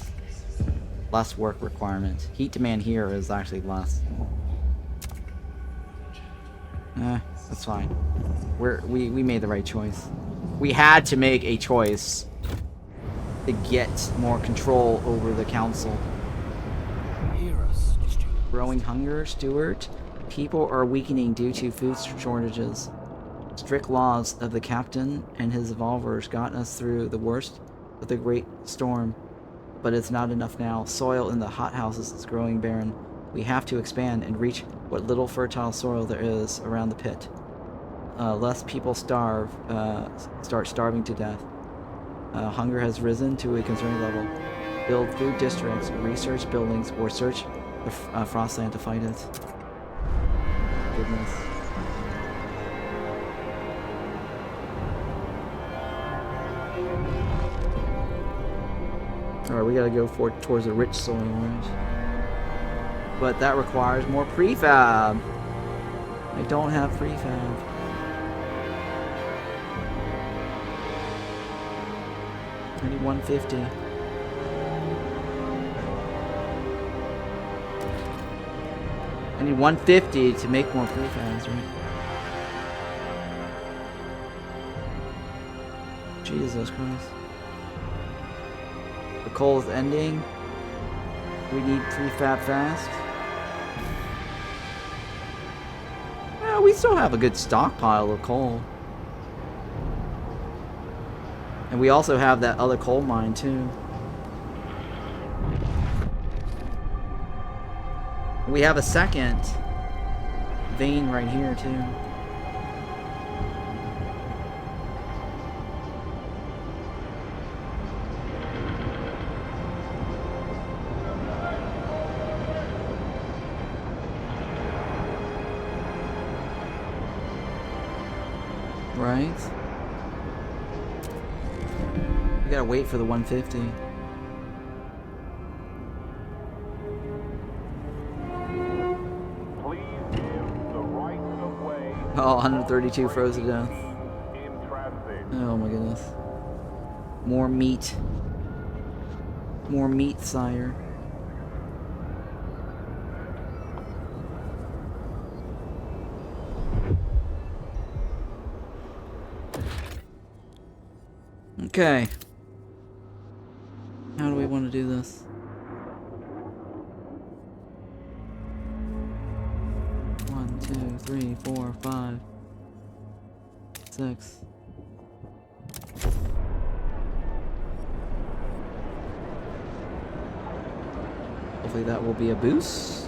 work requirement. Heat demand here is actually less. That's fine. We made the right choice. We had to make a choice to get more control over the council. Growing hunger, Stewart. People are weakening due to food shortages. Strict laws of the captain and his evolvers got us through the worst of the great storm, but it's not enough now. Soil in the hothouses is growing barren. We have to expand and reach what little fertile soil there is around the pit. Lest people start starving to death. Hunger has risen to a concerning level. Build food districts, research buildings, or search the Frostland to fight it. Goodness. Alright, we gotta go towards the rich soil, right? But that requires more prefab. I don't have prefab. I need 150. I need 150 to make more prefabs, right? Jesus Christ. The coal is ending. We need prefab fast. Well, we still have a good stockpile of coal. And we also have that other coal mine too. We have a second vein right here too. Right? We gotta wait for the 150. Please give the right of way. Oh, 132 froze to death. In transit. Oh my goodness. More meat. More meat, sire. Okay. How do we want to do this? One, 2, 3, 4, 5, 6. Hopefully that will be a boost.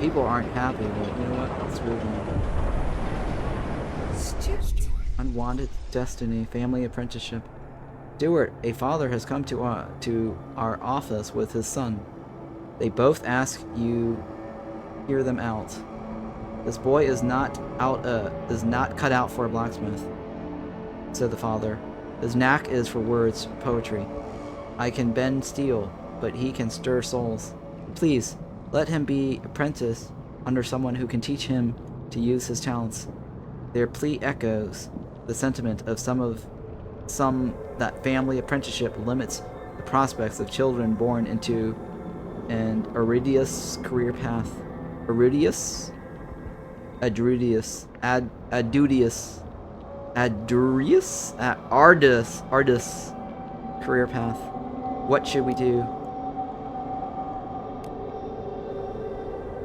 People aren't happy, but you know what? Let's move on. Stupid. Unwanted destiny, family apprenticeship. Stewart, a father has come to our office with his son. They both ask you hear them out. This boy is not cut out for a blacksmith, said the father. His knack is for words, poetry. I can bend steel, but he can stir souls. Please, let him be apprenticed under someone who can teach him to use his talents. Their plea echoes the sentiment of some that family apprenticeship limits the prospects of children born into an arduous career path. Arduous career path. What should we do?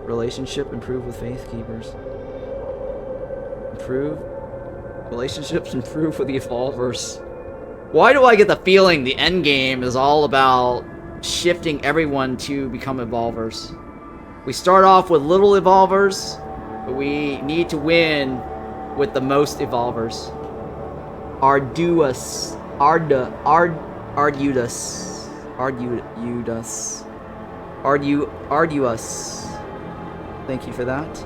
Relationship improve with faith keepers. Relationships improve with the evolvers. Why do I get the feeling the end game is all about shifting everyone to become evolvers? We start off with little evolvers, but we need to win with the most evolvers. Arduous. Thank you for that.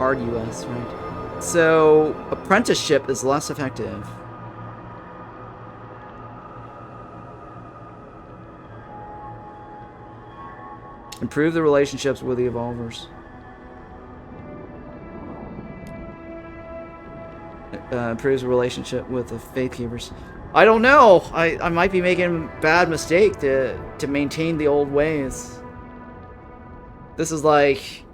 Arduous, right? So, apprenticeship is less effective. Improve the relationships with the evolvers. Improves the relationship with the faith keepers. I don't know. I might be making a bad mistake to maintain the old ways. This is like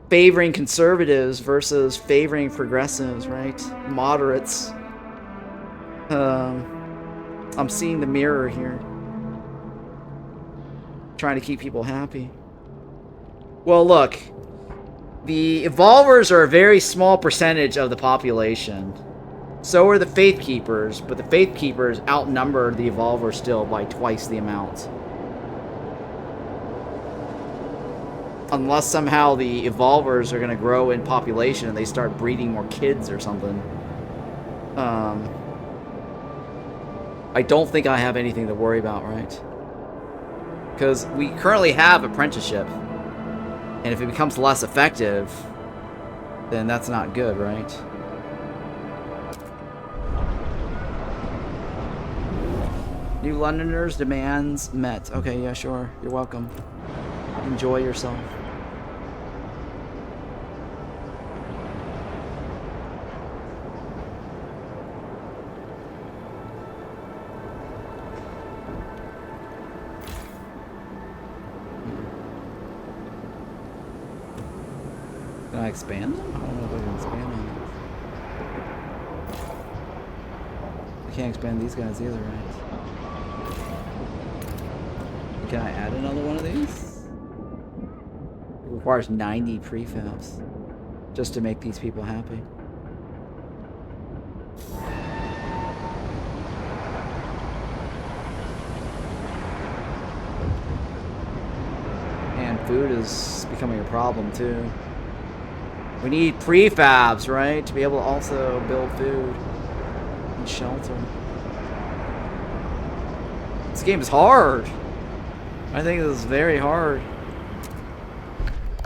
favoring conservatives versus favoring progressives, right? Moderates. I'm seeing the mirror here. Trying to keep people happy. Well, look. The evolvers are a very small percentage of the population. So are the faith keepers, but the faith keepers outnumber the evolvers still by twice the amount. Unless somehow the evolvers are going to grow in population and they start breeding more kids or something. I don't think I have anything to worry about, right? Because we currently have apprenticeship. And if it becomes less effective, then that's not good, right? New Londoners' demands met. Okay, yeah, sure. You're welcome. Enjoy yourself. Can I expand them? I don't know if I can expand them. I can't expand these guys either, right? Can I add another one of these? It requires 90 prefabs just to make these people happy. And food is becoming a problem too. We need prefabs, right? To be able to also build food and shelter. This game is hard. I think this is very hard.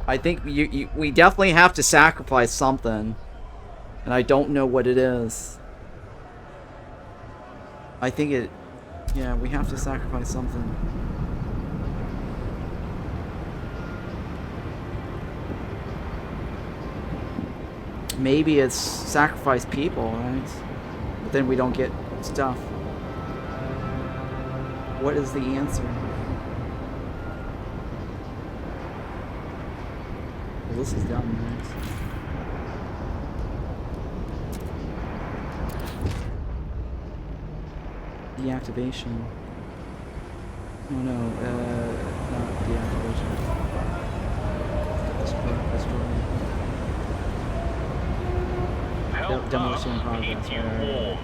I think we definitely have to sacrifice something. And I don't know what it is. I think it... Yeah, we have to sacrifice something. Maybe it's sacrifice people, right? But then we don't get stuff. What is the answer? Well, this is dumb, right? Deactivation. Oh no, not deactivation. Destroy. Help Demolition in us progress. keep you warm.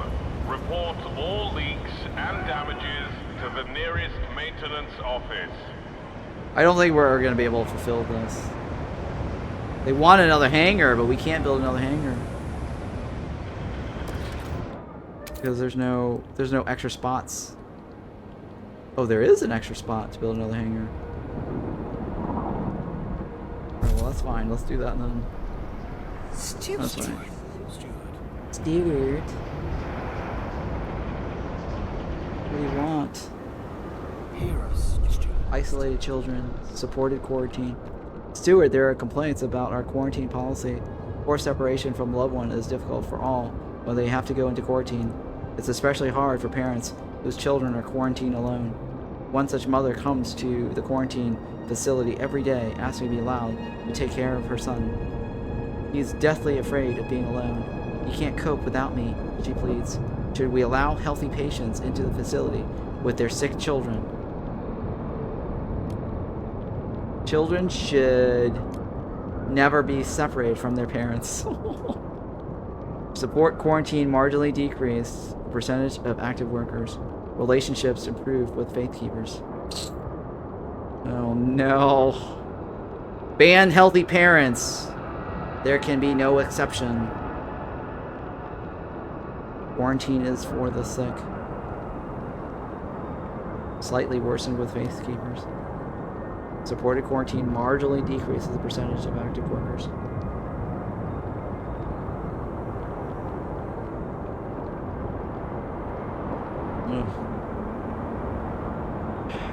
Report all leaks and damages to the nearest maintenance office. I don't think we're going to be able to fulfill this. They want another hangar, but we can't build another hangar. Because there's no extra spots. Oh, there is an extra spot to build another hangar. Oh, well, that's fine. Let's do that then. Stewart. That's fine. Stewart. What do you want? Hear us, Stewart. Isolated children. Supported quarantine. Stewart, there are complaints about our quarantine policy. Forced separation from loved one is difficult for all when they have to go into quarantine. It's especially hard for parents whose children are quarantined alone. One such mother comes to the quarantine facility every day, asking to be allowed to take care of her son. He is deathly afraid of being alone. He can't cope without me, she pleads. Should we allow healthy patients into the facility with their sick children? Children should never be separated from their parents. Support quarantine marginally decreased. Percentage of active workers. Relationships improved with faith keepers. Oh no. Ban healthy parents. There can be no exception. Quarantine is for the sick. Slightly worsened with faith keepers. Supported quarantine marginally decreases the percentage of active workers.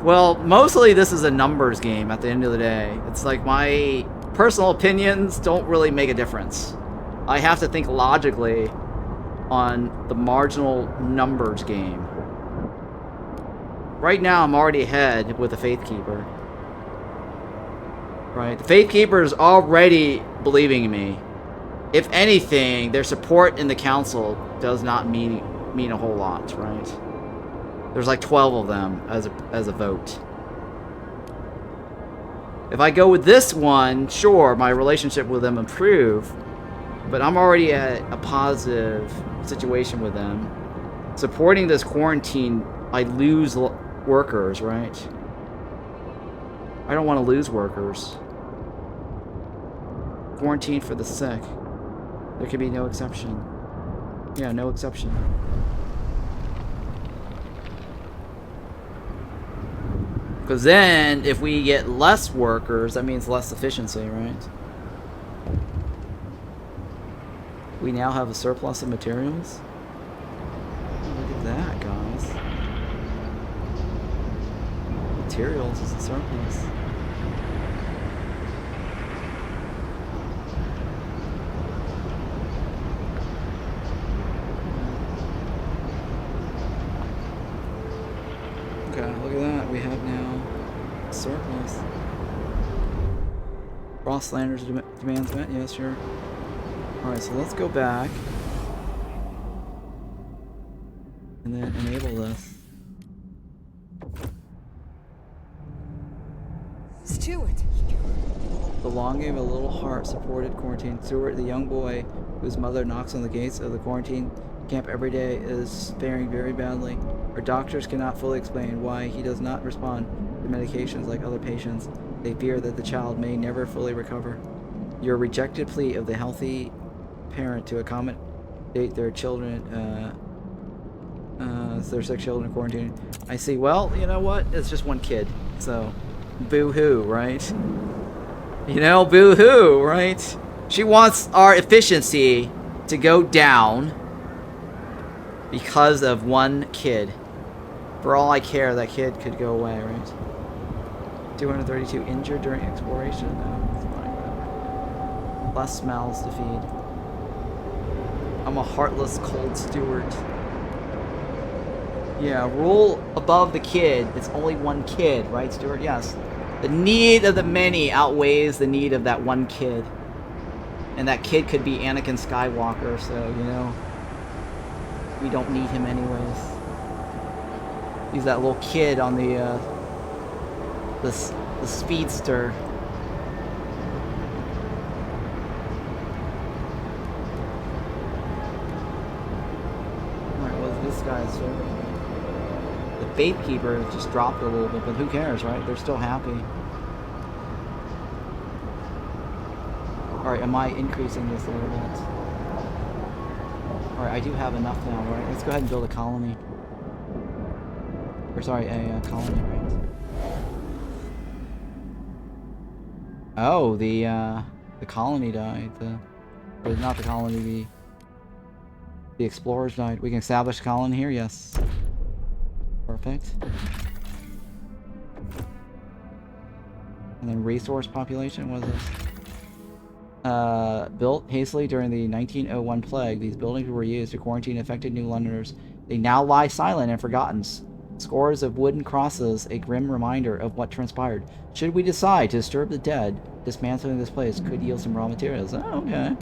Well, mostly this is a numbers game at the end of the day. It's like my personal opinions don't really make a difference. I have to think logically on the marginal numbers game. Right now, I'm already ahead with the Faith Keeper. Right? The Faith Keeper is already believing in me. If anything, their support in the council does not mean a whole lot, right? There's like 12 of them as a vote. If I go with this one, sure, my relationship with them improve, but I'm already at a positive situation with them. Supporting this quarantine, I lose workers, right? I don't want to lose workers. Quarantine for the sick. There can be no exception. Yeah, no exception. Because then, if we get less workers, that means less efficiency, right? We now have a surplus of materials. Look at that, guys. Materials is a surplus. Okay, look at that. We have now a surplus. Frostlanders demands met? Yes, sure. Alright, so let's go back. And then enable this. Stewart. Belonging of a little heart supported quarantine. Stewart, the young boy whose mother knocks on the gates of the quarantine camp every day, is faring very badly. Our doctors cannot fully explain why he does not respond to medications like other patients. They fear that the child may never fully recover. Your rejected plea of the healthy parent to accommodate their children, their sick children in quarantine. I see. Well, you know what? It's just one kid, so boo-hoo, right? You know, boo-hoo, right? She wants our efficiency to go down because of one kid. For all I care, that kid could go away, right? 232 injured during exploration. No, it's fine, whatever. Less mouths to feed. I'm a heartless, cold steward. Yeah, rule above the kid. It's only one kid, right, Stuart? Yes. The need of the many outweighs the need of that one kid. And that kid could be Anakin Skywalker, so, you know, we don't need him anyways. He's that little kid on the speedster. Alright, what's this guy's story? The Faith Keeper just dropped a little bit, but who cares, right? They're still happy. Alright, am I increasing this a little bit? Alright, I do have enough now, right? Let's go ahead and build a colony. Or sorry, a colony, right? Oh, the colony died. Or not the colony, the explorers died. We can establish a colony here? Yes. Perfect. And then resource population, what is this? Built hastily during the 1901 plague, these buildings were used to quarantine affected New Londoners. They now lie silent and forgotten. Scores of wooden crosses, a grim reminder of what transpired. Should we decide to disturb the dead, dismantling this place could yield some raw materials. Oh, okay.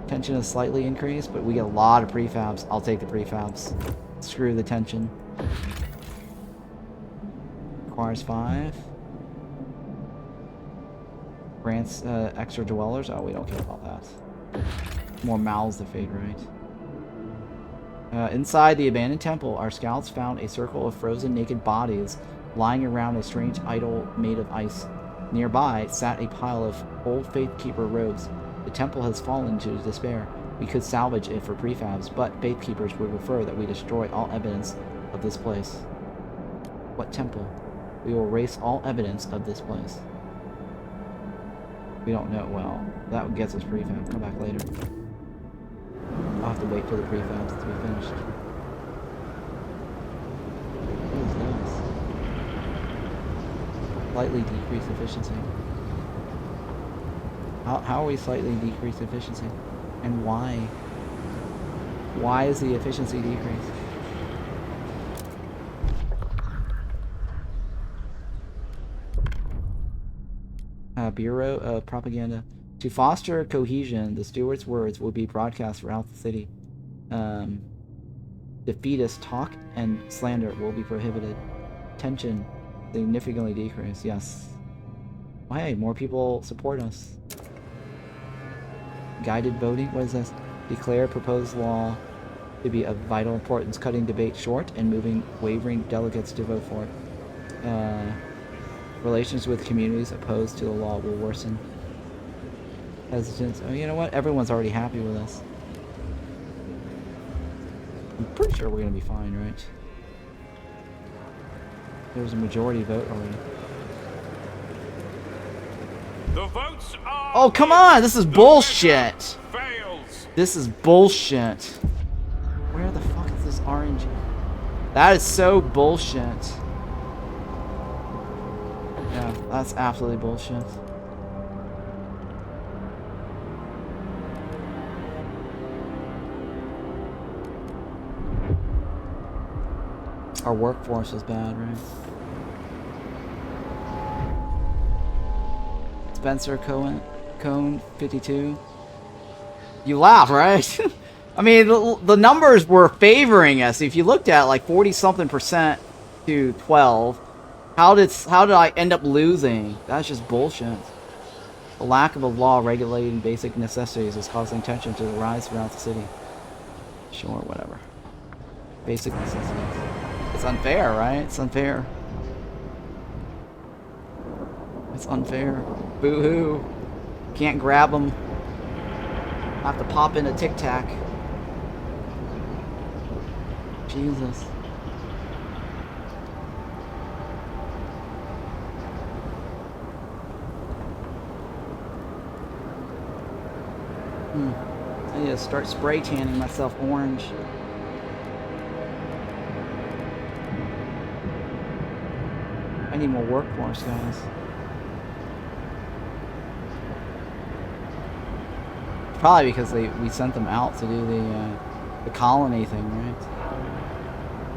Tension is slightly increased, but we get a lot of prefabs. I'll take the prefabs. Screw the tension. Requires 5. Grants extra dwellers. Oh, we don't care about that. More mouths to feed, right? Inside the abandoned temple, our scouts found a circle of frozen naked bodies lying around a strange idol made of ice. Nearby sat a pile of old Faith Keeper robes. The temple has fallen to despair. We could salvage it for prefabs, but Faith Keepers would prefer that we destroy all evidence of this place. What temple? We will erase all evidence of this place. We don't know. Well, that gets us prefab. Come back later. I'll have to wait for the prefabs to be finished. What is this? Slightly decreased efficiency. How are we slightly decreased efficiency? And why? Why is the efficiency decreased? Bureau of Propaganda. To foster cohesion, the steward's words will be broadcast throughout the city. Defeatist talk and slander will be prohibited. Tension significantly decreased. Yes. Oh, hey, more people support us. Guided voting? What is this? Declare proposed law to be of vital importance, cutting debate short and moving wavering delegates to vote for it. Relations with communities opposed to the law will worsen. Hesitance. Oh, you know what? Everyone's already happy with us. I'm pretty sure we're gonna be fine, right? There's a majority vote already. The votes are... Oh, come on! This is bullshit! Fails. This is bullshit. Where the fuck is this orange? That is so bullshit. Yeah, that's absolutely bullshit. Our workforce is bad, right? Spencer Cone 52. You laugh, right? I mean, the numbers were favoring us. If you looked at like 40-something% to 12, how did I end up losing? That's just bullshit. The lack of a law regulating basic necessities is causing tension to rise throughout the city. Sure, whatever. Basic necessities. It's unfair, right? It's unfair. It's unfair. Boo-hoo. Can't grab them. Have to pop in a Tic Tac. Jesus. I need to start spray tanning myself orange. I need more workforce, guys. Probably because we sent them out to do the colony thing, right?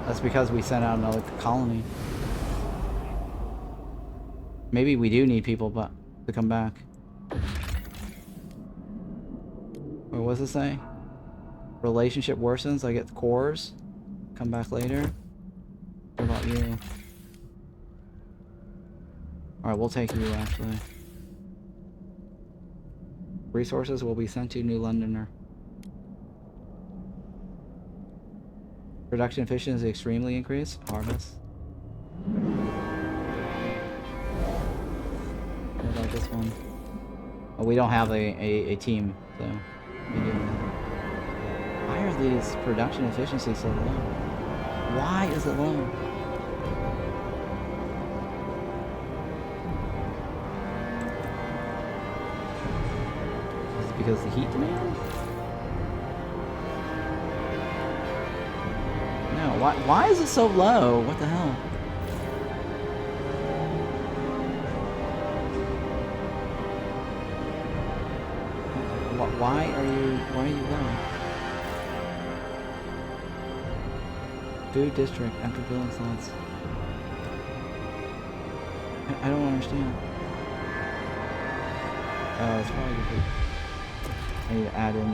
That's because we sent out another colony. Maybe we do need people, but to come back. What does it say? Relationship worsens. I get cores. Come back later. What about you? Alright, we'll take you actually. Resources will be sent to New Londoner. Production efficiency extremely increased. Harvest. What about this one? Oh, we don't have a team, so we do. Why are these production efficiencies so low? Why is it low? Is it because of the heat demand? No, why is it so low? What the hell? Why are you low? Food district after building slots. I don't understand. It's probably because I need to add in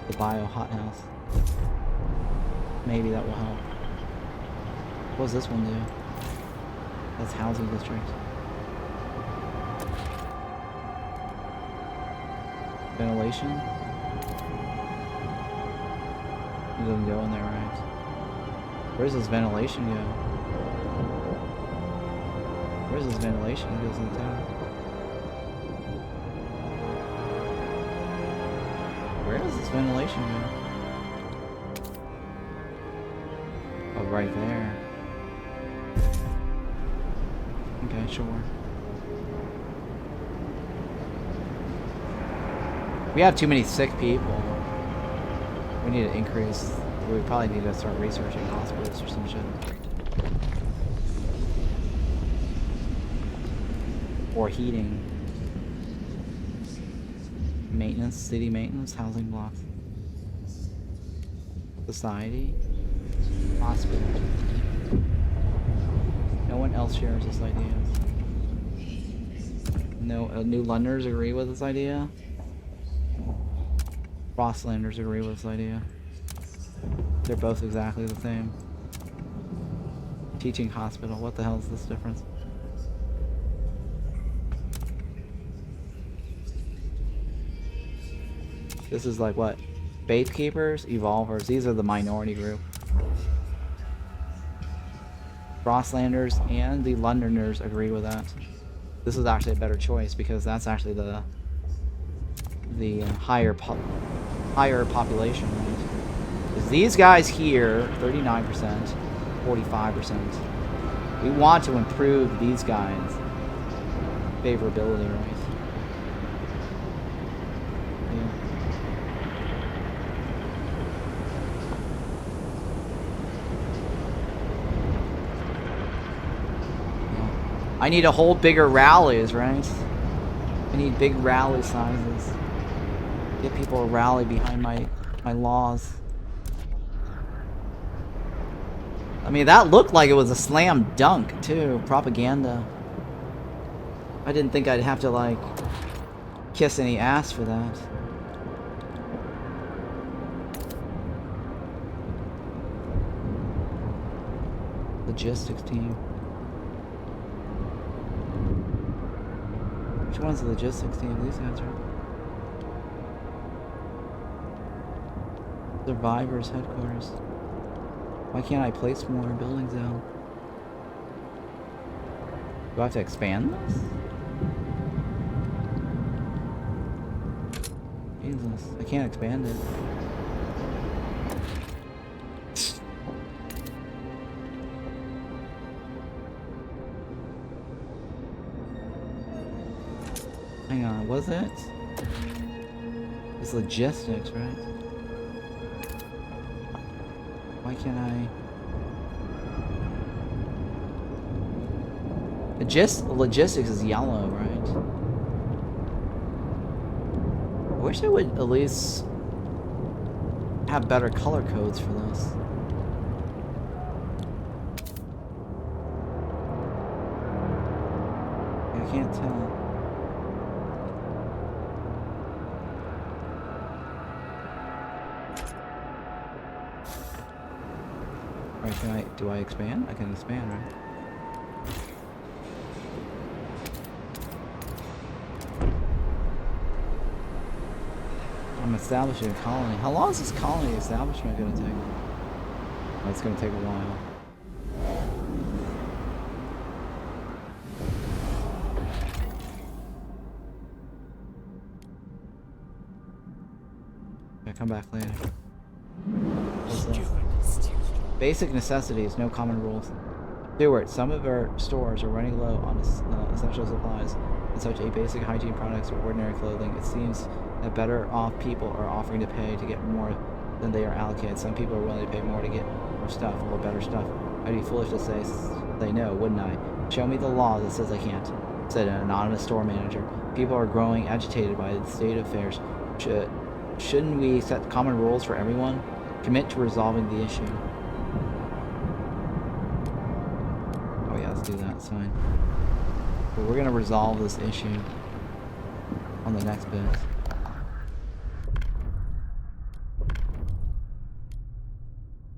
the bio hothouse. Maybe that will help. What does this one do? That's housing district. Ventilation? It doesn't go in there, right? Where does this ventilation go? Where does this ventilation go? It goes in the town. Where does this ventilation go? Oh, right there. Okay, sure. We have too many sick people. We need to increase. We probably need to start researching hospitals or some shit. Or heating. Maintenance, city maintenance, housing blocks. Society. Hospital. No one else shares this idea. No, New Londoners agree with this idea. Frostlanders agree with this idea. They're both exactly the same. Teaching hospital. What the hell is this difference? This is like what? Faith Keepers? Evolvers. These are the minority group. Frostlanders and the Londoners agree with that. This is actually a better choice because that's actually the higher population rate. These guys here, 39%, 45%. We want to improve these guys' favorability, right? Yeah. I need to hold bigger rallies, right? I need big rally sizes. Get people to rally behind my laws. I mean, that looked like it was a slam dunk, too. Propaganda. I didn't think I'd have to, like, kiss any ass for that. Logistics team. Which one's the logistics team? These guys are... Survivors headquarters. Why can't I place more buildings down? Do I have to expand this? Jesus, I can't expand it. Hang on, was it? It's logistics, right? Why can't I... Logistics is yellow, right? I wish I would at least have better color codes for this. I can't tell. Alright, do I expand? I can expand, right? I'm establishing a colony. How long is this colony establishment going to take? Oh, it's going to take a while. Okay, come back later. Basic necessities, no common rules. Stewart, some of our stores are running low on essential supplies and such a basic hygiene products or ordinary clothing. It seems that better off people are offering to pay to get more than they are allocated. Some people are willing to pay more to get more stuff or better stuff. I'd be foolish to say no, wouldn't I? Show me the law that says I can't, said an anonymous store manager. People are growing agitated by the state of affairs. Shouldn't we set common rules for everyone? Commit to resolving the issue. Oh yeah, let's do that, it's fine. But we're gonna resolve this issue on the next bit.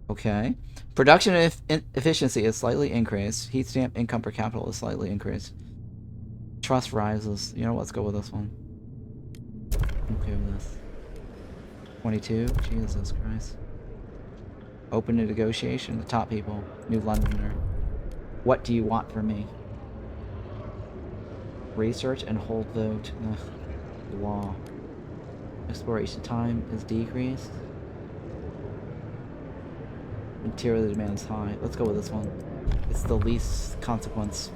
Okay. Production efficiency is slightly increased. Heat stamp income per capita is slightly increased. Trust rises. You know, let's go with this one. Okay with this. 22. Jesus Christ. Open to negotiation. The top people. New Londoner. What do you want from me? Research and hold vote. Ugh. Law. Exploration time is decreased. Material demand is high. Let's go with this one. It's the least consequence.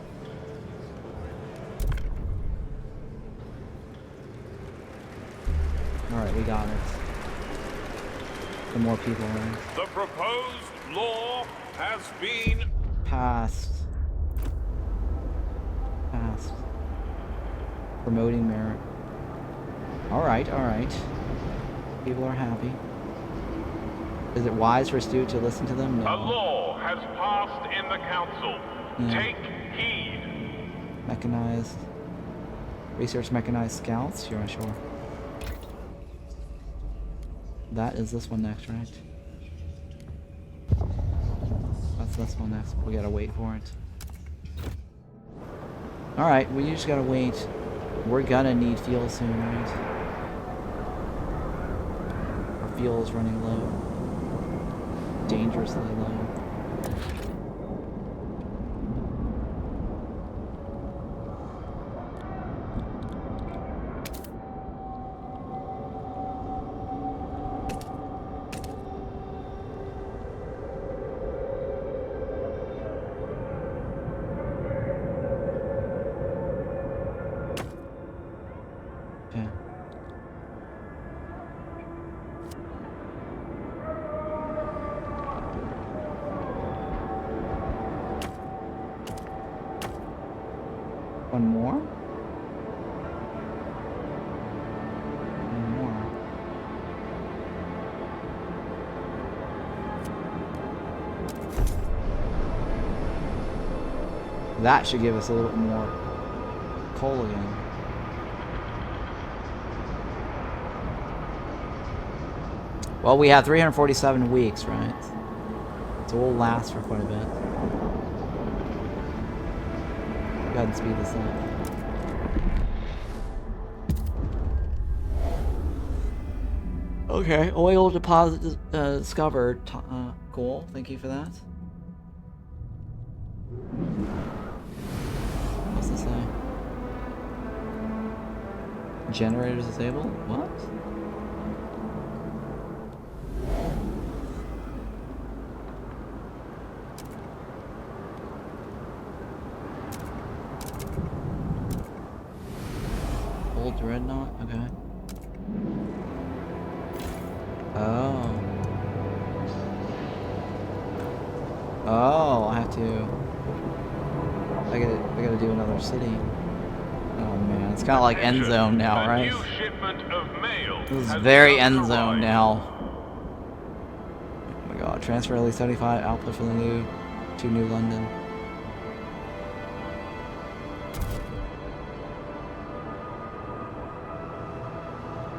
Alright, we got it. The more people are. The proposed law has been Passed. Promoting merit. Alright, alright. People are happy. Is it wise for Stu to listen to them? No. A law has passed in the council. Yeah. Take heed. Mechanized. Research mechanized scouts? Sure, sure. That is this one next, right? That's this one next. We gotta wait for it. Alright, we just gotta wait. We're gonna need fuel soon, right? Our fuel is running low. Dangerously low. One more? One more. That should give us a little bit more coal again. Well, we have 347 weeks, right? So we'll last for quite a bit. Go ahead and speed this up. Okay, oil deposit discovered. Cool, thank you for that. What's this say? Generators disabled? What? Old dreadnought? Okay. Oh. Oh, I have to. I gotta do another city. Oh man, it's kind of like Endzone now, right? This is very Endzone now. Oh my god, transfer at least 75 output for the New London.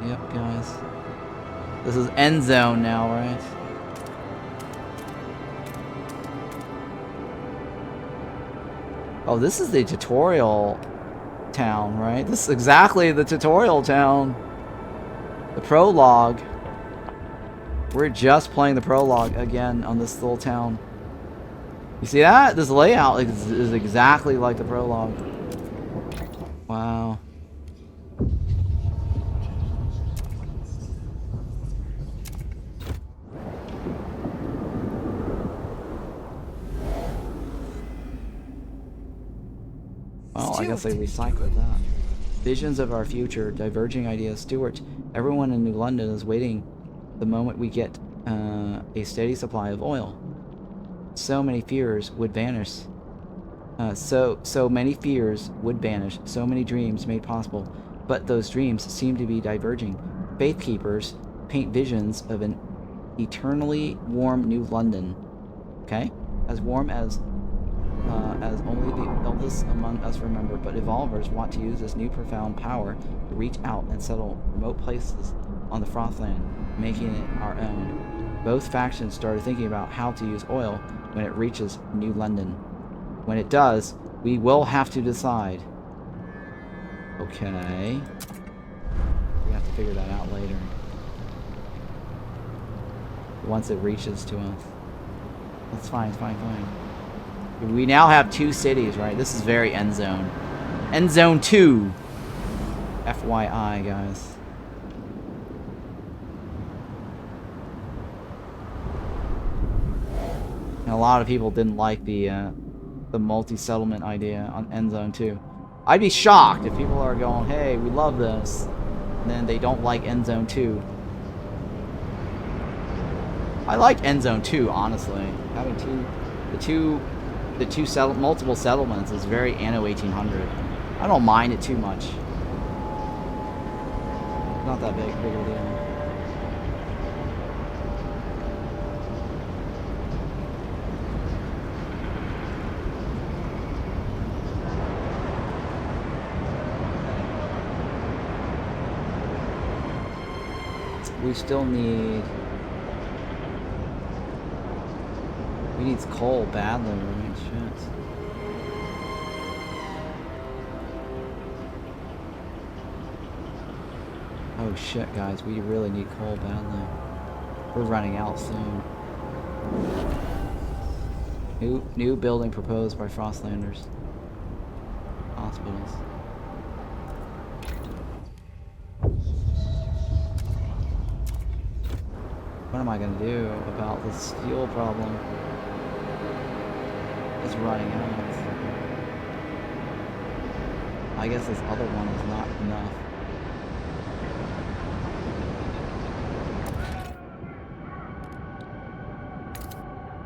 Yep, guys. This is Endzone now, right? Oh, this is the tutorial town, right? This is exactly the tutorial town. The prologue. We're just playing the prologue again on this little town. You see that? This layout is exactly like the prologue. Wow. Well, I guess they recycled that. Visions of our future, diverging ideas. Stuart, everyone in New London is waiting the moment we get a steady supply of oil. So many fears would vanish. So many fears would vanish. So many dreams made possible. But those dreams seem to be diverging. Faith keepers paint visions of an eternally warm New London. Okay? As warm as only the eldest among us remember, but evolvers want to use this new profound power to reach out and settle remote places on the Frostland, making it our own. Both factions started thinking about how to use oil when it reaches New London. When it does, we will have to decide. Okay. We have to figure that out later. Once it reaches to us. That's fine, fine. We now have 2 cities, right? This is very Endzone. Endzone 2. FYI, guys. And a lot of people didn't like the multi-settlement idea on Endzone 2. I'd be shocked if people are going, hey, we love this, and then they don't like Endzone 2. I like Endzone 2, honestly. Having multiple settlements is very Anno 1800. I don't mind it too much. Not that big a deal. We still need... We need coal badly, right? Shit. Oh shit, guys, we really need coal badly. We're running out soon. New building proposed by Frostlanders. Hospitals. What am I gonna do about this fuel problem? It's running out. I guess this other one is not enough.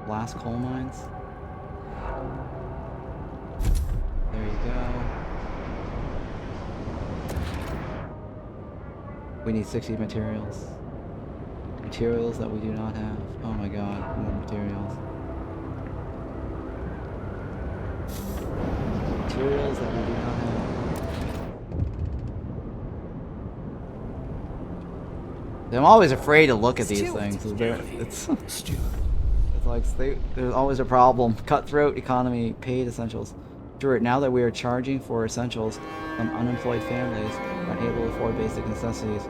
Blast coal mines. There you go. We need 60 materials. Materials that we do not have. Oh my god, more materials. Materials that we do not have. I'm always afraid to look at these things. It's like there's always a problem. Cutthroat economy, paid essentials. Stuart, now that we are charging for essentials, some unemployed families are unable to afford basic necessities.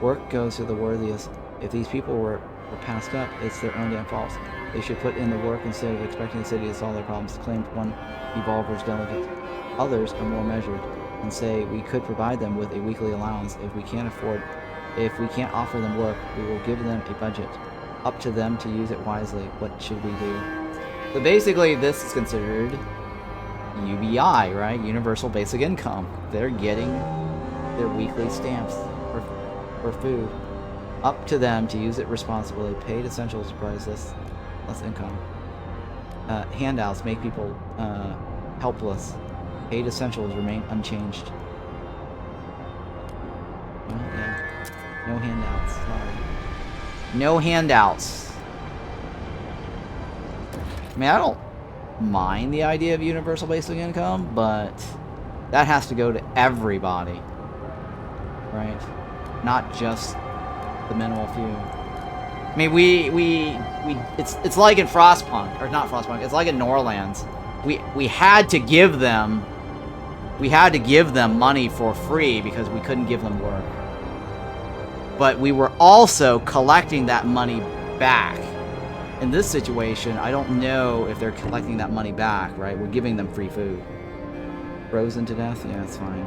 Work goes to the worthiest. If these people were passed up, it's their own damn fault. They should put in the work instead of expecting the city to solve their problems, claimed one Evolver's delegate. Others are more measured and say we could provide them with a weekly allowance if we can't offer them work, we will give them a budget. Up to them to use it wisely. What should we do? So basically, this is considered UBI, right? Universal Basic Income. They're getting their weekly stamps for food. Up to them to use it responsibly. Paid essentials price less income. Handouts make people helpless. Paid essentials remain unchanged. Well, yeah. No handouts, sorry. No handouts. I mean, I don't mind the idea of universal basic income, but that has to go to everybody, right? Not just the minimal few. I mean, it's like in Frostpunk, or not Frostpunk. It's like in Norlands. We had to give them money for free because we couldn't give them work. But we were also collecting that money back. In this situation, I don't know if they're collecting that money back, right? We're giving them free food. Frozen to death? Yeah, it's fine.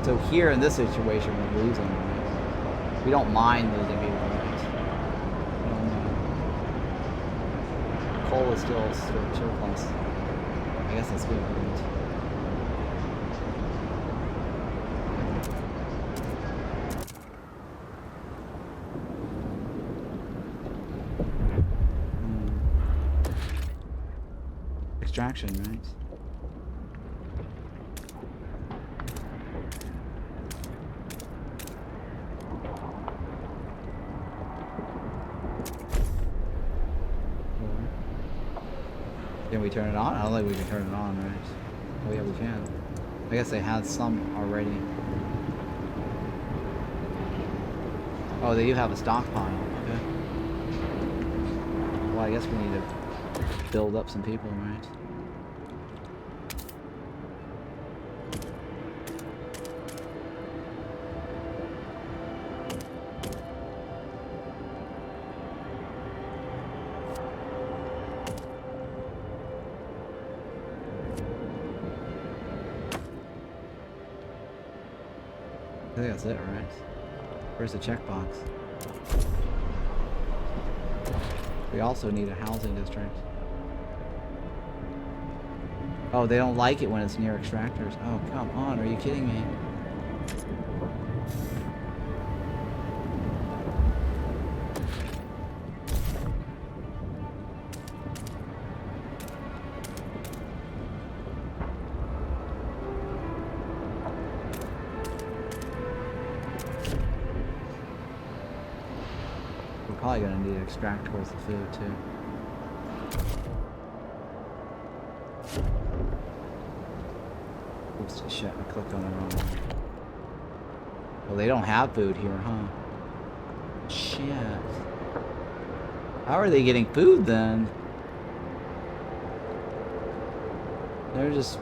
So here in this situation, we're losing, right? We don't mind losing people, right? We don't know. Coal is still surplus. I guess that's good, right? Extraction, right? Can we turn it on? I don't think we can turn it on, right? Oh yeah, we can. I guess they had some already. Oh, they do have a stockpile. Okay. Well, I guess we need to build up some people, right? I think that's it, right? Where's the checkbox? We also need a housing district. Oh, they don't like it when it's near extractors. Oh, come on, are you kidding me? Probably gonna need to extract towards the food too. Oops, shit, I clicked on the wrong one. Well, they don't have food here, huh? Shit. How are they getting food then? They're just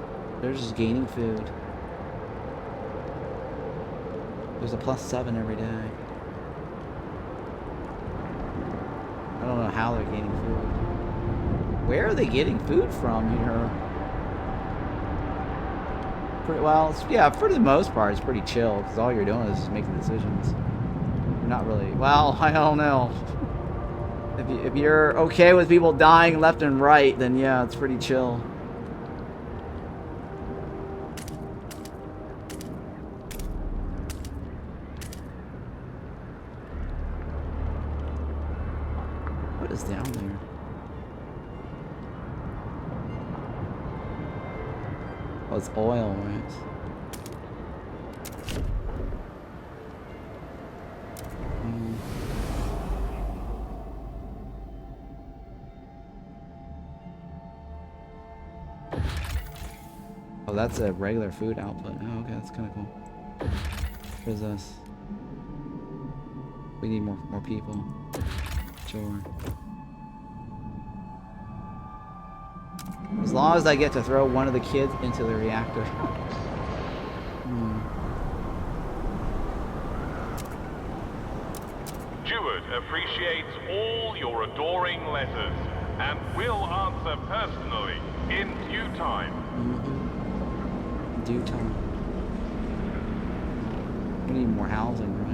gaining food. There's a +7 every day. I don't know how they're getting food. Where are they getting food from here? Well, yeah, for the most part, it's pretty chill, because all you're doing is just making decisions. You're not really... Well, I don't know. If you're okay with people dying left and right, then yeah, it's pretty chill. What is down there? Oh, it's oil, right? Oh, that's a regular food output. Oh, okay, that's kind of cool. What is this? We need more people. Sure. As long as I get to throw one of the kids into the reactor. Stewart appreciates all your adoring letters and will answer personally in due time. Due time. We need more housing, right?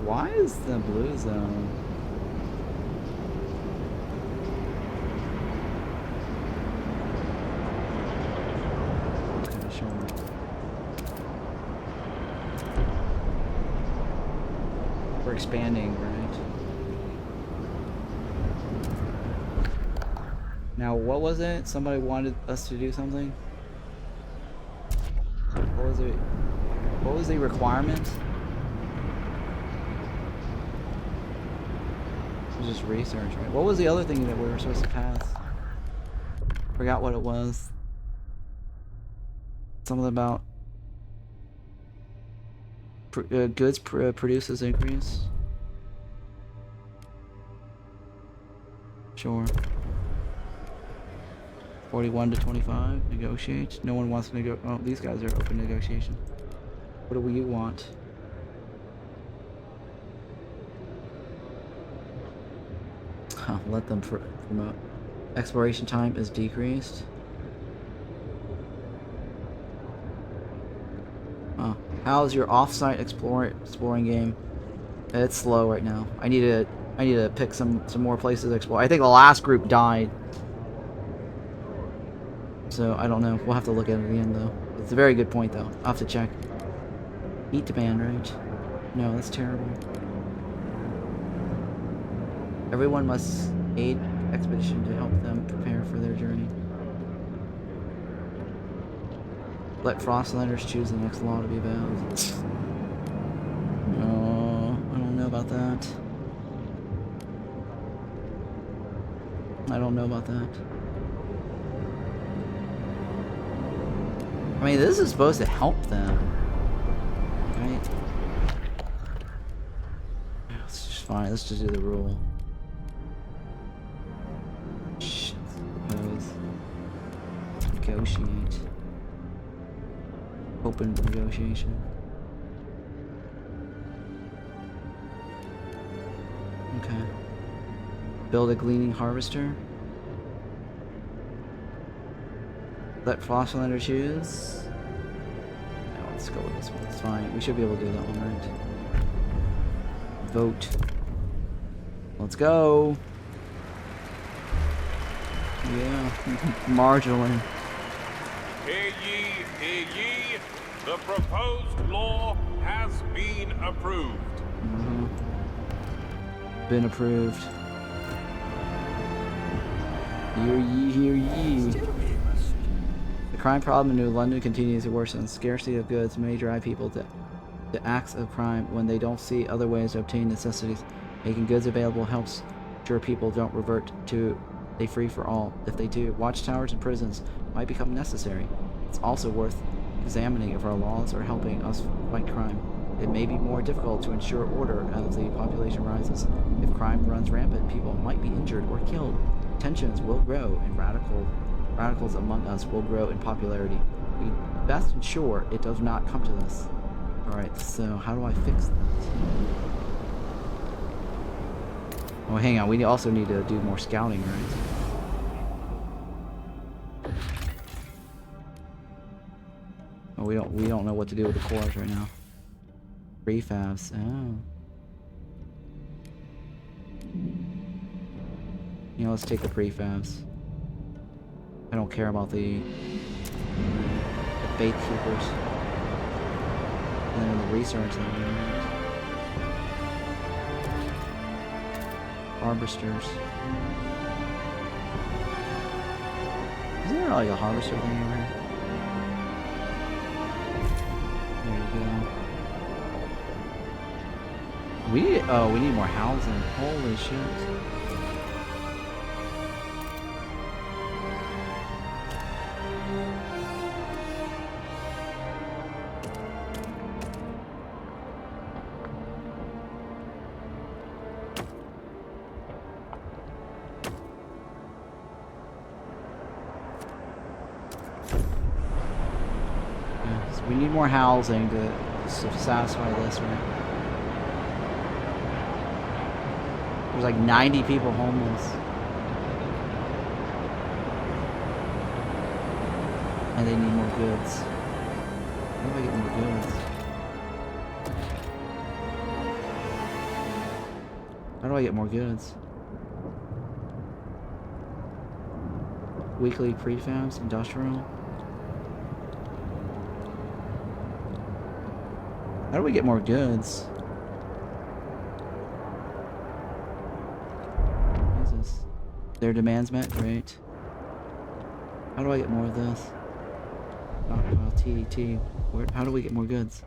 Why is the blue zone? Okay, sure. We're expanding, right? Now, what was it? Somebody wanted us to do something? What was it? What was the requirement? Just research, right? What was the other thing that we were supposed to pass? Forgot what it was. Something about goods produces increase. Sure. 41 to 25. Negotiate. No one wants to negotiate. Oh, these guys are open negotiation. What do you want? Let them promote. Exploration time is decreased. Oh, how's your off-site exploring game? It's slow right now. I need to pick some more places to explore. I think the last group died, so I don't know. We'll have to look at it at the end though. It's a very good point though. I'll have to check. Heat demand, right? No, that's terrible. Everyone must aid expedition to help them prepare for their journey. Let Frostlanders choose the next law to be bound. No, I don't know about that. I don't know about that. I mean, this is supposed to help them, right? It's just fine. Let's just do the rule. Negotiate. Open negotiation. Okay. Build a gleaning harvester. Let Frostlander choose. No, let's go with this one. It's fine. We should be able to do that one, right? Vote. Let's go. Yeah, marginally. Hear ye, hear ye. The proposed law has been approved. Been approved. Hear ye, hear ye. The crime problem in New London continues to worsen. Scarcity of goods may drive people to acts of crime when they don't see other ways to obtain necessities. Making goods available helps ensure people don't revert to a free-for-all. If they do, watchtowers and prisons might become necessary. It's also worth examining if our laws are helping us fight crime. It may be more difficult to ensure order as the population rises. If crime runs rampant, people might be injured or killed. Tensions will grow, and radicals among us will grow in popularity. We best ensure it does not come to this. Alright, so how do I fix that? Oh, hang on. We also need to do more scouting, right? Oh, we don't know what to do with the cores right now. Prefabs. Oh. You know, let's take the prefabs. I don't care about the bait keepers. And then the research area. Harvesters. Isn't there like a harvester thing over here? There you go. We need more housing. Holy shit. We need more housing to satisfy this, right? There's like 90 people homeless. And they need more goods. How do I get more goods? How do I get more goods? Weekly prefabs, industrial. How do we get more goods? What is this? Their demands met? Great. How do I get more of this? Stockpile, TDT. How do we get more goods?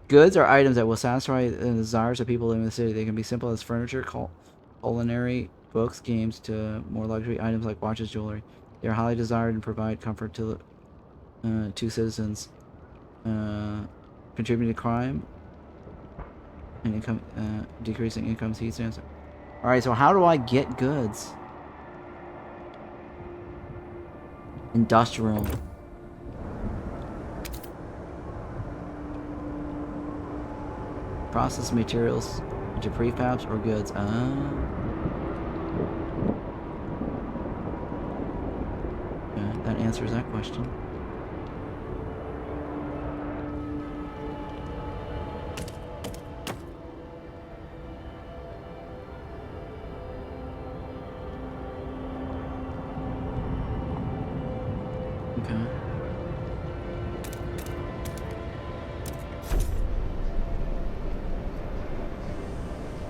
Goods are items that will satisfy the desires of people living in the city. They can be simple as furniture, culinary, books, games, to more luxury items like watches, jewelry. They are highly desired and provide comfort to citizens. Contributing to crime and income, decreasing income, heat stamps. Alright, so how do I get goods? Industrial. Process materials into prefabs or goods. That answers that question.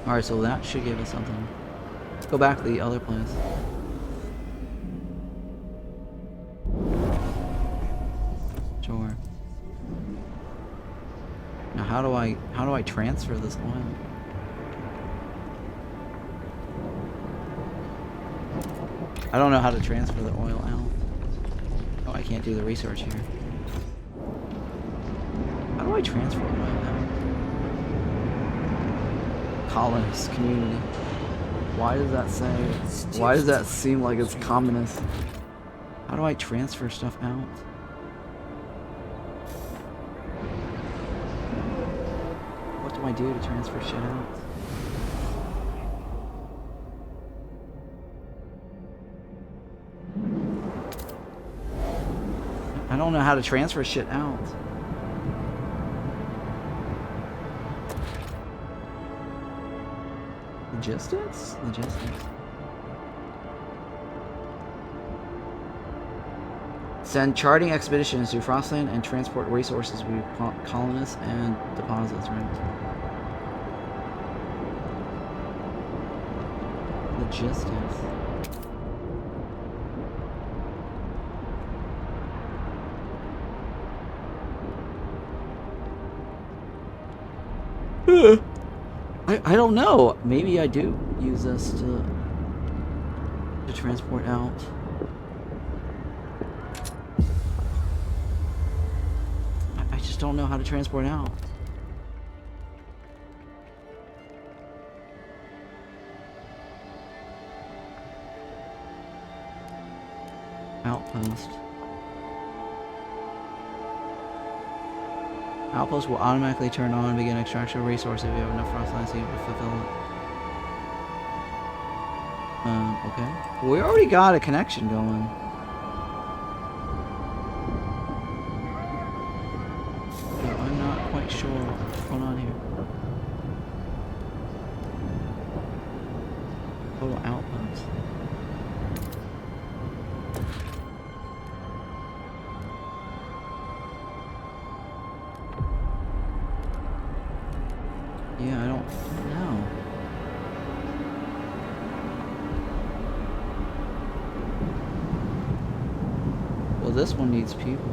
Alright, so that should give us something. Let's go back to the other place. Sure. Now how do I transfer this oil? I don't know how to transfer the oil out. Oh, I can't do the research here. How do I transfer the oil out? Colonies, community. Why does that say? Why does that seem like it's communist? How do I transfer stuff out? What do I do to transfer shit out? I don't know how to transfer shit out. Logistics? Logistics. Send charting expeditions to Frostland and transport resources with colonists and deposits, right? Logistics. I don't know. Maybe I do use this to transport out. I just don't know how to transport out. Outpost. Outpost will automatically turn on and begin extraction of resources if you have enough frostland to fulfill it. Okay. Well, we already got a connection going. So I'm not quite sure what's going on here. Total outpost. this one needs people.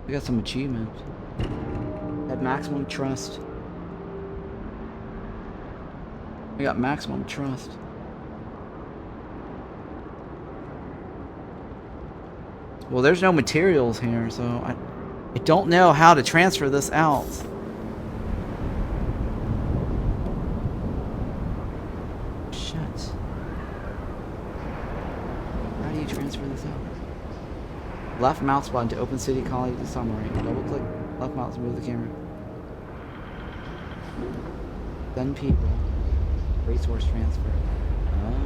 We got some achievements. Had maximum trust. We got maximum trust. Well, there's no materials here, so I don't know how to transfer this out. Shit. How do you transfer this out? Left mouse button to open city colony summary. Double click left mouse to move the camera. Send people. Resource transfer. Oh.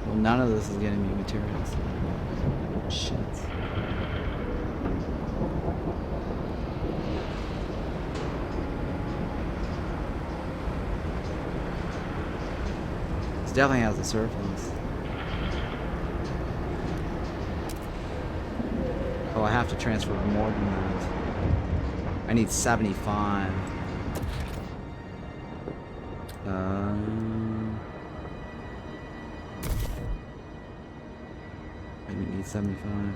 Well, none of this is getting me materials. Shit. This definitely has a surplus. Oh, I have to transfer more than that. I need 75. I need 75.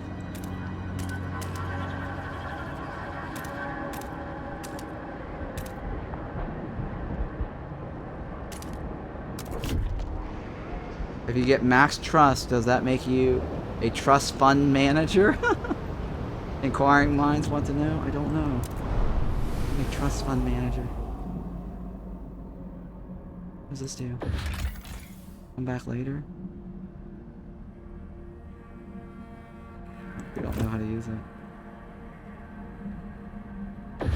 If you get max trust, does that make you a trust fund manager? Inquiring minds want to know. I don't know. A trust fund manager. What does this do? Come back later? We don't know how to use it.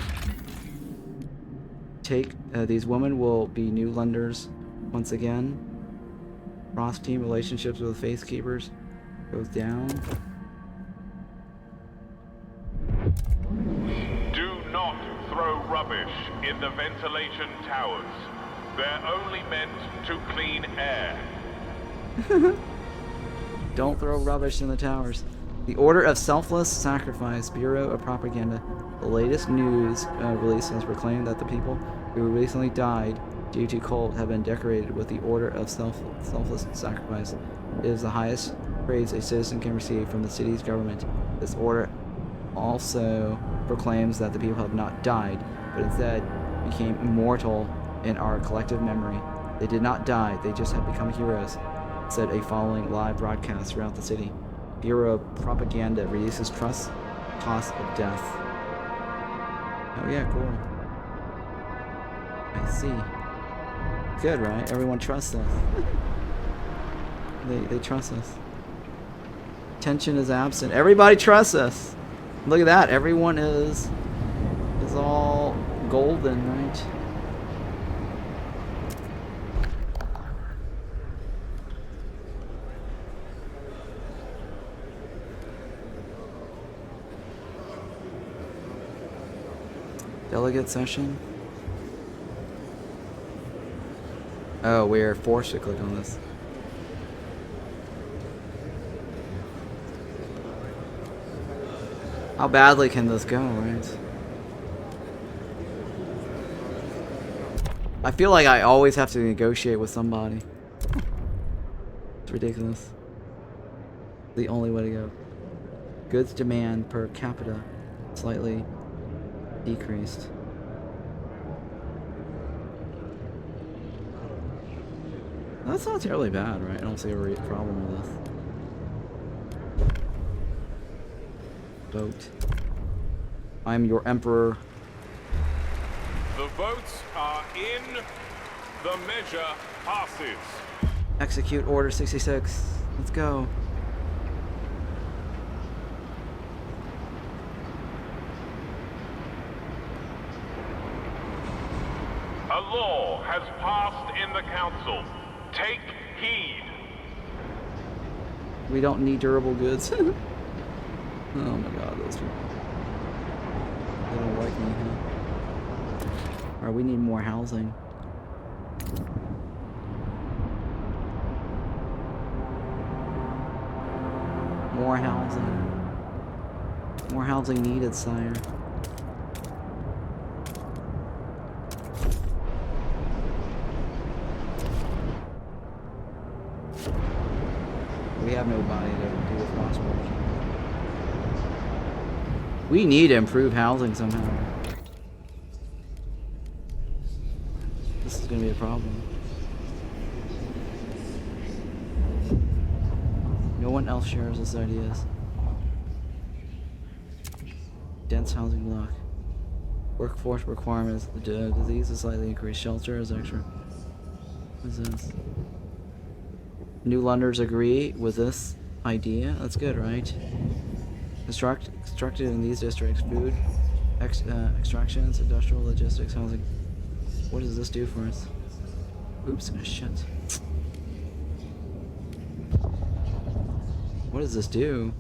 Take these women will be new lenders once again. Cross team relationships with face keepers goes down. Do not throw rubbish in the ventilation towers. They're only meant to clean air. Don't throw rubbish in the towers. The Order of Selfless Sacrifice, Bureau of Propaganda. The latest news release has proclaimed that the people who recently died due to cult have been decorated with the Order of Selfless Sacrifice. It is the highest praise a citizen can receive from the city's government. This order also proclaims that the people have not died, but instead became immortal in our collective memory. They did not die, they just have become heroes, said a following live broadcast throughout the city. Bureau of Propaganda reduces trust cost of death. Oh yeah, cool. I see. Good, right? Everyone trusts us. They trust us. Tension is absent. Everybody trusts us. Look at that. Everyone is all golden, right? Delegate session. Oh, we're forced to click on this. How badly can this go, right? I feel like I always have to negotiate with somebody. It's ridiculous. The only way to go. Goods demand per capita slightly decreased. That's not terribly bad, right? I don't see a problem with this. Vote. I am your emperor. The votes are in. The measure passes. Execute Order 66. Let's go. A law has passed in the council. Take heed. We don't need durable goods. Oh my god, those people. They don't like me, huh? Or we need more housing. More housing. More housing needed, sire. We have nobody to do with Frostbreak. We need to improve housing somehow. This is going to be a problem. No one else shares this ideas. Dense housing block. Workforce requirements. The disease is slightly increased. Shelter is extra. What is this? New Londoners agree with this idea. That's good, right? Constructed in these districts. Food, extractions, industrial logistics, housing. What does this do for us? Oops, shit. What does this do?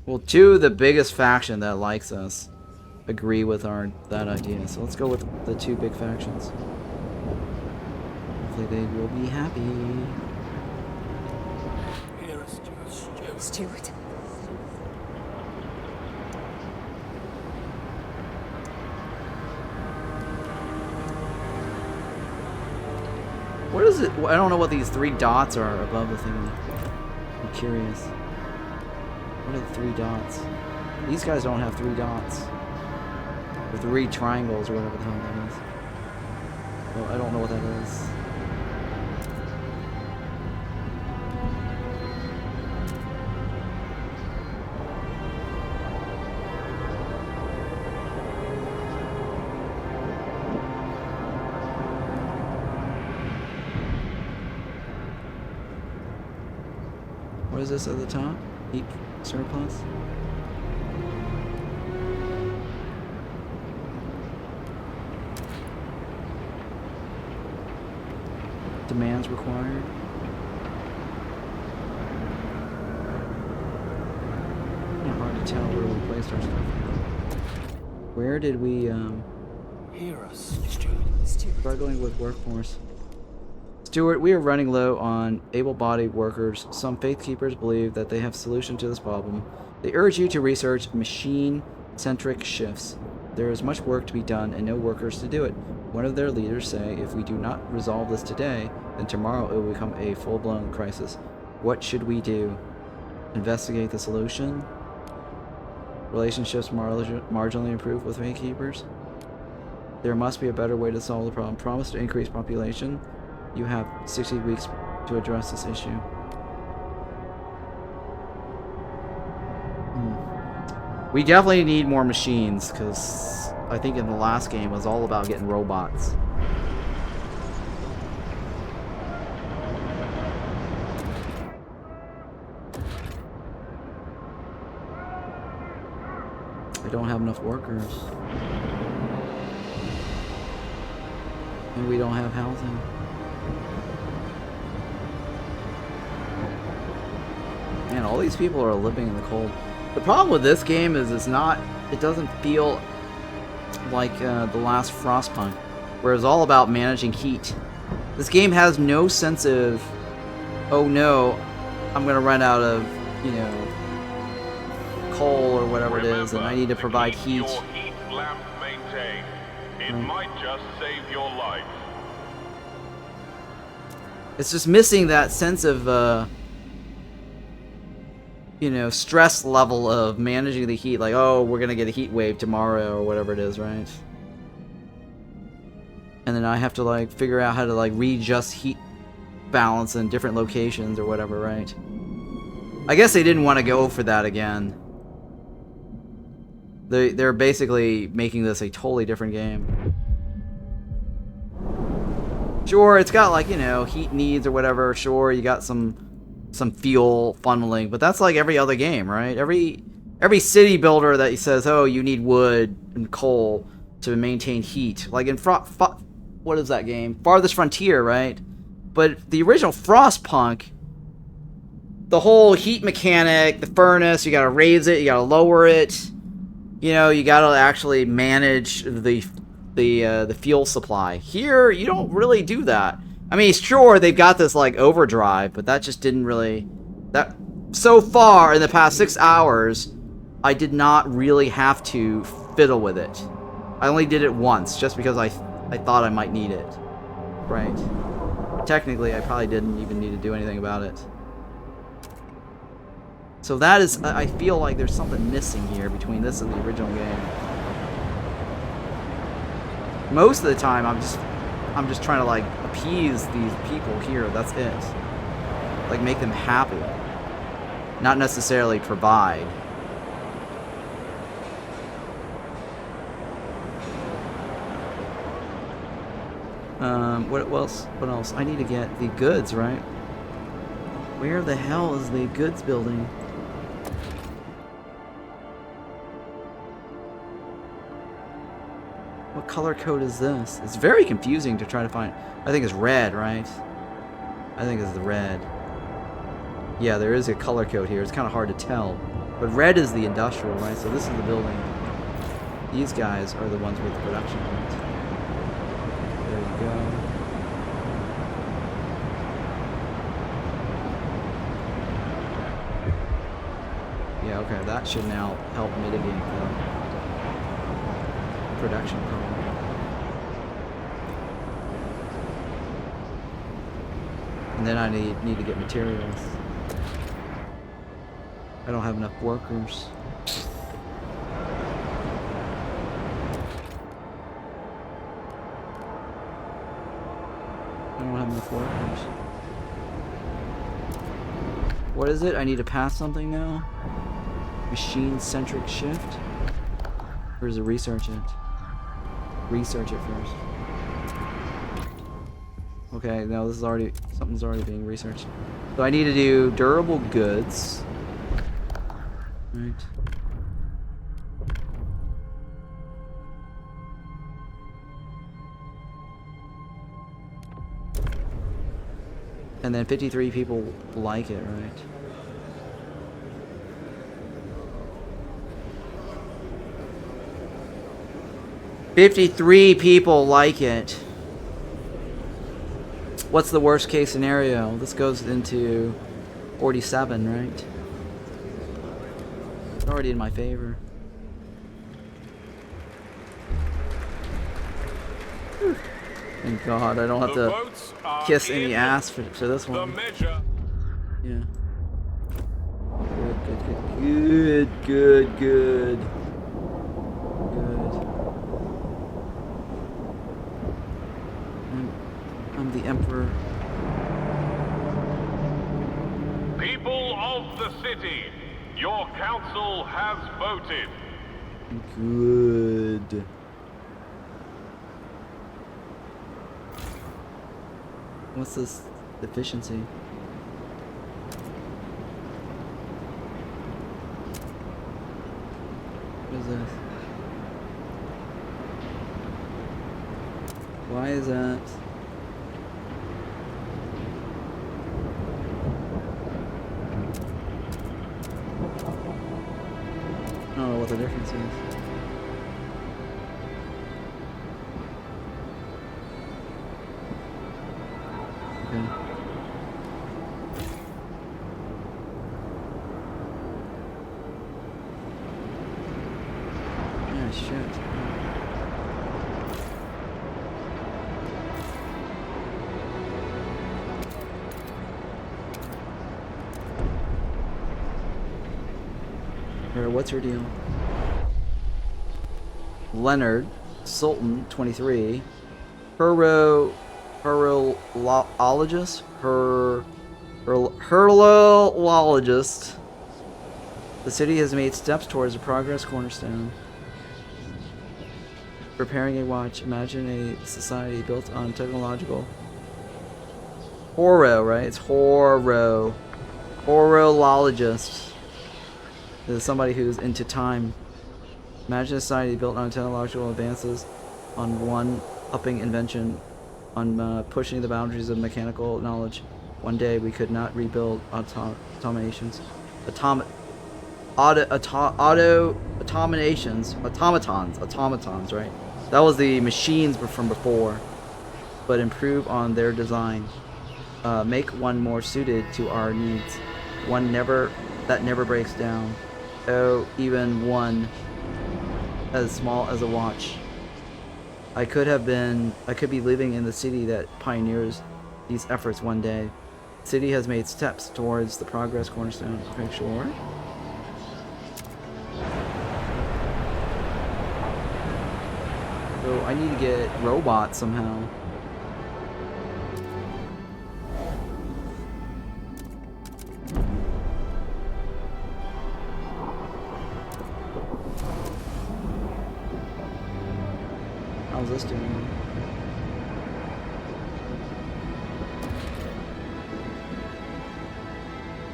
Well, the biggest faction that likes us agree with that idea. So let's go with the two big factions. Hopefully they will be happy. Hear us, Stuart. Stuart. What is it? I don't know what these 3 dots are above the thing. I'm curious. What are the 3 dots? These guys don't have 3 dots. Or 3 triangles or whatever the hell that is. Well, I don't know what that is. What is this at the top? Heat surplus? Demands required. Not hard to tell where we placed our stuff. Where did we Hear us, Stuart. struggling with workforce? Stuart, we are running low on able-bodied workers. Some faith keepers believe that they have a solution to this problem. They urge you to research machine-centric shifts. There is much work to be done and no workers to do it. One of their leaders say if we do not resolve this today, then tomorrow it will become a full-blown crisis. What should we do? Investigate the solution? Relationships marginally improve with faith keepers? There must be a better way to solve the problem. Promise to increase population. You have 60 weeks to address this issue. We definitely need more machines, because I think in the last game it was all about getting robots. I don't have enough workers. And we don't have housing. Man, all these people are living in the cold. The problem with this game is it doesn't feel like the last Frostpunk, where it's all about managing heat. This game has no sense of, oh no, I'm gonna run out of, coal or whatever it is, and I need to provide heat. Your heat lamp maintained. It might just save your life. It's just missing that sense of, stress level of managing the heat. Like, oh, we're gonna get a heat wave tomorrow or whatever it is, right? And then I have to, like, figure out how to, like, readjust heat balance in different locations or whatever, right? I guess they didn't want to go for that again. They're basically making this a totally different game. Sure, it's got, like, heat needs or whatever. Sure, you got some fuel funneling, but that's like every other game, right? Every city builder that says, oh, you need wood and coal to maintain heat. Like in what is that game? Farthest Frontier, right? But the original Frostpunk, the whole heat mechanic, the furnace, you gotta raise it, you gotta lower it. You know, you gotta actually manage the fuel supply. Here, you don't really do that. I mean, sure, they've got this, like, overdrive, but that just didn't really... So far, in the past 6 hours, I did not really have to fiddle with it. I only did it once, just because I thought I might need it. Right. Technically, I probably didn't even need to do anything about it. So that is... I feel like there's something missing here between this and the original game. Most of the time, I'm just trying to, like, appease these people here. That's it. Like, make them happy. Not necessarily provide. What else? What else? I need to get the goods, right? Where the hell is the goods building? What color code is this? It's very confusing to try to find. I think it's red, right? I think it's the red. Yeah, there is a color code here. It's kind of hard to tell. But red is the industrial, right? So this is the building. These guys are the ones with the production unit. There you go. Yeah, okay, that should now help mitigate the production problem. And then I need to get materials. I don't have enough workers. I don't have enough workers. What is it? I need to pass something now? Machine-centric shift? Or is it research it? Research it first. Okay, no, this is already... something's already being researched. So I need to do durable goods. Right. And then 53 people like it, right? "53 people like it." What's the worst case scenario? This goes into 47, right? It's already in my favor. Thank God, I don't have to kiss any ass for this one. Yeah. Good. I'm the Emperor. People of the city, your council has voted. Good. What's this efficiency? What is this? Why is that? I don't know what the difference is. Okay. Yeah, shit. What's your deal? Leonard, Sultan, 23. Hurologist? Hurologist. The city has made steps towards a progress cornerstone. Preparing a watch. Imagine a society built on technological... Horo, right? It's Horo. Horologist. This is somebody who's into time. Imagine a society built on technological advances on one-upping invention on pushing the boundaries of mechanical knowledge. One day we could not rebuild automations. Automatons, right? That was the machines from before, but improve on their design. Make one more suited to our needs. One that never breaks down. Oh, even one as small as a watch. I could be living in the city that pioneers these efforts one day. The city has made steps towards the progress cornerstone. Okay, sure. So I need to get robots somehow. How's this doing?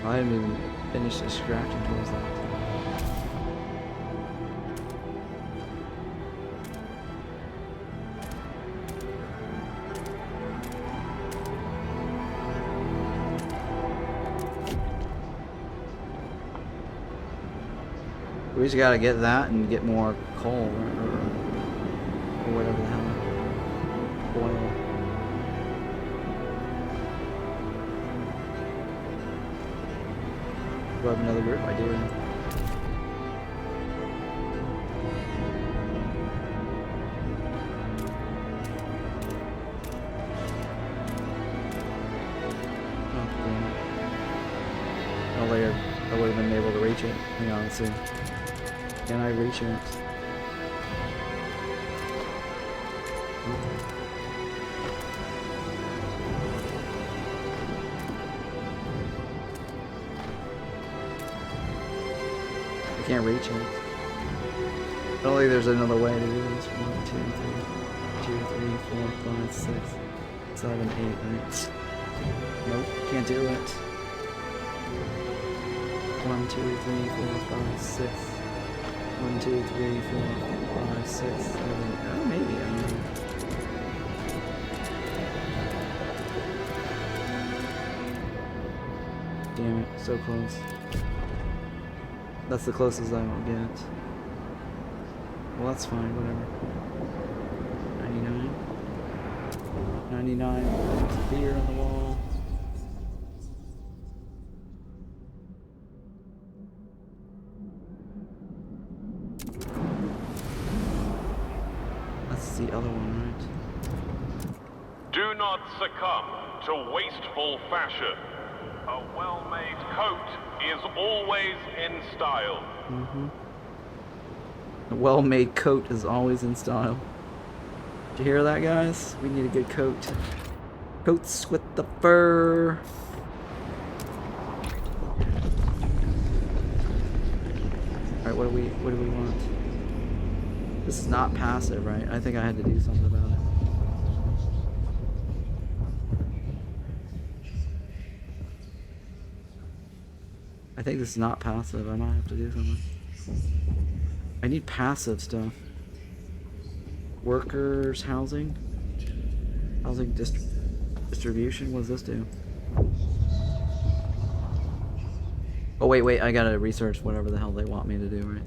I haven't even finished extracting towards that. We just gotta get that and get more coal, or whatever the hell. Oil. Do I have another group? I do. Oh, later I would have been able to reach it. Hang on, let's see. Can I reach it? I can't reach it. I don't think there's another way to do this. 1, 2, 3, 4, 5, 6, 7, 8, 9. Nope, can't do it. 1, 2, 3, 4, 5, 6. 1, 2, 3, 4, 5, 6, 7. Oh, maybe. I don't know. Damn it, so close. That's the closest I will get. Well, that's fine, whatever. 99. 99. Beer on the wall. That's the other one, right? Do not succumb to wasteful fashion. A well-made coat is always in style. A well-made coat is always in style. Did you hear that, guys? We need a good coat. Coats with the fur. Alright, what do we want? This is not passive, right? I think I had to do something about it. I think this is not passive. I might have to do something. I need passive stuff. Workers, housing. Housing distribution. What does this do? Oh, wait. I gotta research whatever the hell they want me to do, right?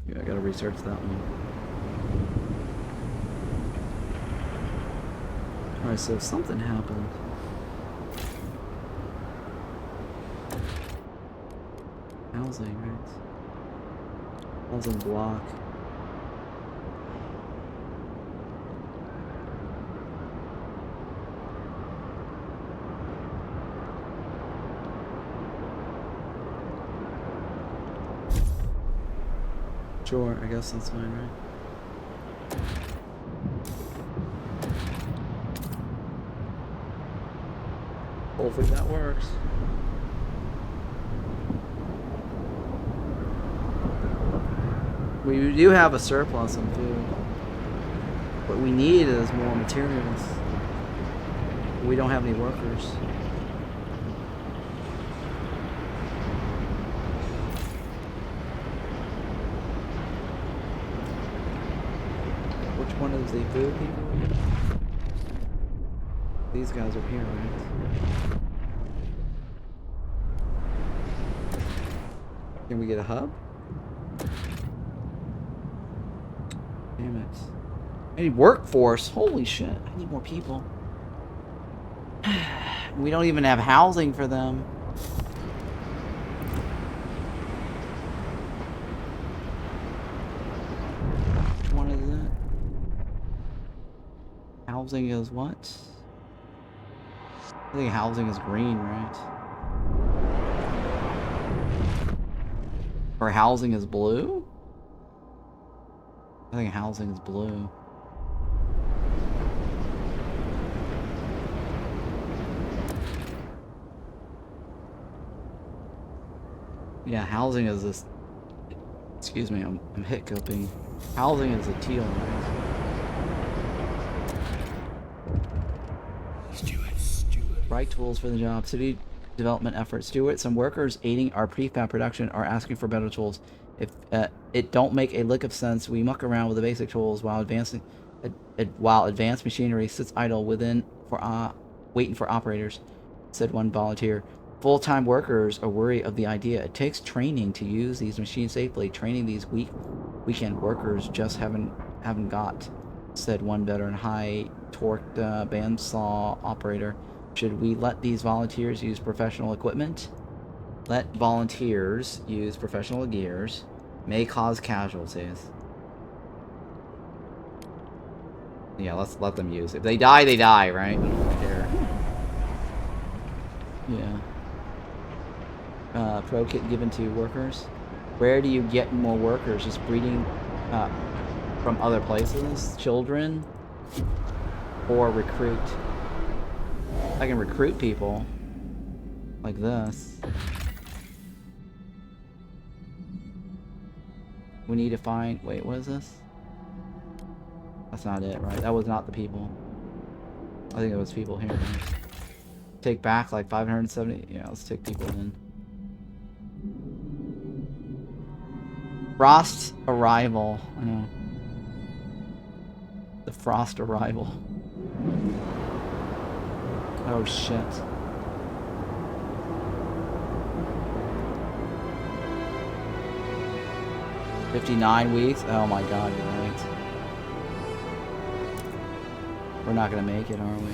Yeah, I gotta research that one. Alright, so something happened. Housing, right? Housing block. Sure, I guess that's fine, right? Hopefully that works. We do have a surplus in food. What we need is more materials. We don't have any workers. Which one is the food people? These guys are here, right? Can we get a hub? Damn it. I need workforce. Holy shit. I need more people. We don't even have housing for them. Which one is it? Housing is what? I think housing is green, right? Or housing is blue? I think housing is blue. Yeah, housing is this. Excuse me, I'm hiccuping. Housing is a teal, right? Right tools for the job. City development efforts. Stewart, some workers aiding our prefab production are asking for better tools. If it don't make a lick of sense, we muck around with the basic tools while advanced machinery sits idle within waiting for operators, said one volunteer. Full-time workers are worried of the idea. It takes training to use these machines safely. Training these weekend workers just haven't got, said one veteran high-torqued bandsaw operator. Should we let these volunteers use professional equipment? Let volunteers use professional gears. May cause casualties. Yeah, let's let them use it. If they die, they die, right? We don't care. Yeah. Pro kit given to workers. Where do you get more workers? Just breeding from other places? Children? Or recruit? I can recruit people. Like this. We need to find... Wait, what is this? That's not it, right? That was not the people. I think it was people here. Right? Take back like 570... Yeah, let's take people in. Frost arrival. I know. The frost arrival. Oh shit. $59 weeks? Oh my god, you're right. We're not gonna make it, are we?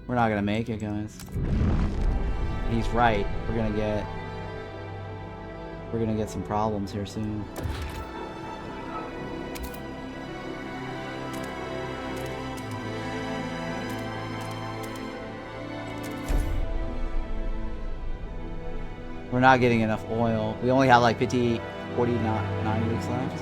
We're not gonna make it, guys. He's right. We're gonna get some problems here soon. We're not getting enough oil. We only have like 49 weeks left.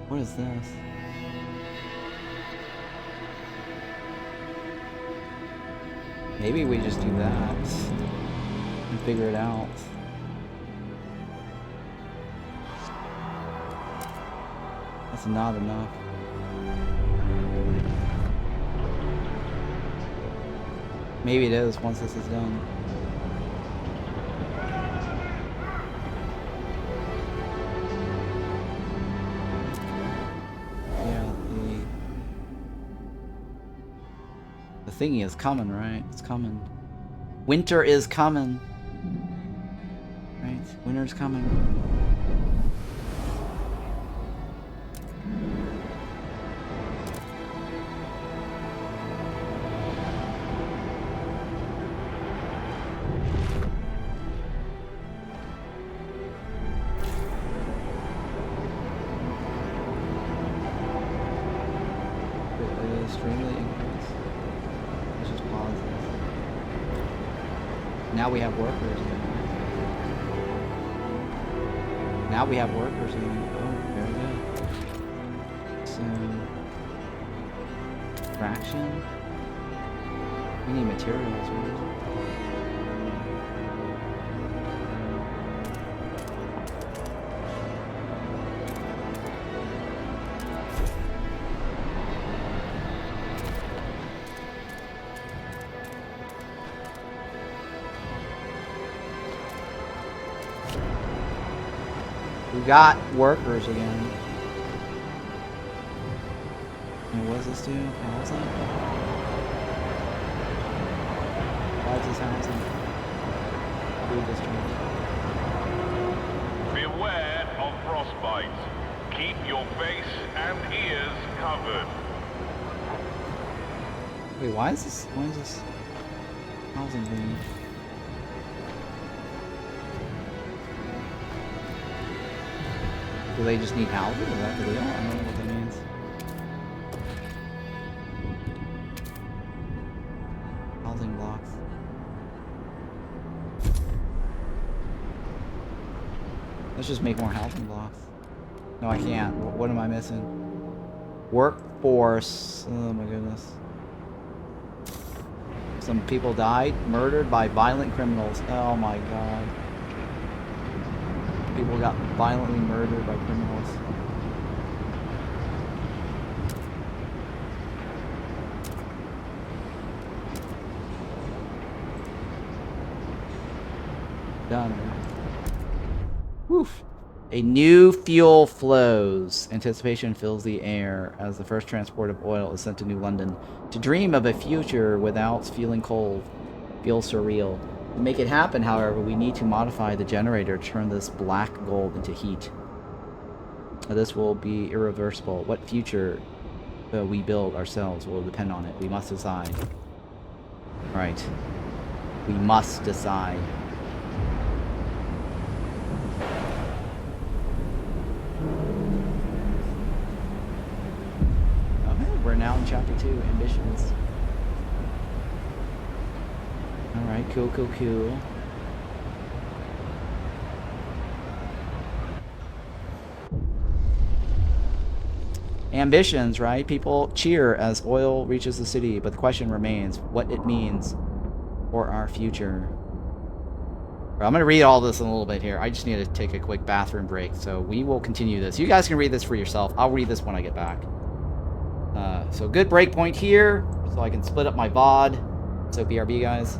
What is this? Maybe we just do that and figure it out. That's not enough. Maybe it is once this is done. Yeah, the thingy is coming, right? It's coming. Winter is coming. Right? Winter's coming. Now we have workers again. Now we have workers again. Oh, very good. So, fraction. We need materials, right? We got workers again. And what does this do? Housing? Why is this housing? Food district. Beware of frostbite. Keep your face and ears covered. Wait, why is this housing thing? Do they just need housing? Is that the deal? I don't know what that means. Housing blocks. Let's just make more housing blocks. No, I can't. What am I missing? Workforce. Oh my goodness. Some people died, murdered by violent criminals. Oh my god. People got violently murdered by criminals. Done. Woof. A new fuel flows. Anticipation fills the air as the first transport of oil is sent to New London. To dream of a future without feeling cold feels surreal. To make it happen, however, we need to modify the generator to turn this black gold into heat. This will be irreversible. What future we build ourselves will depend on it. We must decide. Right. We must decide. Okay, we're now in chapter 2, ambitions. Alright, cool. Ambitions, right? People cheer as oil reaches the city, but the question remains what it means for our future. I'm going to read all this in a little bit here. I just need to take a quick bathroom break, so we will continue this. You guys can read this for yourself. I'll read this when I get back. So good break point here, so I can split up my VOD. So BRB, guys.